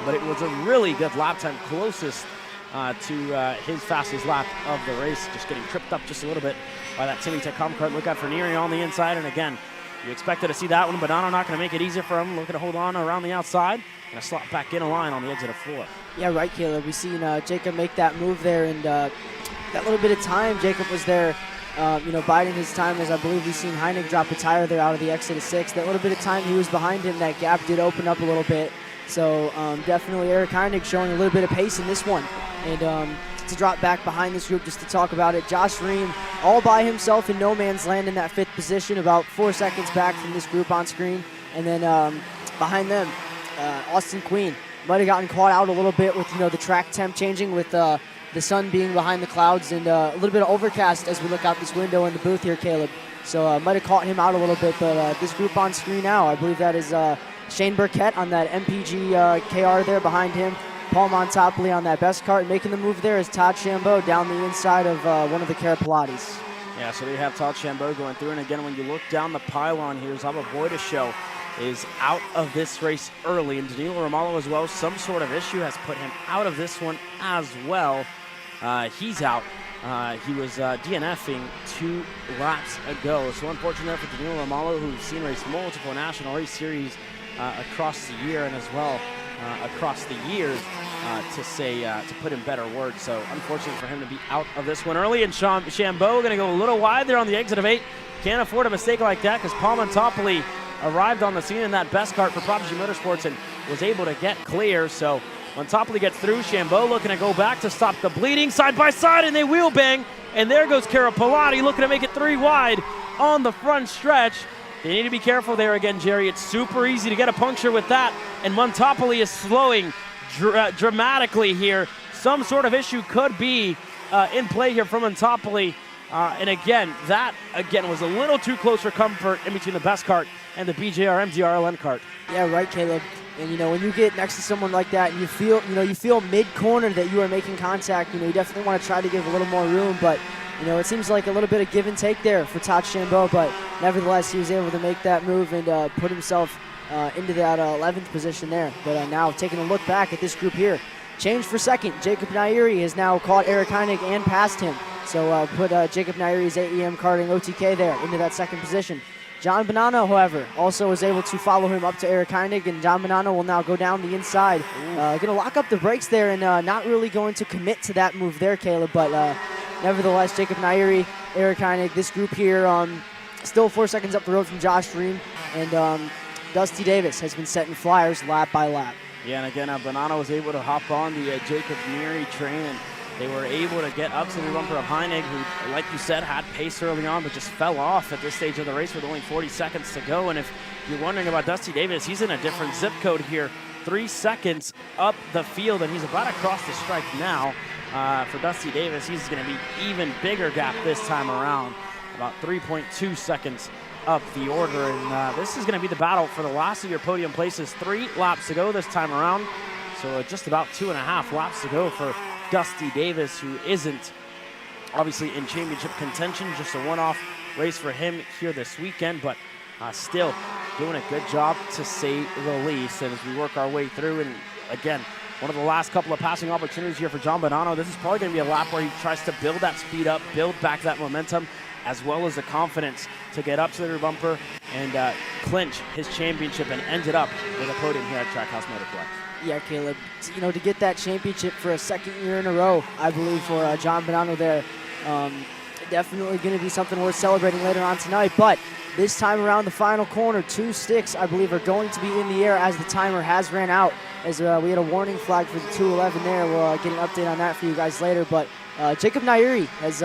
but it was a really good lap time, closest to his fastest lap of the race, just getting tripped up just a little bit by that Timmy Tecom Kart. Look out for Neary on the inside, and again, you expected to see that one. Bonanno not going to make it easier for him. Looking to hold on around the outside. Going to slot back in a line on the exit of 4. Yeah, right, Caleb. We've seen Jacob make that move there, and that little bit of time, Jacob was there, biding his time, as I believe we've seen Heinig drop a tire there out of the exit of 6. That little bit of time he was behind him, that gap did open up a little bit. So definitely Eric Heinig showing a little bit of pace in this one. And to drop back behind this group just to talk about it, Josh Ream all by himself in no man's land in that 5th position, about 4 seconds back from this group on screen. And then behind them, Austin Queen might have gotten caught out a little bit with the track temp changing, with the sun being behind the clouds, and a little bit of overcast as we look out this window in the booth here, Caleb. So might have caught him out a little bit, but this group on screen now, I believe that is Shane Burkett on that MPG KR there behind him. Paul Montopoli on that best kart. Making the move there is Todd Chambeau down the inside of one of the Pilates. Yeah, so we have Todd Chambeau going through, and again, when you look down the pylon here, Zaba Boydashow is out of this race early, and Danilo Romalo as well. Some sort of issue has put him out of this one as well. He's out. He was DNFing 2 laps ago, so unfortunate for Danilo Romalo, who's seen race multiple National Race Series across the year and as well across the years, to put in better words. So unfortunate for him to be out of this one early, and Chambeau going to go a little wide there on the exit of 8. Can't afford a mistake like that, because Paul Montopoli arrived on the scene in that best kart for Prodigy Motorsports and was able to get clear. So Montopoli gets through. Chambeau looking to go back to stop the bleeding, side by side, and they wheel bang. And there goes Pilati looking to make it 3 wide on the front stretch. They need to be careful there again, Jerry. It's super easy to get a puncture with that. And Montopoli is slowing dramatically here. Some sort of issue could be in play here from Montopoli. And again, that was a little too close for comfort in between the best kart and the BJR MDRLN kart. Yeah, right, Caleb. And when you get next to someone like that, and you feel mid-corner that you are making contact, you definitely want to try to give a little more room, but it seems like a little bit of give and take there for Todd Chambeau, but nevertheless, he was able to make that move and put himself into that 11th position there. But now taking a look back at this group here, change for second. Jacob Nairi has now caught Eric Heinig and passed him. So put Jacob Nairi's AEM karting OTK there into that 2nd position. John Bonanno, however, also was able to follow him up to Eric Heinig, and John Bonanno will now go down the inside. Going to lock up the brakes there and not really going to commit to that move there, Caleb, but nevertheless, Jacob Nairi, Eric Heinig, this group here still 4 seconds up the road from Josh Ream, and Dusty Davis has been setting flyers lap by lap. Yeah, and again, Bonanno was able to hop on the Jacob Neary train, and they were able to get up to the bumper of Heinig, who, like you said, had pace early on, but just fell off at this stage of the race with only 40 seconds to go. And if you're wondering about Dusty Davis, he's in a different zip code here, 3 seconds up the field, and he's about to cross the stripe now. For Dusty Davis, he's going to be even bigger gap this time around, about 3.2 seconds up the order. And this is going to be the battle for the last of your podium places. 3 laps to go this time around, so just about 2.5 laps to go for Dusty Davis, who isn't obviously in championship contention. Just a one-off race for him here this weekend, but still doing a good job to say the least. And as we work our way through, and again, one of the last couple of passing opportunities here for John Bonanno, this is probably going to be a lap where he tries to build that speed up, build back that momentum, as well as the confidence to get up to the rear bumper and clinch his championship, and ended up with a podium here at Trackhouse Motorplex. Yeah, Caleb, to get that championship for a 2nd year in a row, I believe, for John Bonanno there, definitely going to be something worth celebrating later on tonight. But this time around, the final corner, 2 sticks, I believe, are going to be in the air as the timer has ran out, as we had a warning flag for the 211 there. We'll get an update on that for you guys later. But Jacob Nairi has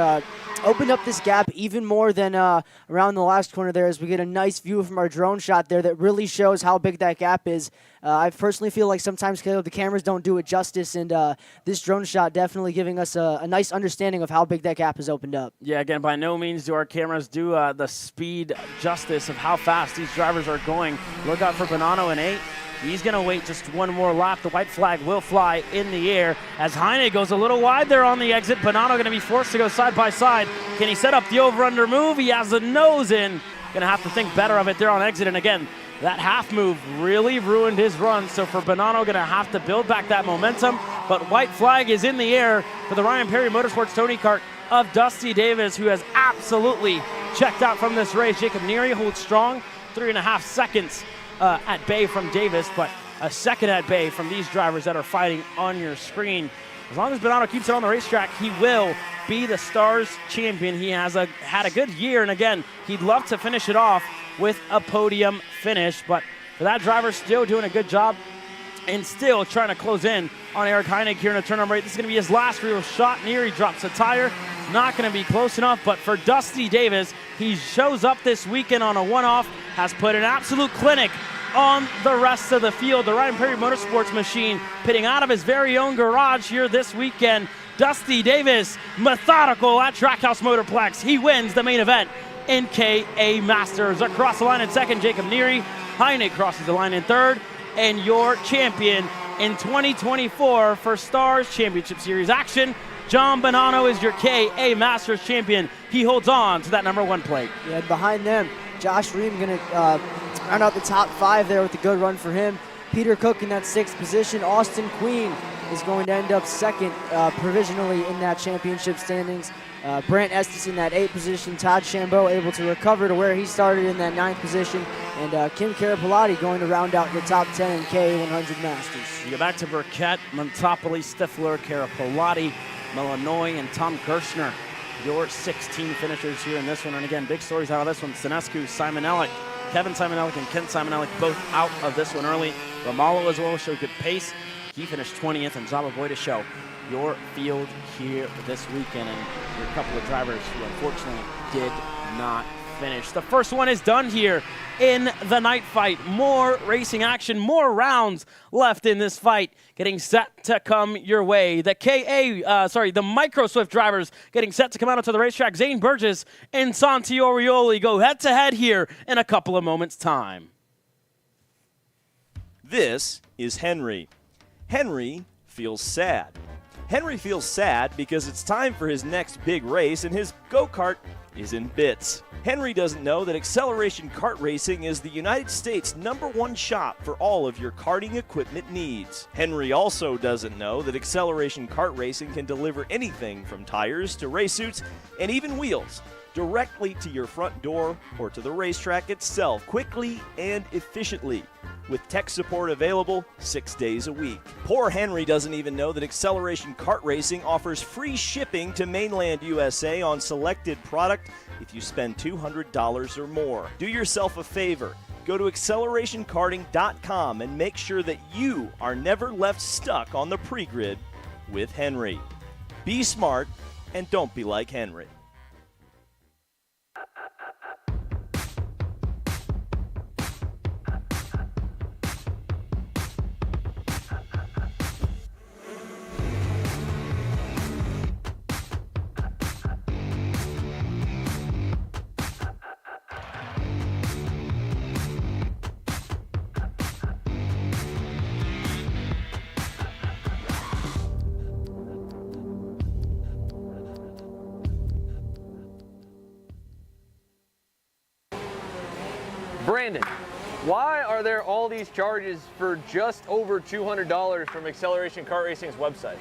opened up this gap even more than around the last corner there, as we get a nice view from our drone shot there that really shows how big that gap is. I personally feel like sometimes, Caleb, the cameras don't do it justice, and this drone shot definitely giving us a nice understanding of how big that gap has opened up. Yeah, again, by no means do our cameras do the speed justice of how fast these drivers are going. Look out for Bonanno in 8. He's going to wait just one more lap. The white flag will fly in the air as Heine goes a little wide there on the exit. Bonanno going to be forced to go side by side. Can he set up the over-under move? He has the nose in. Going to have to think better of it there on exit. And again, that half move really ruined his run. So for Bonanno, going to have to build back that momentum, but white flag is in the air for the Ryan Perry Motorsports Tony Kart of Dusty Davis, who has absolutely checked out from this race. Jacob Neary holds strong, 3.5 seconds at bay from Davis, but a second at bay from these drivers that are fighting on your screen. As long as Bonanno keeps it on the racetrack, he will be the Stars champion. He has had a good year, and again, he'd love to finish it off with a podium finish, but for that driver, still doing a good job and still trying to close in on Eric Heinig here in a turn number 8. This is going to be his last real shot. Neary drops a tire. Not going to be close enough, but for Dusty Davis, he shows up this weekend on a one-off, has put an absolute clinic on the rest of the field. The Ryan Perry Motorsports machine pitting out of his very own garage here this weekend. Dusty Davis, methodical at Trackhouse Motorplex. He wins the main event in KA Masters. Across the line in second, Jacob Neary. Heinig crosses the line in third. And your champion in 2024 for Stars Championship Series action, John Bonanno is your KA Masters champion. He holds on to that number 1 plate. Yeah, and behind them, Josh Ream going to round out the top 5 there with a good run for him. Peter Cook in that 6th position. Austin Queen is going to end up 2nd provisionally in that championship standings. Brant Estes in that 8th position. Todd Chambeau able to recover to where he started in that 9th position. And Kim Carapolati going to round out the top 10 in K100 Masters. You go back to Burkett, Montopoli, Stifler, Carapolati, Melanoy, and Tom Gershner. Your 16 finishers here in this one. And again, big stories out of this one. Sinescu, Simon Ellick, Kevin Simon Ellick and Ken Simon Ellick both out of this one early. Romalo as well showed good pace. He finished 20th, and Zaba Boy to show your field here this weekend. And your couple of drivers who unfortunately did not finish. The first one is done here in the night fight. More racing action, more rounds left in this fight getting set to come your way. The Micro Swift drivers getting set to come out onto the racetrack. Zane Burgess and Santi Orioli go head to head here in a couple of moments' time. This is Henry. Henry feels sad. Henry feels sad because it's time for his next big race and his go-kart is in bits. Henry doesn't know that Acceleration Kart Racing is the United States' #1 shop for all of your karting equipment needs. Henry also doesn't know that Acceleration Kart Racing can deliver anything from tires to race suits and even wheels directly to your front door or to the racetrack itself, quickly and efficiently, with tech support available 6 days a week. Poor Henry doesn't even know that Acceleration Kart Racing offers free shipping to mainland USA on selected product if you spend $200 or more. Do yourself a favor. Go to accelerationkarting.com and make sure that you are never left stuck on the pre-grid with Henry. Be smart and don't be like Henry. Brandon, why are there all these charges for just over $200 from Acceleration Kart Racing's website?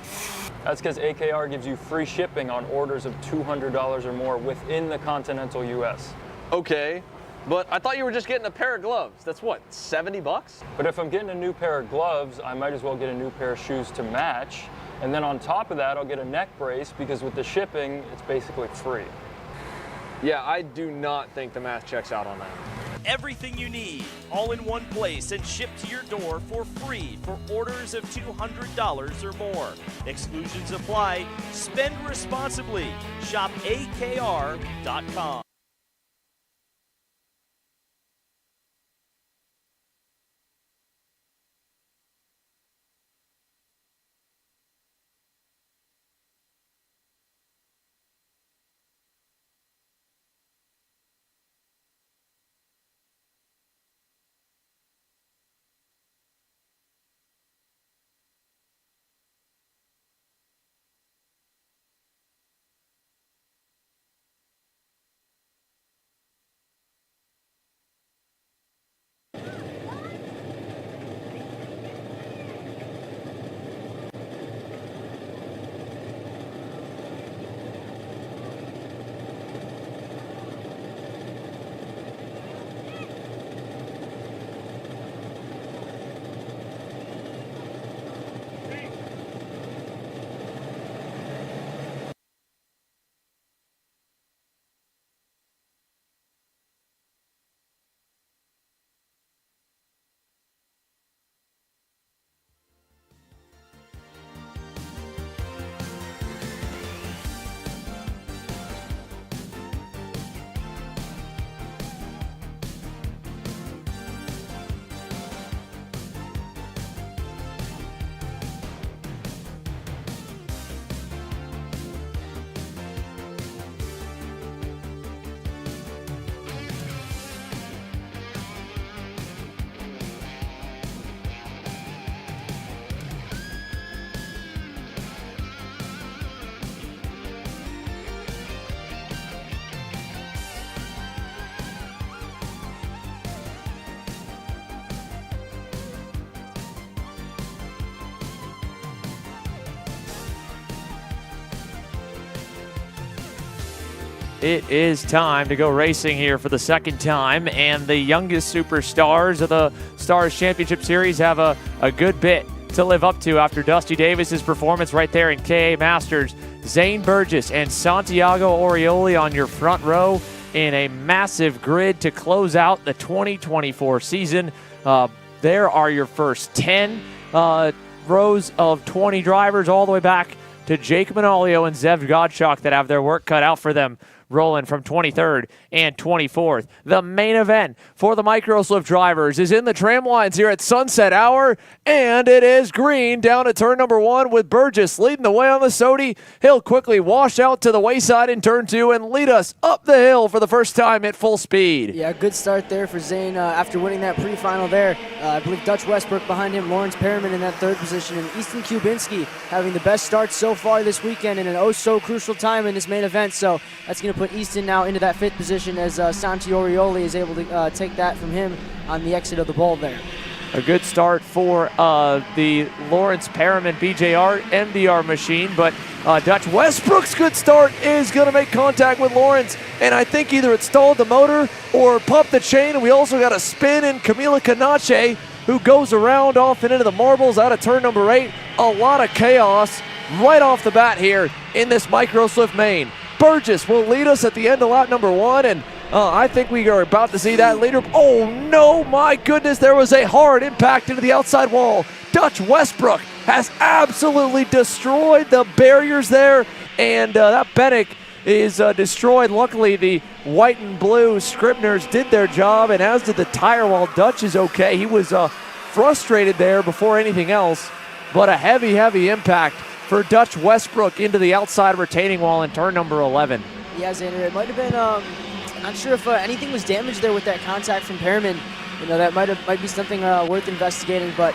That's because AKR gives you free shipping on orders of $200 or more within the continental US. Okay, but I thought you were just getting a pair of gloves. That's what, 70 bucks? But if I'm getting a new pair of gloves, I might as well get a new pair of shoes to match. And then on top of that, I'll get a neck brace because with the shipping, it's basically free. Yeah, I do not think the math checks out on that. Everything you need, all in one place and shipped to your door for free for orders of $200 or more. Exclusions apply. Spend responsibly. Shop AKR.com. it is time to go racing here for the second time, and the youngest superstars of the Stars Championship Series have a good bit to live up to after Dusty Davis's performance right there in KA Masters. Zane Burgess and Santiago Orioli on your front row in a massive grid to close out the 2024 season. There are your first 10 rows of 20 drivers all the way back to Jake Manolio and Zev Godchuk that have their work cut out for them, rolling from 23rd and 24th. The main event for the Microslift drivers is in the tram lines here at Sunset Hour, and it is green down at turn number 1 with Burgess leading the way on the Sodi. He'll quickly wash out to the wayside in turn 2 and lead us up the hill for the first time at full speed. Yeah, good start there for Zane after winning that pre-final there. I believe Dutch Westbrook behind him, Lawrence Perriman in that 3rd position, and Easton Kubinski having the best start so far this weekend in an oh-so-crucial time in this main event. So that's going to put Easton now into that 5th position as Santi Orioli is able to take that from him on the exit of the bowl there. A good start for the Lawrence Perriman BJR MDR machine, but Dutch Westbrook's good start is going to make contact with Lawrence, and I think either it stalled the motor or popped the chain, and we also got a spin in Camila Canache, who goes around off and into the marbles out of turn number 8. A lot of chaos right off the bat here in this Microslift main. Burgess will lead us at the end of lap number 1, and I think we are about to see that leader. Oh no, my goodness, there was a hard impact into the outside wall. Dutch Westbrook has absolutely destroyed the barriers there, and that Bennick is destroyed. Luckily, the white and blue Scribners did their job, and as did the tire wall. Dutch is okay. He was frustrated there before anything else, but a heavy, heavy impact for Dutch Westbrook into the outside retaining wall in turn number 11. Yeah, Xander, it might have been, not sure if anything was damaged there with that contact from Perriman. You know, that might be something worth investigating, but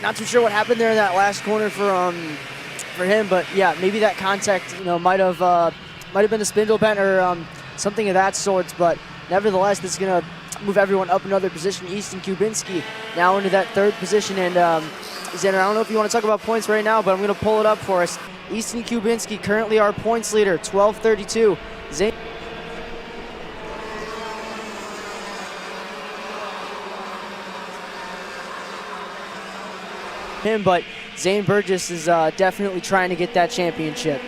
not too sure what happened there in that last corner for him. But yeah, maybe that contact, you know, might have been a spindle bent or something of that sort. But nevertheless, this is gonna move everyone up another position. Easton Kubinski now into that 3rd position, and Xander, I don't know if you want to talk about points right now, but I'm going to pull it up for us. Easton Kubinski, currently our points leader, 1232. Zane but Zane Burgess is definitely trying to get that championship.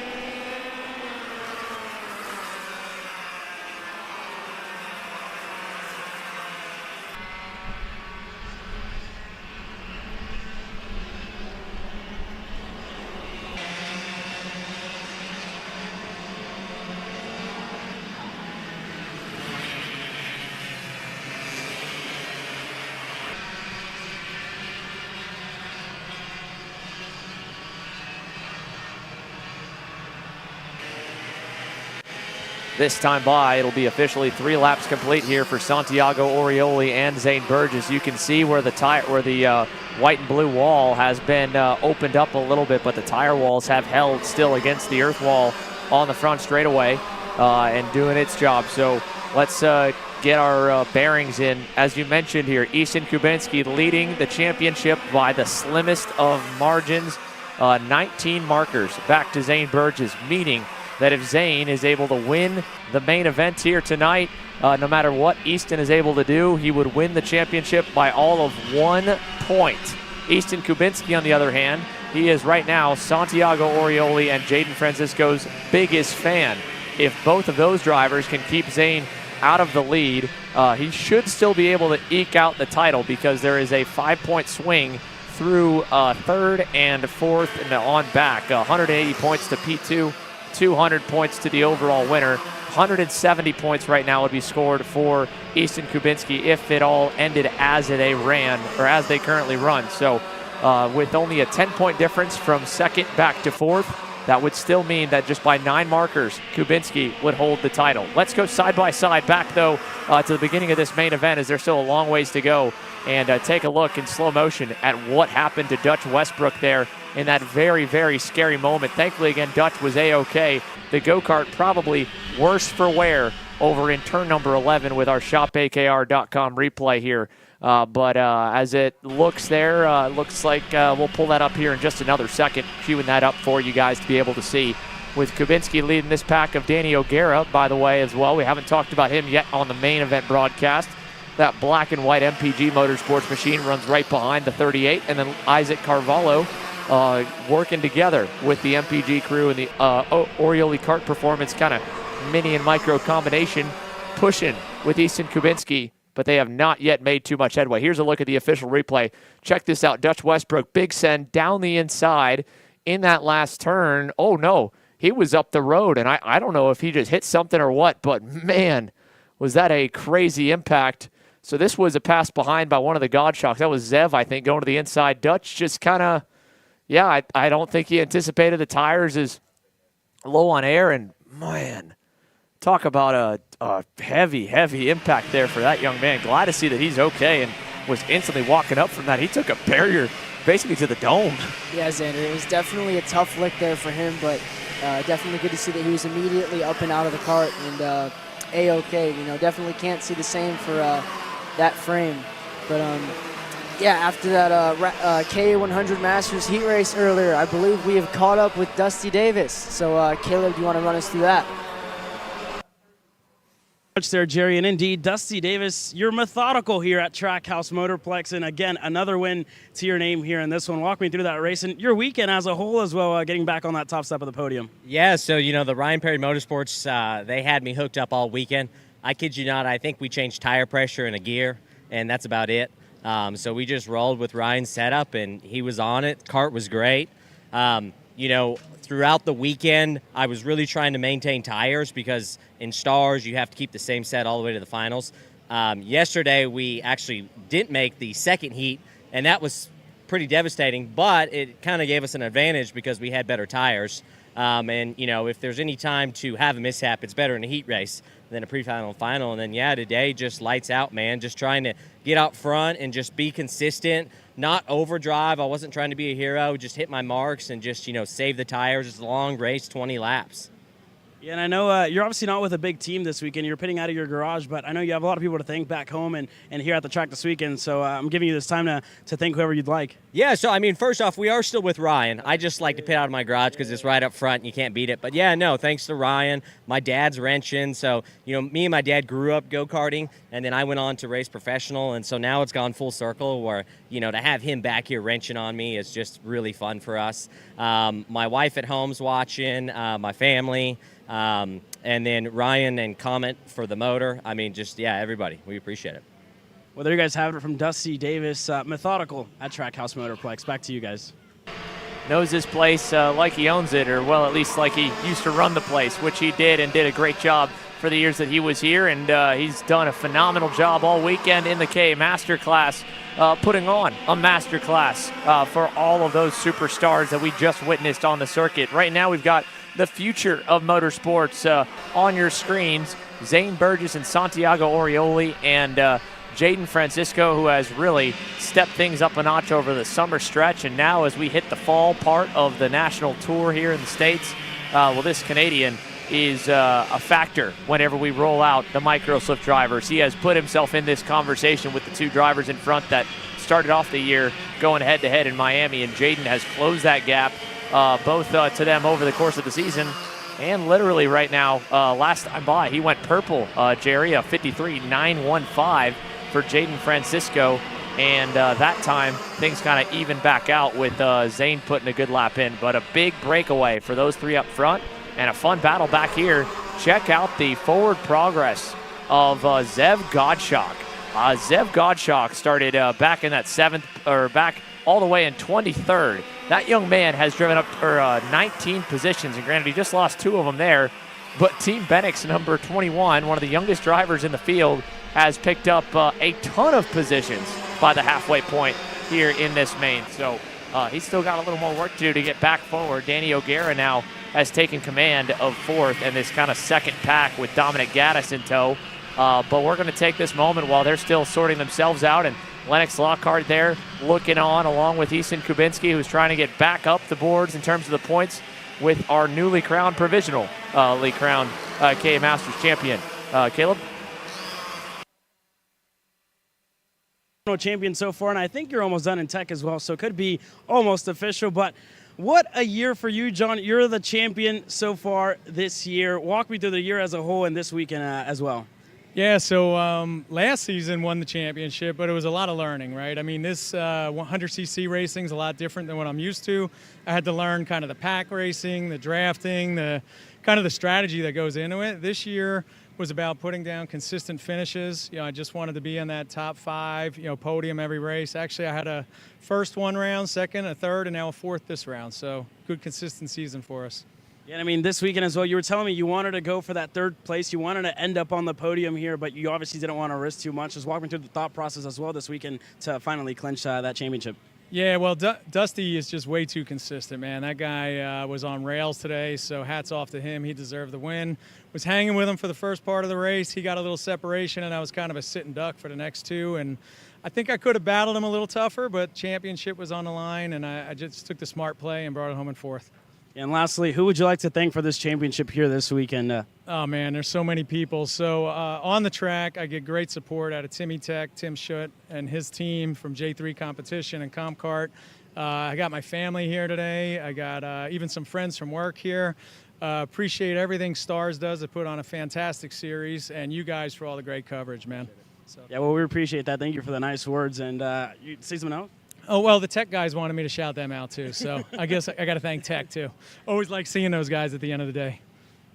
This time by, it'll be officially 3 laps complete here for Santiago Orioli and Zane Burgess. You can see where the white and blue wall has been opened up a little bit, but the tire walls have held still against the earth wall on the front straightaway and doing its job. So let's get our bearings in. As you mentioned here, Easton Kubinski leading the championship by the slimmest of margins, 19 markers back to Zane Burgess, meaning that if Zane is able to win the main event here tonight, no matter what Easton is able to do, he would win the championship by all of 1 point. Easton Kubinski, on the other hand, he is right now Santiago Orioli and Jaden Francisco's biggest fan. If both of those drivers can keep Zane out of the lead, he should still be able to eke out the title because there is a 5-point swing through 3rd and 4th and on back. 180 points to P2. 200 points to the overall winner. 170 points right now would be scored for Easton Kubinski if it all ended as they ran, or as they currently run. So with only a 10-point difference from 2nd back to 4th, that would still mean that just by 9 markers, Kubinski would hold the title. Let's go side by side back, though, to the beginning of this main event, as there's still a long ways to go, and take a look in slow motion at what happened to Dutch Westbrook there in that very, very scary moment. Thankfully, again, Dutch was A-OK. The go-kart probably worse for wear over in turn number 11 with our shopakr.com replay here. But as it looks there, looks like we'll pull that up here in just another second, queuing that up for you guys to be able to see. with Kubinski leading this pack of Danny O'Gara, by the way, as well. We haven't talked about him yet on the main event broadcast. That black and white MPG Motorsports machine runs right behind the 38, and then Isaac Carvalho working together with the MPG crew and the Oriole Kart Performance kind of mini and micro combination, pushing with Easton Kubinski, but they have not yet made too much headway. Here's a look at the official replay. Check this out. Dutch Westbrook, big send down the inside in that last turn. Oh, no. He was up the road, and I don't know if he just hit something or what, but, man, was that a crazy impact. So this was a pass behind by one of the Godshocks. That was Zev, I think, going to the inside. Dutch just kind of, yeah, I don't think he anticipated the tires is low on air, and, man, talk about a heavy, heavy impact there for that young man. Glad to see that he's okay and was instantly walking up from that. He took a barrier basically to the dome. Yeah, Xander, it was definitely a tough lick there for him, but definitely good to see that he was immediately up and out of the cart and A-okay. You know, definitely can't see the same for that frame. But, yeah, after that K100 Masters heat race earlier, I believe we have caught up with Dusty Davis. So, Caleb, do you want to run us through that? There, Jerry, and indeed, Dusty Davis, you're methodical here at Trackhouse Motorplex, and again, another win to your name here in this one. Walk me through that race and your weekend as a whole as well, getting back on that top step of the podium. Yeah, so, you know, the Ryan Perry Motorsports, they had me hooked up all weekend. I kid you not, I think we changed tire pressure and a gear, and that's about it. So we just rolled with Ryan's setup, and he was on it. Kart was great. You know, throughout the weekend, I was really trying to maintain tires because in stars, you have to keep the same set all the way to the finals. Yesterday, we actually didn't make the second heat, and that was pretty devastating, but it kind of gave us an advantage because we had better tires. And, you know, if there's any time to have a mishap, it's better in a heat race than a pre-final final. And then, yeah, today just lights out, man. Just trying to get out front and just be consistent, not overdrive. I wasn't trying to be a hero, just hit my marks and just, you know, save the tires. It's a long race, 20 laps. Yeah, and I know you're obviously not with a big team this weekend. You're pitting out of your garage, but I know you have a lot of people to thank back home and here at the track this weekend. So I'm giving you this time to thank whoever you'd like. Yeah, so, I mean, first off, we are still with Ryan. I just like to pit out of my garage because it's right up front and you can't beat it. But, yeah, no, thanks to Ryan. My dad's wrenching. So, you know, me and my dad grew up go-karting, and then I went on to race professional. And so now it's gone full circle where, you know, to have him back here wrenching on me is just really fun for us. My wife at home's watching, my family. And then Ryan and Comet for the motor. I mean, just, yeah, everybody. We appreciate it. Well, there you guys have it from Dusty Davis, methodical at Trackhouse Motorplex. Back to you guys. Knows this place like he owns it, or, well, at least like he used to run the place, which he did and did a great job for the years that he was here. And he's done a phenomenal job all weekend in the K Masterclass, putting on a masterclass for all of those superstars that we just witnessed on the circuit. Right now we've got the future of motorsports on your screens. Zane Burgess and Santiago Oriole and Jaden Francisco, who has really stepped things up a notch over the summer stretch. And now as we hit the fall part of the national tour here in the States, well, this Canadian is a factor whenever we roll out the micro slip drivers. He has put himself in this conversation with the two drivers in front that started off the year going head-to-head in Miami, and Jaden has closed that gap both to them over the course of the season. And literally right now, last time by, he went purple, Jerry, a 53.915 for Jaden Francisco. And that time, things kind of even back out with Zane putting a good lap in. But a big breakaway for those three up front and a fun battle back here. Check out the forward progress of Zev Godshock. Zev Godshock started back in that back all the way in 23rd. That young man has driven up 19 positions, and granted, he just lost 2 of them there. But Team Bennick's number 21, one of the youngest drivers in the field, has picked up a ton of positions by the halfway point here in this main. So he's still got a little more work to do to get back forward. Danny O'Gara now has taken command of 4th and this kind of second pack with Dominic Gaddis in tow. But we're going to take this moment while they're still sorting themselves out, and Lennox Lockhart there looking on along with Easton Kubinski, who's trying to get back up the boards in terms of the points with our newly crowned provisionally crowned K Masters champion. Caleb? Champion so far, and I think you're almost done in tech as well, so it could be almost official. But What a year for you, John. You're the champion so far this year. Walk me through the year as a whole and this weekend as well. Yeah, so last season won the championship, but it was a lot of learning, right? I mean, this 100cc racing is a lot different than what I'm used to. I had to learn kind of the pack racing, the drafting, the kind of the strategy that goes into it. This year was about putting down consistent finishes. You know, I just wanted to be in that top 5, you know, podium every race. Actually, I had a first one round, second, a third, and now a fourth this round. So good consistent season for us. Yeah, I mean, this weekend as well, you were telling me you wanted to go for that third place. You wanted to end up on the podium here, but you obviously didn't want to risk too much. Just walk me through the thought process as well this weekend to finally clinch that championship. Yeah, well, Dusty is just way too consistent, man. That guy was on rails today, so hats off to him. He deserved the win. Was hanging with him for the first part of the race. He got a little separation, and I was kind of a sitting duck for the next 2. And I think I could have battled him a little tougher, but championship was on the line, and I just took the smart play and brought it home in 4th. And lastly, who would you like to thank for this championship here this weekend? Oh, man, there's so many people. So on the track, I get great support out of Timmy Tech, Tim Schutt, and his team from J3 Competition and Kart. I got my family here today. I got even some friends from work here. Appreciate everything Stars does to put on a fantastic series, and you guys for all the great coverage, man. So. Yeah, well, we appreciate that. Thank you for the nice words. And you say something else? Oh, well, the Tech guys wanted me to shout them out, too. So I guess I got to thank Tech, too. Always like seeing those guys at the end of the day.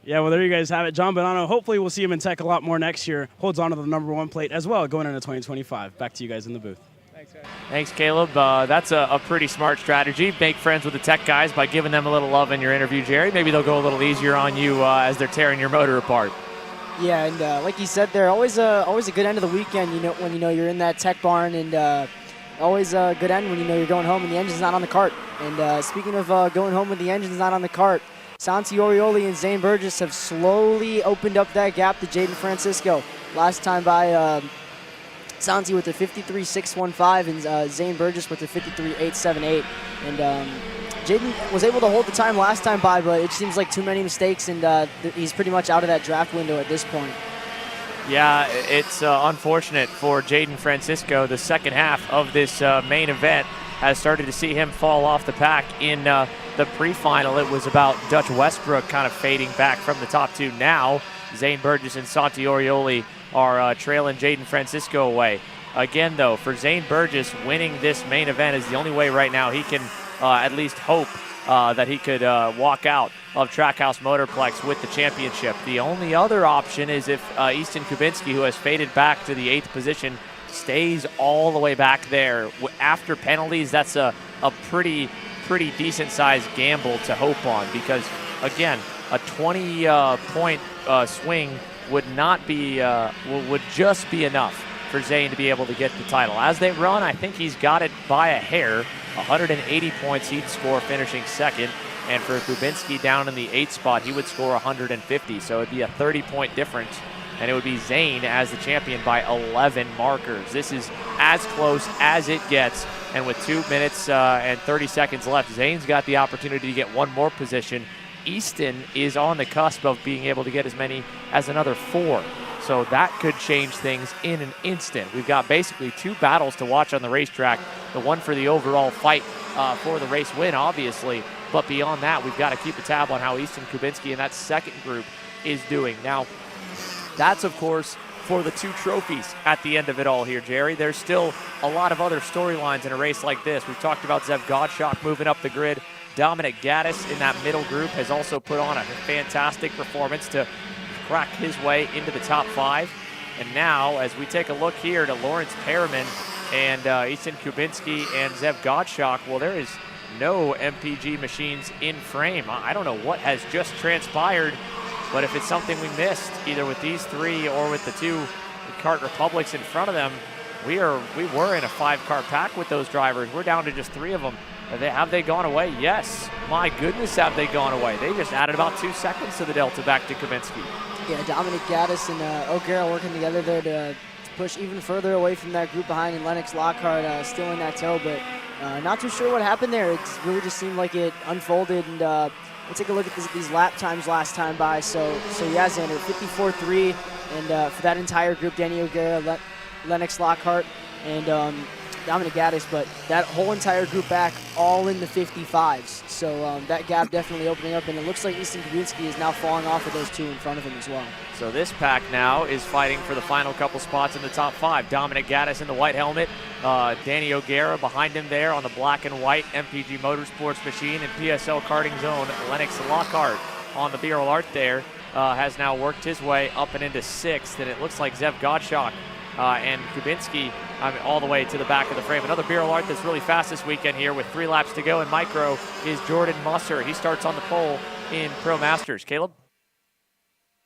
Yeah, well, there you guys have it. John Bonanno, hopefully we'll see him in Tech a lot more next year. Holds on to the #1 plate as well going into 2025. Back to you guys in the booth. Thanks, guys. Thanks, Caleb. That's a pretty smart strategy. Make friends with the Tech guys by giving them a little love in your interview, Jerry. Maybe they'll go a little easier on you as they're tearing your motor apart. Yeah, and like you said, they're always a good end of the weekend. You know, when you know you're in that Tech barn, and always a good end when you know you're going home and the engine's not on the kart. And speaking of going home when the engine's not on the kart, Santi Orioli and Zane Burgess have slowly opened up that gap to Jaden Francisco. Last time by Santi with the 53.615 and Zane Burgess with the 53.878. And Jaden was able to hold the time last time by, but it seems like too many mistakes, and he's pretty much out of that draft window at this point. Yeah, it's unfortunate for Jaden Francisco. The second half of this main event has started to see him fall off the pack. In the pre-final, it was about Dutch Westbrook kind of fading back from the top 2. Now, Zane Burgess and Santi Orioli are trailing Jaden Francisco away. Again, though, for Zane Burgess, winning this main event is the only way right now he can at least hope that he could walk out of Trackhouse Motorplex with the championship. The only other option is if Easton Kubinski, who has faded back to the 8th position, stays all the way back there. After penalties, that's a pretty decent-sized gamble to hope on, because, again, a 20-point swing would not be would just be enough for Zane to be able to get the title. As they run, I think he's got it by a hair. 180 points he'd score finishing second, and for Kubinski down in the 8th spot, he would score 150, so it'd be a 30-point difference, and it would be Zane as the champion by 11 markers. This is as close as it gets, and with 2 minutes and 30 seconds left, Zane's got the opportunity to get one more position. Easton is on the cusp of being able to get as many as another 4. So that could change things in an instant. We've got basically 2 battles to watch on the racetrack. The one for the overall fight for the race win, obviously. But beyond that, we've got to keep a tab on how Easton Kubinski and that second group is doing. Now, that's, of course, for the 2 trophies at the end of it all here, Jerry. There's still a lot of other storylines in a race like this. We've talked about Zev Gottschalk moving up the grid. Dominic Gaddis in that middle group has also put on a fantastic performance to crack his way into the top 5. And now, as we take a look here to Lawrence Perriman and Easton Kubinski and Zev Gottschalk, well, there is no MPG machines in frame. I don't know what has just transpired, but if it's something we missed, either with these 3 or with the 2 Kart Republics in front of them, we were in a 5-car pack with those drivers. We're down to just 3 of them. Have they gone away? Yes. My goodness, have they gone away. They just added about 2 seconds to the delta back to Kubinski. Yeah, Dominic Gaddis and O'Gara working together there to push even further away from that group behind, and Lennox Lockhart still in that tow, but not too sure what happened there. It really just seemed like it unfolded, and we'll take a look at these lap times last time by. So yeah, Xander, 54.3, and for that entire group, Danny O'Gara, Lennox Lockhart, and Dominic Gaddis, but that whole entire group back all in the 55s. So that gap definitely opening up, and it looks like Easton Kubinski is now falling off of those two in front of him as well. So this pack now is fighting for the final couple spots in the top 5. Dominic Gaddis in the white helmet, Danny O'Gara behind him there on the black and white MPG Motorsports machine, and PSL karting zone, Lennox Lockhart on the Beryl Art there has now worked his way up and into 6th, and it looks like Zev Gottschalk and Kubinski all the way to the back of the frame. Another Beryl Art that's really fast this weekend here with 3 laps to go in micro is Jordan Musser. He starts on the pole in Pro Masters. Caleb?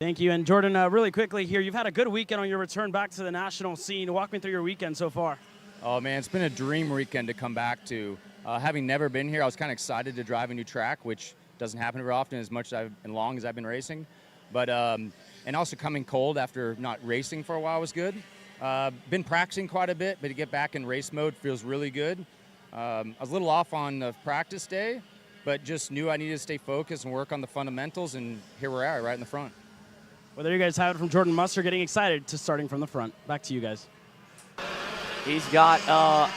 Thank you. And Jordan, really quickly here, you've had a good weekend on your return back to the national scene. Walk me through your weekend so far. Oh, man, it's been a dream weekend to come back to. Having never been here, I was kind of excited to drive a new track, which doesn't happen very often as much as and long as I've been racing. But and also coming cold after not racing for a while was good. Been practicing quite a bit, but to get back in race mode feels really good. I was a little off on the practice day, but just knew I needed to stay focused and work on the fundamentals, and here we are right in the front. Well, there you guys have it from Jordan Musser, getting excited to starting from the front. Back to you guys. He's got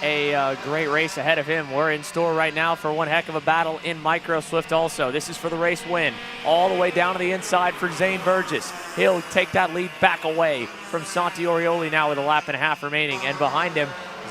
a great race ahead of him. We're in store right now for one heck of a battle in Micro Swift also. This is for the race win. All the way down to the inside for Zane Burgess. He'll take that lead back away from Santi Orioli now with a lap and a half remaining. And behind him,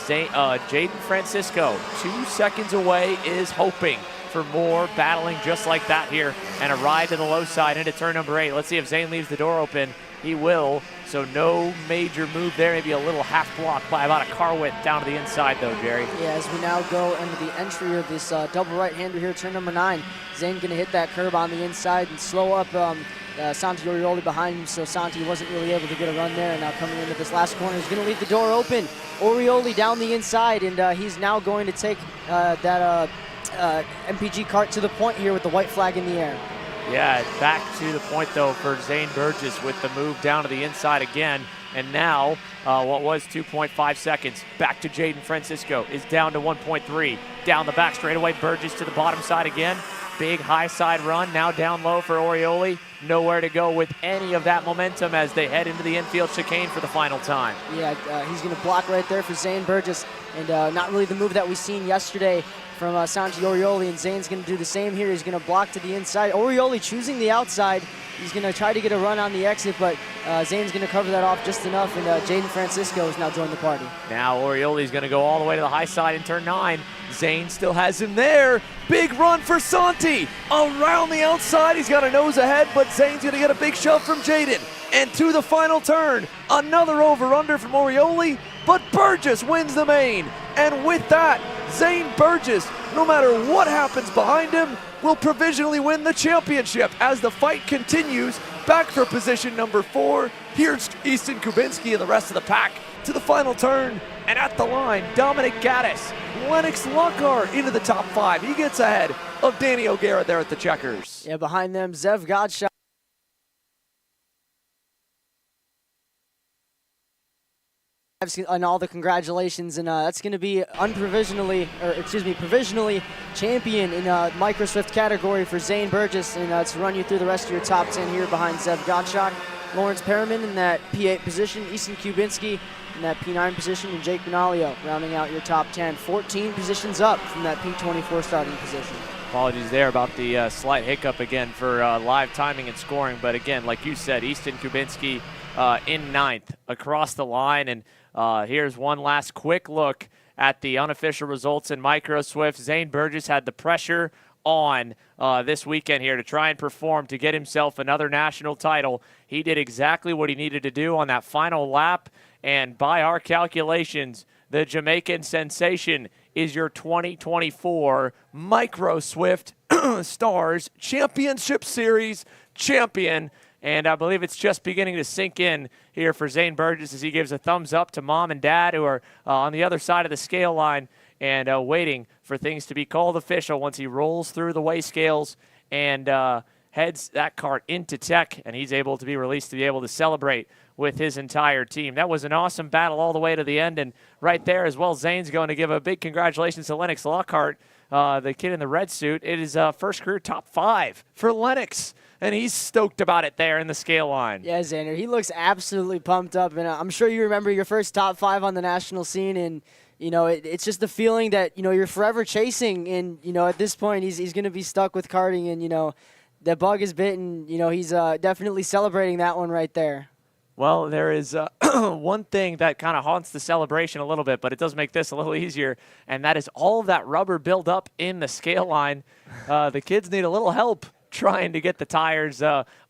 Jaden Francisco, 2 seconds away, is hoping for more battling just like that here. And a ride to the low side into turn number 8. Let's see if Zane leaves the door open. He will, so no major move there. Maybe a little half block by about a car width down to the inside though, Jerry. Yeah, as we now go into the entry of this double right-hander here, turn number 9. Zane gonna hit that curb on the inside and slow up Santi Orioli behind him, so Santi wasn't really able to get a run there. And now coming into this last corner, he's gonna leave the door open. Orioli down the inside, and he's now going to take that MPG Kart to the point here with the white flag in the air. Yeah, back to the point though for Zane Burgess with the move down to the inside again. And now, what was 2.5 seconds, back to Jaden Francisco, is down to 1.3. Down the back straightaway, Burgess to the bottom side again. Big high side run, now down low for Orioli. Nowhere to go with any of that momentum as they head into the infield chicane for the final time. Yeah, he's going to block right there for Zane Burgess, and not really the move that we seen yesterday from Santi Orioli, and Zane's going to do the same here. He's going to block to the inside. Orioli choosing the outside. He's going to try to get a run on the exit, but Zane's going to cover that off just enough, and Jaden Francisco has now joined the party. Now Orioli's going to go all the way to the high side in turn 9. Zane still has him there. Big run for Santi. Around the outside, he's got a nose ahead, but Zane's going to get a big shove from Jaden. And to the final turn, another over-under from Orioli, but Burgess wins the main. And with that, Zane Burgess, no matter what happens behind him, will provisionally win the championship as the fight continues. Back for position number 4. Here's Easton Kubinski and the rest of the pack to the final turn. And at the line, Dominic Gaddis, Lennox Lockhart into the top 5. He gets ahead of Danny O'Gara there at the checkers. Yeah, behind them, Zev Gottschalk. And all the congratulations, and that's going to be provisionally champion in Micro Swift category for Zane Burgess, and to run you through the rest of your top 10 here behind Zev Gottschalk, Lawrence Perriman in that P8 position, Easton Kubinski in that P9 position, and Jake Benaglio rounding out your top 10. 14 positions up from that P24 starting position. Apologies there about the slight hiccup again for live timing and scoring, but again, like you said, Easton Kubinski in 9th across the line. And here's one last quick look at the unofficial results in Micro Swift. Zane Burgess had the pressure on this weekend here to try and perform to get himself another national title. He did exactly what he needed to do on that final lap, and by our calculations, the Jamaican sensation is your 2024 Micro Swift Stars Championship Series champion. And I believe it's just beginning to sink in here for Zane Burgess as he gives a thumbs up to mom and dad who are on the other side of the scale line and waiting for things to be called official once he rolls through the weigh scales and heads that cart into tech, and he's able to be released to be able to celebrate with his entire team. That was an awesome battle all the way to the end, and right there as well, Zane's going to give a big congratulations to Lennox Lockhart, the kid in the red suit. It is first career top 5 for Lennox, and he's stoked about it there in the scale line. Yeah, Xander, he looks absolutely pumped up, and I'm sure you remember your first top 5 on the national scene, and you know, it's just the feeling that, you know, you're forever chasing, and, you know, at this point he's going to be stuck with karting, and, you know, the bug is bitten. You know, he's definitely celebrating that one right there. Well, there is one thing that kind of haunts the celebration a little bit, but it does make this a little easier, and that is all of that rubber buildup in the scale line. The kids need a little help trying to get the tires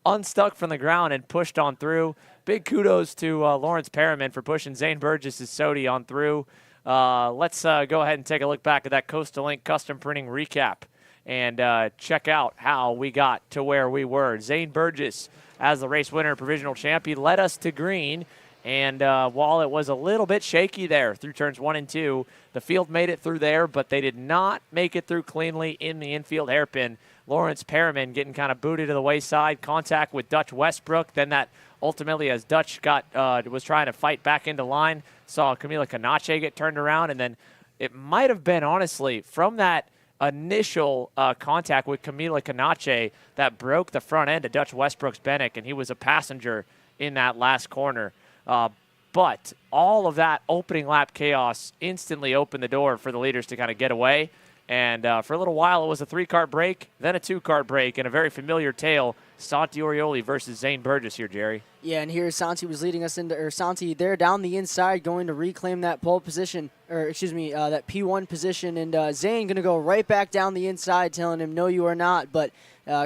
unstuck from the ground and pushed on through. Big kudos to Lawrence Perriman for pushing Zane Burgess' Sodi on through. Let's go ahead and take a look back at that Coastal Link custom printing recap and check out how we got to where we were. Zane Burgess, as the race winner, provisional champion, led us to green. And while it was a little bit shaky there through turns 1 and 2, the field made it through there, but they did not make it through cleanly in the infield hairpin. Lawrence Perriman getting kind of booted to the wayside, contact with Dutch Westbrook. Then that ultimately, as Dutch was trying to fight back into line, saw Camila Canache get turned around. And then it might have been, honestly, from that initial contact with Camila Canache that broke the front end of Dutch Westbrook's Bennick, and he was a passenger in that last corner. But all of that opening lap chaos instantly opened the door for the leaders to kind of get away. And for a little while, it was a 3-kart break, then a 2-kart break, and a very familiar tale. Santi Orioli versus Zane Burgess here, Jerry. Yeah, and here Santi was leading us into, or Santi there down the inside going to reclaim that pole position, or excuse me, that P1 position. And Zane going to go right back down the inside, telling him, no, you are not. But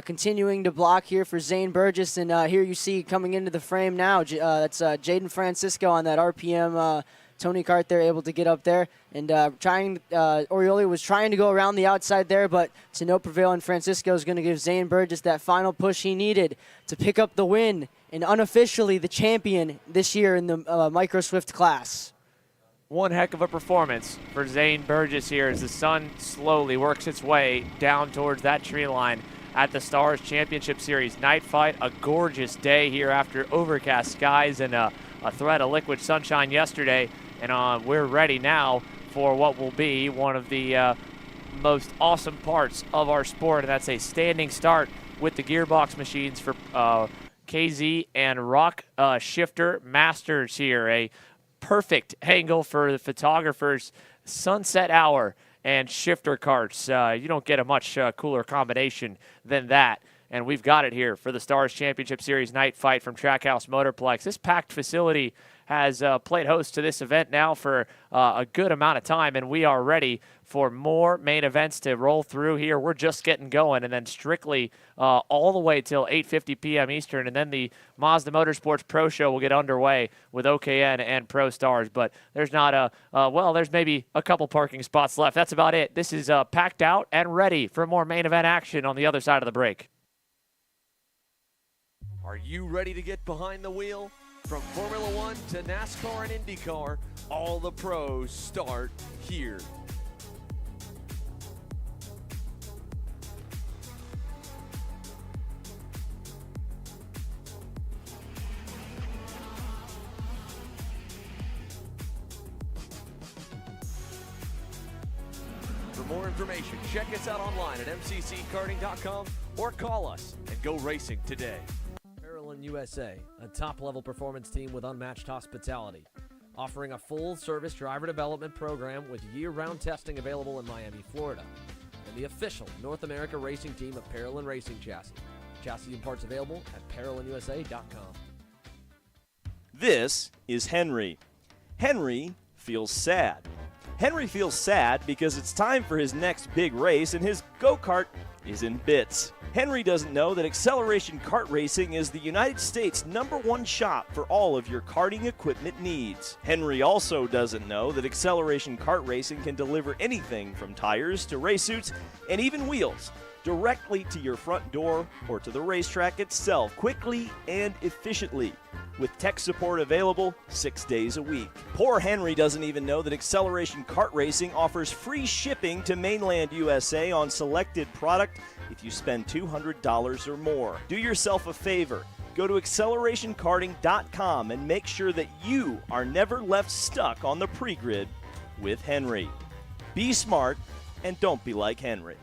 continuing to block here for Zane Burgess. And here you see coming into the frame now, that's Jaden Francisco on that RPM Tony Kart there, able to get up there. And Orioli was trying to go around the outside there, but to no prevail, and Francisco is going to give Zane Burgess that final push he needed to pick up the win and unofficially the champion this year in the Micro Swift class. One heck of a performance for Zane Burgess here as the sun slowly works its way down towards that tree line at the Stars Championship Series night fight. A gorgeous day here after overcast skies and a threat of liquid sunshine yesterday. And we're ready now for what will be one of the most awesome parts of our sport, and that's a standing start with the gearbox machines for KZ and Rock Shifter Masters here. A perfect angle for the photographers, sunset hour and shifter carts. You don't get a much cooler combination than that. And we've got it here for the Stars Championship Series night fight from Trackhouse Motorplex. This packed facility has played host to this event now for a good amount of time, and we are ready for more main events to roll through here. We're just getting going, and then strictly all the way till 8:50 p.m. Eastern, and then the Mazda Motorsports Pro Show will get underway with OKN and Pro Stars. But there's not there's maybe a couple parking spots left. That's about it. This is packed out and ready for more main event action on the other side of the break. Are you ready to get behind the wheel? From Formula One to NASCAR and IndyCar, all the pros start here. For more information, check us out online at mcckarting.com or call us and go racing today. USA, a top-level performance team with unmatched hospitality, offering a full-service driver development program with year-round testing available in Miami, Florida, and the official North America racing team of Parolin Racing Chassis. Chassis and parts available at ParolinUSA.com. This is Henry. Henry feels sad. Henry feels sad because it's time for his next big race and his go-kart is in bits. Henry doesn't know that Acceleration Kart Racing is the United States' #1 shop for all of your karting equipment needs. Henry also doesn't know that Acceleration Kart Racing can deliver anything from tires to race suits and even wheels directly to your front door or to the racetrack itself quickly and efficiently, with tech support available 6 days a week. Poor Henry doesn't even know that Acceleration Kart Racing offers free shipping to mainland USA on selected product if you spend $200 or more. Do yourself a favor. Go to accelerationkarting.com and make sure that you are never left stuck on the pre-grid with Henry. Be smart and don't be like Henry.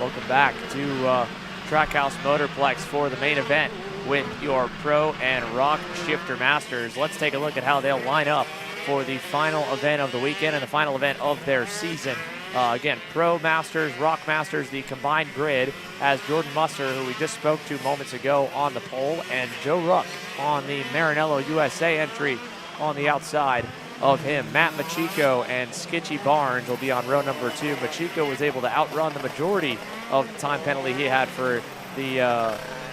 Welcome back to Trackhouse Motorplex for the main event with your Pro and Rock Shifter Masters. Let's take a look at how they'll line up for the final event of the weekend and the final event of their season. Again, Pro Masters, Rock Masters, the combined grid has Jordan Musser, who we just spoke to moments ago, on the pole, and Joe Ruck on the Maranello USA entry on the outside of him. Matt Machiko and Skitchy Barnes will be on row number 2. Machiko was able to outrun the majority of the time penalty he had for the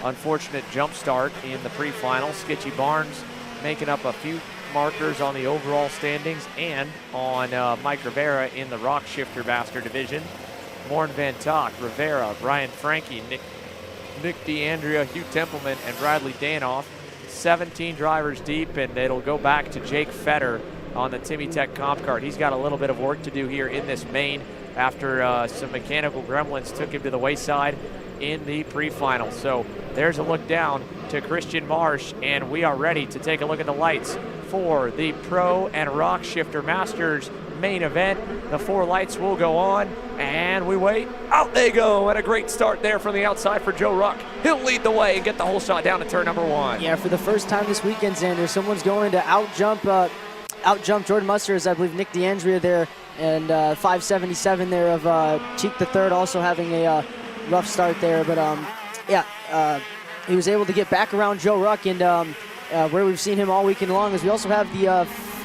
unfortunate jump start in the pre-final. Skitchy Barnes making up a few markers on the overall standings and on Mike Rivera in the Rock Shifter Master division. Morn Van Tock, Rivera, Brian Frankie, Nick DeAndrea, Hugh Templeman, and Bradley Danoff. 17 drivers deep, and it'll go back to Jake Fetter on the Timmy Tech Comp Kart. He's got a little bit of work to do here in this main after some mechanical gremlins took him to the wayside in the pre-final. So there's a look down to Christian Marsh, and we are ready to take a look at the lights for the Pro and Rock Shifter Masters main event. The 4 lights will go on, and we wait. Out they go, and a great start there from the outside for Joe Ruck. He'll lead the way and get the whole shot down to turn number 1. Yeah, for the first time this weekend, Xander, someone's going to out-jump Jordan Musser, as I believe Nick DeAndrea there, and 577 there of Cheek the Third also having a rough start there. But he was able to get back around Joe Ruck, and where we've seen him all weekend long is we also have the,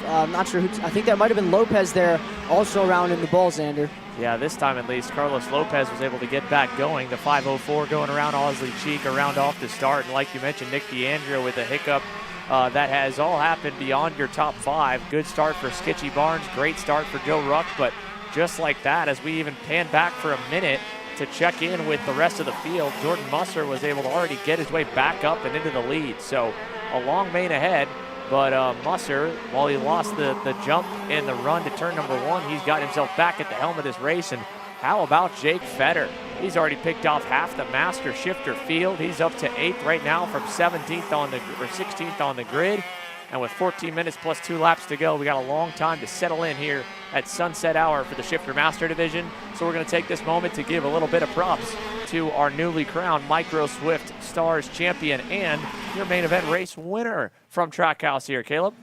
I'm not sure who, I think that might have been Lopez there, also around in the ball, Xander. Yeah, this time at least, Carlos Lopez was able to get back going. The 504 going around Osley Cheek around off the start. And like you mentioned, Nick DeAndrea with a hiccup that has all happened beyond your top 5. Good start for Skitchy Barnes, great start for Joe Ruck, but just like that, as we even pan back for a minute to check in with the rest of the field, Jordan Musser was able to already get his way back up and into the lead. So a long main ahead, but Musser, while he lost the jump and the run to turn number 1, he's got himself back at the helm of this race. And how about Jake Fetter? He's already picked off half the Master Shifter field. He's up to 8th right now from 17th on the, or 16th on the grid. And with 14 minutes plus 2 laps to go, we got a long time to settle in here at sunset hour for the Shifter Master Division. So we're going to take this moment to give a little bit of props to our newly crowned Micro Swift Stars champion and your main event race winner from Trackhouse here. Caleb?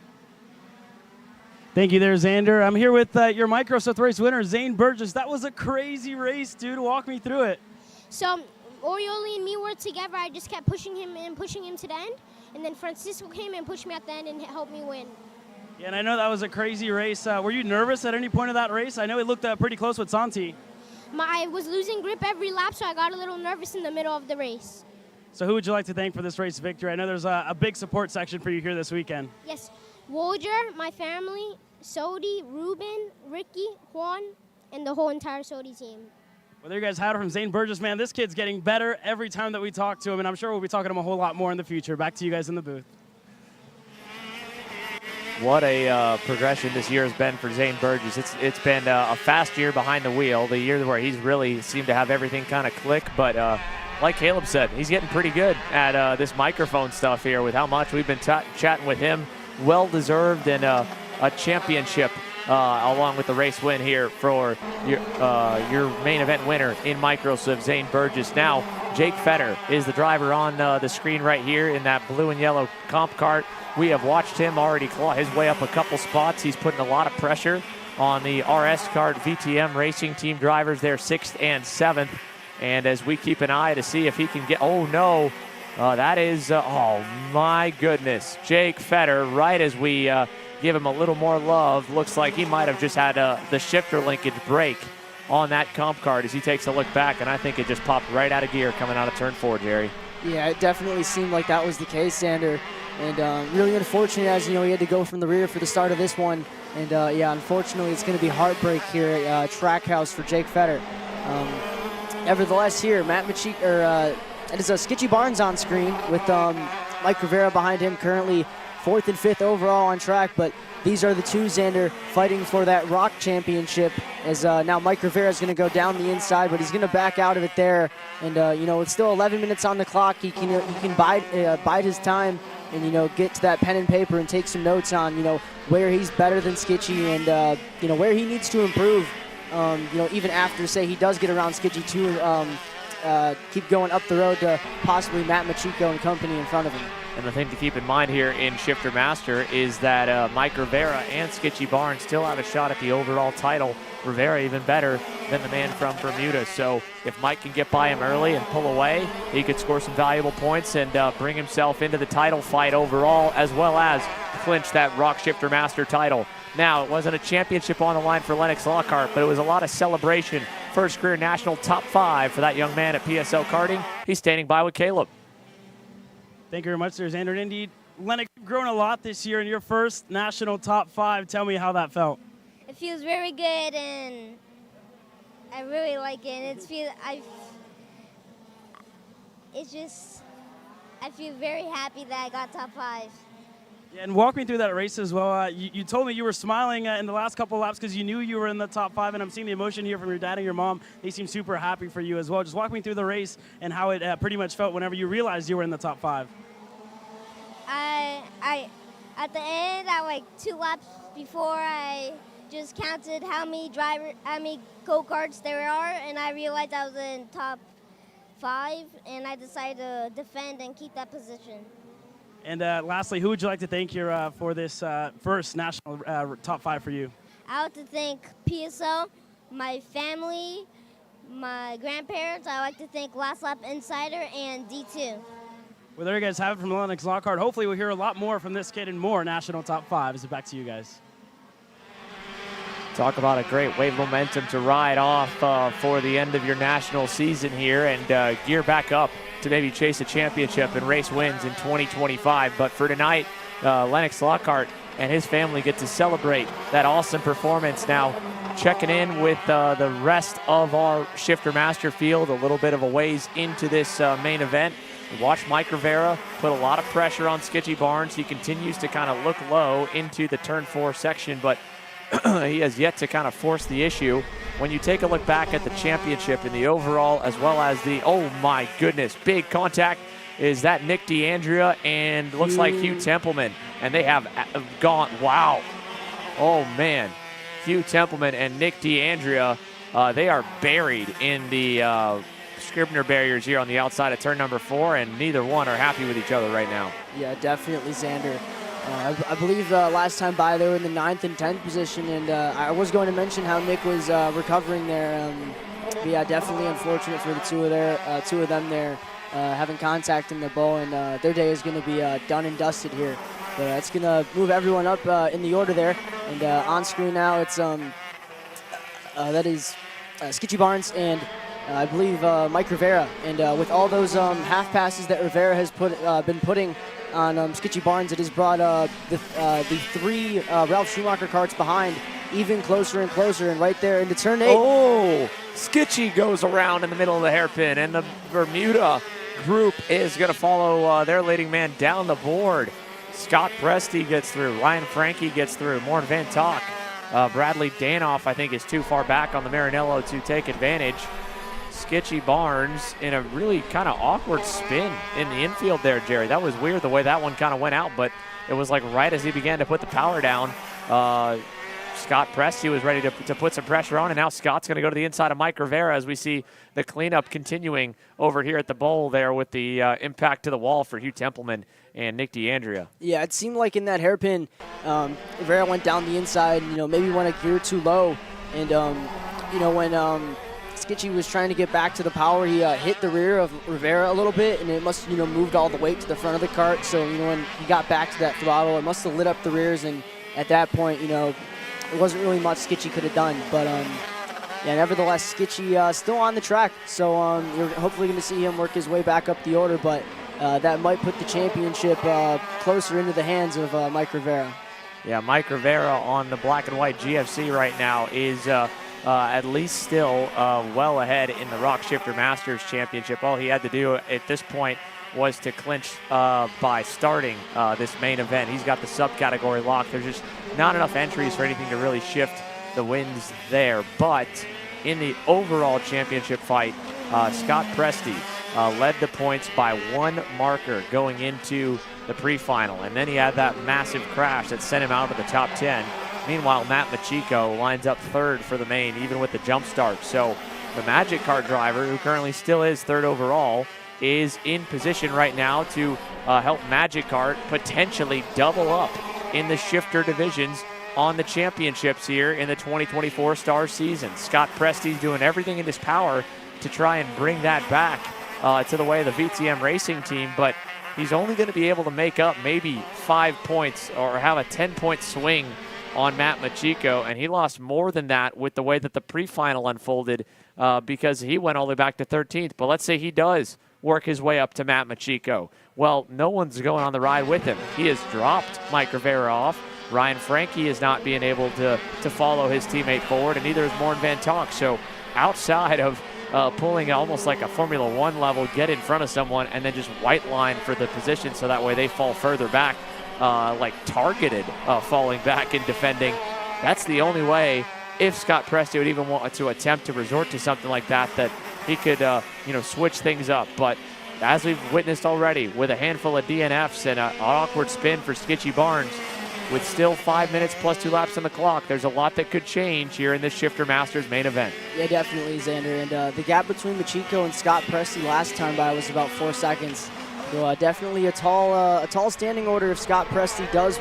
Thank you there, Xander. I'm here with your Micro Swift race winner, Zane Burgess. That was a crazy race, dude. Walk me through it. So Orioli and me were together. I just kept pushing him and pushing him to the end. And then Francisco came and pushed me at the end and helped me win. Yeah, and I know that was a crazy race. Were you nervous at any point of that race? I know it looked pretty close with Santi. I was losing grip every lap, so I got a little nervous in the middle of the race. So who would you like to thank for this race victory? I know there's a big support section for you here this weekend. Yes, Wolger, my family, Sodi, Ruben, Ricky, Juan, and the whole entire Sodi team. Well, there you guys have it from Zane Burgess, man. This kid's getting better every time that we talk to him, and I'm sure we'll be talking to him a whole lot more in the future. Back to you guys in the booth. What a progression this year has been for Zane Burgess. It's been a fast year behind the wheel, the year where he's really seemed to have everything kind of click. But like Caleb said, he's getting pretty good at this microphone stuff here with how much we've been chatting with him. Well-deserved and a championship along with the race win here for your main event winner in Micro Swift, Zane Burgess. Now, Jake Fetter is the driver on the screen right here in that blue and yellow comp kart. We have watched him already claw his way up a couple spots. He's putting a lot of pressure on the RS Kart VTM racing team drivers. They're 6th and 7th. And as we keep an eye to see if he can get, oh no, that is, oh my goodness. Jake Fetter, right as we give him a little more love, looks like he might have just had the shifter linkage break on that comp kart as he takes a look back, and I think it just popped right out of gear coming out of turn 4, Jerry. Yeah, it definitely seemed like that was the case, Xander. And really unfortunate, as you know, he had to go from the rear for the start of this one. And yeah, unfortunately, it's going to be heartbreak here at Trackhouse for Jake Fetter. Nevertheless, here, Matt Machik, it is Skitchy Barnes on screen with Mike Rivera behind him, currently 4th and 5th overall on track. But these are the two, Xander, fighting for that Rock Championship. As now Mike Rivera is going to go down the inside, but he's going to back out of it there. And you know, it's still 11 minutes on the clock. He can bide his time and, you know, get to that pen and paper and take some notes on, you know, where he's better than Skitchy and, you know, where he needs to improve. You know, even after, say, he does get around Skitchy keep going up the road to possibly Matt Machiko and company in front of him. And the thing to keep in mind here in Shifter Master is that Mike Rivera and Skitchy Barnes still have a shot at the overall title. Rivera even better than the man from Bermuda. So if Mike can get by him early and pull away, he could score some valuable points and bring himself into the title fight overall, as well as clinch that Rock Shifter Master title. Now, it wasn't a championship on the line for Lennox Lockhart, but it was a lot of celebration. First career national top 5 for that young man at PSL Karting. He's standing by with Caleb. Thank you very much, Xander. And indeed, Lennox, you've grown a lot this year in your first national top 5. Tell me how that felt. It feels very good, and I really like it. And I feel very happy that I got top 5. Yeah, and walk me through that race as well. You told me you were smiling in the last couple of laps because you knew you were in the top 5, and I'm seeing the emotion here from your dad and your mom. They seem super happy for you as well. Just walk me through the race and how it pretty much felt whenever you realized you were in the top 5. At the end, like 2 laps before, I just counted how many go-karts there are, and I realized I was in top 5, and I decided to defend and keep that position. And lastly, who would you like to thank here for this first national top 5 for you? I would like to thank PSO, my family, my grandparents. I would like to thank Last Lap Insider and D2. Well, there you guys have it from Lennox Lockhart. Hopefully we'll hear a lot more from this kid and more national top 5s. Back to you guys. Talk about a great wave of momentum to ride off for the end of your national season here and gear back up to maybe chase a championship and race wins in 2025. But for tonight, Lennox Lockhart and his family get to celebrate that awesome performance. Now, checking in with the rest of our Shifter Master field, a little bit of a ways into this main event. Watch Mike Rivera put a lot of pressure on Skitchy Barnes. He continues to kind of look low into the turn 4 section, but he has yet to kind of force the issue. When you take a look back at the championship in the overall, as well as the, oh my goodness, big contact, is that Nick D'Andrea and looks like Hugh Templeman. And they have gone, wow. Oh man, Hugh Templeman and Nick D'Andrea, they are buried in the Scribner barriers here on the outside of turn number 4, and neither one are happy with each other right now. Yeah, definitely, Xander. I believe last time by they were in the 9th and 10th position, and I was going to mention how Nick was recovering there. But yeah, definitely unfortunate for the two of them there having contact in the bowl, and their day is going to be done and dusted here. But it's going to move everyone up in the order there, and on screen now it's that is Skitchy Barnes and I believe Mike Rivera, and with all those half passes that Rivera has been putting on Skitchy Barnes, it has brought the 3 Ralph Schumacher karts behind even closer and closer, and right there into turn 8. Oh, Skitchy goes around in the middle of the hairpin, and the Bermuda group is going to follow their leading man down the board. Scott Presti gets through. Ryan Frankie gets through. Morn Van Tok. Bradley Danoff, I think, is too far back on the Maranello to take advantage. Skitchy Barnes in a really kind of awkward spin in the infield there, Jerry. That was weird the way that one kind of went out, but it was like right as he began to put the power down, Scott Presti was ready to put some pressure on, and now Scott's going to go to the inside of Mike Rivera as we see the cleanup continuing over here at the bowl there with the impact to the wall for Hugh Templeman and Nick D'Andrea. Yeah, it seemed like in that hairpin, Rivera went down the inside, maybe went a gear too low, and when Skitchy was trying to get back to the power, he hit the rear of Rivera a little bit, and it must have moved all the weight to the front of the cart. So when he got back to that throttle, it must have lit up the rears, and at that point, it wasn't really much Skitchy could have done. But yeah, nevertheless, Skitchy still on the track, so you're hopefully going to see him work his way back up the order. But that might put the championship closer into the hands of Mike Rivera. Yeah, Mike Rivera on the black and white GFC right now is at least still well ahead in the Rock Shifter Masters Championship. All he had to do at this point was to clinch by starting this main event. He's got the subcategory locked. There's just not enough entries for anything to really shift the wins there. But in the overall championship fight, Scott Presti led the points by 1 marker going into the pre-final. And then he had that massive crash that sent him out of the top 10. Meanwhile, Matt Machiko lines up 3rd for the main, even with the jump start. So the Magic Kart driver, who currently still is 3rd overall, is in position right now to help Magic Kart potentially double up in the shifter divisions on the championships here in the 2024 Star season. Scott Presti's doing everything in his power to try and bring that back to the way of the VTM racing team, but he's only going to be able to make up maybe 5 points or have a 10-point swing on Matt Machiko, and he lost more than that with the way that the pre-final unfolded because he went all the way back to 13th. But let's say he does work his way up to Matt Machiko. Well, no one's going on the ride with him. He has dropped Mike Rivera off. Ryan Franke is not being able to follow his teammate forward, and neither is Morten Van Tonk. So outside of pulling almost like a Formula One level, get in front of someone, and then just white line for the position so that way they fall further back, like targeted falling back and defending. That's the only way, if Scott Presti would even want to attempt to resort to something like that, that he could switch things up. But as we've witnessed already, with a handful of DNFs and an awkward spin for Skitchy Barnes, with still 5 minutes plus 2 laps on the clock, there's a lot that could change here in this Shifter Masters main event. Yeah, definitely, Xander. And the gap between Machiko and Scott Presti last time by was about 4 seconds. So definitely a tall standing order if Scott Presti does,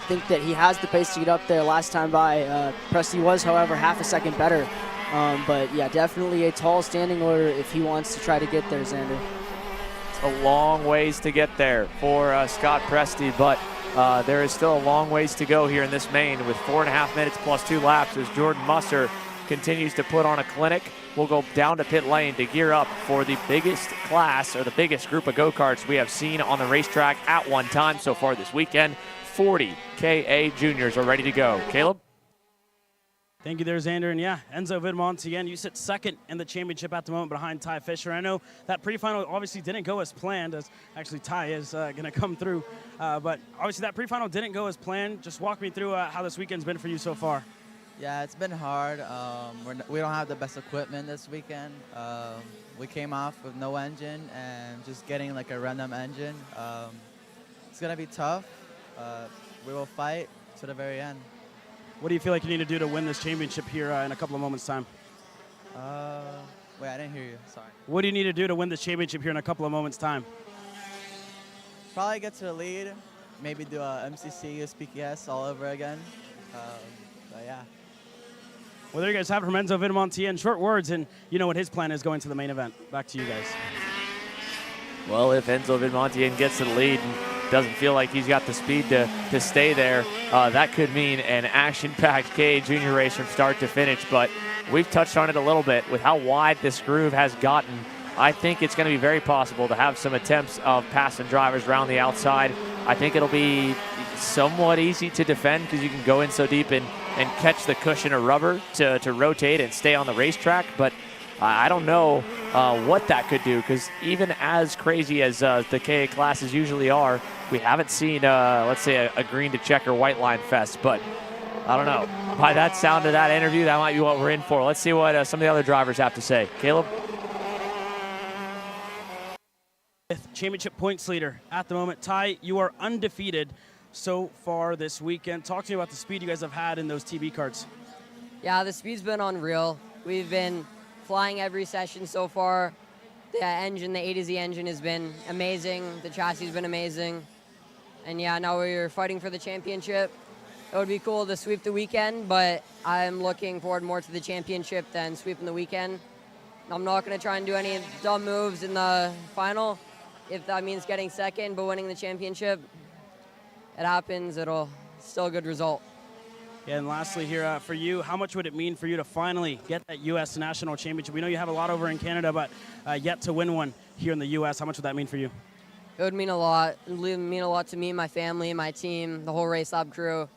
think that he has the pace to get up there. Last time by, Presti was, however, half a second better. But yeah, definitely a tall standing order if he wants to try to get there, Xander. It's a long ways to get there for Scott Presti, but there is still a long ways to go here in this main with 4.5 minutes plus 2 laps as Jordan Musser continues to put on a clinic. We'll go down to pit lane to gear up for the biggest class, or the biggest group of go-karts we have seen on the racetrack at one time so far this weekend. 40 KA juniors are ready to go. Caleb? Thank you there, Xander. And yeah, Enzo Vidmonte, again, you sit 2nd in the championship at the moment behind Ty Fisher. I know that pre-final obviously didn't go as planned, as actually Ty is going to come through. But obviously that pre-final didn't go as planned. Just walk me through how this weekend's been for you so far. Yeah, it's been hard. We don't have the best equipment this weekend. We came off with no engine and just getting like a random engine. It's going to be tough. We will fight to the very end. What do you feel like you need to do to win this championship here in a couple of moments' time? Wait, I didn't hear you. Sorry. What do you need to do to win this championship here in a couple of moments' time? Probably get to the lead. Maybe do a MCC USPKS all over again. But yeah. Well, there you guys have it from Enzo Vidmonte in short words, and you know what his plan is going to the main event. Back to you guys. Well, if Enzo Vidmonte gets to the lead and doesn't feel like he's got the speed to stay there, that could mean an action-packed KA junior race from start to finish. But we've touched on it a little bit with how wide this groove has gotten. I think it's going to be very possible to have some attempts of passing drivers around the outside. I think it'll be somewhat easy to defend because you can go in so deep and catch the cushion of rubber to rotate and stay on the racetrack. But I don't know what that could do, because even as crazy as the KA classes usually are, we haven't seen, let's say, a green to checker white line fest. But I don't know. By that sound of that interview, that might be what we're in for. Let's see what some of the other drivers have to say. Caleb? Championship points leader at the moment. Ty, you are undefeated so far this weekend. Talk to me about the speed you guys have had in those TB karts. Yeah, the speed's been unreal. We've been flying every session so far. The engine, the A to Z engine has been amazing. The chassis has been amazing. And yeah, now we're fighting for the championship. It would be cool to sweep the weekend, but I'm looking forward more to the championship than sweeping the weekend. I'm not going to try and do any dumb moves in the final. If that means getting second but winning the championship, it happens. It'll still a good result. Yeah, and lastly here for you, how much would it mean for you to finally get that U.S. National Championship? We know you have a lot over in Canada, but yet to win one here in the U.S. How much would that mean for you? It would mean a lot. It would mean a lot to me, my family, my team, the whole Race Lab crew.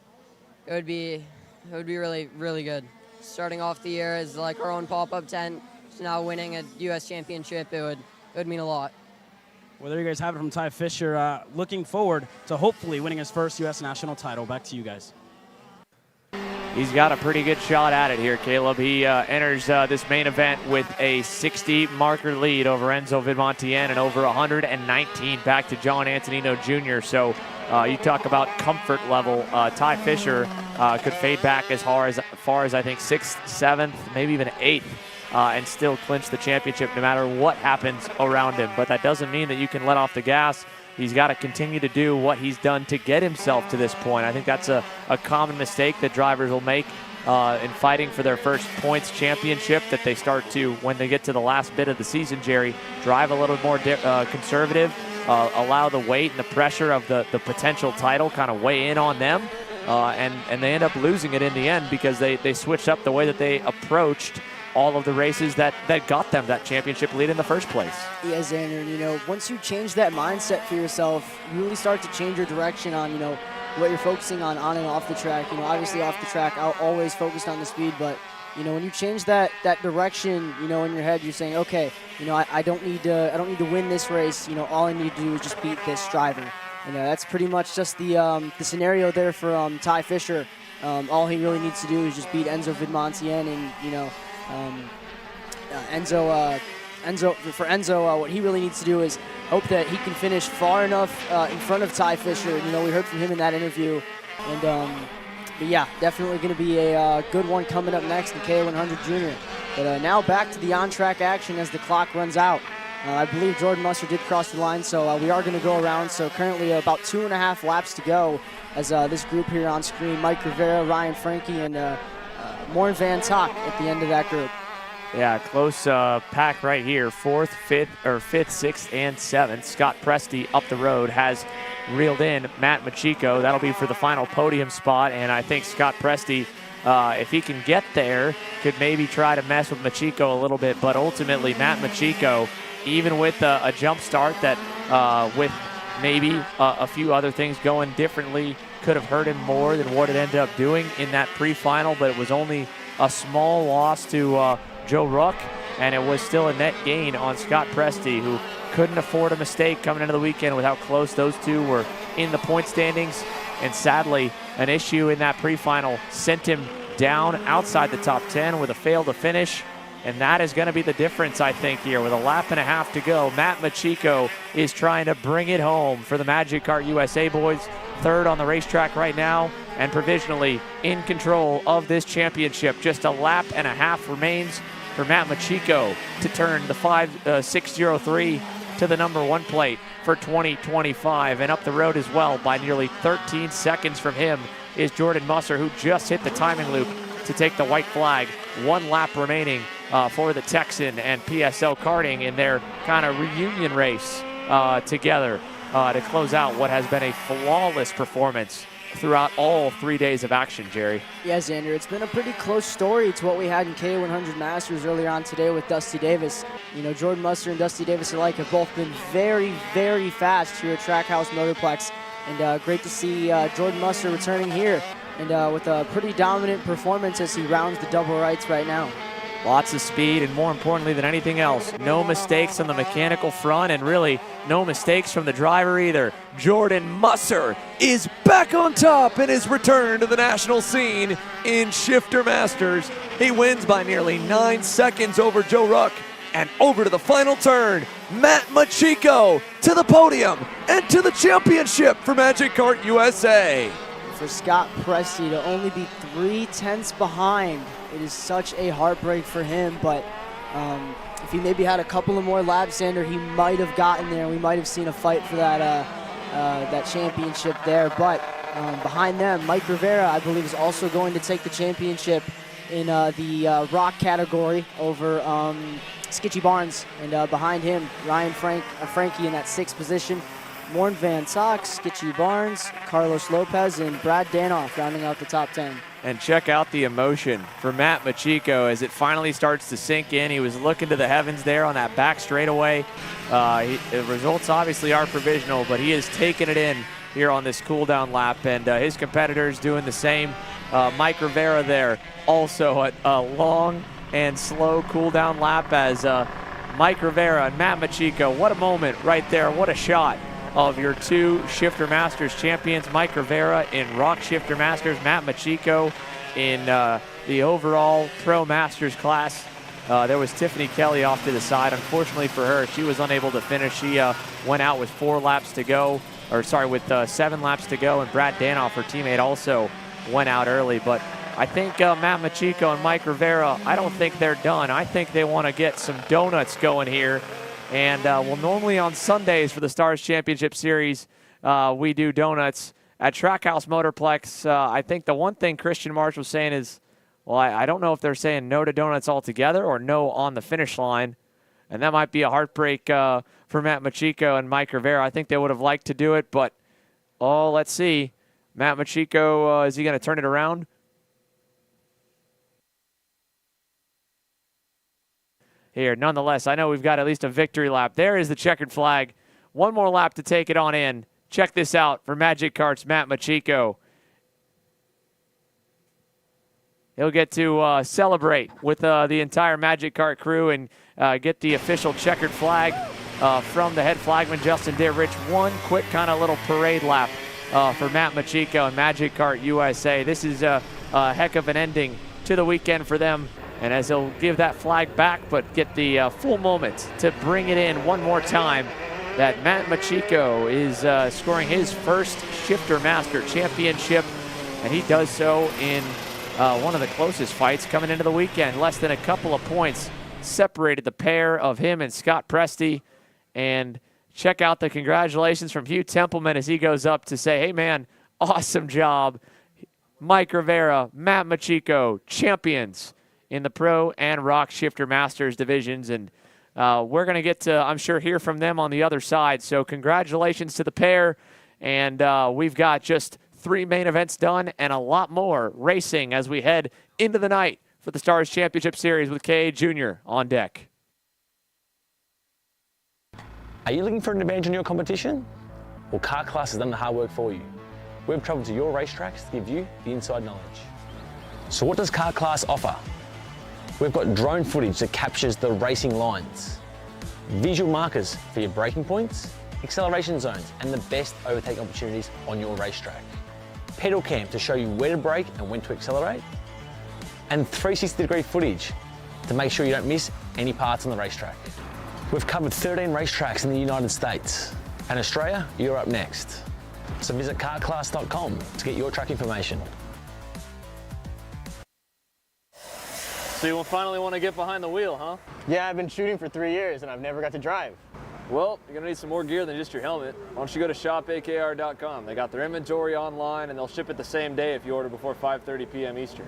It would be really, really good. Starting off the year as like our own pop-up tent, to now winning a U.S. Championship, it would mean a lot. Well, there you guys have it from Ty Fisher. Looking forward to hopefully winning his first U.S. national title. Back to you guys. He's got a pretty good shot at it here, Caleb. He enters this main event with a 60 marker lead over Enzo Vidmonte and over 119 back to John Antonino Jr. So you talk about comfort level. Ty Fisher could fade back as far as I think 6th, 7th, maybe even 8th and still clinch the championship no matter what happens around him. But that doesn't mean that you can let off the gas. He's got to continue to do what he's done to get himself to this point. I think that's a common mistake that drivers will make in fighting for their first points championship, that they start to, when they get to the last bit of the season, Jerry, drive a little more conservative, allow the weight and the pressure of the potential title kind of weigh in on them, and they end up losing it in the end because they switched up the way that they approached all of the races that got them that championship lead in the first place. Yeah, Xander, once you change that mindset for yourself, you really start to change your direction on, what you're focusing on and off the track. Obviously off the track, I'll always focused on the speed, but, when you change that direction, in your head, you're saying, okay, I don't need to win this race. All I need to do is just beat this driver. That's pretty much just the scenario there for Ty Fisher. All he really needs to do is just beat Enzo Vidmontien, and, Enzo, what he really needs to do is hope that he can finish far enough in front of Ty Fisher. We heard from him in that interview. And, but yeah, definitely going to be a good one coming up next in K100 Junior. But now back to the on-track action as the clock runs out. I believe Jordan Musser did cross the line, so we are going to go around. So currently about 2.5 laps to go as this group here on screen, Mike Rivera, Ryan Frankie, and Morn Van Tok at the end of that group. Yeah, close pack right here. 4th, 5th, 6th, and 7th. Scott Presti up the road has reeled in Matt Machiko. That'll be for the final podium spot, and I think Scott Presti, if he can get there, could maybe try to mess with Machiko a little bit, but ultimately Matt Machiko, even with a jump start that with maybe a few other things going differently, could have hurt him more than what it ended up doing in that pre-final, but it was only a small loss to Joe Ruck, and it was still a net gain on Scott Presti, who couldn't afford a mistake coming into the weekend with how close those two were in the point standings. And sadly, an issue in that pre-final sent him down outside the top 10 with a fail to finish. And that is going to be the difference, I think, here. With a lap and a half to go, Matt Machiko is trying to bring it home for the Magic Kart USA boys. 3rd on the racetrack right now and provisionally in control of this championship. Just a lap and a half remains for Matt Machiko to turn the 603 to the number 1 plate for 2025. And up the road as well by nearly 13 seconds from him is Jordan Musser, who just hit the timing loop to take the white flag. 1 lap remaining for the Texan and PSL Karting in their kind of reunion race together to close out what has been a flawless performance throughout all 3 days of action, Jerry. Yeah, Xander, it's been a pretty close story to what we had in K100 Masters earlier on today with Dusty Davis. Jordan Musser and Dusty Davis alike have both been very, very fast here at Trackhouse Motorplex. And great to see Jordan Musser returning here and with a pretty dominant performance as he rounds the double rights right now. Lots of speed, and more importantly than anything else, no mistakes on the mechanical front, and really no mistakes from the driver either. Jordan Musser is back on top in his return to the national scene in Shifter Masters. He wins by nearly 9 seconds over Joe Ruck, and over to the final turn, Matt Machiko to the podium and to the championship for Magic Kart USA. For Scott Presti to only be 3/10 behind, it is such a heartbreak for him, but if he maybe had a couple of more laps, Xander, he might have gotten there. We might have seen a fight for that championship there, but behind them, Mike Rivera, I believe, is also going to take the championship in the rock category over Skitchy Barnes, and behind him, Ryan Frankie in that 6th position. Morn Van Tok, Skitchy Barnes, Carlos Lopez, and Brad Danoff rounding out the top 10. And check out the emotion for Matt Machiko as it finally starts to sink in. He was looking to the heavens there on that back straightaway. The results obviously are provisional, but he has taken it in here on this cool-down lap, and his competitors doing the same. Mike Rivera there also a long and slow cool-down lap as Mike Rivera and Matt Machiko. What a moment right there. What a shot of your 2 Shifter Masters champions, Mike Rivera in Rock Shifter Masters, Matt Machiko in the overall Pro Masters class. There was Tiffany Kelly off to the side. Unfortunately for her, she was unable to finish. She went out with 4 laps to go, or sorry, with 7 laps to go, and Brad Danoff, her teammate, also went out early. But I think Matt Machiko and Mike Rivera, I don't think they're done. I think they want to get some donuts going here. And well, normally on Sundays for the Stars Championship Series, we do donuts. At Trackhouse Motorplex, I think the one thing Christian Marsh was saying is, well, I don't know if they're saying no to donuts altogether or no on the finish line. And that might be a heartbreak for Matt Machiko and Mike Rivera. I think they would have liked to do it, but, oh, let's see. Matt Machiko, is he going to turn it around? Here, nonetheless, I know we've got at least a victory lap. There is the checkered flag. One more lap to take it on in. Check this out for Magic Kart's Matt Machiko. He'll get to celebrate with the entire Magic Kart crew and get the official checkered flag from the head flagman, Justin Dittrich. One quick kind of little parade lap for Matt Machiko and Magic Kart USA. This is a heck of an ending to the weekend for them. And as he'll give that flag back, but get the full moment to bring it in one more time, that Matt Machiko is scoring his first Shifter Master Championship, and he does so in one of the closest fights coming into the weekend. Less than a couple of points separated the pair of him and Scott Presti. And check out the congratulations from Hugh Templeman as he goes up to say, hey, man, awesome job. Mike Rivera, Matt Machiko, champions in the Pro and Rock Shifter Masters divisions. And we're going to get to, I'm sure, hear from them on the other side. So congratulations to the pair. And we've got just 3 main events done and a lot more racing as we head into the night for the Stars Championship Series with K.A. Jr. on deck. Are you looking for an advantage in your competition? Well, Kart Class has done the hard work for you. We've traveled to your racetracks to give you the inside knowledge. So what does Kart Class offer? We've got drone footage that captures the racing lines, visual markers for your braking points, acceleration zones, and the best overtake opportunities on your racetrack. Pedal cam to show you where to brake and when to accelerate, and 360-degree footage to make sure you don't miss any parts on the racetrack. We've covered 13 racetracks in the United States, and Australia, you're up next. So visit kartclass.com to get your track information. So you finally want to get behind the wheel, huh? Yeah, I've been shooting for 3 years and I've never got to drive. Well, you're going to need some more gear than just your helmet. Why don't you go to shopakr.com. They got their inventory online and they'll ship it the same day if you order before 5:30 p.m. Eastern.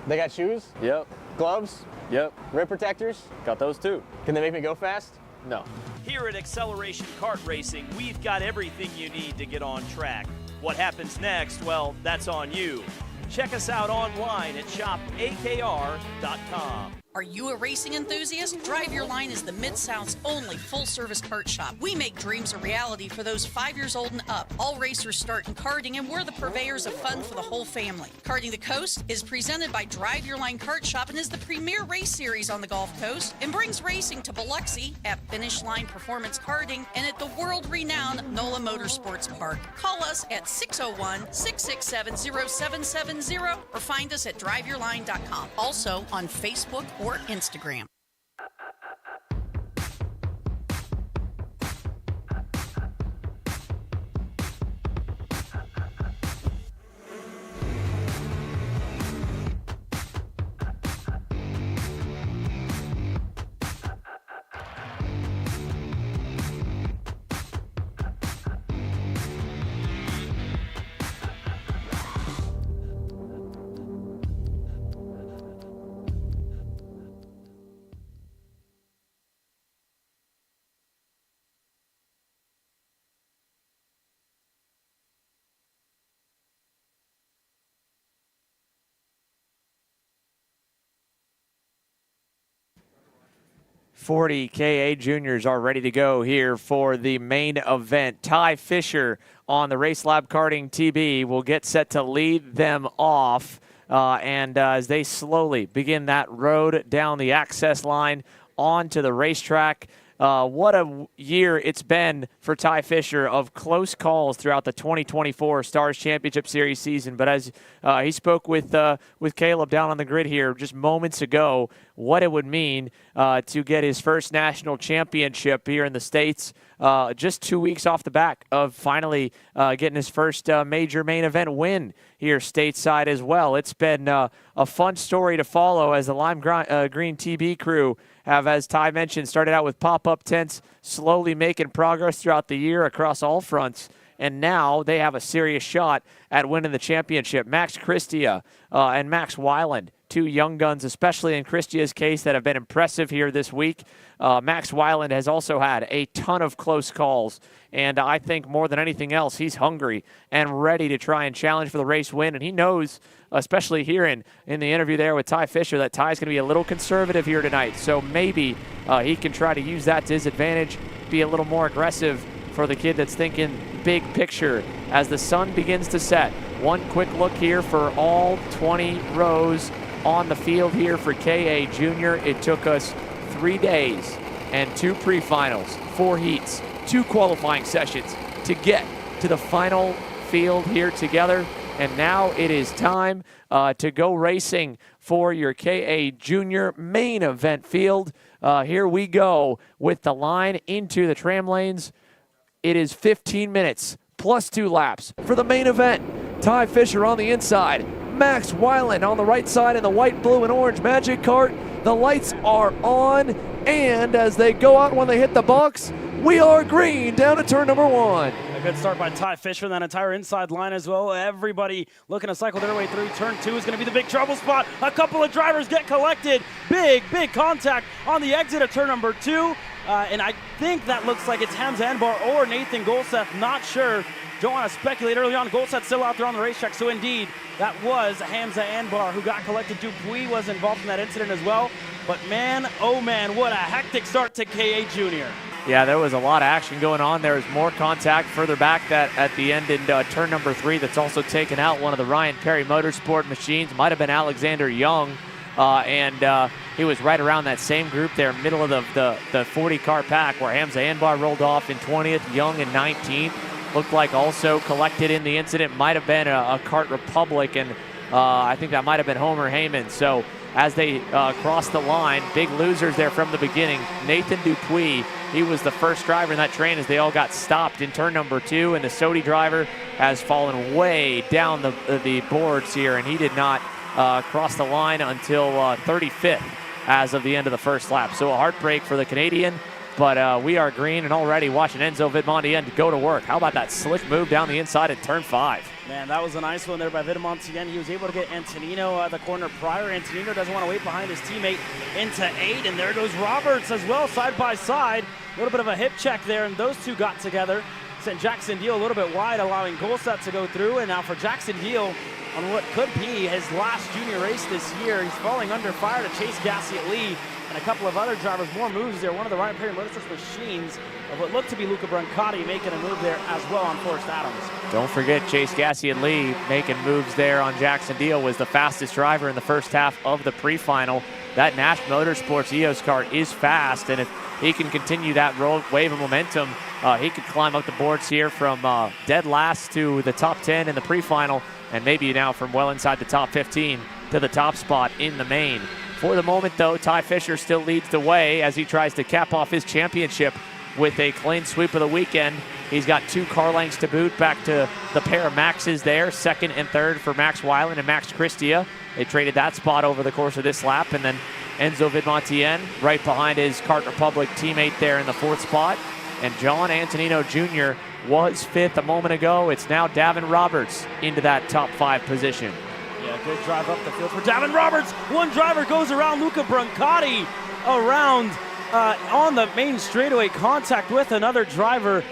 They got shoes? Yep. Gloves? Yep. Rip protectors? Got those too. Can they make me go fast? No. Here at Acceleration Kart Racing, we've got everything you need to get on track. What happens next, well, that's on you. Check us out online at shopakr.com. Are you a racing enthusiast? Drive Your Line is the Mid-South's only full-service kart shop. We make dreams a reality for those 5 years old and up. All racers start in karting, and we're the purveyors of fun for the whole family. Karting the Coast is presented by Drive Your Line Kart Shop and is the premier race series on the Gulf Coast and brings racing to Biloxi at Finish Line Performance Karting and at the world-renowned NOLA Motorsports Park. Call us at 601-667-0770 or find us at driveyourline.com. Also on Facebook or Instagram. 40 KA juniors are ready to go here for the main event. Ty Fisher on the Race Lab Karting TB will get set to lead them off. And as they slowly begin that road down the access line onto the racetrack, what a year it's been for Ty Fisher of close calls throughout the 2024 Stars Championship Series season. But as he spoke with Caleb down on the grid here just moments ago, what it would mean to get his first national championship here in the States just 2 weeks off the back of finally getting his first major main event win here stateside as well. It's been a fun story to follow as the Lime Green TB crew have, as Ty mentioned, started out with pop-up tents, slowly making progress throughout the year across all fronts, and now they have a serious shot at winning the championship. Max Christia and Max Weiland, two young guns, especially in Christia's case, that have been impressive here this week. Max Weiland has also had a ton of close calls, and I think more than anything else, he's hungry and ready to try and challenge for the race win, and he knows, especially here in the interview there with Ty Fisher, that Ty's going to be a little conservative here tonight, so maybe he can try to use that to his advantage, be a little more aggressive for the kid that's thinking big picture as the sun begins to set. One quick look here for all 20 rows on the field here for KA Junior. It took us 3 days and 2 pre-finals, 4 heats, 2 qualifying sessions to get to the final field here together. And now it is time to go racing for your KA Junior main event field. Here we go with the line into the tram lanes. It is 15 minutes plus 2 laps for the main event. Ty Fisher on the inside. Max Weiland on the right side in the white, blue, and orange Magic Kart. The lights are on, and as they go out when they hit the box, we are green down to turn number 1. A good start by Ty Fisher, that entire inside line as well. Everybody looking to cycle their way through. Turn 2 is going to be the big trouble spot. A couple of drivers get collected. Big contact on the exit of turn number 2. And I think that looks like it's Hamza Anbar or Nathan Golseth. Not sure. Don't want to speculate early on. Golseth still out there on the racetrack. So indeed, that was Hamza Anbar who got collected. Dupuis was involved in that incident as well. But man, oh man, what a hectic start to KA Junior. Yeah, there was a lot of action going on. There was more contact further back that at the end in turn number 3 that's also taken out one of the Ryan Perry Motorsport machines. Might have been Alexander Young. And he was right around that same group there, middle of the 40 car pack where Hamza Anbar rolled off in 20th, Young in 19th. Looked like also collected in the incident might have been a Kart Republic, and I think that might have been Homer Heyman. So as they crossed the line, big losers there from the beginning. Nathan Dupuis, he was the first driver in that train as they all got stopped in turn number 2, and the Sodi driver has fallen way down the boards here, and he did not cross the line until 35th as of the end of the first lap. So a heartbreak for the Canadian, but we are green and already watching Enzo Vidmontien go to work. How about that slick move down the inside at turn 5? Man, that was a nice one there by Vidmontien. He was able to get Antonino the corner prior. Antonino doesn't want to wait behind his teammate into 8, and there goes Roberts as well, side by side. A little bit of a hip check there, and those two got together. Sent Jackson Deal a little bit wide, allowing Golseth to go through, and now for Jackson Deal on what could be his last junior race this year. He's falling under fire to Chase Gassiet Lee and a couple of other drivers. More moves there. One of the Ryan Perry Motorsports machines of what looked to be Luca Brancati making a move there as well on Forrest Adams. Don't forget Chase Gassiet Lee making moves there on Jackson Deal, was the fastest driver in the first half of the pre-final. That Nash Motorsports EOS kart is fast, and if he can continue that wave of momentum, he could climb up the boards here from dead last to the top 10 in the pre-final, and maybe now from well inside the top 15 to the top spot in the main. For the moment, though, Ty Fisher still leads the way as he tries to cap off his championship with a clean sweep of the weekend. He's got 2 car lengths to boot, back to the pair of Maxes there, second and third for Max Weiland and Max Christia. They traded that spot over the course of this lap, and then Enzo Vidmontien right behind his Kart Republic teammate there in the 4th spot. And John Antonino Jr. was 5th a moment ago. It's now Davin Roberts into that top 5 position. Yeah, good drive up the field for Davin Roberts. One driver goes around Luca Brancati around on the main straightaway, contact with another driver.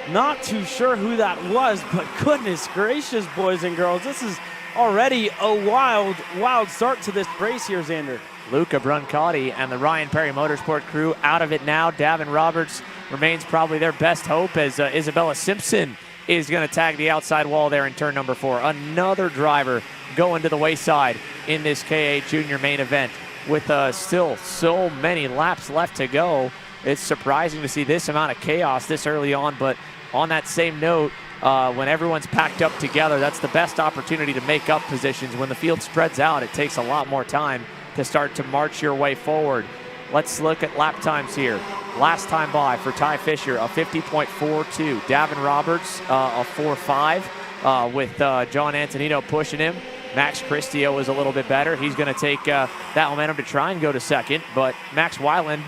Not too sure who that was, but goodness gracious, boys and girls, this is already a wild start to this race here, Xander. Luca Brancati and the Ryan Perry Motorsport crew out of it now. Davin Roberts remains probably their best hope as Isabella Simpson is going to tag the outside wall there in turn number 4. Another driver going to the wayside in this KA Junior main event with still so many laps left to go. It's surprising to see this amount of chaos this early on, but on that same note, when everyone's packed up together, that's the best opportunity to make up positions. When the field spreads out, it takes a lot more time to start to march your way forward. Let's look at lap times here. Last time by for Ty Fisher, a 50.42. Davin Roberts, a 4.5 with John Antonino pushing him. Max Christio was a little bit better. He's going to take that momentum to try and go to second, but Max Weiland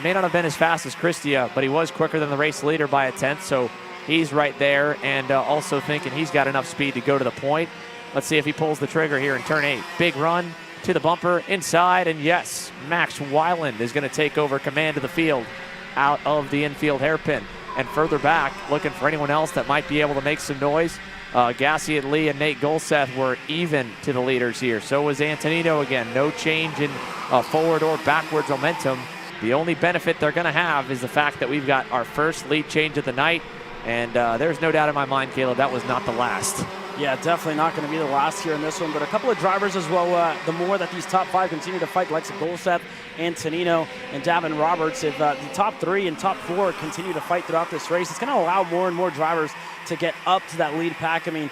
may not have been as fast as Christia, but he was quicker than the race leader by a tenth, so he's right there, and also thinking he's got enough speed to go to the point. Let's see if he pulls the trigger here in turn 8. Big run to the bumper, inside, and yes, Max Weiland is going to take over command of the field out of the infield hairpin. And further back, looking for anyone else that might be able to make some noise. Gassiet Lee and Nate Golseth were even to the leaders here. So was Antonino again. No change in forward or backwards momentum. The only benefit they're going to have is the fact that we've got our first lead change of the night. And there's no doubt in my mind, Caleb, that was not the last. Yeah, definitely not going to be the last here in this one, but a couple of drivers as well. The more that these top 5 continue to fight, like Golseth, Antonino, and Davin Roberts, if the top 3 and top 4 continue to fight throughout this race, it's going to allow more and more drivers to get up to that lead pack. I mean,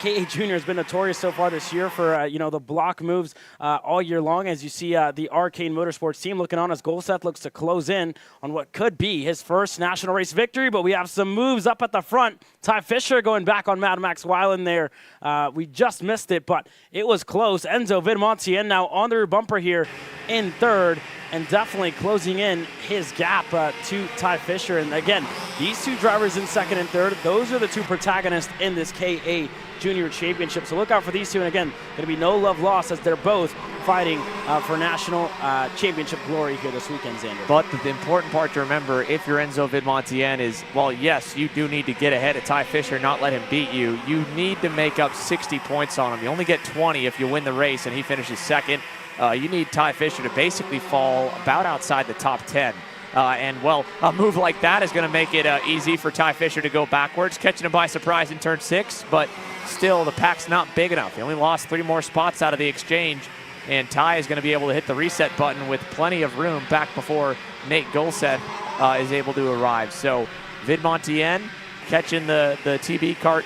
K.A. Jr. has been notorious so far this year for, the block moves all year long. As you see the Arcane Motorsports team looking on as Golseth looks to close in on what could be his first national race victory. But we have some moves up at the front. Ty Fisher going back on Mad Max Weiland there. We just missed it, but it was close. Enzo Vidmontien now on the rear bumper here in third, and definitely closing in his gap to Ty Fisher. And again, these two drivers in second and third, those are the two protagonists in this KA Junior Championship. So look out for these two. And again, going to be no love lost as they're both fighting for national championship glory here this weekend, Xander. But the important part to remember, if you're Enzo Vidmontien, is, well, yes, you do need to get ahead of Ty Fisher, not let him beat you. You need to make up 60 points on him. You only get 20 if you win the race and he finishes second. You need Ty Fisher to basically fall about outside the top 10. And, well, a move like that is going to make it easy for Ty Fisher to go backwards, catching him by surprise in turn 6. But still, the pack's not big enough. He only lost 3 more spots out of the exchange. And Ty is going to be able to hit the reset button with plenty of room back before Nate Golseth is able to arrive. So Vidmontien catching the TB kart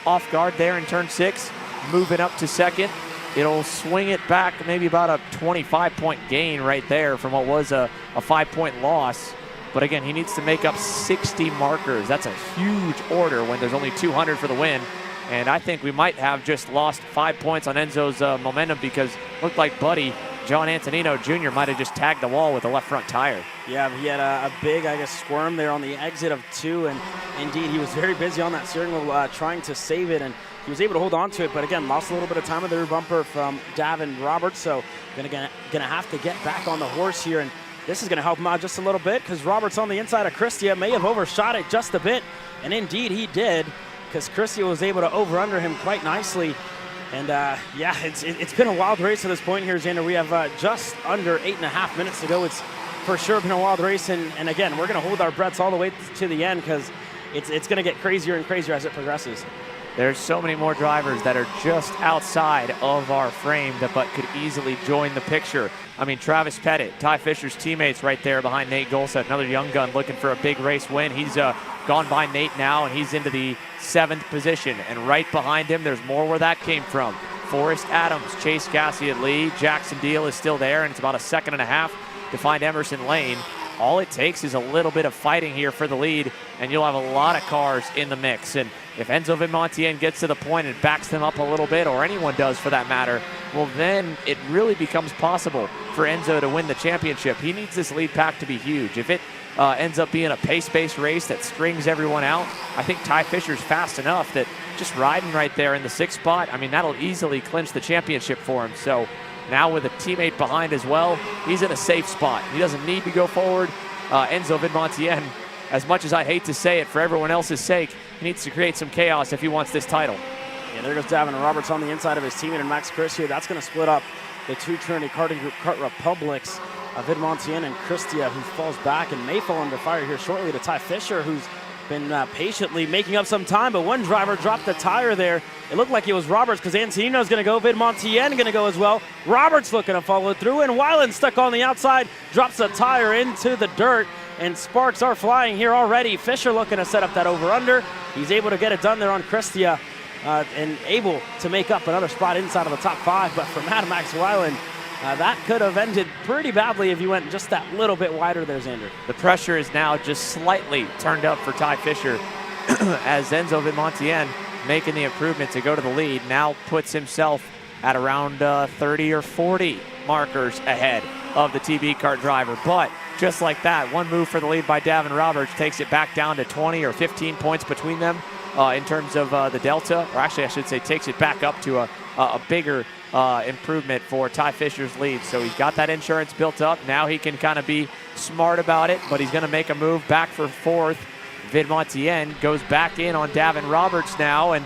off guard there in turn 6, moving up to second. It'll swing it back maybe about a 25-point gain right there from what was a 5-point loss. But again, he needs to make up 60 markers. That's a huge order when there's only 200 for the win. And I think we might have just lost 5 points on Enzo's momentum, because it looked like Buddy, John Antonino Jr. might have just tagged the wall with the left front tire. Yeah, he had a big, squirm there on the exit of 2, and indeed he was very busy on that steering wheel trying to save it, and he was able to hold on to it, but again, lost a little bit of time on the rear bumper from Davin Roberts, so gonna have to get back on the horse here, and this is gonna help him out just a little bit, because Roberts on the inside of Christia may have overshot it just a bit, and indeed he did, because Christia was able to over-under him quite nicely. And yeah, it's been a wild race to this point here, Xander. We have just under 8.5 minutes to go. It's for sure been a wild race, and again, we're going to hold our breaths all the way to the end, because it's going to get crazier and crazier as it progresses. There's so many more drivers that are just outside of our frame but could easily join the picture. I mean, Travis Pettit, Ty Fisher's teammates right there behind Nate Golseth, another young gun looking for a big race win. He's gone by Nate now, and he's into the 7th position. And right behind him, there's more where that came from. Forrest Adams, Chase Gassiet Lee, Jackson Deal is still there, and it's about a 1.5 seconds to find Emerson Lane. All it takes is a little bit of fighting here for the lead, and you'll have a lot of cars in the mix. And if Enzo Vidmontien gets to the point and backs them up a little bit, or anyone does for that matter, well, then it really becomes possible for Enzo to win the championship. He needs this lead pack to be huge. If it ends up being a pace-based race that strings everyone out, I think Ty Fisher's fast enough that just riding right there in the 6th spot, I mean, that'll easily clinch the championship for him. So now with a teammate behind as well, he's in a safe spot. He doesn't need to go forward. Enzo Vidmontien, as much as I hate to say it for everyone else's sake, he needs to create some chaos if he wants this title. Yeah, there goes Davin Roberts on the inside of his teammate and Max Christia. That's going to split up the two Trinity Karting Group Kart Republics, Vidmontien and Christia, who falls back and may fall under fire here shortly to Ty Fisher, who's been patiently making up some time, but one driver dropped the tire there. It looked like it was Roberts, because Antonino's going to go, Vidmontien going to go as well. Roberts looking to follow through, and Weiland stuck on the outside, drops a tire into the dirt, and sparks are flying here already. Fisher looking to set up that over-under. He's able to get it done there on Christia and able to make up another spot inside of the top 5. But for Max Weiland, that could have ended pretty badly if you went just that little bit wider there, Xander. The pressure is now just slightly turned up for Ty Fisher as Enzo Vidmontien, making the improvement to go to the lead, now puts himself at around 30 or 40 markers ahead of the TB Kart driver. But just like that, one move for the lead by Davin Roberts takes it back down to 20 or 15 points between them in terms of the delta, or actually I should say takes it back up to a bigger improvement for Ty Fisher's lead. So he's got that insurance built up. Now he can kind of be smart about it, but he's going to make a move back for 4th. Vidmontien goes back in on Davin Roberts now, and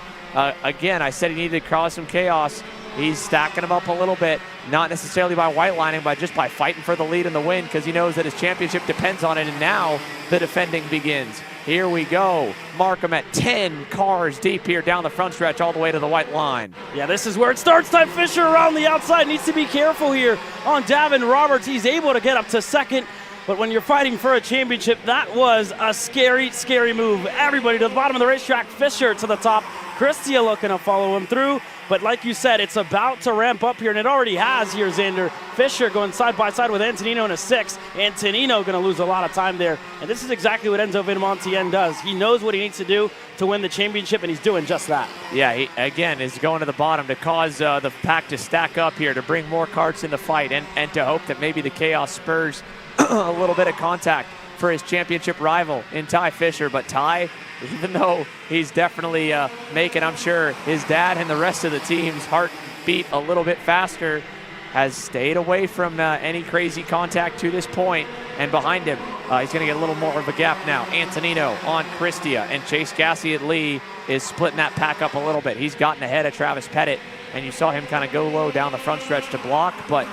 again, I said he needed to cause some chaos. He's stacking them up a little bit, not necessarily by white lining, but just by fighting for the lead and the win, because he knows that his championship depends on it, and now the defending begins. Here we go. Mark him at 10 cars deep here down the front stretch all the way to the white line. Yeah, this is where it starts. Ty Fisher around the outside needs to be careful here on Davin Roberts. He's able to get up to 2nd. But when you're fighting for a championship, that was a scary, scary move. Everybody to the bottom of the racetrack. Fisher to the top. Christia looking to follow him through. But like you said, it's about to ramp up here, and it already has here, Xander. Fisher going side by side with Antonino in a 6. Antonino going to lose a lot of time there. And this is exactly what Enzo Vidmontien does. He knows what he needs to do to win the championship, and he's doing just that. Yeah, he, again, is going to the bottom to cause the pack to stack up here, to bring more karts in the fight, and to hope that maybe the chaos spurs a little bit of contact for his championship rival in Ty Fisher. But Ty, even though he's definitely making, I'm sure, his dad and the rest of the team's heart beat a little bit faster, has stayed away from any crazy contact to this point. And behind him, he's going to get a little more of a gap now. Antonino on Christia, and Chase Gassiet-Lee is splitting that pack up a little bit. He's gotten ahead of Travis Pettit, and you saw him kind of go low down the front stretch to block, but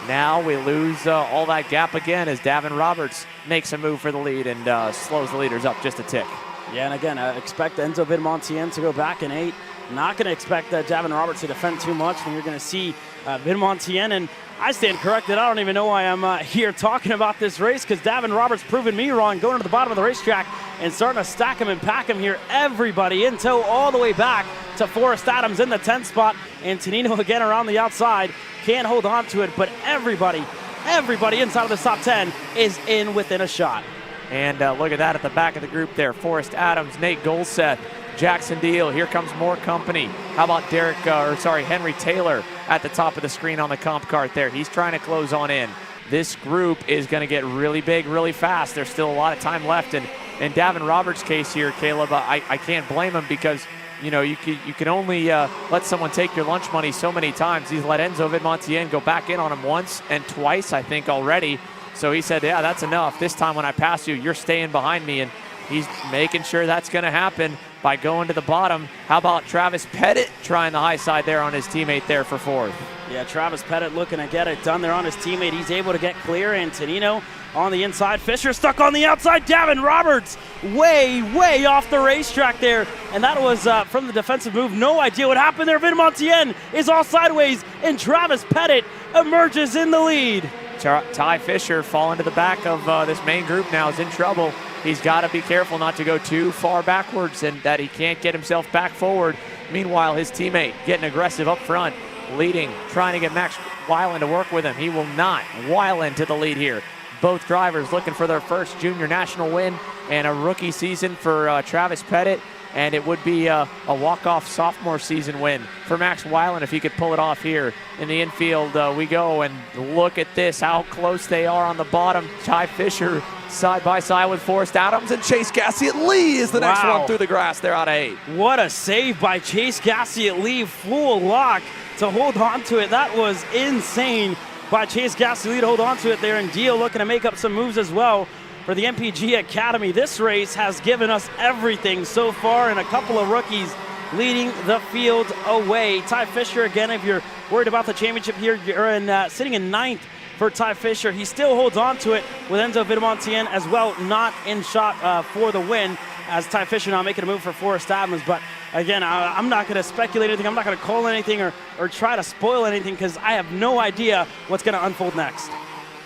now we lose all that gap again as Davin Roberts makes a move for the lead and slows the leaders up just a tick. Yeah, and again, expect Enzo Vidmontien to go back in 8. Not going to expect Davin Roberts to defend too much, and you're going to see Vidmontien, and I stand corrected. I don't even know why I'm here talking about this race, because Davin Roberts proving me wrong, going to the bottom of the racetrack and starting to stack him and pack him here. Everybody in tow all the way back to Forrest Adams in the 10th spot. And Tonino again around the outside. Can't hold on to it, but everybody inside of the top 10 is in within a shot. And look at that at the back of the group there. Forrest Adams, Nate Golseth, Jackson Deal. Here comes more company. How about Henry Taylor at the top of the screen on the comp cart there. He's trying to close on in. This group is going to get really big really fast. There's still a lot of time left. And in Davin Roberts' case here, Caleb, I can't blame him, because you know, you can only let someone take your lunch money so many times. He's let Enzo Vidmontien go back in on him once and twice, I think, already. So he said, yeah, that's enough. This time when I pass you, you're staying behind me. And he's making sure that's going to happen by going to the bottom. How about Travis Pettit trying the high side there on his teammate there for 4th? Yeah, Travis Pettit looking to get it done there on his teammate. He's able to get clear. Antonino on the inside. Fisher stuck on the outside. Davin Roberts way off the racetrack there. And that was from the defensive move. No idea what happened there. Vidmontien is all sideways, and Travis Pettit emerges in the lead. Ty Fisher falling to the back of this main group now, is in trouble. He's got to be careful not to go too far backwards and that he can't get himself back forward. Meanwhile, his teammate getting aggressive up front, leading, trying to get Max Weiland to work with him. He will not. Weiland to the lead here. Both drivers looking for their first junior national win, and a rookie season for Travis Pettit. And it would be a walk-off sophomore season win for Max Weiland if he could pull it off here. In the infield we go, and look at this, how close they are on the bottom. Ty Fisher side by side with Forrest Adams, and Chase Gassiet-Lee is the next one through the grass there out of 8. What a save by Chase Gassiet-Lee, full lock to hold on to it. That was insane by Chase Gassiet-Lee to hold on to it there, and Deal looking to make up some moves as well for the MPG Academy. This race has given us everything so far, and a couple of rookies leading the field away. Ty Fisher, again, if you're worried about the championship here, you're sitting in 9th for Ty Fisher. He still holds on to it with Enzo Vidmontien as well, not in shot for the win, as Ty Fisher now making a move for Forrest Adams. But again, I'm not going to speculate anything. I'm not going to call anything or try to spoil anything, because I have no idea what's going to unfold next.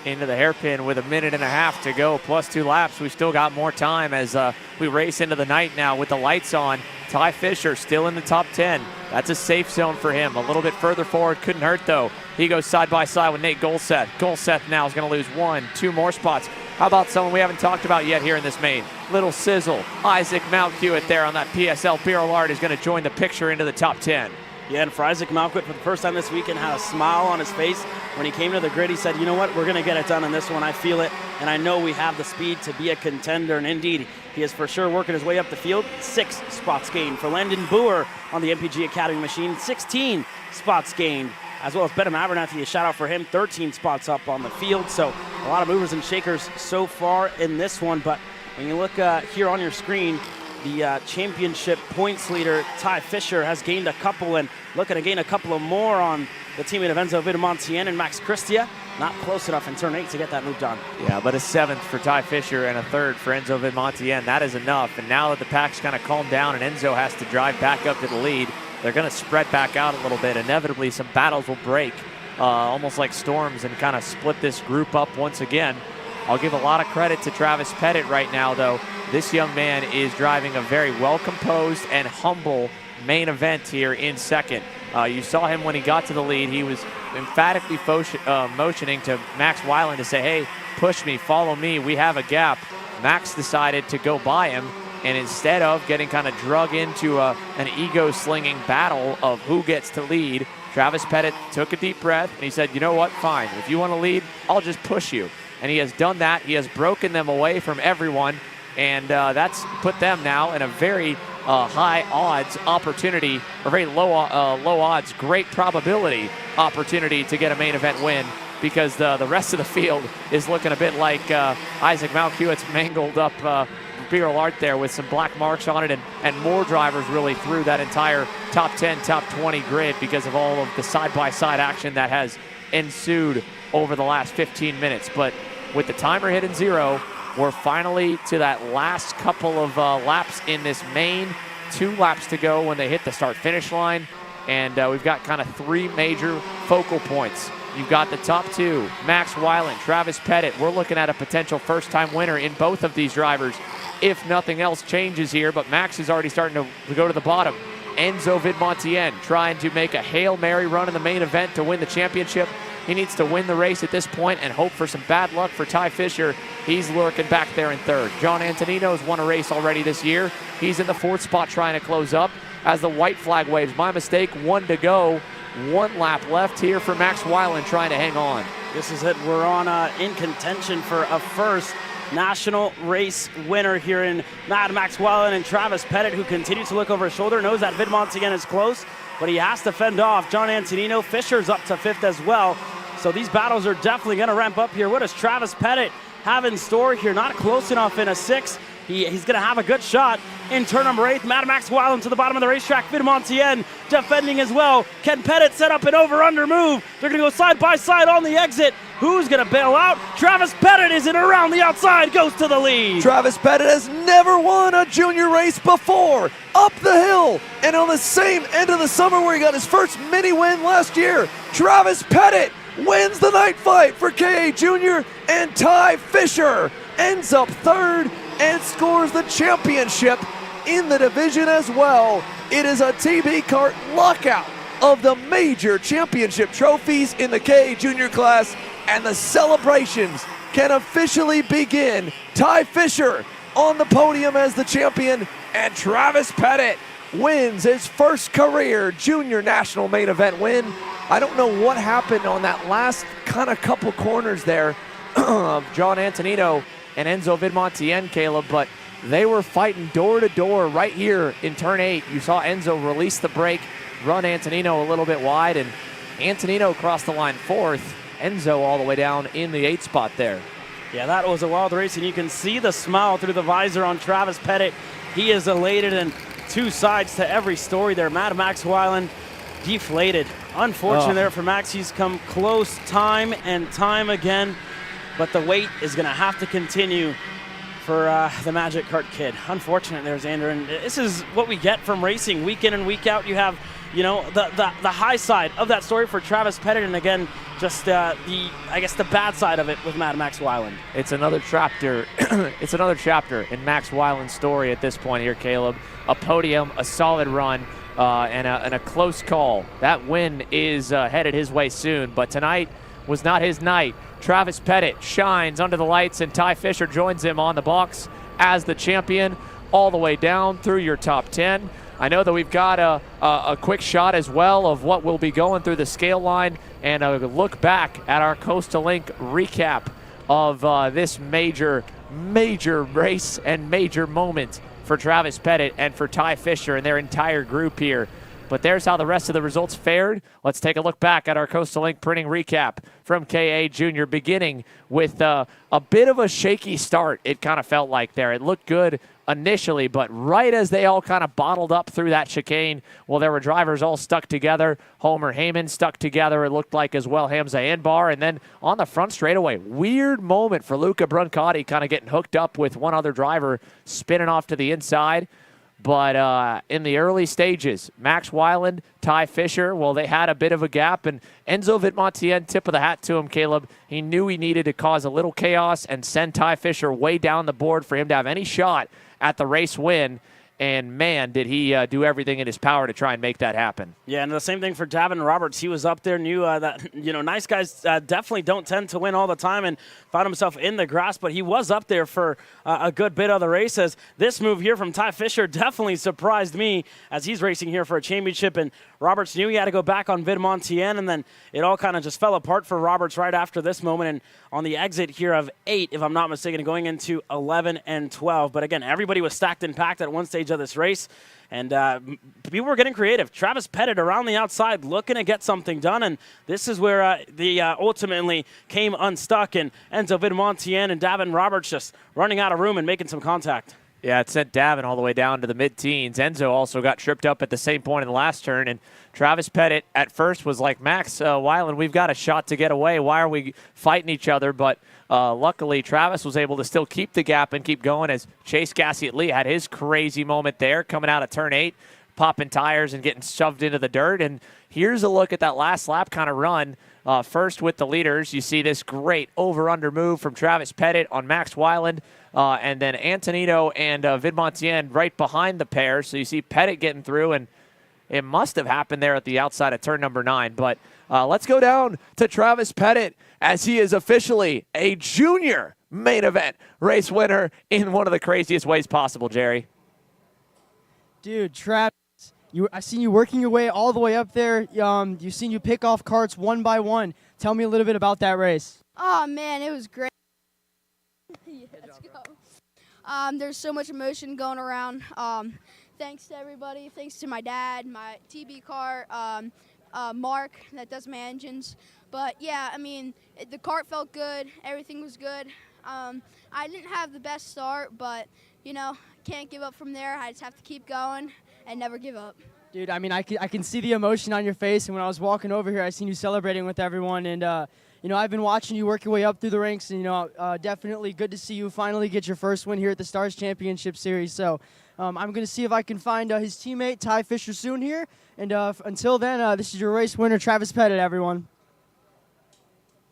into the hairpin with 1.5 minutes to go, plus 2 laps. We've still got more time as we race into the night now with the lights on. Ty Fisher still in the top 10. That's a safe zone for him. A little bit further forward, couldn't hurt though. He goes side by side with Nate Golseth. Golseth now is going to lose 1, 2 more spots. How about someone we haven't talked about yet here in this main? Little sizzle. Isaac Malkiewicz there on that PSL Beer-Lard is going to join the picture into the top 10. Yeah, and for Isaac Malkiewicz, for the first time this weekend, had a smile on his face. When he came to the grid, he said, you know what, we're going to get it done in this one. I feel it, and I know we have the speed to be a contender. And indeed, he is for sure working his way up the field. 6 spots gained for Landon Boer on the MPG Academy machine. 16 spots gained, as well as Benham Abernathy, a shout out for him. 13 spots up on the field. So a lot of movers and shakers so far in this one. But when you look here on your screen, the championship points leader, Ty Fisher, has gained a couple and looking to gain a couple of more on the teammate of Enzo Vidamontien and Max Christia. Not close enough in turn 8 to get that move done. Yeah, but a 7th for Ty Fisher and a 3rd for Enzo Vidamontien. That is enough. And now that the pack's kind of calmed down and Enzo has to drive back up to the lead, they're going to spread back out a little bit. Inevitably, some battles will break, almost like storms, and kind of split this group up once again. I'll give a lot of credit to Travis Pettit right now, though. This young man is driving a very well-composed and humble main event here in second. You saw him when he got to the lead. He was emphatically motioning to Max Weiland to say, hey, push me, follow me, we have a gap. Max decided to go by him, and instead of getting kind of drug into an ego-slinging battle of who gets to lead, Travis Pettit took a deep breath, and he said, you know what, fine. If you want to lead, I'll just push you. And he has done that. He has broken them away from everyone, and that's put them now in a very high odds opportunity, or very low odds, great probability opportunity to get a main event win, because the rest of the field is looking a bit like Isaac Malkiewicz mangled up Beer-Lard there with some black marks on it, and more drivers really through that entire top 10, top 20 grid because of all of the side-by-side action that has ensued over the last 15 minutes. But with the timer hitting 0, we're finally to that last couple of laps in this main. 2 laps to go when they hit the start-finish line, and we've got kind of 3 major focal points. You've got the top 2, Max Weiland, Travis Pettit. We're looking at a potential first-time winner in both of these drivers if nothing else changes here, but Max is already starting to go to the bottom. Enzo Vidamontien trying to make a Hail Mary run in the main event to win the championship. He needs to win the race at this point and hope for some bad luck for Ty Fisher. He's lurking back there in 3rd. John Antonino's won a race already this year. He's in the 4th spot trying to close up as the white flag waves. My mistake, 1 to go. 1 lap left here for Max Weiland trying to hang on. This is it. We're on in contention for a first national race winner here in Mad Max Weiland, and Travis Pettit, who continues to look over his shoulder, knows that Vidamontien is close, but he has to fend off John Antonino. Fisher's up to 5th as well. So these battles are definitely going to ramp up here. What does Travis Pettit have in store here? Not close enough in a 6. He's going to have a good shot in turn number 8. Mad Max Weiland to the bottom of the racetrack. Vidamontien defending as well. Can Pettit set up an over-under move? They're going to go side by side on the exit. Who's going to bail out? Travis Pettit is in around the outside, goes to the lead. Travis Pettit has never won a junior race before. Up the hill and on the same end of the summer where he got his first mini win last year. Travis Pettit wins the night fight for KA Junior, and Ty Fisher ends up 3rd and scores the championship in the division as well. It is a TB Kart lockout of the major championship trophies in the KA Junior class, and the celebrations can officially begin. Ty Fisher on the podium as the champion, and Travis Pettit wins his first career junior national main event win. I don't know what happened on that last kind of couple corners there of John Antonino and Enzo Vidamontien, Caleb, but they were fighting door to door right here in turn 8. You saw Enzo release the brake, run Antonino a little bit wide, and Antonino crossed the line 4th. Enzo all the way down in the 8th spot there. Yeah, that was a wild race, and you can see the smile through the visor on Travis Pettit. He is elated, and 2 sides to every story there. Mad Max Weiland deflated. Unfortunate there for Max. He's come close time and time again, but the wait is going to have to continue for the Magic Kart kid. Unfortunate there, Xander, and this is what we get from racing week in and week out. You have, you know, the high side of that story for Travis Pettit, and again, just the bad side of it with Max Weiland. It's another chapter. It's another chapter in Max Weiland's story at this point here, Caleb. A podium, a solid run, and a close call. That win is headed his way soon, but tonight was not his night. Travis Pettit shines under the lights, and Ty Fisher joins him on the box as the champion all the way down through your top 10. I know that we've got a quick shot as well of what will be going through the scale line and a look back at our Coastal Link recap of this major race and major moment for Travis Pettit and for Ty Fisher and their entire group here. But there's how the rest of the results fared. Let's take a look back at our Coastal Link printing recap from KA Junior, beginning with a bit of a shaky start, it kind of felt like there. It looked good initially, but right as they all kind of bottled up through that chicane, well, there were drivers all stuck together. Homer Heyman stuck together, it looked like, as well, Hamza Anbar. And then on the front straightaway, weird moment for Luca Brancati, kind of getting hooked up with one other driver, spinning off to the inside. But in the early stages, Max Weiland, Ty Fisher, well, they had a bit of a gap. And Enzo Vitmontien, tip of the hat to him, Caleb. He knew he needed to cause a little chaos and send Ty Fisher way down the board for him to have any shot at the race win. And, man, did he do everything in his power to try and make that happen. Yeah, and the same thing for Davin Roberts. He was up there, knew that, you know, nice guys definitely don't tend to win all the time, and found himself in the grass, but he was up there for a good bit of the race. As this move here from Ty Fisher definitely surprised me, as he's racing here for a championship, and Roberts knew he had to go back on Vidmontien, and then it all kind of just fell apart for Roberts right after this moment, and on the exit here of 8, if I'm not mistaken, going into 11 and 12. But again, everybody was stacked and packed at one stage of this race, and people were getting creative. Travis Pettit around the outside looking to get something done, and this is where the ultimately came unstuck, and Enzo Vidmontien and Davin Roberts just running out of room and making some contact. Yeah, it sent Davin all the way down to the mid-teens. Enzo also got tripped up at the same point in the last turn, and Travis Pettit at first was like, Max Weiland, we've got a shot to get away. Why are we fighting each other? But luckily, Travis was able to still keep the gap and keep going, as Chase Gassiet-Lee had his crazy moment there coming out of turn 8, popping tires and getting shoved into the dirt. And here's a look at that last lap kind of run. First with the leaders, you see this great over-under move from Travis Pettit on Max Weiland. And then Antonino and Vidmontien right behind the pair. So you see Pettit getting through, and it must have happened there at the outside of turn number 9. But let's go down to Travis Pettit, as he is officially a junior main event race winner in one of the craziest ways possible, Jerry. Dude, Travis, I seen you working your way all the way up there. You seen you pick off carts one by one. Tell me a little bit about that race. Oh, man, it was great. Let's go. There's so much emotion going around. Thanks to everybody. Thanks to my dad, my TB car, Mark that does my engines. But, yeah, I mean, the kart felt good. Everything was good. I didn't have the best start, but, you know, can't give up from there. I just have to keep going and never give up. Dude, I mean, I can see the emotion on your face. And when I was walking over here, I seen you celebrating with everyone. And, you know, I've been watching you work your way up through the ranks, and, you know, definitely good to see you finally get your first win here at the Stars Championship Series. So I'm going to see if I can find his teammate, Ty Fisher, soon here. And until then, this is your race winner, Travis Pettit, everyone.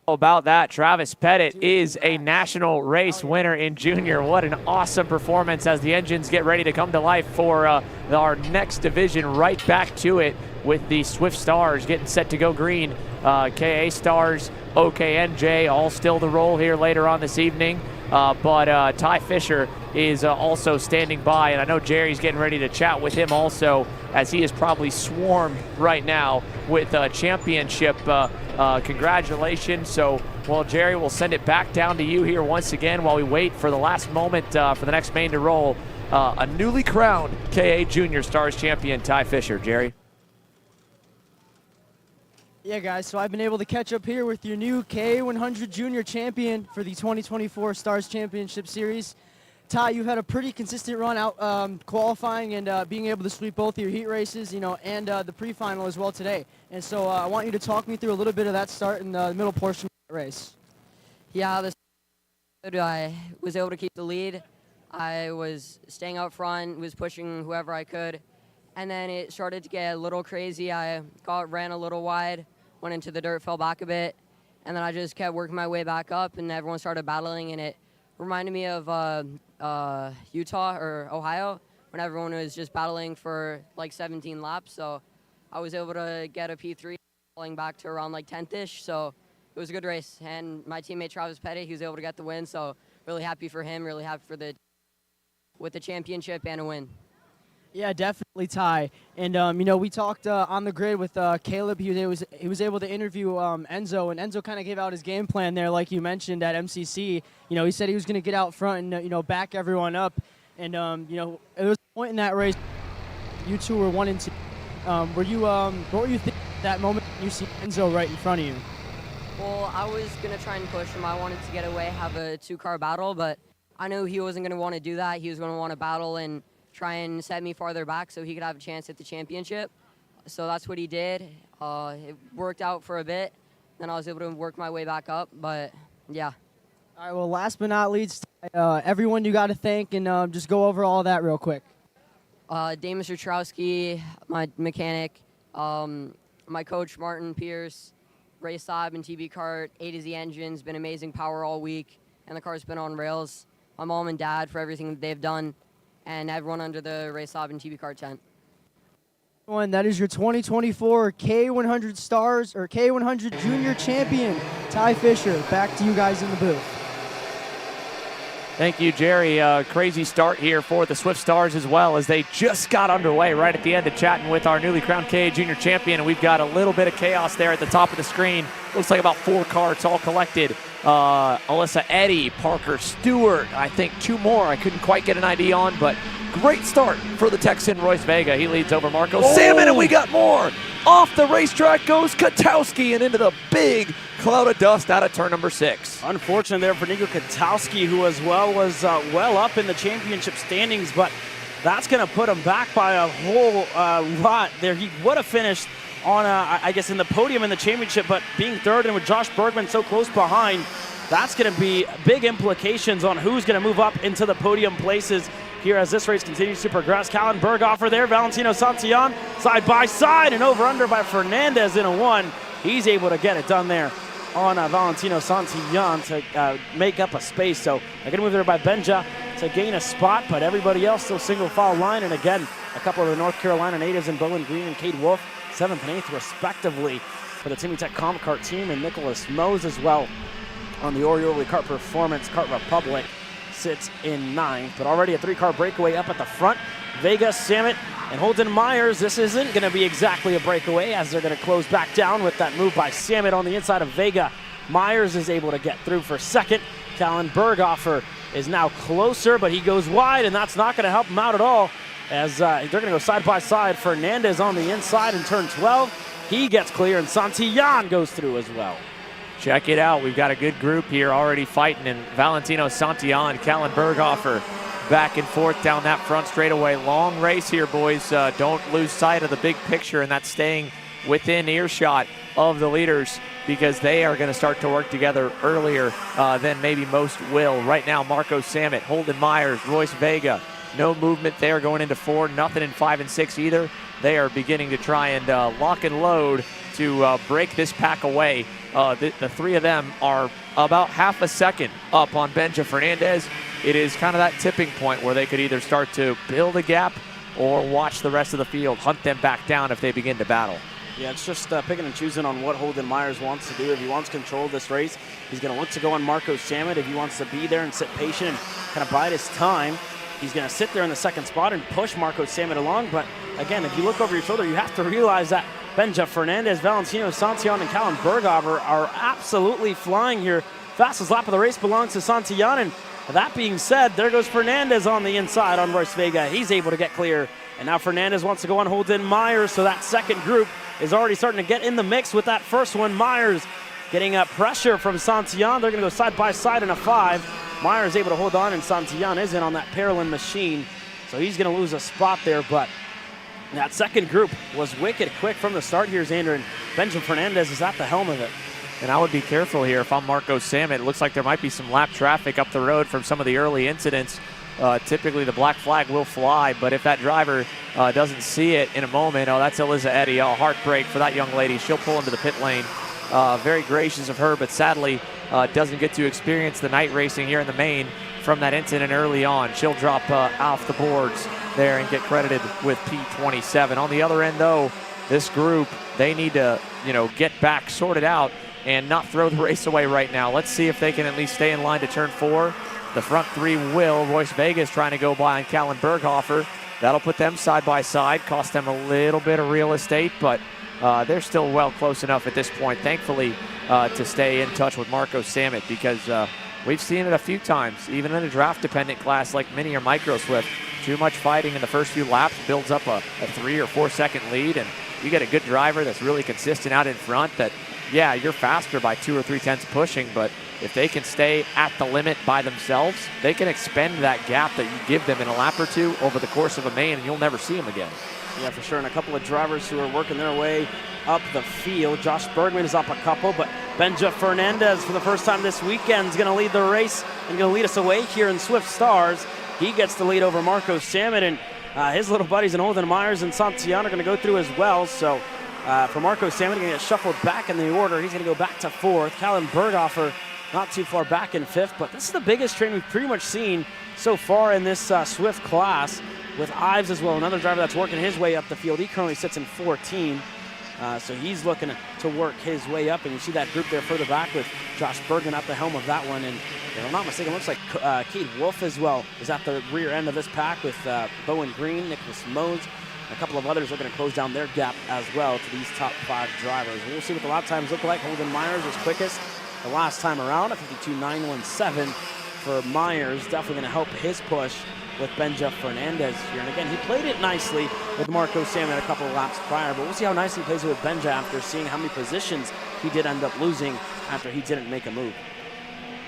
About that, Travis Pettit is a national race winner in junior. What an awesome performance as the engines get ready to come to life for our next division. Right back to it with the Swift Stars getting set to go green. KA Stars, OKNJ, all still the roll here later on this evening. But Ty Fisher is also standing by, and I know Jerry's getting ready to chat with him also, as he is probably swarmed right now with championship congratulations. So, well, Jerry, we'll send it back down to you here once again while we wait for the last moment for the next main to roll. A newly crowned KA Junior Stars champion, Ty Fisher. Jerry? Yeah, guys, so I've been able to catch up here with your new KA100 Junior champion for the 2024 Stars Championship Series. Ty, you've had a pretty consistent run out qualifying and being able to sweep both your heat races, you know, and the pre-final as well today. And so I want you to talk me through a little bit of that start in the middle portion of the race. Yeah, I was able to keep the lead. I was staying out front, was pushing whoever I could, and then it started to get a little crazy. I ran a little wide, went into the dirt, fell back a bit, and then I just kept working my way back up, and everyone started battling, and it reminded me of Utah or Ohio when everyone was just battling for like 17 laps. So I was able to get a P3 falling back to around like 10th-ish. So it was a good race. And my teammate Travis Petty, he was able to get the win. So really happy for him, really happy for with the championship and a win. Yeah, definitely, Ty. And we talked on the grid with Caleb. He was able to interview Enzo, and Enzo kind of gave out his game plan there, like you mentioned at MCC. He said he was going to get out front and back everyone up. And it was a point in that race. You two were 1 and 2. What were you thinking at that moment when you see Enzo right in front of you? Well, I was going to try and push him. I wanted to get away, have a 2-car battle, but I knew he wasn't going to want to do that. He was going to want to battle and try and set me farther back so he could have a chance at the championship. So that's what he did. It worked out for a bit. Then I was able to work my way back up, but yeah. All right, well, last but not least, everyone you got to thank, and just go over all that real quick. Damus Rutrowski, my mechanic, my coach Martin Pierce, Ray Saab and TB Kart, A to Z Engines, been amazing power all week, and the car's been on rails. My mom and dad for everything that they've done, and everyone under the Ray Saab and TB Kart tent. That is your 2024 K100 Stars or K100 Junior Champion, Ty Fisher. Back to you guys in the booth. Thank you, Jerry. Crazy start here for the Swift Stars as well, as they just got underway right at the end of chatting with our newly crowned K Junior Champion, and we've got a little bit of chaos there at the top of the screen. Looks like about 4 carts all collected. Alyssa Eddy, Parker Stewart, I think 2 more I couldn't quite get an ID on, but great start for the Texan Royce Vega. He leads over Marco Salmon, and we got more. Off the racetrack goes Katowski and into the big cloud of dust out of turn number 6. Unfortunate there for Nico Katowski, who as well was well up in the championship standings, but that's going to put him back by a whole lot there. He would have finished on, I guess, in the podium in the championship, but being third and with Josh Bergman so close behind, that's going to be big implications on who's going to move up into the podium places here as this race continues to progress. Callan Berghofer there, Valentino Santillan side by side, and over under by Fernandez in a 1. He's able to get it done there on Valentino Santillan to make up a space. So they're going to move there by Benja to gain a spot, but everybody else still single file line. And again, a couple of the North Carolina natives in Bowen Green and Cade Wolf, 7th and 8th respectively for the Timmy Tech Comp Kart team, and Nicholas Mose as well on the Oriole Kart Performance Kart Republic sits in 9th, but already a 3-car breakaway up at the front. Vega, Samet, and Holden Myers. This isn't going to be exactly a breakaway, as they're going to close back down with that move by Samet on the inside of Vega. Myers is able to get through for second. Callan Berghofer is now closer, but he goes wide, and that's not going to help him out at all, as they're going to go side by side. Fernandez on the inside in turn 12. He gets clear, and Santillan goes through as well. Check it out. We've got a good group here already fighting, and Valentino Santillan, Callan Berghofer back and forth down that front straightaway. Long race here, boys. Don't lose sight of the big picture, and that's staying within earshot of the leaders, because they are going to start to work together earlier than maybe most will. Right now, Marco Samet, Holden Myers, Royce Vega. No movement there going into 4. Nothing in 5 and 6 either. They are beginning to try and lock and load to break this pack away. The 3 of them are about half a second up on Benja Fernandez. It is kind of that tipping point where they could either start to build a gap or watch the rest of the field hunt them back down if they begin to battle. Yeah, it's just picking and choosing on what Holden Myers wants to do. If he wants control of this race, he's going to look to go on Marco Samet. If he wants to be there and sit patient and kind of bide his time, he's going to sit there in the second spot and push Marco Samet along. But again, if you look over your shoulder, you have to realize that Benja Fernandez, Valentino Santillan, and Callan Berghofer are absolutely flying here. Fastest lap of the race belongs to Santillan, and that being said, there goes Fernandez on the inside on Royce Vega. He's able to get clear, and now Fernandez wants to go on Holden Myers, so that second group is already starting to get in the mix with that first one. Myers getting pressure from Santillan. They're going to go side by side in a 5. Myers able to hold on, and Santillan is in on that Paralyn machine, so he's going to lose a spot there, but that second group was wicked quick from the start here, Xander, and Benjamin Fernandez is at the helm of it. And I would be careful here if I'm Marco Samet. It looks like there might be some lap traffic up the road from some of the early incidents typically the black flag will fly, but if that driver doesn't see it in a moment, oh, that's Eliza Eddy. Oh, heartbreak for that young lady. She'll pull into the pit lane. Very gracious of her, but sadly doesn't get to experience the night racing here in the main from that incident early on. She'll drop off the boards there and get credited with P27. On the other end, though, this group, they need to, get back sorted out and not throw the race away right now. Let's see if they can at least stay in line to turn 4. The front 3 will. Royce Vegas trying to go by on Callan Berghofer. That'll put them side by side, cost them a little bit of real estate, but they're still well close enough at this point, thankfully, to stay in touch with Marco Sammet, because we've seen it a few times, even in a draft-dependent class like Mini or Micro Swift. Too much fighting in the first few laps builds up a 3 or 4 second lead, and you get a good driver that's really consistent out in front that, yeah, you're faster by 2 or 3 tenths pushing, but if they can stay at the limit by themselves, they can expend that gap that you give them in a lap or two over the course of a main, and you'll never see them again. Yeah, for sure. And a couple of drivers who are working their way up the field. Josh Bergman is up a couple, but Benja Fernandez for the first time this weekend is going to lead the race and going to lead us away here in Swift Stars. He gets the lead over Marco Sammet, and his little buddies in Holden Myers and Santillan are going to go through as well. So for Marco Sammet, going to get shuffled back in the order. He's going to go back to 4th. Callan Berghofer not too far back in 5th, but this is the biggest train we've pretty much seen so far in this Swift class, with Ives as well, another driver that's working his way up the field. He currently sits in 14, so he's looking to work his way up, and you see that group there further back with Josh Bergman at the helm of that one, and if I'm not mistaken, it looks like Cade Wolf as well is at the rear end of this pack with Bowen Green, Nicholas Mose. A couple of others looking to close down their gap as well to these top 5 drivers. We'll see what the lap times look like. Holden Myers was quickest the last time around at 52.917 for Myers. Definitely going to help his push with Benja Fernandez here. And again, he played it nicely with Marco Sammet a couple of laps prior, but we'll see how nicely he plays it with Benja after seeing how many positions he did end up losing after he didn't make a move.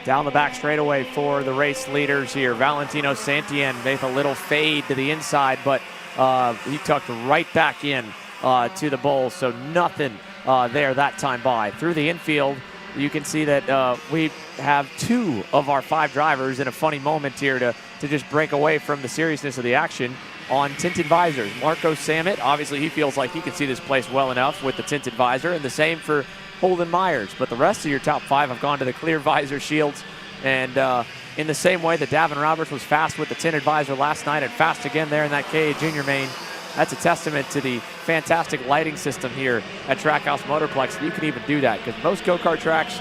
Down the back straightaway for the race leaders here. Valentino Santillan made a little fade to the inside, but he tucked right back in to the bowl, so nothing there that time by. Through the infield, you can see that we have 2 of our 5 drivers in a funny moment here to just break away from the seriousness of the action on tinted visors. Marco Sammet, obviously he feels like he can see this place well enough with the tinted visor, and the same for Holden Myers. But the rest of your top 5 have gone to the clear visor shields, and in the same way that Davin Roberts was fast with the tinted visor last night and fast again there in that KA Junior main, that's a testament to the fantastic lighting system here at Trackhouse Motorplex. You can even do that, because most go-kart tracks,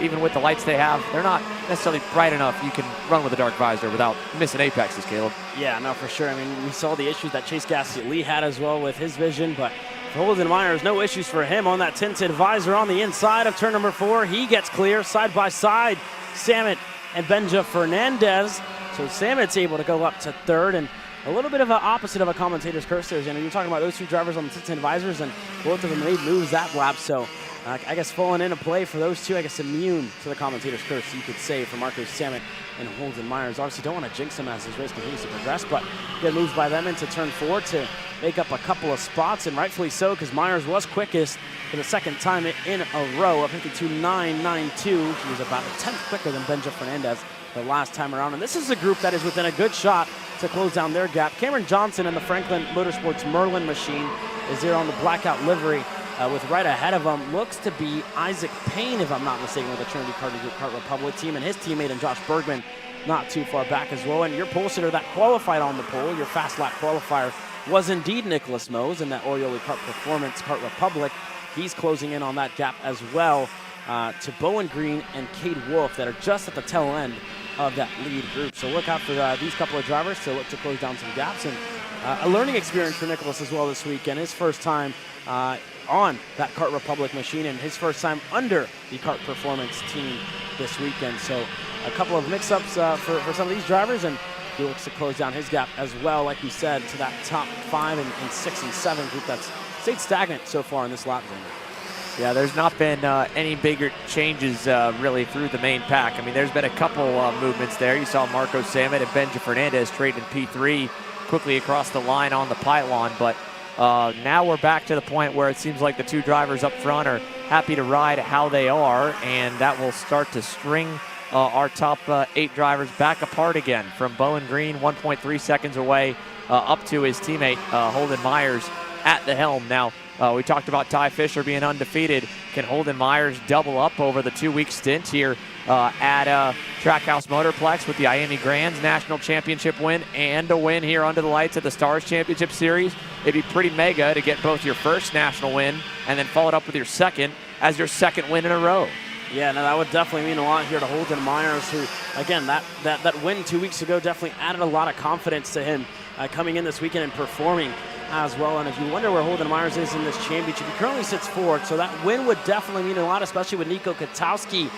even with the lights they have, they're not necessarily bright enough. You can run with a dark visor without missing apexes, Caleb. Yeah, no, for sure. I mean, we saw the issues that Chase Gasly had as well with his vision, but for Holden Myers, no issues for him on that tinted visor on the inside of turn number 4. He gets clear side by side, Sammet and Benja Fernandez. So Sammet's able to go up to 3rd, and a little bit of an opposite of a commentator's curse there, Xander. You're talking about those 2 drivers on the tinted visors, and both of them made moves that lap. So I guess falling into play for those 2, I guess immune to the commentator's curse, you could say, for Marco Sammet and Holden Myers. Obviously don't want to jinx him as his race continues to progress, but good moves by them into turn 4 to make up a couple of spots, and rightfully so, because Myers was quickest for the 2nd time in a row, a 52.992. He was about a 10th quicker than Benja Fernandez the last time around, and this is a group that is within a good shot to close down their gap. Cameron Johnson and the Franklin Motorsports Merlin machine is there on the blackout livery, with right ahead of him looks to be Isaac Payne, if I'm not mistaken, with the Trinity Kart Republic team, and his teammate and Josh Bergman not too far back as well. And your pole sitter that qualified on the pole, your fast lap qualifier, was indeed Nicholas Mose in that Oriole Kart Performance Kart Republic. He's closing in on that gap as well to Bowen Green and Cade Wolf that are just at the tail end of that lead group. So look out for these couple of drivers to look to close down some gaps, and a learning experience for Nicholas as well this weekend. His first time on that Kart Republic machine, and his first time under the Kart Performance team this weekend. So a couple of mix-ups for some of these drivers, and he looks to close down his gap as well, like we said, to that top 5 and 6 and 7 group that's stayed stagnant so far in this lap. Yeah, there's not been any bigger changes really through the main pack. I mean, there's been a couple movements there. You saw Marco Sammet and Benja Fernandez trade in P3 quickly across the line on the pylon, but now we're back to the point where it seems like the 2 drivers up front are happy to ride how they are, and that will start to string our top 8 drivers back apart again, from Bowen Green 1.3 seconds away up to his teammate Holden Myers at the helm. Now, we talked about Ty Fisher being undefeated. Can Holden Myers double up over the 2-week stint here at Trackhouse Motorplex with the Miami Grands National Championship win and a win here under the lights at the Stars Championship Series? It'd be pretty mega to get both your first national win and then follow it up with your second as your second win in a row. Yeah, no, that would definitely mean a lot here to Holden Myers, who, again, that win 2 weeks ago definitely added a lot of confidence to him coming in this weekend and performing as well. And if you wonder where Holden Myers is in this championship, he currently sits fourth, so that win would definitely mean a lot, especially with Nico Katowski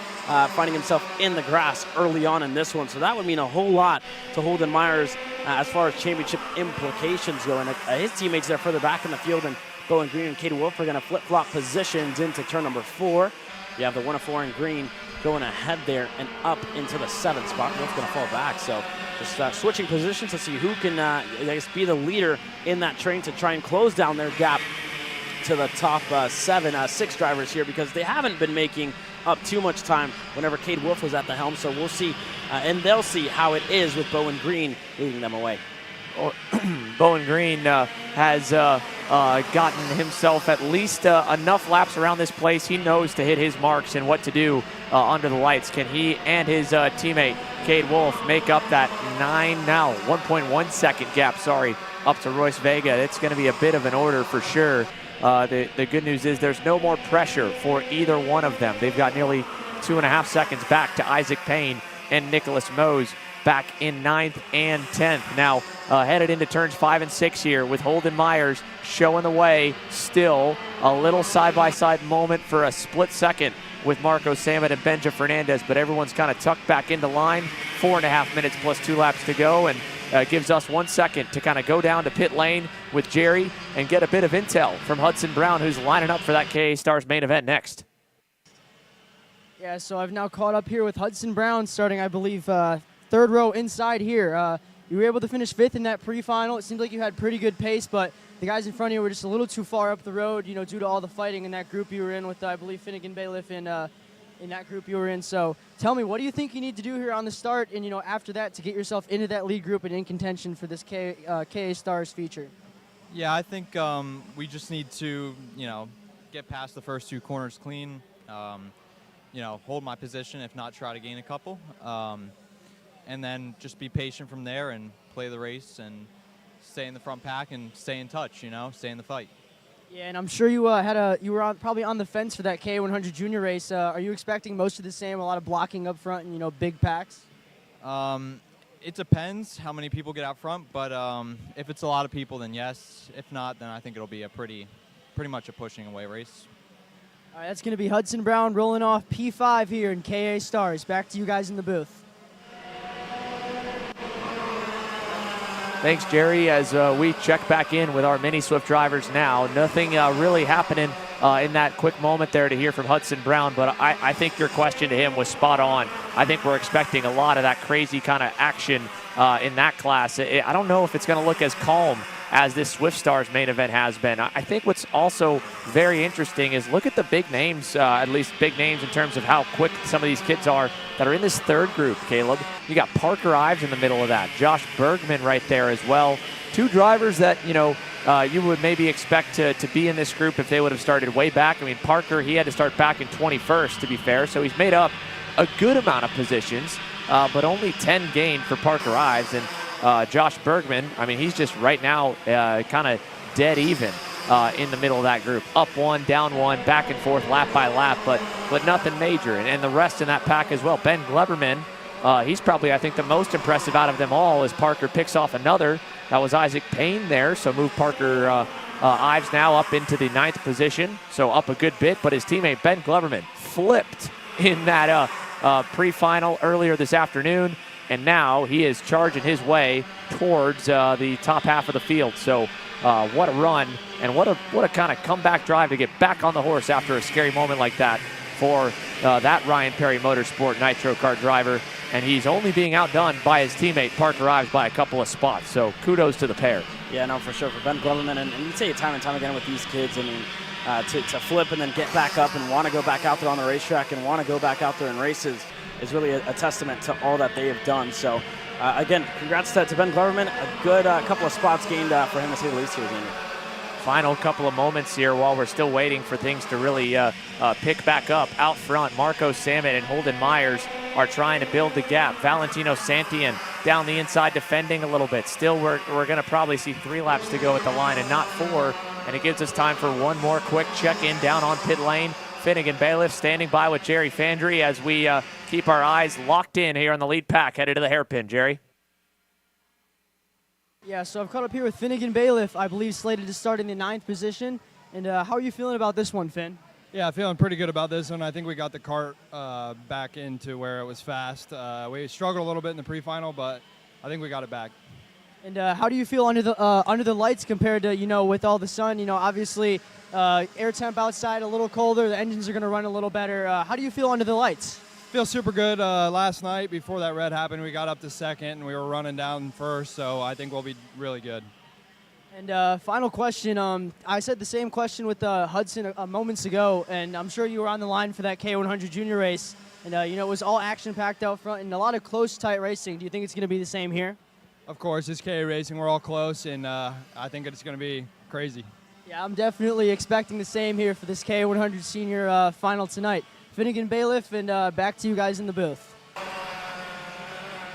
finding himself in the grass early on in this one. So that would mean a whole lot to Holden Myers as far as championship implications go. And his teammates there further back in the field, and Bowen Green and Cade Wolf are going to flip-flop positions into turn number 4. You have the 1 of 4 in green going ahead there and up into the 7th spot. Wolf's going to fall back, so just switching positions to see who can I guess be the leader in that train to try and close down their gap to the top 6 drivers here, because they haven't been making up too much time whenever Cade Wolf was at the helm. So we'll see, and they'll see how it is with Bowen Green leading them away. Bowen Green has gotten himself at least enough laps around this place. He knows to hit his marks and what to do under the lights. Can he and his teammate Cade Wolf make up that 1.1 second gap, up to Royce Vega? It's going to be a bit of an order for sure. The good news is there's no more pressure for either one of them. They've got nearly 2.5 seconds back to Isaac Payne and Nicholas Mose back in 9th and 10th. Now headed into turns 5 and 6 here with Holden Myers showing the way. Still a little side-by-side moment for a split second with Marco Samet and Benja Fernandez, but everyone's kind of tucked back into line. 4.5 minutes plus 2 laps to go, and gives us 1 second to kind of go down to pit lane with Jerry and get a bit of intel from Hudson Brown, who's lining up for that KA Stars main event next. Yeah, so I've now caught up here with Hudson Brown starting, I believe, 3rd row inside here. You were able to finish 5th in that pre-final. It seemed like you had pretty good pace, but the guys in front of you were just a little too far up the road, due to all the fighting in that group you were in with, I believe, Finnegan Bailiff in that group you were in. So tell me, what do you think you need to do here on the start and, after that to get yourself into that lead group and in contention for this KA Stars feature? Yeah, I think we just need to, get past the first 2 corners clean, hold my position, if not try to gain a couple. And then just be patient from there and play the race and stay in the front pack and stay in touch, stay in the fight. Yeah, and I'm sure you were probably on the fence for that K100 junior race. Are you expecting most of the same, a lot of blocking up front and, big packs? It depends how many people get out front, but if it's a lot of people, then yes. If not, then I think it'll be a pretty much a pushing away race. All right, that's going to be Hudson Brown rolling off P5 here in KA Stars. Back to you guys in the booth. Thanks, Jerry, as we check back in with our mini Swift drivers now. Nothing really happening in that quick moment there to hear from Hudson Brown, but I think your question to him was spot on. I think we're expecting a lot of that crazy kind of action in that class. I don't know if it's going to look as calm as this Swift Stars main event has been. I think what's also very interesting is look at the big names, at least big names in terms of how quick some of these kids are that are in this 3rd group, Caleb. You got Parker Ives in the middle of that, Josh Bergman right there as well. 2 drivers that, you would maybe expect to be in this group if they would have started way back. I mean, Parker, he had to start back in 21st, to be fair, so he's made up a good amount of positions, but only 10 gained for Parker Ives. And Josh Bergman, I mean, he's just right now kind of dead even in the middle of that group. Up 1, down 1, back and forth, lap by lap, but nothing major. And the rest in that pack as well. Ben Gleberman, he's probably, I think, the most impressive out of them all as Parker picks off another. That was Isaac Payne there, so move Parker Ives now up into the 9th position, so up a good bit, but his teammate Ben Gleberman flipped in that pre-final earlier this afternoon, and now he is charging his way towards the top half of the field. So what a run, and what a kind of comeback drive to get back on the horse after a scary moment like that for that Ryan Perry Motorsport Nitro Kart driver. And he's only being outdone by his teammate Parker Ives by a couple of spots. So kudos to the pair. Yeah, no, for sure. For Ben Gleberman, and you say it time and time again with these kids, I mean, to flip and then get back up and want to go back out there on the racetrack and want to go back out there in races. is really a testament to all that they have done. So, again, congrats to Ben Gloverman. A good couple of spots gained for him, to say the least here, Xander. Final couple of moments here while we're still waiting for things to really pick back up. Out front, Marco Samet and Holden Myers are trying to build the gap. Valentino Santian down the inside defending a little bit. Still, we're going to probably see 3 laps to go at the line and not 4. And it gives us time for one more quick check-in down on pit lane. Finnegan Bailiff standing by with Jerry Fandry as we keep our eyes locked in here on the lead pack, headed to the hairpin. Jerry? Yeah, so I've caught up here with Finnegan Bailiff, I believe slated to start in the 9th position. And how are you feeling about this one, Finn? Yeah, feeling pretty good about this one. I think we got the kart back into where it was fast. We struggled a little bit in the pre-final, but I think we got it back. And how do you feel under the lights compared to, with all the sun? Obviously air temp outside a little colder. The engines are going to run a little better. How do you feel under the lights? Feel super good. Last night, before that red happened, we got up to 2nd, and we were running down 1st, so I think we'll be really good. And final question. I said the same question with Hudson moments ago, and I'm sure you were on the line for that K100 junior race. And, it was all action-packed out front and a lot of close, tight racing. Do you think it's going to be the same here? Of course, it's KA Racing. We're all close, and I think it's going to be crazy. Yeah, I'm definitely expecting the same here for this K100 senior final tonight. Finnegan Bailiff, and back to you guys in the booth.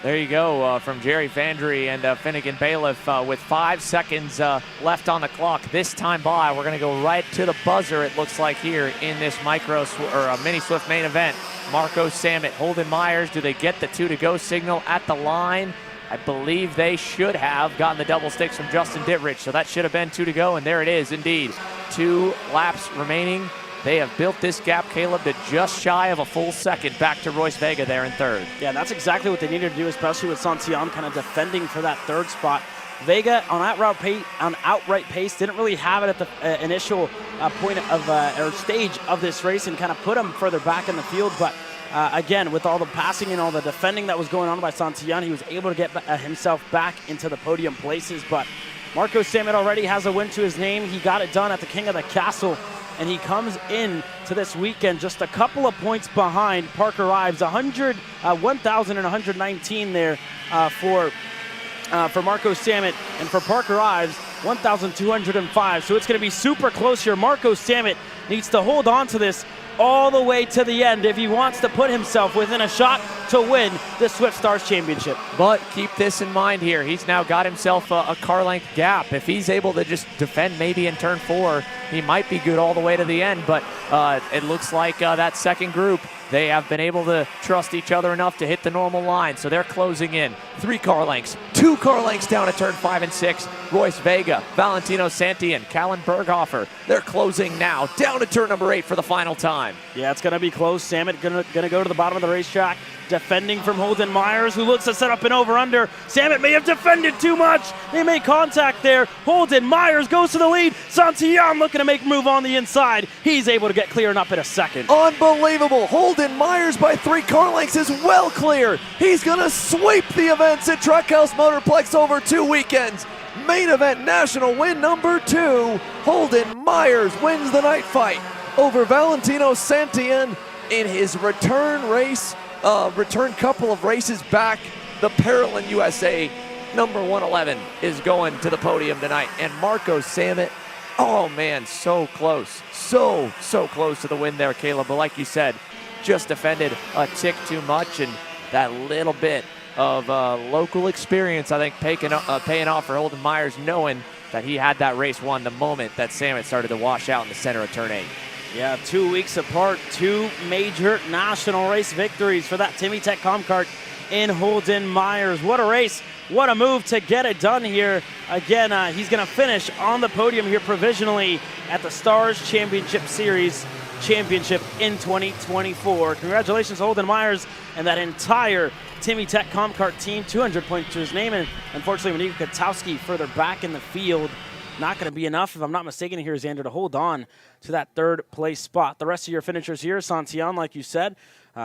There you go from Jerry Fandry and Finnegan Bailiff with 5 seconds left on the clock. This time by, we're going to go right to the buzzer, it looks like, here in this mini Swift main event. Marco Samet, Holden Myers, do they get the 2 to go signal at the line? I believe they should have gotten the double sticks from Justin Dittrich, so that should have been 2 to go, and there it is indeed. 2 laps remaining. They have built this gap, Caleb, to just shy of a full second back to Royce Vega there in 3rd. Yeah, that's exactly what they needed to do, especially with Santillan kind of defending for that 3rd spot. Vega on outright pace didn't really have it at the initial point of or stage of this race and kind of put him further back in the field. But again, with all the passing and all the defending that was going on by Santillan, he was able to get himself back into the podium places. But Marco Samet already has a win to his name. He got it done at the King of the Castle, and he comes in to this weekend just a couple of points behind Parker Ives. 1,119 there for Marco Samet, and for Parker Ives, 1,205. So it's going to be super close here. Marco Samet needs to hold on to this all the way to the end if he wants to put himself within a shot to win the Swift Stars Championship. But keep this in mind here. He's now got himself a car length gap. If he's able to just defend maybe in turn 4, he might be good all the way to the end. But it looks like that second group, they have been able to trust each other enough to hit the normal line. So they're closing in. 3 car lengths, 2 car lengths down at turn 5 and 6. Royce Vega, Valentino Santian, Callan Berghofer. They're closing now down to turn number 8 for the final time. Yeah, it's going to be close. Samet going to go to the bottom of the racetrack, defending from Holden Myers, who looks to set up an over-under. Samet may have defended too much. They made contact there. Holden Myers goes to the lead. Santillan looking to make a move on the inside. He's able to get clear and up in a second. Unbelievable. Holden Myers by 3 car lengths is well clear. He's going to sweep the events at Trackhouse Motorplex over 2 weekends. Main event national win number 2. Holden Myers wins the night fight over Valentino Santian in his return race, return couple of races back. The Paralympic USA number 111 is going to the podium tonight. And Marco Samet, oh man, so close. So close to the win there, Caleb. But like you said, just defended a tick too much, and that little bit of local experience, I think, paying off for Holden Myers, knowing that he had that race won the moment that Samet started to wash out in the center of turn 8. Yeah, 2 weeks apart, 2 major national race victories for that Timmy Tech Kart in Holden Myers. What a race. What a move to get it done here. Again, he's going to finish on the podium here provisionally at the Stars Championship Series Championship in 2024. Congratulations, Holden Myers, and that entire Timmy Tech Kart team. 200 points to his name, and unfortunately, Monika Katowski further back in the field. Not going to be enough, if I'm not mistaken here, Xander, to hold on to that 3rd place spot. The rest of your finishers here, Santillan, like you said,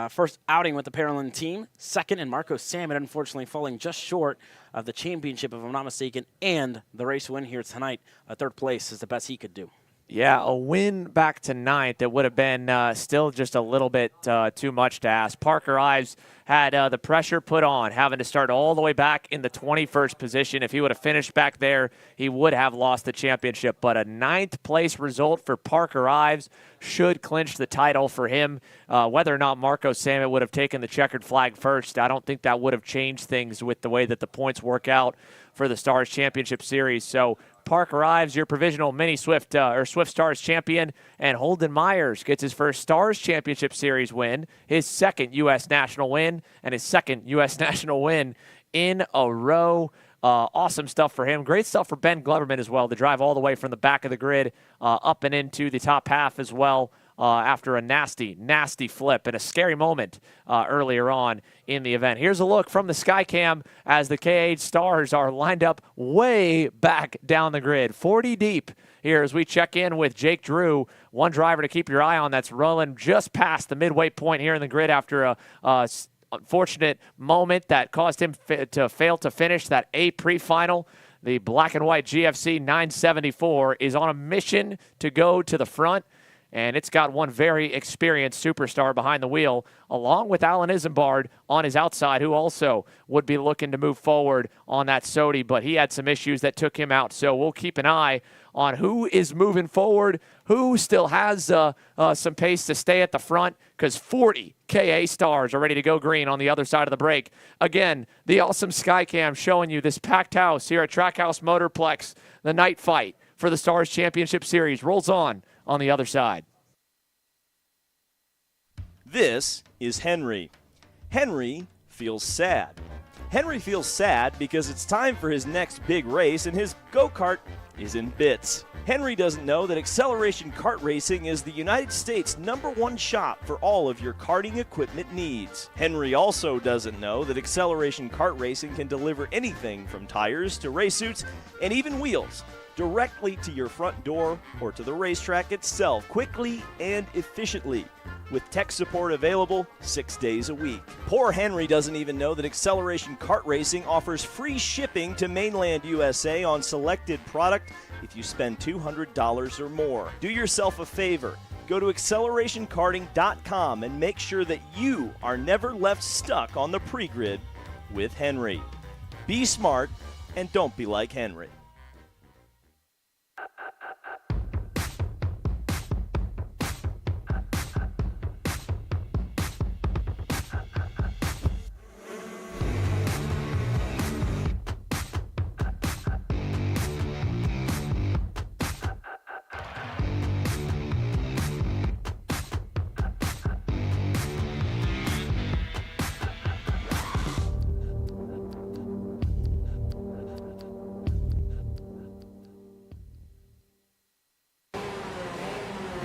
first outing with the Paralympic team. 2nd, and Marco Samet, unfortunately, falling just short of the championship, if I'm not mistaken, and the race win here tonight. 3rd place is the best he could do. Yeah, a win back to ninth. It would have been still just a little bit too much to ask. Parker Ives had the pressure put on, having to start all the way back in the 21st position. If he would have finished back there, he would have lost the championship. But a ninth place result for Parker Ives should clinch the title for him. Whether or not Marco Samet would have taken the checkered flag first, I don't think that would have changed things with the way that the points work out for the Stars Championship Series. So Parker Ives, your provisional mini Swift Swift Stars champion, and Holden Myers gets his first Stars Championship Series win, his second U.S. national win, and his second U.S. national win in a row. Awesome stuff for him. Great stuff for Ben Gloverman as well to drive all the way from the back of the grid up and into the top half as well. After a nasty, nasty flip and a scary moment earlier on in the event. Here's a look from the Skycam as the KH Stars are lined up way back down the grid, 40 deep here as we check in with Jake Drew, one driver to keep your eye on that's rolling just past the midway point here in the grid after a unfortunate moment that caused him to fail to finish that A pre-final. The black and white GFC 974 is on a mission to go to the front. And it's got one very experienced superstar behind the wheel, along with Alan Isambard on his outside, who also would be looking to move forward on that Sodi, but he had some issues that took him out. So we'll keep an eye on who is moving forward, who still has some pace to stay at the front, because 40 KA Stars are ready to go green on the other side of the break. Again, the awesome Skycam showing you this packed house here at Trackhouse Motorplex. The night fight for the Stars Championship Series rolls on the other side. This is Henry. Henry feels sad. Henry feels sad because it's time for his next big race and his go-kart is in bits. Henry doesn't know that Acceleration Kart Racing is the United States' #1 shop for all of your karting equipment needs. Henry also doesn't know that Acceleration Kart Racing can deliver anything from tires to race suits and even wheels directly to your front door or to the racetrack itself, quickly and efficiently, with tech support available 6 days a week. Poor Henry doesn't even know that Acceleration Kart Racing offers free shipping to mainland USA on selected product if you spend $200 or more. Do yourself a favor. Go to accelerationkarting.com and make sure that you are never left stuck on the pre-grid with Henry. Be smart and don't be like Henry.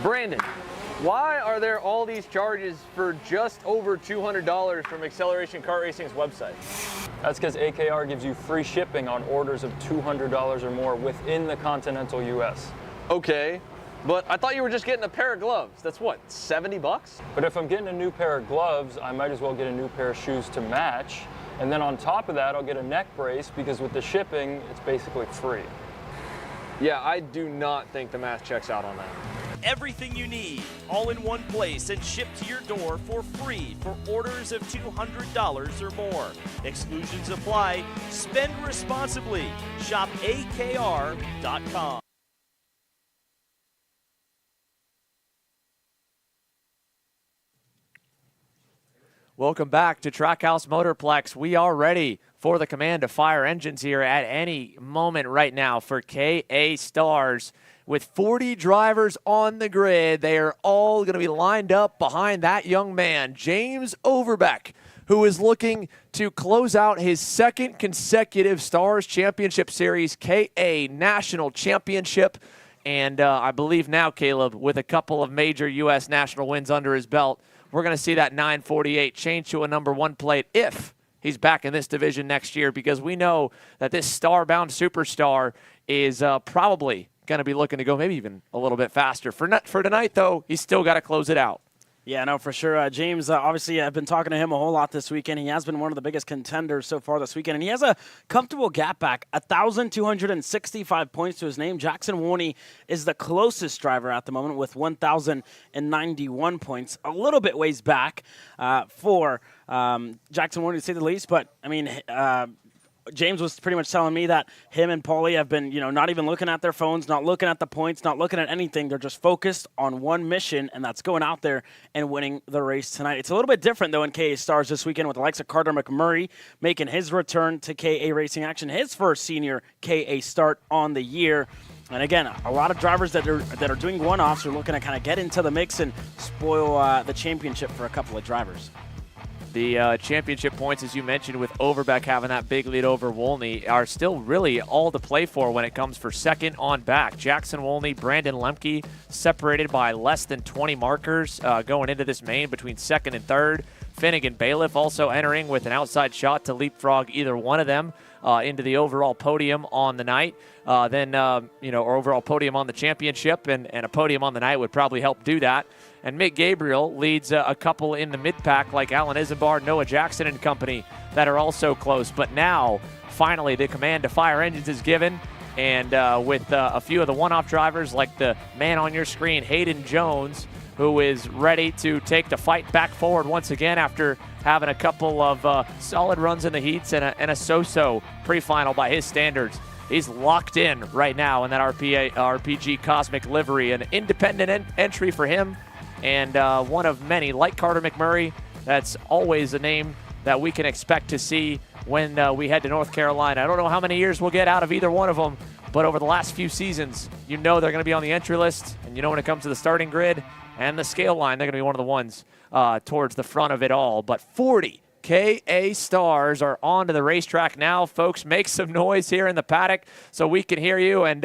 Brandon, why are there all these charges for just over $200 from Acceleration Kart Racing's website? That's because AKR gives you free shipping on orders of $200 or more within the continental US. Okay, but I thought you were just getting a pair of gloves. That's what, 70 bucks? But if I'm getting a new pair of gloves, I might as well get a new pair of shoes to match. And then on top of that, I'll get a neck brace because with the shipping, it's basically free. Yeah, I do not think the math checks out on that. Everything you need, all in one place and shipped to your door for free for orders of $200 or more. Exclusions apply. Spend responsibly. Shop AKR.com. Welcome back to Trackhouse Motorplex. We are ready for the command to fire engines here at any moment right now for KA Stars. With 40 drivers on the grid, they are all going to be lined up behind that young man, James Overbeck, who is looking to close out his second consecutive Stars Championship Series KA National Championship. And I believe now, Caleb, with a couple of major U.S. national wins under his belt, we're going to see that 948 change to a #1 plate if he's back in this division next year, because we know that this star-bound superstar is probably going to be looking to go maybe even a little bit faster. For tonight, though, he's still got to close it out. Yeah, no, for sure. James, obviously, I've been talking to him a whole lot this weekend. He has been one of the biggest contenders so far this weekend, and he has a comfortable gap back, 1,265 points to his name. Jackson Warney is the closest driver at the moment with 1,091 points, a little bit ways back for Jackson Warney, to say the least. But, I mean, James was pretty much telling me that him and Paulie have been, not even looking at their phones, not looking at the points, not looking at anything. They're just focused on one mission, and that's going out there and winning the race tonight. It's a little bit different, though, in KA Stars this weekend with the likes of Carter McMurray making his return to KA Racing action, his first senior KA start on the year. And again, a lot of drivers that are doing one-offs are looking to kind of get into the mix and spoil the championship for a couple of drivers. The championship points, as you mentioned, with Overbeck having that big lead over Wolney, are still really all to play for when it comes for second on back. Jackson Wolney, Brandon Lemke separated by less than 20 markers going into this main between second and third. Finnegan Bailiff also entering with an outside shot to leapfrog either one of them into the overall podium on the night. Or overall podium on the championship, and a podium on the night would probably help do that. And Mick Gabriel leads a couple in the mid-pack like Alan Isenbar, Noah Jackson and company that are also close. But now, finally, the command to fire engines is given. And with a few of the one-off drivers like the man on your screen, Hayden Jones, who is ready to take the fight back forward once again after having a couple of solid runs in the heats and a so-so pre-final by his standards. He's locked in right now in that RPG Cosmic livery. An independent entry for him, and one of many, like Carter McMurray. That's always a name that we can expect to see when we head to North Carolina. I don't know how many years we'll get out of either one of them, but over the last few seasons, they're going to be on the entry list, and when it comes to the starting grid and the scale line, they're going to be one of the ones towards the front of it all. But 40 KA Stars are onto the racetrack now. Folks, make some noise here in the paddock so we can hear you. And,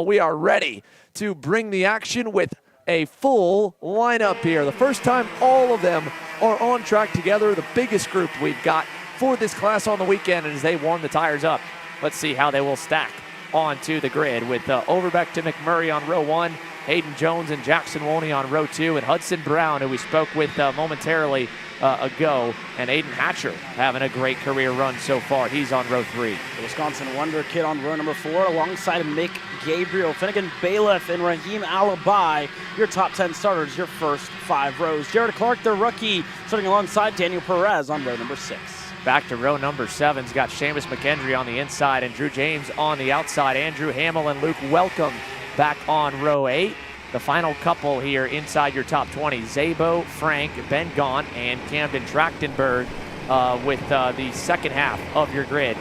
we are ready to bring the action with a full lineup here. The first time all of them are on track together, the biggest group we've got for this class on the weekend as they warm the tires up. Let's see how they will stack onto the grid with Overbeck to McMurray on row 1, Hayden Jones and Jackson Wolney on row 2, and Hudson Brown, who we spoke with momentarily ago, and Aiden Hatcher having a great career run so far. He's on row 3. The Wisconsin Wonder Kid on row number 4 alongside Mick Gabriel, Finnegan Bailiff, and Raheem Alibi. Your top 10 starters, your first 5 rows. Jared Clark, the rookie, starting alongside Daniel Perez on row number 6. Back to row number 7's got Seamus McKendry on the inside and Drew James on the outside. Andrew Hamill and Luke Welcome back on row 8. The final couple here inside your top 20, Zabo, Frank, Ben Gaunt, and Camden Trachtenberg with the second half of your grid.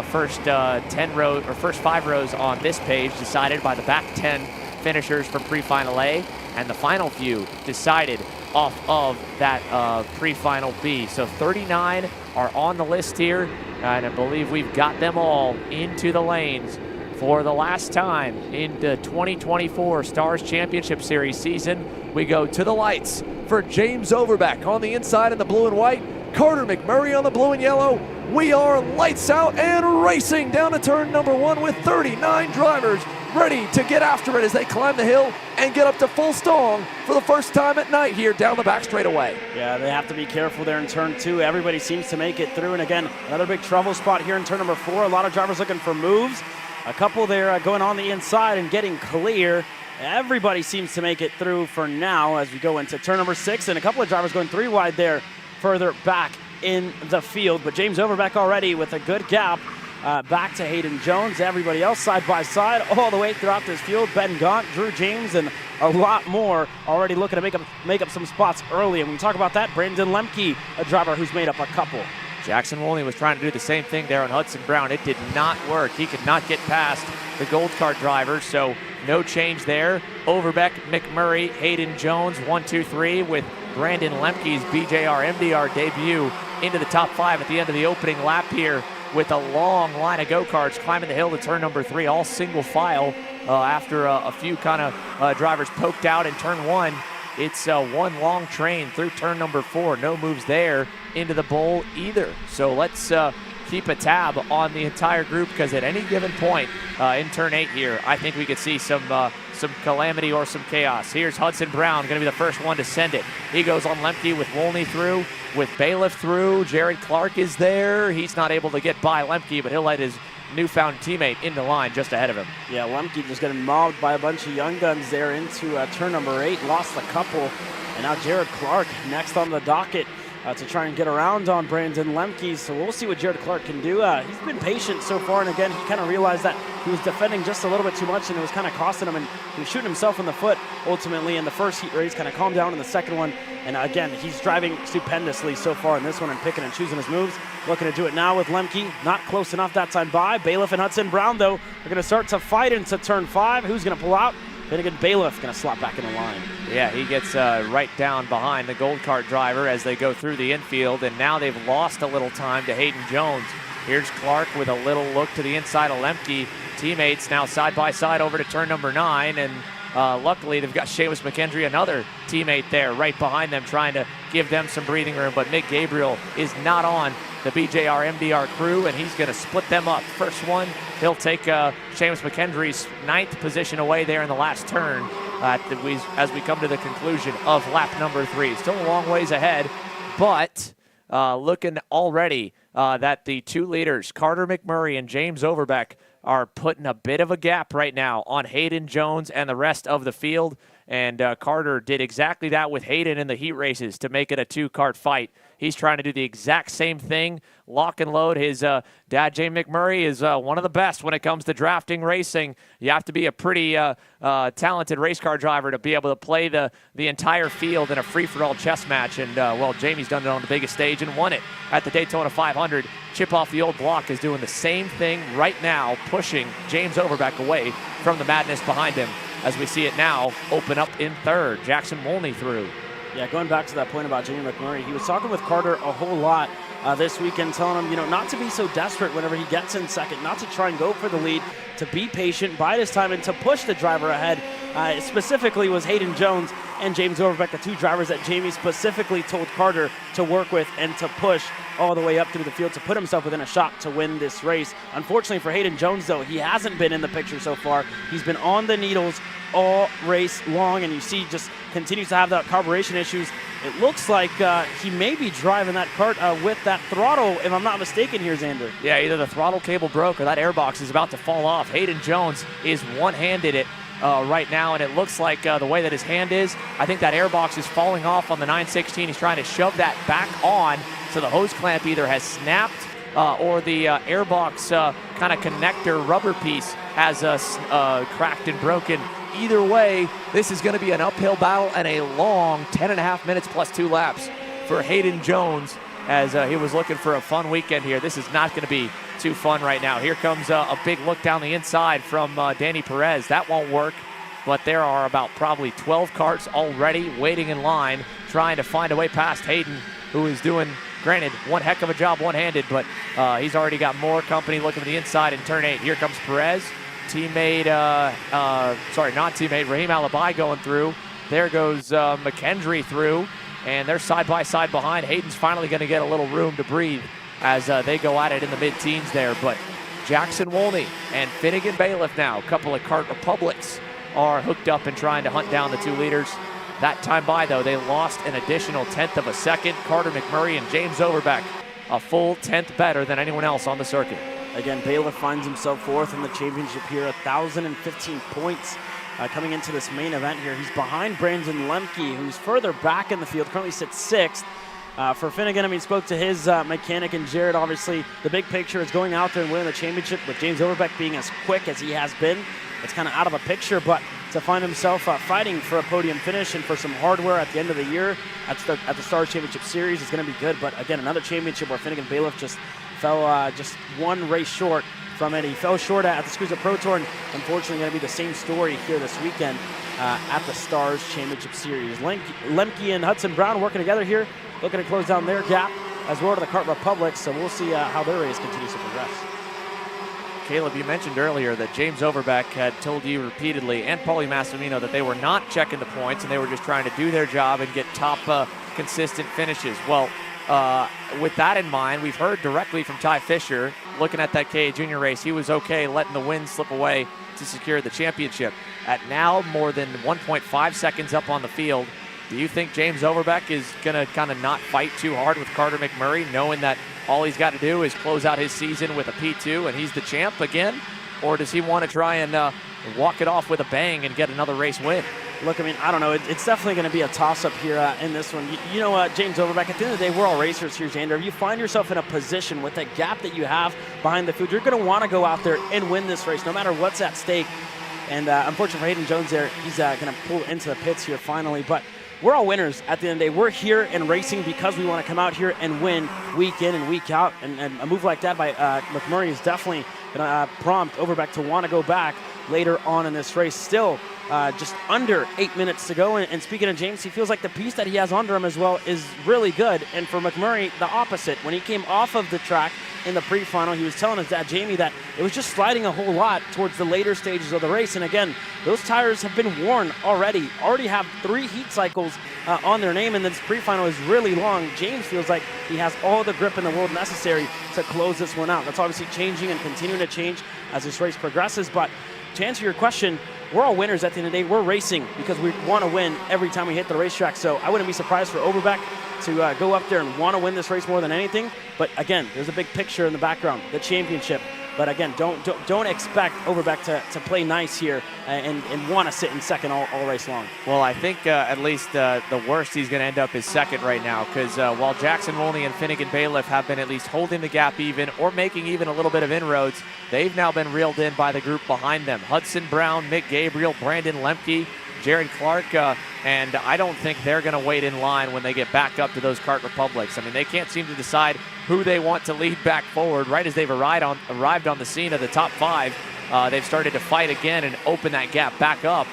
First 5 rows on this page decided by the back 10 finishers from pre-final A, and the final few decided off of that pre-final B. So 39 are on the list here, and I believe we've got them all into the lanes for the last time in the 2024 Stars Championship Series season. We go to the lights for James Overbeck on the inside in the blue and white, Carter McMurray on the blue and yellow. We are lights out and racing down to turn number 1 with 39 drivers ready to get after it as they climb the hill and get up to full stong for the first time at night here down the back straightaway. Yeah, they have to be careful there in turn 2. Everybody seems to make it through, and again, another big trouble spot here in turn number 4. A lot of drivers looking for moves. A couple there going on the inside and getting clear. Everybody seems to make it through for now as we go into turn number 6, and a couple of drivers going 3 wide there further back in the field. But James Overbeck already with a good gap back to Hayden Jones. Everybody else side by side all the way throughout this field. Ben Gaunt, Drew James, and a lot more already looking to make up some spots early. And when we talk about that, Brandon Lemke, a driver who's made up a couple. Jackson Wolney was trying to do the same thing there on Hudson Brown. It did not work. He could not get past the Gold Card driver, so no change there. Overbeck, McMurray, Hayden Jones, 1, 2, 3, with Brandon Lemke's BJR MDR debut into the top 5 at the end of the opening lap here with a long line of go-karts climbing the hill to turn number 3, all single file after a few kind of drivers poked out in turn 1. It's one long train through turn number 4. No moves there into the bowl either. So let's keep a tab on the entire group, because at any given point in turn 8 here, I think we could see some calamity or some chaos. Here's Hudson Brown, going to be the first one to send it. He goes on Lemke with Wolney through, with Bailiff through. Jared Clark is there. He's not able to get by Lemke, but he'll let his newfound teammate into line just ahead of him. Yeah, Lemke just getting mobbed by a bunch of young guns there into turn number 8, lost a couple, and now Jared Clark next on the docket to try and get around on Brandon Lemke. So we'll see what Jared Clark can do. He's been patient so far, and again, he kind of realized that he was defending just a little bit too much, and it was kind of costing him, and he was shooting himself in the foot ultimately in the first heat race, kind of calmed down in the second one, and again, he's driving stupendously so far in this one and picking and choosing his moves. Looking to do it now with Lemke, not close enough that time by. Bailiff and Hudson Brown, though, are going to start to fight into turn 5. Who's going to pull out? Finnegan Bailiff going to slot back in the line. Yeah, he gets right down behind the Gold Kart driver as they go through the infield, and now they've lost a little time to Hayden Jones. Here's Clark with a little look to the inside of Lemke. Teammates now side by side over to turn number 9, and luckily they've got Seamus McKendry, another teammate there right behind them, trying to give them some breathing room, but Mick Gabriel is not on the BJR MDR crew, and he's going to split them up. First one, he'll take Seamus McKendry's 9th position away there in the last turn as we come to the conclusion of lap number 3. Still a long ways ahead, but looking already that the 2 leaders, Carter McMurray and James Overbeck, are putting a bit of a gap right now on Hayden Jones and the rest of the field. And Carter did exactly that with Hayden in the heat races to make it a 2-kart fight. He's trying to do the exact same thing, lock and load. His dad, Jay McMurray, is one of the best when it comes to drafting racing. You have to be a pretty talented race car driver to be able to play the entire field in a free-for-all chess match. And, well, Jamie's done it on the biggest stage and won it at the Daytona 500. Chip off the old block is doing the same thing right now, pushing James Overbeck away from the madness behind him. As we see it now, open up in 3rd. Jackson Wolney through. Yeah, going back to that point about Jamie McMurray, he was talking with Carter a whole lot this weekend, telling him, not to be so desperate whenever he gets in 2nd, not to try and go for the lead, to be patient, bide his time, and to push the driver ahead. Specifically was Hayden Jones and James Overbeck, the 2 drivers that Jamie specifically told Carter to work with and to push all the way up through the field to put himself within a shot to win this race. Unfortunately for Hayden Jones, though, he hasn't been in the picture so far. He's been on the needles all race long, and you see just continues to have that carburation issues. It looks like he may be driving that kart with that throttle, if I'm not mistaken here, Xander. Yeah, either the throttle cable broke or that airbox is about to fall off. Hayden Jones is one-handed it right now, and it looks like the way that his hand is, I think that airbox is falling off on the 916. He's trying to shove that back on, so the hose clamp either has snapped or the airbox kind of connector rubber piece has cracked and broken. Either way, this is going to be an uphill battle and a long 10.5 minutes plus 2 laps for Hayden Jones as he was looking for a fun weekend here. This is not going to be too fun right now. Here comes a big look down the inside from Danny Perez. That won't work, but there are about probably 12 karts already waiting in line trying to find a way past Hayden, who is doing, granted, one heck of a job one-handed, but he's already got more company looking for the inside in turn 8. Here comes Perez. Teammate, not teammate, Raheem Alibi going through. There goes McKendry through, and they're side by side behind. Hayden's finally going to get a little room to breathe as they go at it in the mid-teens there. But Jackson Wolney and Finnegan Bailiff now, a couple of Kart Republics, are hooked up and trying to hunt down the 2 leaders. That time by, though, they lost an additional 1/10 of a second. Carter McMurray and James Overbeck, a full 10th better than anyone else on the circuit. Again, Bailiff finds himself 4th in the championship here, 1,015 points coming into this main event here. He's behind Brandon Lemke, who's further back in the field, currently sits 6th. For Finnegan, spoke to his mechanic and Jared. Obviously, the big picture is going out there and winning the championship with James Overbeck being as quick as he has been. It's kind of out of a picture, but to find himself fighting for a podium finish and for some hardware at the end of the year at the Stars Championship Series is going to be good. But again, another championship where Finnegan Bailiff just fell just 1 race short from it. He fell short at the SKUSA Pro Tour, and unfortunately going to be the same story here this weekend at the Stars Championship Series. Lemke and Hudson Brown working together here, looking to close down their gap as well to the Kart Republic, so we'll see how their race continues to progress. Caleb, you mentioned earlier that James Overbeck had told you repeatedly, and Paulie Massimino, that they were not checking the points and they were just trying to do their job and get top consistent finishes. Well, with that in mind, we've heard directly from Ty Fisher, looking at that KA Junior race, he was okay letting the win slip away to secure the championship. At now more than 1.5 seconds up on the field, do you think James Overbeck is going to kind of not fight too hard with Carter McMurray, knowing that all he's got to do is close out his season with a P2 and he's the champ again? Or does he want to try and walk it off with a bang and get another race win? Look, I mean, I don't know. It's definitely going to be a toss-up here in this one. You know what, James Overbeck, at the end of the day, we're all racers here, Xander. If you find yourself in a position with the gap that you have behind the field, you're going to want to go out there and win this race, no matter what's at stake. And unfortunately for Hayden Jones there, he's going to pull into the pits here finally. But we're all winners at the end of the day. We're here in racing because we want to come out here and win week in and week out. And a move like that by McMurray is definitely going to prompt Overbeck to want to go back later on in this race. Still just under 8 minutes to go. And speaking of James, he feels like the piece that he has under him as well is really good. And for McMurray, the opposite. When he came off of the track in the pre-final, he was telling his dad, Jamie, that it was just sliding a whole lot towards the later stages of the race. And again, those tires have been worn already have 3 heat cycles on their name, and this pre-final is really long. James feels like he has all the grip in the world necessary to close this one out. That's obviously changing and continuing to change as this race progresses. But to answer your question, we're all winners at the end of the day. We're racing because we want to win every time we hit the racetrack. So I wouldn't be surprised for Overbeck to go up there and want to win this race more than anything. But again, there's a big picture in the background, the championship. But again, don't expect Overbeck to play nice here and want to sit in second all race long. Well, I think at least the worst he's going to end up is second right now, because while Jackson Wolney and Finnegan Bailiff have been at least holding the gap even or making even a little bit of inroads, they've now been reeled in by the group behind them. Hudson Brown, Mick Gabriel, Brandon Lemke, Jared Clark, and I don't think they're going to wait in line when they get back up to those Kart Republics. I mean, they can't seem to decide who they want to lead back forward. Right as they've arrived on the scene of the top 5, they've started to fight again and open that gap back up.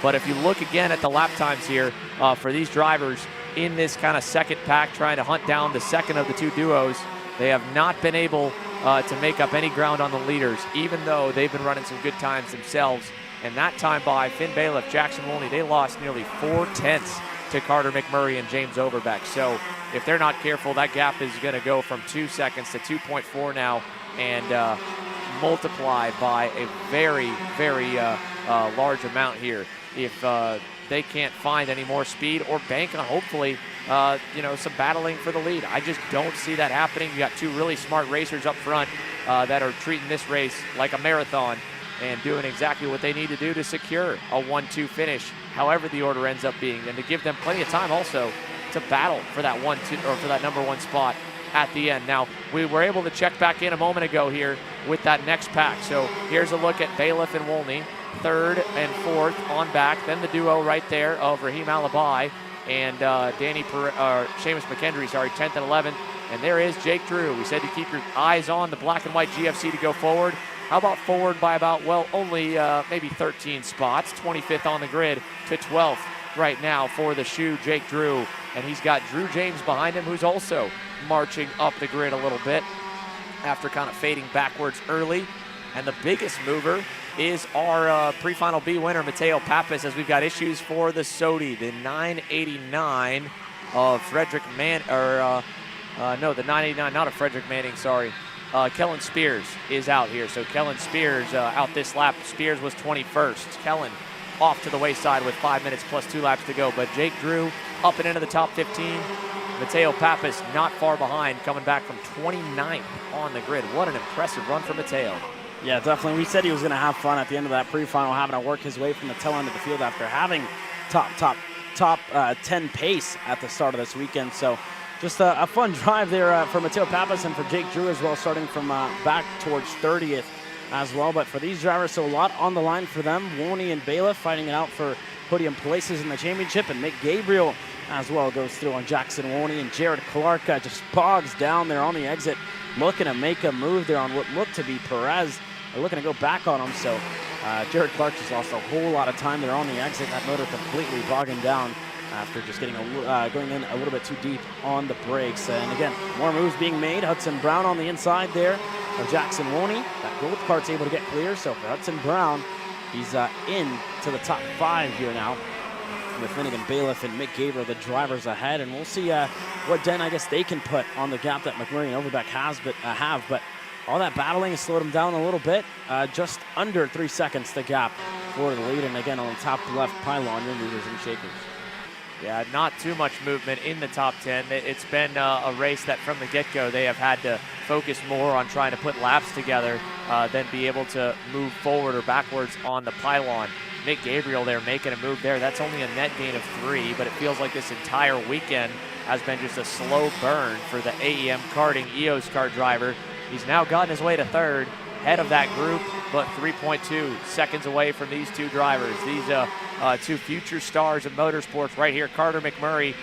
But if you look again at the lap times here for these drivers in this kind of second pack, trying to hunt down the second of the 2 duos, they have not been able to make up any ground on the leaders, even though they've been running some good times themselves. And that time by Finn Bailiff, Jackson Wolney, they lost nearly 4/10 to Carter McMurray and James Overbeck. So if they're not careful, that gap is going to go from 2 seconds to 2.4 now, and multiply by a very, very large amount here. If they can't find any more speed or bank on, hopefully, some battling for the lead. I just don't see that happening. You got 2 really smart racers up front that are treating this race like a marathon and doing exactly what they need to do to secure a 1-2 finish, however the order ends up being, and to give them plenty of time also to battle for that 1-2 or for that number 1 spot at the end. Now, we were able to check back in a moment ago here with that next pack. So here's a look at Bailiff and Wolney, 3rd and 4th on back. Then the duo right there of Raheem Alibi and Seamus McKendry, 10th and 11th. And there is Jake Drew. We said to keep your eyes on the black and white GFC to go forward. How about forward by about, only maybe 13 spots, 25th on the grid to 12th right now for the shoe, Jake Drew. And he's got Drew James behind him, who's also marching up the grid a little bit after kind of fading backwards early. And the biggest mover is our pre-final B winner, Mateo Pappas, as we've got issues for the Sodi, the 989 of Frederick the 989, not of Frederick Manning, sorry. Kellen Spears is out here. So Kellen Spears out this lap. Spears was 21st. Kellen off to the wayside with 5 minutes plus 2 laps to go. But Jake Drew up and into the top 15. Mateo Pappas not far behind, coming back from 29th on the grid. What an impressive run for Mateo. Yeah, definitely. We said he was going to have fun at the end of that pre-final, having to work his way from the tail end of the field after having top 10 pace at the start of this weekend. So just a fun drive there for Mateo Pappas and for Jake Drew as well, starting from back towards 30th as well. But for these drivers, so a lot on the line for them. Wolney and Bailiff fighting it out for podium places in the championship, and Mick Gabriel as well goes through on Jackson Wolney, and Jared Clark just bogs down there on the exit, looking to make a move there on what looked to be Perez. They're looking to go back on him, so Jared Clark just lost a whole lot of time there on the exit. That motor completely bogging down after just getting going in a little bit too deep on the brakes. And again, more moves being made. Hudson Brown on the inside there of Jackson Wolney. That gold cart's able to get clear, so for Hudson Brown, he's in to the top 5 here now with Finnegan Bailiff and Mick Gabriel, the drivers ahead, and we'll see what dent I guess they can put on the gap that McMurray and Overbeck have. But all that battling has slowed them down a little bit. Just under 3 seconds the gap for the lead, and again on the top left pylon, your movers and shakers. Yeah, not too much movement in the top 10. It's been a race that from the get-go they have had to focus more on trying to put laps together than be able to move forward or backwards on the pylon. Mick Gabriel there making a move there. That's only a net gain of 3, but it feels like this entire weekend has been just a slow burn for the AEM Karting EOS Kart driver. He's now gotten his way to third, head of that group, but 3.2 seconds away from these two drivers. These two future stars of motorsports right here. Carter McMurray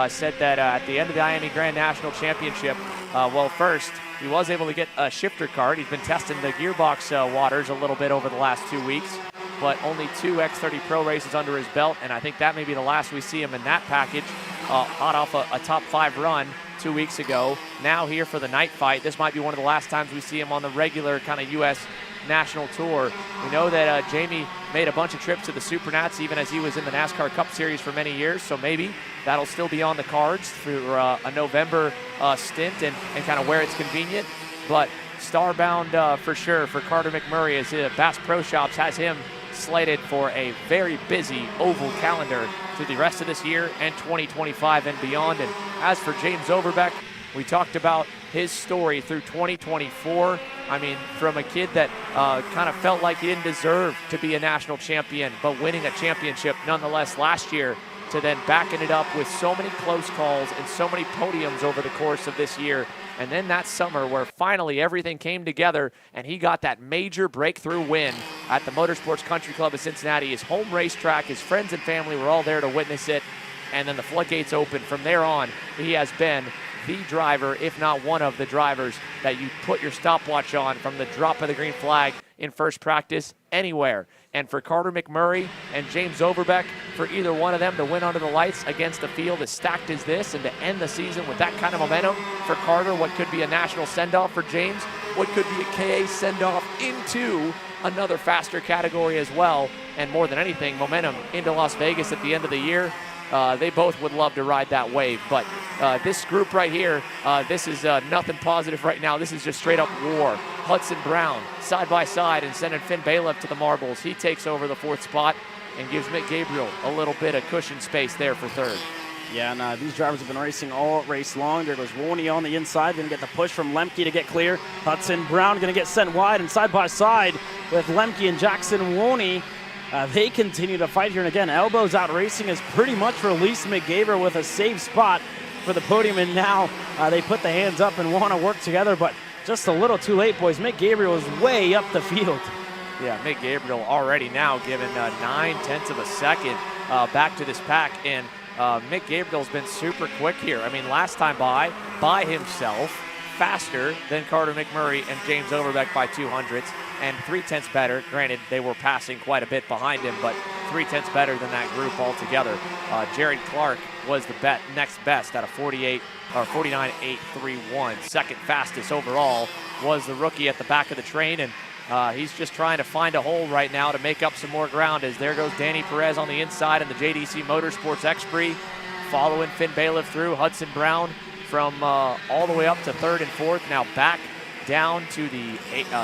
said that at the end of the Miami Grand National Championship, well, first, he was able to get a shifter kart. He's been testing the gearbox waters a little bit over the last 2 weeks, but only 2 X30 Pro races under his belt, and I think that may be the last we see him in that package, hot off a top 5 run 2 weeks ago. Now here for the night fight. This might be one of the last times we see him on the regular kind of U.S. national tour. We know that Jamie made a bunch of trips to the Supernats even as he was in the NASCAR Cup Series for many years, so maybe that'll still be on the cards for a November stint and kind of where it's convenient. But starbound for sure for Carter McMurray, as Bass Pro Shops has him slated for a very busy oval calendar through the rest of this year and 2025 and beyond. And as for James Overbeck, we talked about his story through 2024. I mean, from a kid that kind of felt like he didn't deserve to be a national champion, but winning a championship nonetheless last year, to then backing it up with so many close calls and so many podiums over the course of this year. And then that summer where finally everything came together and he got that major breakthrough win at the Motorsports Country Club of Cincinnati, his home racetrack. His friends and family were all there to witness it. And then the floodgates opened. From there on, he has been the driver, if not one of the drivers, that you put your stopwatch on from the drop of the green flag in first practice anywhere. And for Carter McMurray and James Overbeck, for either one of them to win under the lights against a field as stacked as this and to end the season with that kind of momentum for Carter, what could be a national send-off for James, what could be a KA send-off into another faster category as well, and more than anything, momentum into Las Vegas at the end of the year. They both would love to ride that wave, but this group right here, this is nothing positive right now. This is just straight up war. Hudson Brown side by side and sending Finn Bailiff to the marbles. He takes over the 4th spot and gives Mick Gabriel a little bit of cushion space there for 3rd. Yeah, and these drivers have been racing all race long. There goes Woney on the inside, going to get the push from Lemke to get clear. Hudson Brown going to get sent wide, and side by side with Lemke and Jackson Woney. They continue to fight here, and again, Elbows Out Racing has pretty much released Mick Gabriel with a safe spot for the podium, and now they put the hands up and want to work together, but just a little too late, boys. Mick Gabriel is way up the field. Yeah, Mick Gabriel already now given 9/10 of a second back to this pack, and Mick Gabriel's been super quick here. I mean, last time by himself, faster than Carter McMurray and James Overbeck by 200ths, and 3/10 better. Granted, they were passing quite a bit behind him, but 3/10 better than that group altogether. Jared Clark was the next best at a 49.831. Second fastest overall was the rookie at the back of the train, and he's just trying to find a hole right now to make up some more ground, as there goes Danny Perez on the inside in the JDC Motorsports X-Prix, following Finn Bailiff through. Hudson Brown from all the way up to 3rd and 4th, now back down to the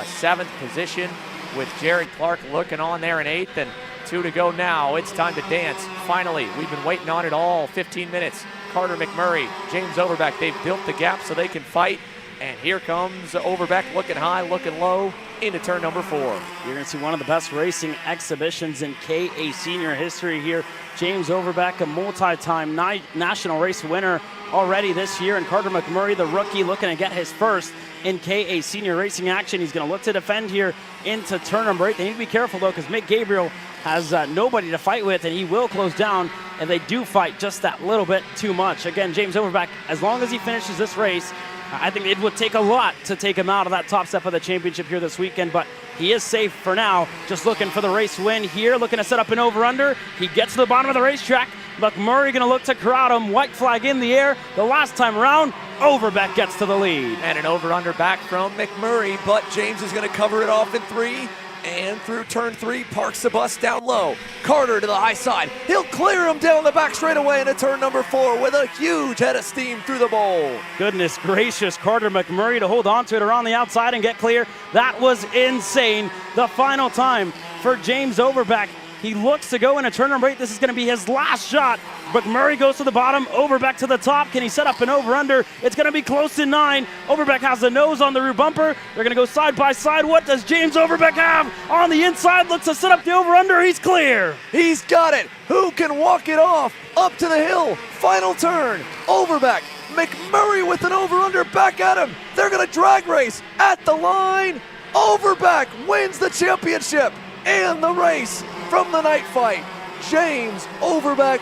7th position with Jared Clark looking on there in 8th, and 2 to go now. It's time to dance. Finally, we've been waiting on it all 15 minutes. Carter McMurray, James Overbeck, they've built the gap so they can fight, and here comes Overbeck looking high, looking low into turn number 4. You're going to see one of the best racing exhibitions in KA senior history here. James Overbeck, a multi-time national race winner already this year, and Carter McMurray, the rookie, looking to get his first in KA senior racing action. He's going to look to defend here into turn number 8. They need to be careful, though, because Mick Gabriel has nobody to fight with, and he will close down if they do fight just that little bit too much. Again, James Overbeck, as long as he finishes this race, I think it would take a lot to take him out of that top step of the championship here this weekend, but he is safe for now. Just looking for the race win here, looking to set up an over-under. He gets to the bottom of the racetrack. McMurray going to look to crowd him. White flag in the air. The last time around, Overbeck gets to the lead. And an over-under back from McMurray, but James is going to cover it off in 3 And through turn 3, parks the bus down low. Carter to the high side. He'll clear him down the back straightaway into turn number 4 with a huge head of steam through the bowl. Goodness gracious, Carter McMurray to hold on to it around the outside and get clear. That was insane. The final time for James Overbeck. He looks to go in a turn number 8. This is going to be his last shot. McMurray goes to the bottom, Overbeck to the top. Can he set up an over-under? It's going to be close to 9. Overbeck has the nose on the rear bumper. They're going to go side by side. What does James Overbeck have on the inside? Looks to set up the over-under. He's clear. He's got it. Who can walk it off? Up to the hill. Final turn. Overbeck. McMurray with an over-under back at him. They're going to drag race at the line. Overbeck wins the championship and the race from the night fight. James Overbeck,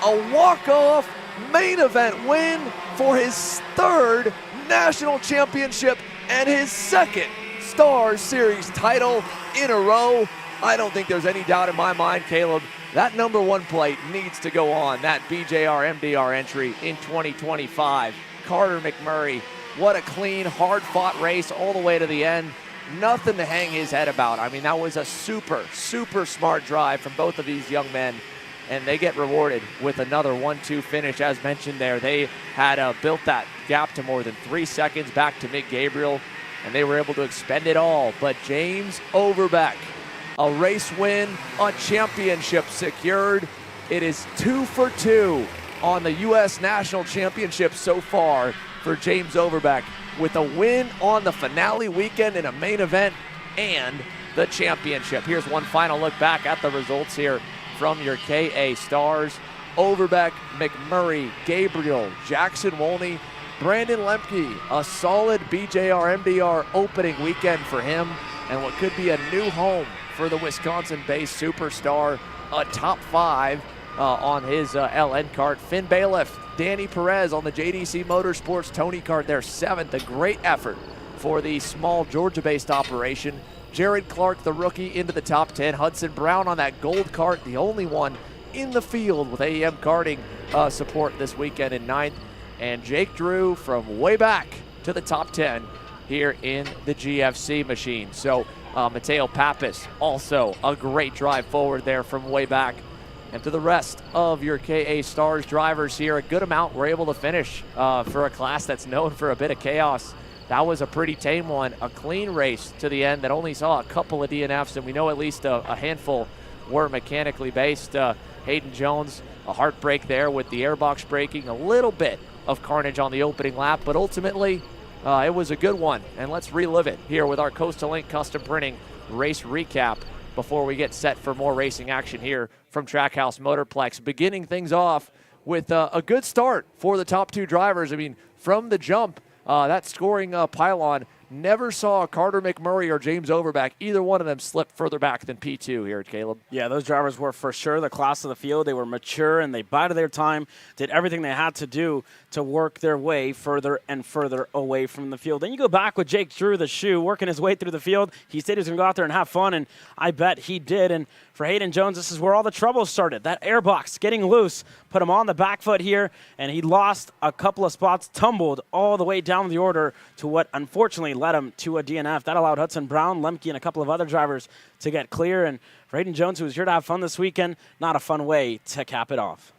a walk-off main event win for his 3rd national championship and his 2nd Stars Series title in a row. I don't think there's any doubt in my mind, Caleb, that number 1 plate needs to go on that BJR MDR entry in 2025. Carter McMurray, what a clean, hard-fought race all the way to the end. Nothing to hang his head about. I mean, that was a super, super smart drive from both of these young men, and they get rewarded with another 1-2 finish. As mentioned there, they had built that gap to more than 3 seconds back to Mick Gabriel, and they were able to expend it all. But James Overbeck, a race win, a championship secured. It is 2 for 2 on the U.S. National Championship so far for James Overbeck, with a win on the finale weekend in a main event and the championship. Here's one final look back at the results here from your KA Stars. Overbeck, McMurray, Gabriel, Jackson Wolney, Brandon Lemke, a solid BJR MDR opening weekend for him, and what could be a new home for the Wisconsin-based superstar, a top 5 on his LN kart. Finn Bailiff, Danny Perez on the JDC Motorsports Tony kart, their 7th, a great effort for the small Georgia-based operation. Jared Clark, the rookie, into the top 10. Hudson Brown on that gold kart, the only one in the field with AEM karting support this weekend in 9th. And Jake Drew from way back to the top 10 here in the GFC machine. So Mateo Pappas, also a great drive forward there from way back. And to the rest of your KA Stars drivers here, a good amount were able to finish for a class that's known for a bit of chaos. That was a pretty tame one, a clean race to the end that only saw a couple of DNFs, and we know at least a handful were mechanically based. Hayden Jones, a heartbreak there with the airbox breaking, a little bit of carnage on the opening lap, but ultimately it was a good one. And let's relive it here with our Coastal Link Custom Printing race recap before we get set for more racing action here from Trackhouse Motorplex. Beginning things off with a good start for the top 2 drivers. I mean, from the jump, that scoring pylon never saw Carter McMurray or James Overbeck, either one of them, slip further back than P2 here, Caleb. Yeah, those drivers were for sure the class of the field. They were mature and they bided their time, did everything they had to do to work their way further and further away from the field. Then you go back with Jake Drew, the shoe, working his way through the field. He said he was going to go out there and have fun, and I bet he did. And for Hayden Jones, this is where all the trouble started. That airbox getting loose, put him on the back foot here, and he lost a couple of spots, tumbled all the way down the order to what unfortunately led him to a DNF. That allowed Hudson Brown, Lemke, and a couple of other drivers to get clear. And for Hayden Jones, who was here to have fun this weekend, not a fun way to cap it off.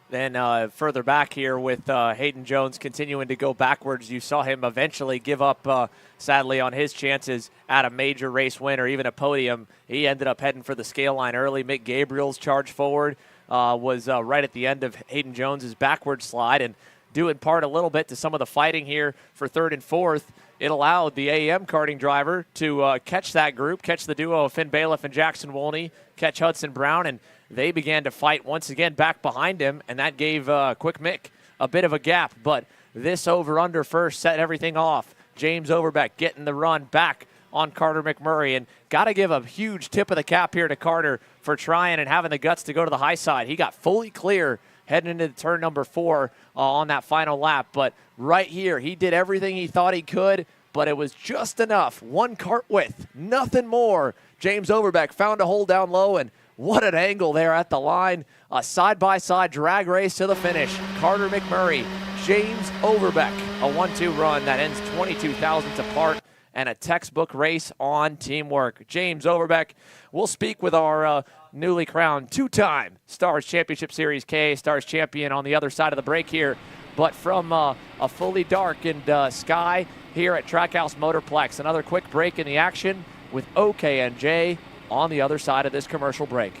Then further back here with Hayden Jones continuing to go backwards, you saw him eventually give up, sadly, on his chances at a major race win or even a podium. He ended up heading for the scale line early. Mick Gabriel's charge forward was right at the end of Hayden Jones's backward slide, and due in part a little bit to some of the fighting here for 3rd and 4th, it allowed the AEM karting driver to catch that group, catch the duo of Finn Bailiff and Jackson Wolney, catch Hudson Brown, and they began to fight once again back behind him, and that gave Quick Mick a bit of a gap. But this over-under first set everything off. James Overbeck getting the run back on Carter McMurray, and got to give a huge tip of the cap here to Carter for trying and having the guts to go to the high side. He got fully clear heading into turn number 4 on that final lap. But right here, he did everything he thought he could, but it was just enough. One kart width, nothing more. James Overbeck found a hole down low, and what an angle there at the line. A side-by-side drag race to the finish. Carter McMurray, James Overbeck, a 1-2 run that ends 22 thousandths apart. and a textbook race on teamwork. James Overbeck will speak with our newly crowned two-time Stars Championship Series KA Stars champion on the other side of the break here, but from a fully darkened sky here at Trackhouse Motorplex. Another quick break in the action with OKNJ on the other side of this commercial break.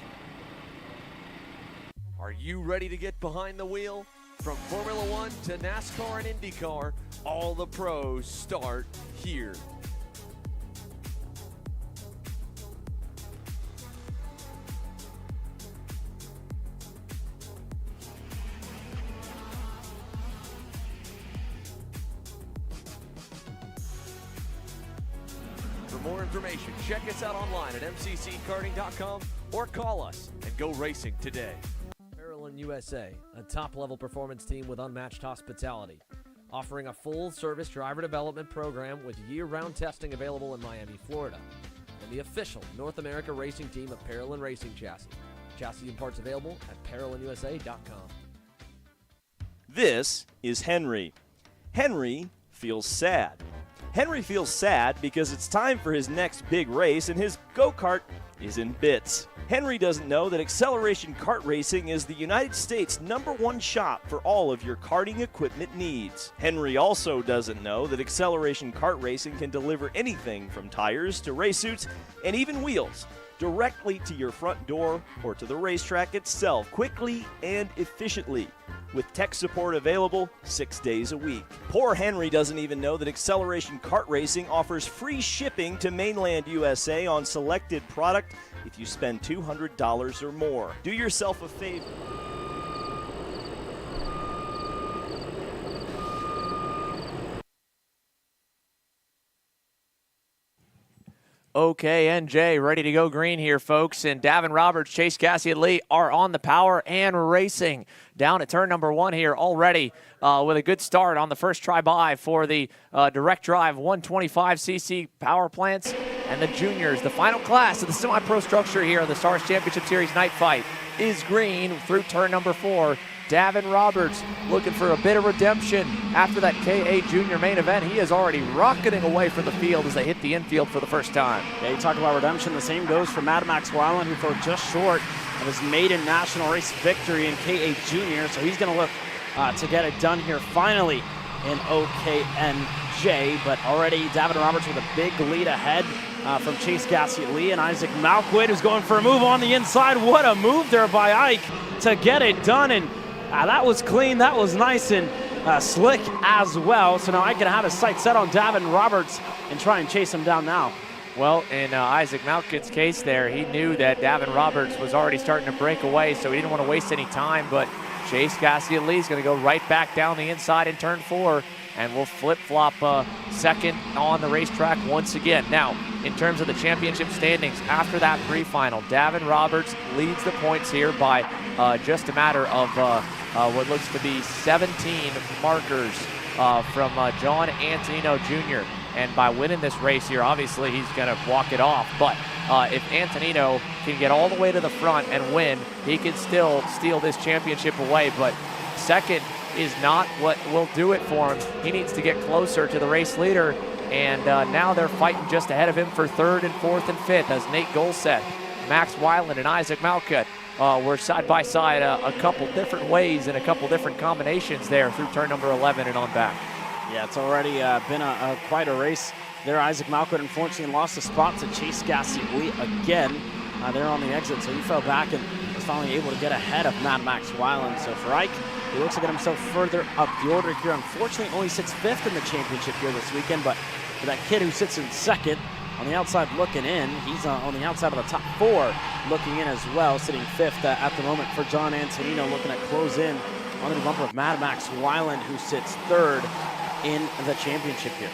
Are you ready to get behind the wheel? From Formula One to NASCAR and IndyCar, all the pros start here. For more information, check us out online at mcckarting.com or call us and go racing today. USA, a top-level performance team with unmatched hospitality, offering a full-service driver development program with year-round testing available in Miami, Florida, and the official North America racing team of Parolin Racing Chassis. Chassis and parts available at ParolinUSA.com. This is Henry. Henry feels sad. Henry feels sad because it's time for his next big race and his go-kart is in bits. Henry doesn't know that Acceleration Kart Racing is the United States' #1 shop for all of your karting equipment needs. Henry also doesn't know that Acceleration Kart Racing can deliver anything from tires to race suits and even wheels directly to your front door or to the racetrack itself, quickly and efficiently, with tech support available 6 days a week. Poor Henry doesn't even know that Acceleration Kart Racing offers free shipping to mainland USA on selected product if you spend $200 or more. Do yourself a favor. OKNJ ready to go green here, folks. And Davin Roberts, Chase Cassie, and Lee are on the power and racing down at turn number 1 here already with a good start on the first try by for the direct drive 125cc power plants and the juniors. The final class of the semi-pro structure here of the Stars Championship Series night fight is green through turn number 4. Davin Roberts looking for a bit of redemption after that KA Junior main event. He is already rocketing away from the field as they hit the infield for the first time. Yeah, you talk about redemption. The same goes for Mad Max Weiland, who fell just short of his maiden national race victory in KA Junior. So he's going to look to get it done here finally in OKNJ. But already Davin Roberts with a big lead ahead from Chase Gassiet Lee and Isaac Malquid, who's going for a move on the inside. What a move there by Ike to get it done. And that was clean, that was nice and slick as well. So now I can have his sights set on Davin Roberts and try and chase him down now. Well, in Isaac Malkin's case there, he knew that Davin Roberts was already starting to break away, so he didn't want to waste any time. But Chase Gassiet Lee is going to go right back down the inside in turn 4, and we'll flip-flop second on the racetrack once again. Now, in terms of the championship standings, after that pre-final, Davin Roberts leads the points here by just a matter of what looks to be 17 markers from John Antonino Jr. And by winning this race here, obviously he's going to walk it off. But if Antonino can get all the way to the front and win, he can still steal this championship away. But second is not what will do it for him. He needs to get closer to the race leader. And now they're fighting just ahead of him for 3rd and 4th and 5th as Nate Golset, Max Weiland, and Isaac Malkut were side by side a couple different ways and a couple different combinations there through turn number 11 and on back. Yeah, it's already been quite a race there. Isaac Malquid unfortunately lost a spot to Chase Gassiet Lee again there on the exit, so he fell back and was finally able to get ahead of Mad Max Weiland. So for Ike, he looks to get himself further up the order here. Unfortunately, only sits 5th in the championship here this weekend, but for that kid who sits in 2nd, on the outside looking in, he's on the outside of the top 4 looking in as well, sitting 5th at the moment for John Antonino, looking to close in on the bumper of Mad Max Weiland, who sits 3rd in the championship here.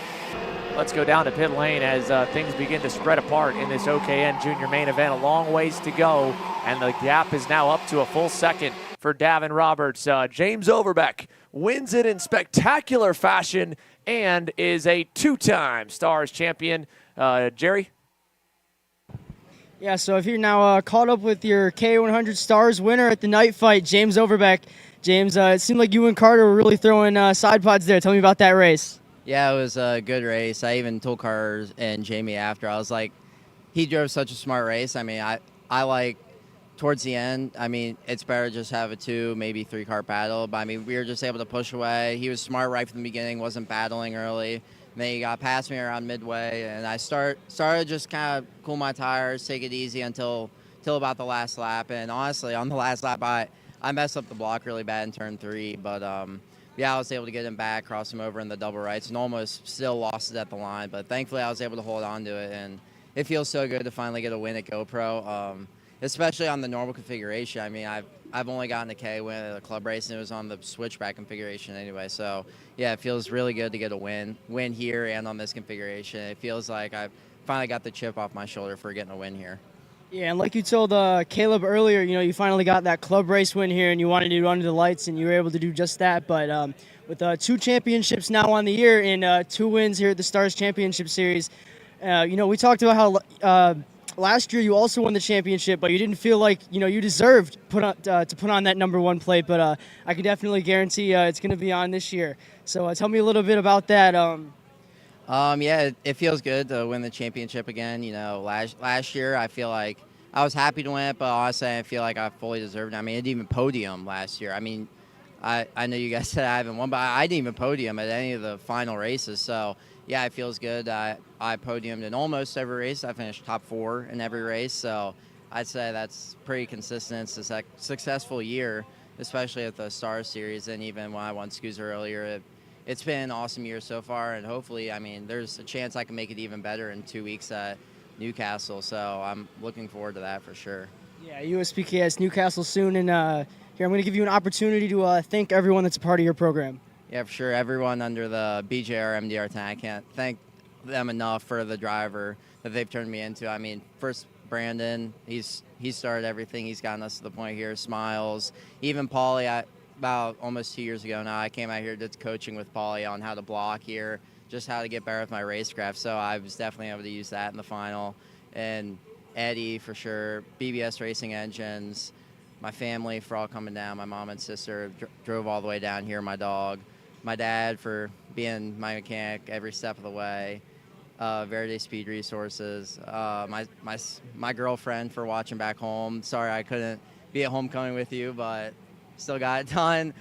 Let's go down to pit lane as things begin to spread apart in this OKN Junior main event. A long ways to go, and the gap is now up to a full second for Davin Roberts. James Overbeck wins it in spectacular fashion and is a 2-time Stars champion. Jerry? Yeah, so if you're now caught up with your K100 Stars winner at the night fight, James Overbeck. James, it seemed like you and Carter were really throwing side pods there. Tell me about that race. Yeah, it was a good race. I even told Carter and Jamie after. I was like, he drove such a smart race. I mean, I like towards the end, I mean, it's better to just have a 2, maybe 3 car battle. But I mean, we were just able to push away. He was smart right from the beginning, wasn't battling early. And then he got past me around midway, and I started just kind of cool my tires, take it easy until about the last lap. And honestly, on the last lap, I messed up the block really bad in turn 3, but yeah, I was able to get him back, cross him over in the double rights, and almost still lost it at the line. But thankfully, I was able to hold on to it, and it feels so good to finally get a win at GoPro, especially on the normal configuration. I mean, I've only gotten a K win at a club race, and it was on the switchback configuration anyway. So yeah, it feels really good to get a win here and on this configuration. It feels like I've finally got the chip off my shoulder for getting a win here. Yeah, and like you told Caleb earlier, you know, you finally got that club race win here, and you wanted to run to the lights, and you were able to do just that. But with 2 championships now on the year and 2 wins here at the Stars Championship Series, you know, we talked about how last year you also won the championship, but you didn't feel like, you know, you deserved to put on that #1 plate. But I can definitely guarantee it's going to be on this year. So tell me a little bit about that. Yeah, it feels good to win the championship again. You know, last year I feel like I was happy to win it, but honestly I feel like I fully deserved it. I mean, I didn't even podium last year. I mean, I know you guys said I haven't won, but I didn't even podium at any of the final races. So yeah, it feels good. I podiumed in almost every race. I finished top 4 in every race. So I'd say that's pretty consistent. It's a successful year, especially at the Stars Series, and even when I won SKUs earlier. It's been an awesome year so far, and hopefully, I mean, there's a chance I can make it even better in 2 weeks at Newcastle, so I'm looking forward to that for sure. Yeah, USPKS Newcastle soon, and here I'm going to give you an opportunity to thank everyone that's a part of your program. Yeah, for sure. Everyone under the BJR MDR 10, I can't thank them enough for the driver that they've turned me into. I mean, first Brandon, he started everything. He's gotten us to the point here. Smiles, even Paulie. About almost 2 years ago now, I came out here, did coaching with Paulie on how to block here, just how to get better with my racecraft. So I was definitely able to use that in the final. And Eddie, for sure, BBS Racing Engines, my family for all coming down, my mom and sister drove all the way down here, my dog, my dad for being my mechanic every step of the way, Verde Speed Resources, my girlfriend for watching back home. Sorry I couldn't be at homecoming with you, but still got it done.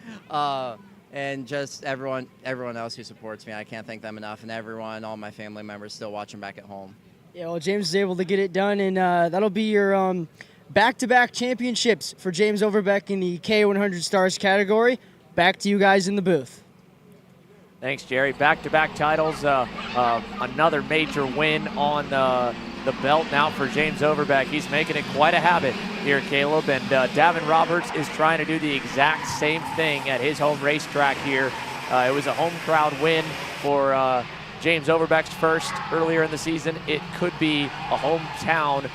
And just everyone else who supports me. I can't thank them enough. And all my family members still watching back at home. Yeah, well, James is able to get it done, and that'll be your back-to-back championships for James Overbeck in the K100 Stars category. Back to you guys in the booth. Thanks, Jerry. Back-to-back titles. Another major win on the belt now for James Overbeck. He's making it quite a habit here, Caleb. And Davin Roberts is trying to do the exact same thing at his home racetrack here. It was a home crowd win for James Overbeck's first earlier in the season. It could be a hometown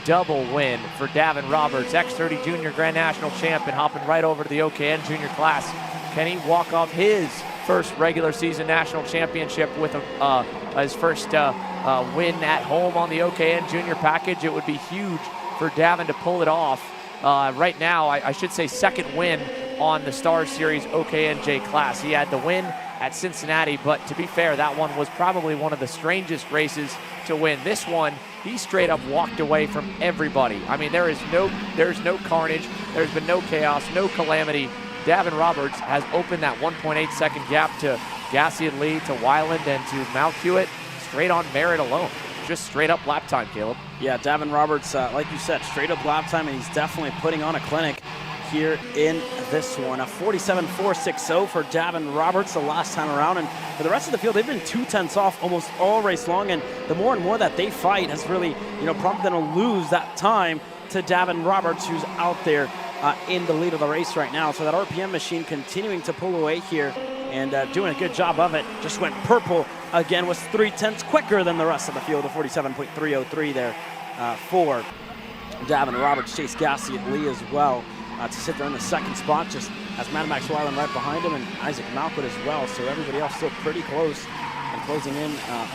double win for Davin Roberts, X30 Junior Grand National Champion, hopping right over to the OKN Junior class. Can he walk off his first regular season national championship with his first win at home on the OKN Junior package? It would be huge for Davin to pull it off. Right now, I should say second win on the Stars Series OKNJ class. He had the win at Cincinnati, but to be fair, that one was probably one of the strangest races to win. This one, he straight up walked away from everybody. I mean, there's no carnage, there's been no chaos, no calamity. Davin Roberts has opened that 1.8 second gap to Gassi and Lee, to Weiland, and to Mount Hewitt straight on merit alone. Just straight up lap time, Caleb. Yeah, Davin Roberts, like you said, straight up lap time, and he's definitely putting on a clinic here in this one. A 47.460 for Davin Roberts the last time around, and for the rest of the field, they've been 2/10 off almost all race long, and the more and more that they fight has really, prompted them to lose that time to Davin Roberts, who's out there in the lead of the race right now. So that RPM machine continuing to pull away here and doing a good job of it. Just went purple again, was 3/10 quicker than the rest of the field, a 47.303 there for Davin Roberts. Chase Gassi and Lee as well to sit there in the second spot, just as Mad Max Weiland right behind him, and Isaac Malkwood as well. So everybody else still pretty close and closing in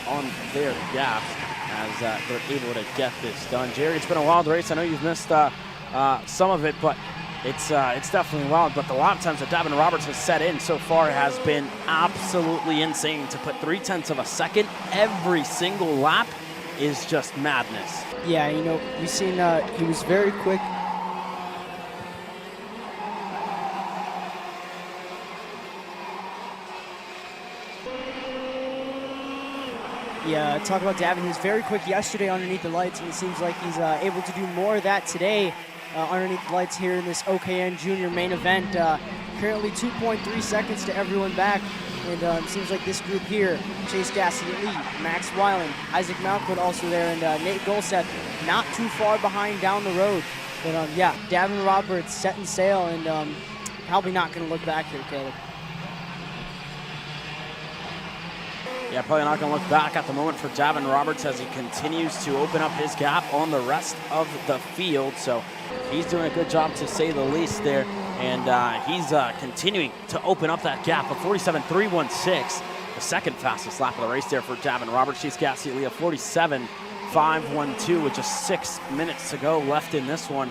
on their gap as they're able to get this done. Jerry, it's been a wild race. I know you've missed some of it, but It's definitely wild, but the lap times that Davin Roberts has set in so far has been absolutely insane. To put 0.3 of a second every single lap is just madness. Yeah, you know, we've seen he was very quick. Yeah, talk about Davin. He was very quick yesterday underneath the lights, and it seems like he's able to do more of that today underneath the lights here in this OKN Junior main event. Currently 2.3 seconds to everyone back, and it seems like this group here, Chase Gassy Elite, Max Weiland, Isaac Malkwood also there, and Nate Golseth not too far behind down the road. But yeah, Davin Roberts setting sail, and probably not going to look back here, Caleb. Yeah, probably not going to look back at the moment for Davin Roberts as he continues to open up his gap on the rest of the field. So he's doing a good job, to say the least there. And he's continuing to open up that gap of 47.316, the second fastest lap of the race there for Davin Roberts. Chase Gassy Elite 47.512 with just 6 minutes to go left in this one.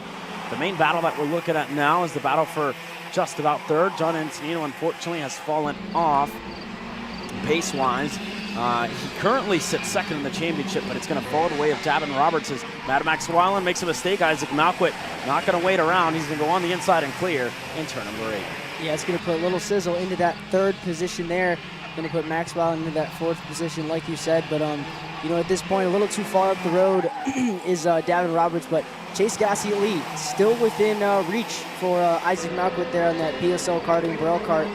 The main battle that we're looking at now is the battle for just about third. John Antonino, unfortunately, has fallen off pace-wise. He currently sits second in the championship, but it's going to fall the way of Davin Roberts as Mad Max Weiland makes a mistake. Isaac Malkwood not going to wait around. He's going to go on the inside and clear in turn number 8. Yeah, it's going to put a little sizzle into that third position there. Going to put Max Weiland into that fourth position, like you said. But, you know, at this point, a little too far up the road is Davin Roberts. But Chase Gassy Elite still within reach for Isaac Malkwood there on that PSL karting Braille kart.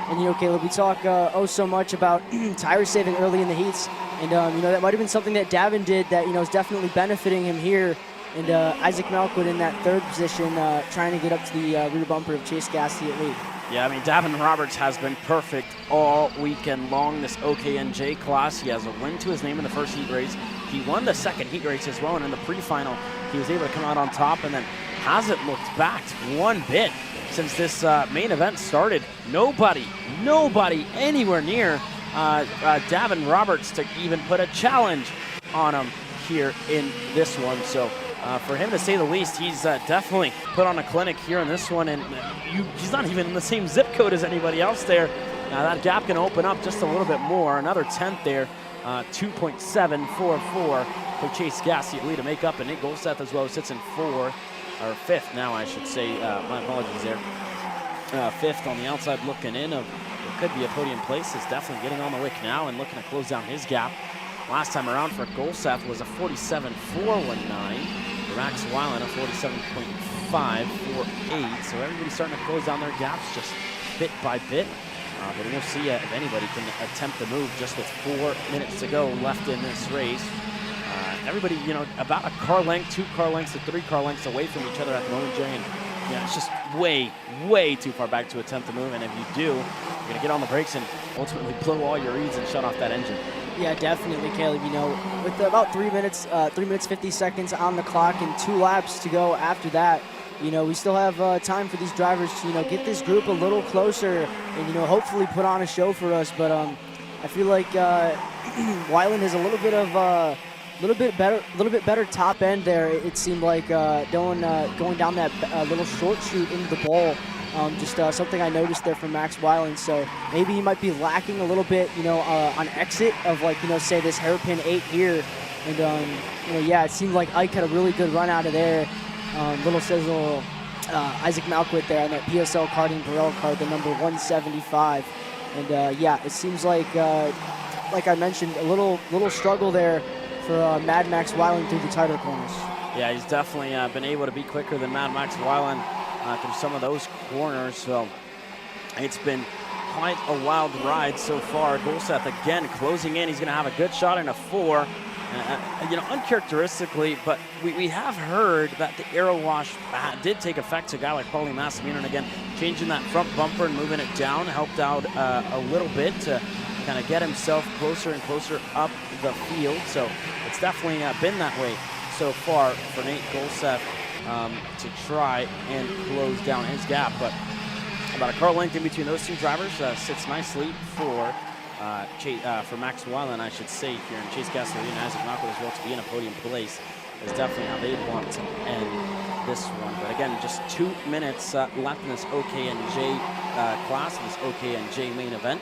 And, you know, Caleb, we talk so much about tire saving early in the heats. And, you know, that might have been something that Davin did that, you know, is definitely benefiting him here. And Isaac Malkwood in that third position trying to get up to the rear bumper of Chase Gassy Elite. Yeah, I mean, Davin Roberts has been perfect all weekend long, this OKNJ class. He has a win to his name in the first heat race. He won the second heat race as well, and in the pre-final, he was able to come out on top and then hasn't looked back one bit since this main event started. Nobody anywhere near Davin Roberts to even put a challenge on him here in this one. So for him, to say the least, he's definitely put on a clinic here in this one, and he's not even in the same zip code as anybody else there. That gap can open up just a little bit more. Another 10th there, 2.744 for Chase Gassy Elite to make up, and Nate Golseth as well sits in fifth now, I should say. My apologies there. Fifth on the outside looking in of what could be a podium place is definitely getting on the wick now and looking to close down his gap. Last time around for Golseth was a 47.419. For Max Weiland, a 47.548. So everybody's starting to close down their gaps just bit by bit. But we'll see if anybody can attempt to move just with 4 minutes to go left in this race. Everybody, you know, about a car length, 2 car lengths to 3 car lengths away from each other at the moment, Jay. And yeah, it's just way too far back to attempt to move. And if you do, you're going to get on the brakes and ultimately blow all your reeds and shut off that engine. Yeah, definitely, Caleb. You know, with about 3 minutes 50 seconds on the clock and 2 laps to go after that, you know, we still have time for these drivers to, you know, get this group a little closer and, you know, hopefully put on a show for us. But I feel like Weiland has a little bit better top end there. It seemed like going down that little short chute into the bowl. Just something I noticed there from Max Weiland. So maybe he might be lacking a little bit, you know, on exit of, like, you know, say this hairpin 8 here. And, you know, yeah, it seemed like Ike had a really good run out of there. Little sizzle, Isaac Malkwood there on that PSL karting Burrell card, the number 175. And, yeah, it seems like I mentioned, a little struggle there for Mad Max Weiland through the tighter corners. Yeah, he's definitely been able to be quicker than Mad Max Weiland through some of those corners. So it's been quite a wild ride so far. Golseth again closing in. He's going to have a good shot in a 4. You know, uncharacteristically, but we have heard that the aero wash did take effect to a guy like Paulie Massimino, and again, changing that front bumper and moving it down helped out a little bit to kind of get himself closer and closer up the field. So it's definitely been that way so far for Nate Golseth to try and close down his gap. But about a car length in between those two drivers sits nicely for Max Weiland, I should say, here in Chase Gassy and Isaac Malkwood as well, to be in a podium place is definitely how they want to end this one. But again, just 2 minutes left in this OKNJ class, this OKNJ main event.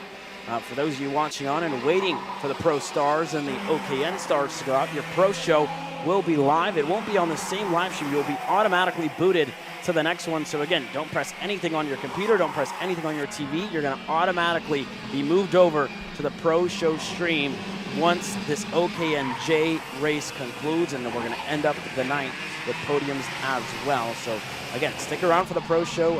For those of you watching on and waiting for the Pro Stars and the OKN Stars to go out, your Pro Show will be live. It won't be on the same live stream. You'll be automatically booted to the next one. So again, don't press anything on your computer. Don't press anything on your TV. You're going to automatically be moved over to the Pro Show stream once this OKNJ race concludes, and then we're going to end up the night with podiums as well. So again, stick around for the Pro Show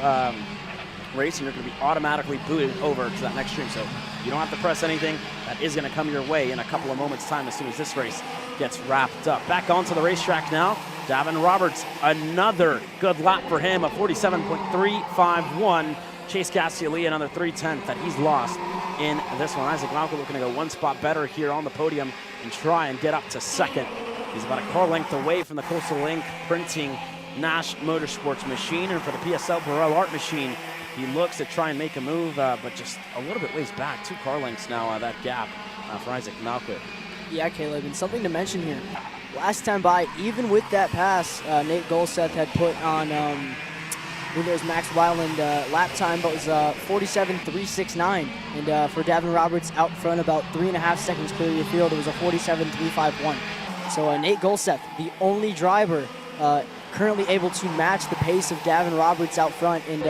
race, and you're going to be automatically booted over to that next stream. So you don't have to press anything. That is going to come your way in a couple of moments' time as soon as this race gets wrapped up. Back onto the racetrack now. Davin Roberts, another good lap for him, a 47.351. Chase Gassioli, another 3/10 that he's lost in this one. Isaac Malcolm looking to go one spot better here on the podium and try and get up to second. He's about a car length away from the Coastal Link Printing Nash Motorsports machine, and for the PSL Burrell Art machine, he looks to try and make a move, but just a little bit ways back. 2 car lengths now, that gap for Isaac Malquit. Yeah, Caleb, and something to mention here. Last time by, even with that pass, Nate Golseth had put on, there's Max Weiland lap time, but it was 47.369. And for Davin Roberts out front, about 3.5 seconds clear of the field, it was a 47.351. So Nate Golseth, the only driver currently able to match the pace of Davin Roberts out front. And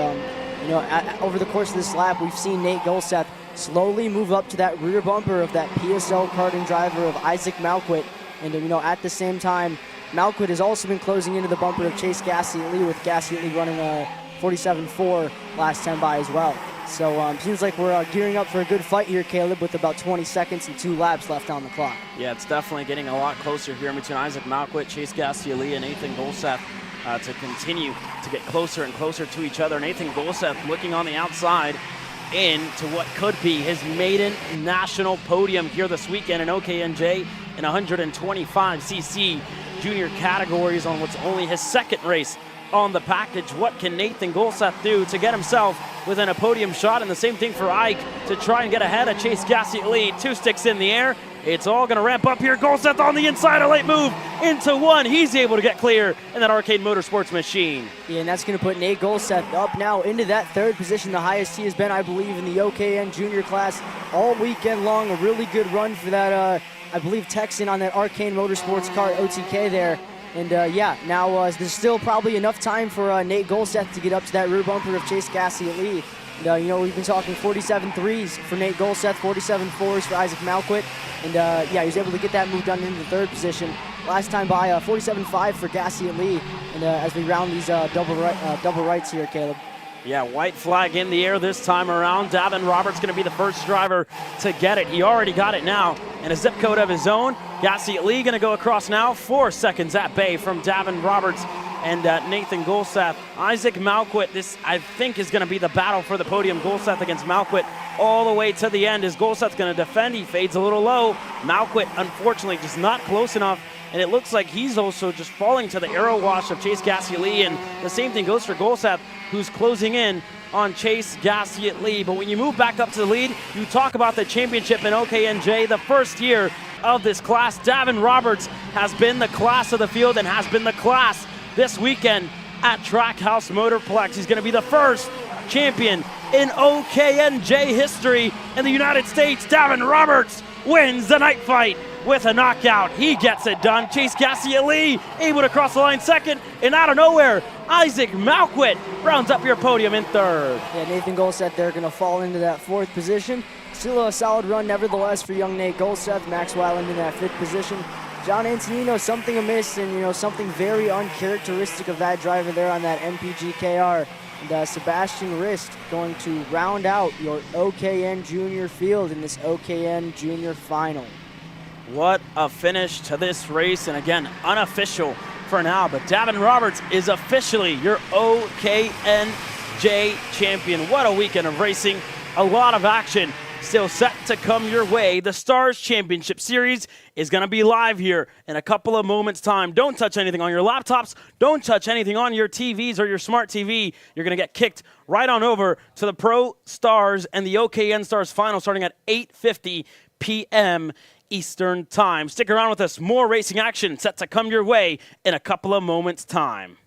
over the course of this lap, we've seen Nate Golseth slowly move up to that rear bumper of that PSL karting driver of Isaac Malquit. And at the same time, Malquit has also been closing into the bumper of Chase Gassioli, with Gassioli running a 47.4 last time by as well. So seems like we're gearing up for a good fight here, Caleb, with about 20 seconds and 2 laps left on the clock. Yeah, it's definitely getting a lot closer here between Isaac Malquit, Chase Gassioli, and Nathan Golseth to continue to get closer and closer to each other. Nathan Golseth looking on the outside into what could be his maiden national podium here this weekend in OKNJ in 125cc junior categories on what's only his second race on the package. What can Nathan Golseth do to get himself within a podium shot? And the same thing for Ike to try and get ahead of Chase Gassioli. 2 sticks in the air. It's all going to ramp up here. Golseth on the inside, a late move into 1. He's able to get clear in that Arcade Motorsports machine. Yeah, and that's going to put Nate Golseth up now into that 3rd position, the highest he has been, I believe, in the OKN junior class all weekend long. A really good run for that, I believe, Texan on that Arcade Motorsports Kart OTK there. And now there's still probably enough time for Nate Golseth to get up to that rear bumper of Chase Gassioli. And, we've been talking 47.3s for Nate Golseth, 47.4s for Isaac Malquit. And he was able to get that move done into the 3rd position. Last time by, 47.5 for Gassioli. And as we round these double rights here, Caleb. Yeah, white flag in the air this time around. Davin Roberts going to be the first driver to get it. He already got it now in a zip code of his own. Gassioli going to go across now. 4 seconds at bay from Davin Roberts and Nathan Golseth. Isaac Malquit, this I think is going to be the battle for the podium. Golseth against Malquit all the way to the end. Is Golseth going to defend? He fades a little low. Malquit, unfortunately, just not close enough. And it looks like he's also just falling to the arrow wash of Chase Gassioli. And the same thing goes for Golseth, who's closing in on Chase Gassioli. But when you move back up to the lead, you talk about the championship in OKNJ, the first year of this class. Davin Roberts has been the class of the field and has been the class this weekend at Trackhouse Motorplex. He's going to be the first champion in OKNJ history in the United States. Davin Roberts wins the night fight with a knockout. He gets it done. Chase Gassioli able to cross the line second, and out of nowhere, Isaac Malquit rounds up your podium in 3rd. Yeah, Nathan Golseth there going to fall into that 4th position. Still a solid run nevertheless for young Nate Golseth. Max Weiland in that 5th position. John Antonino, something amiss and something very uncharacteristic of that driver there on that MPG KR. And Sebastian Rist going to round out your OKN junior field in this OKN junior final. What a finish to this race, and again, unofficial for now, but Davin Roberts is officially your OKNJ champion. What a weekend of racing, a lot of action still set to come your way. The Stars Championship Series is going to be live here in a couple of moments' time. Don't touch anything on your laptops. Don't touch anything on your TVs or your smart TV. You're going to get kicked right on over to the Pro Stars and the OKN Stars final starting at 8:50 p.m. Eastern Time. Stick around with us. More racing action set to come your way in a couple of moments' time.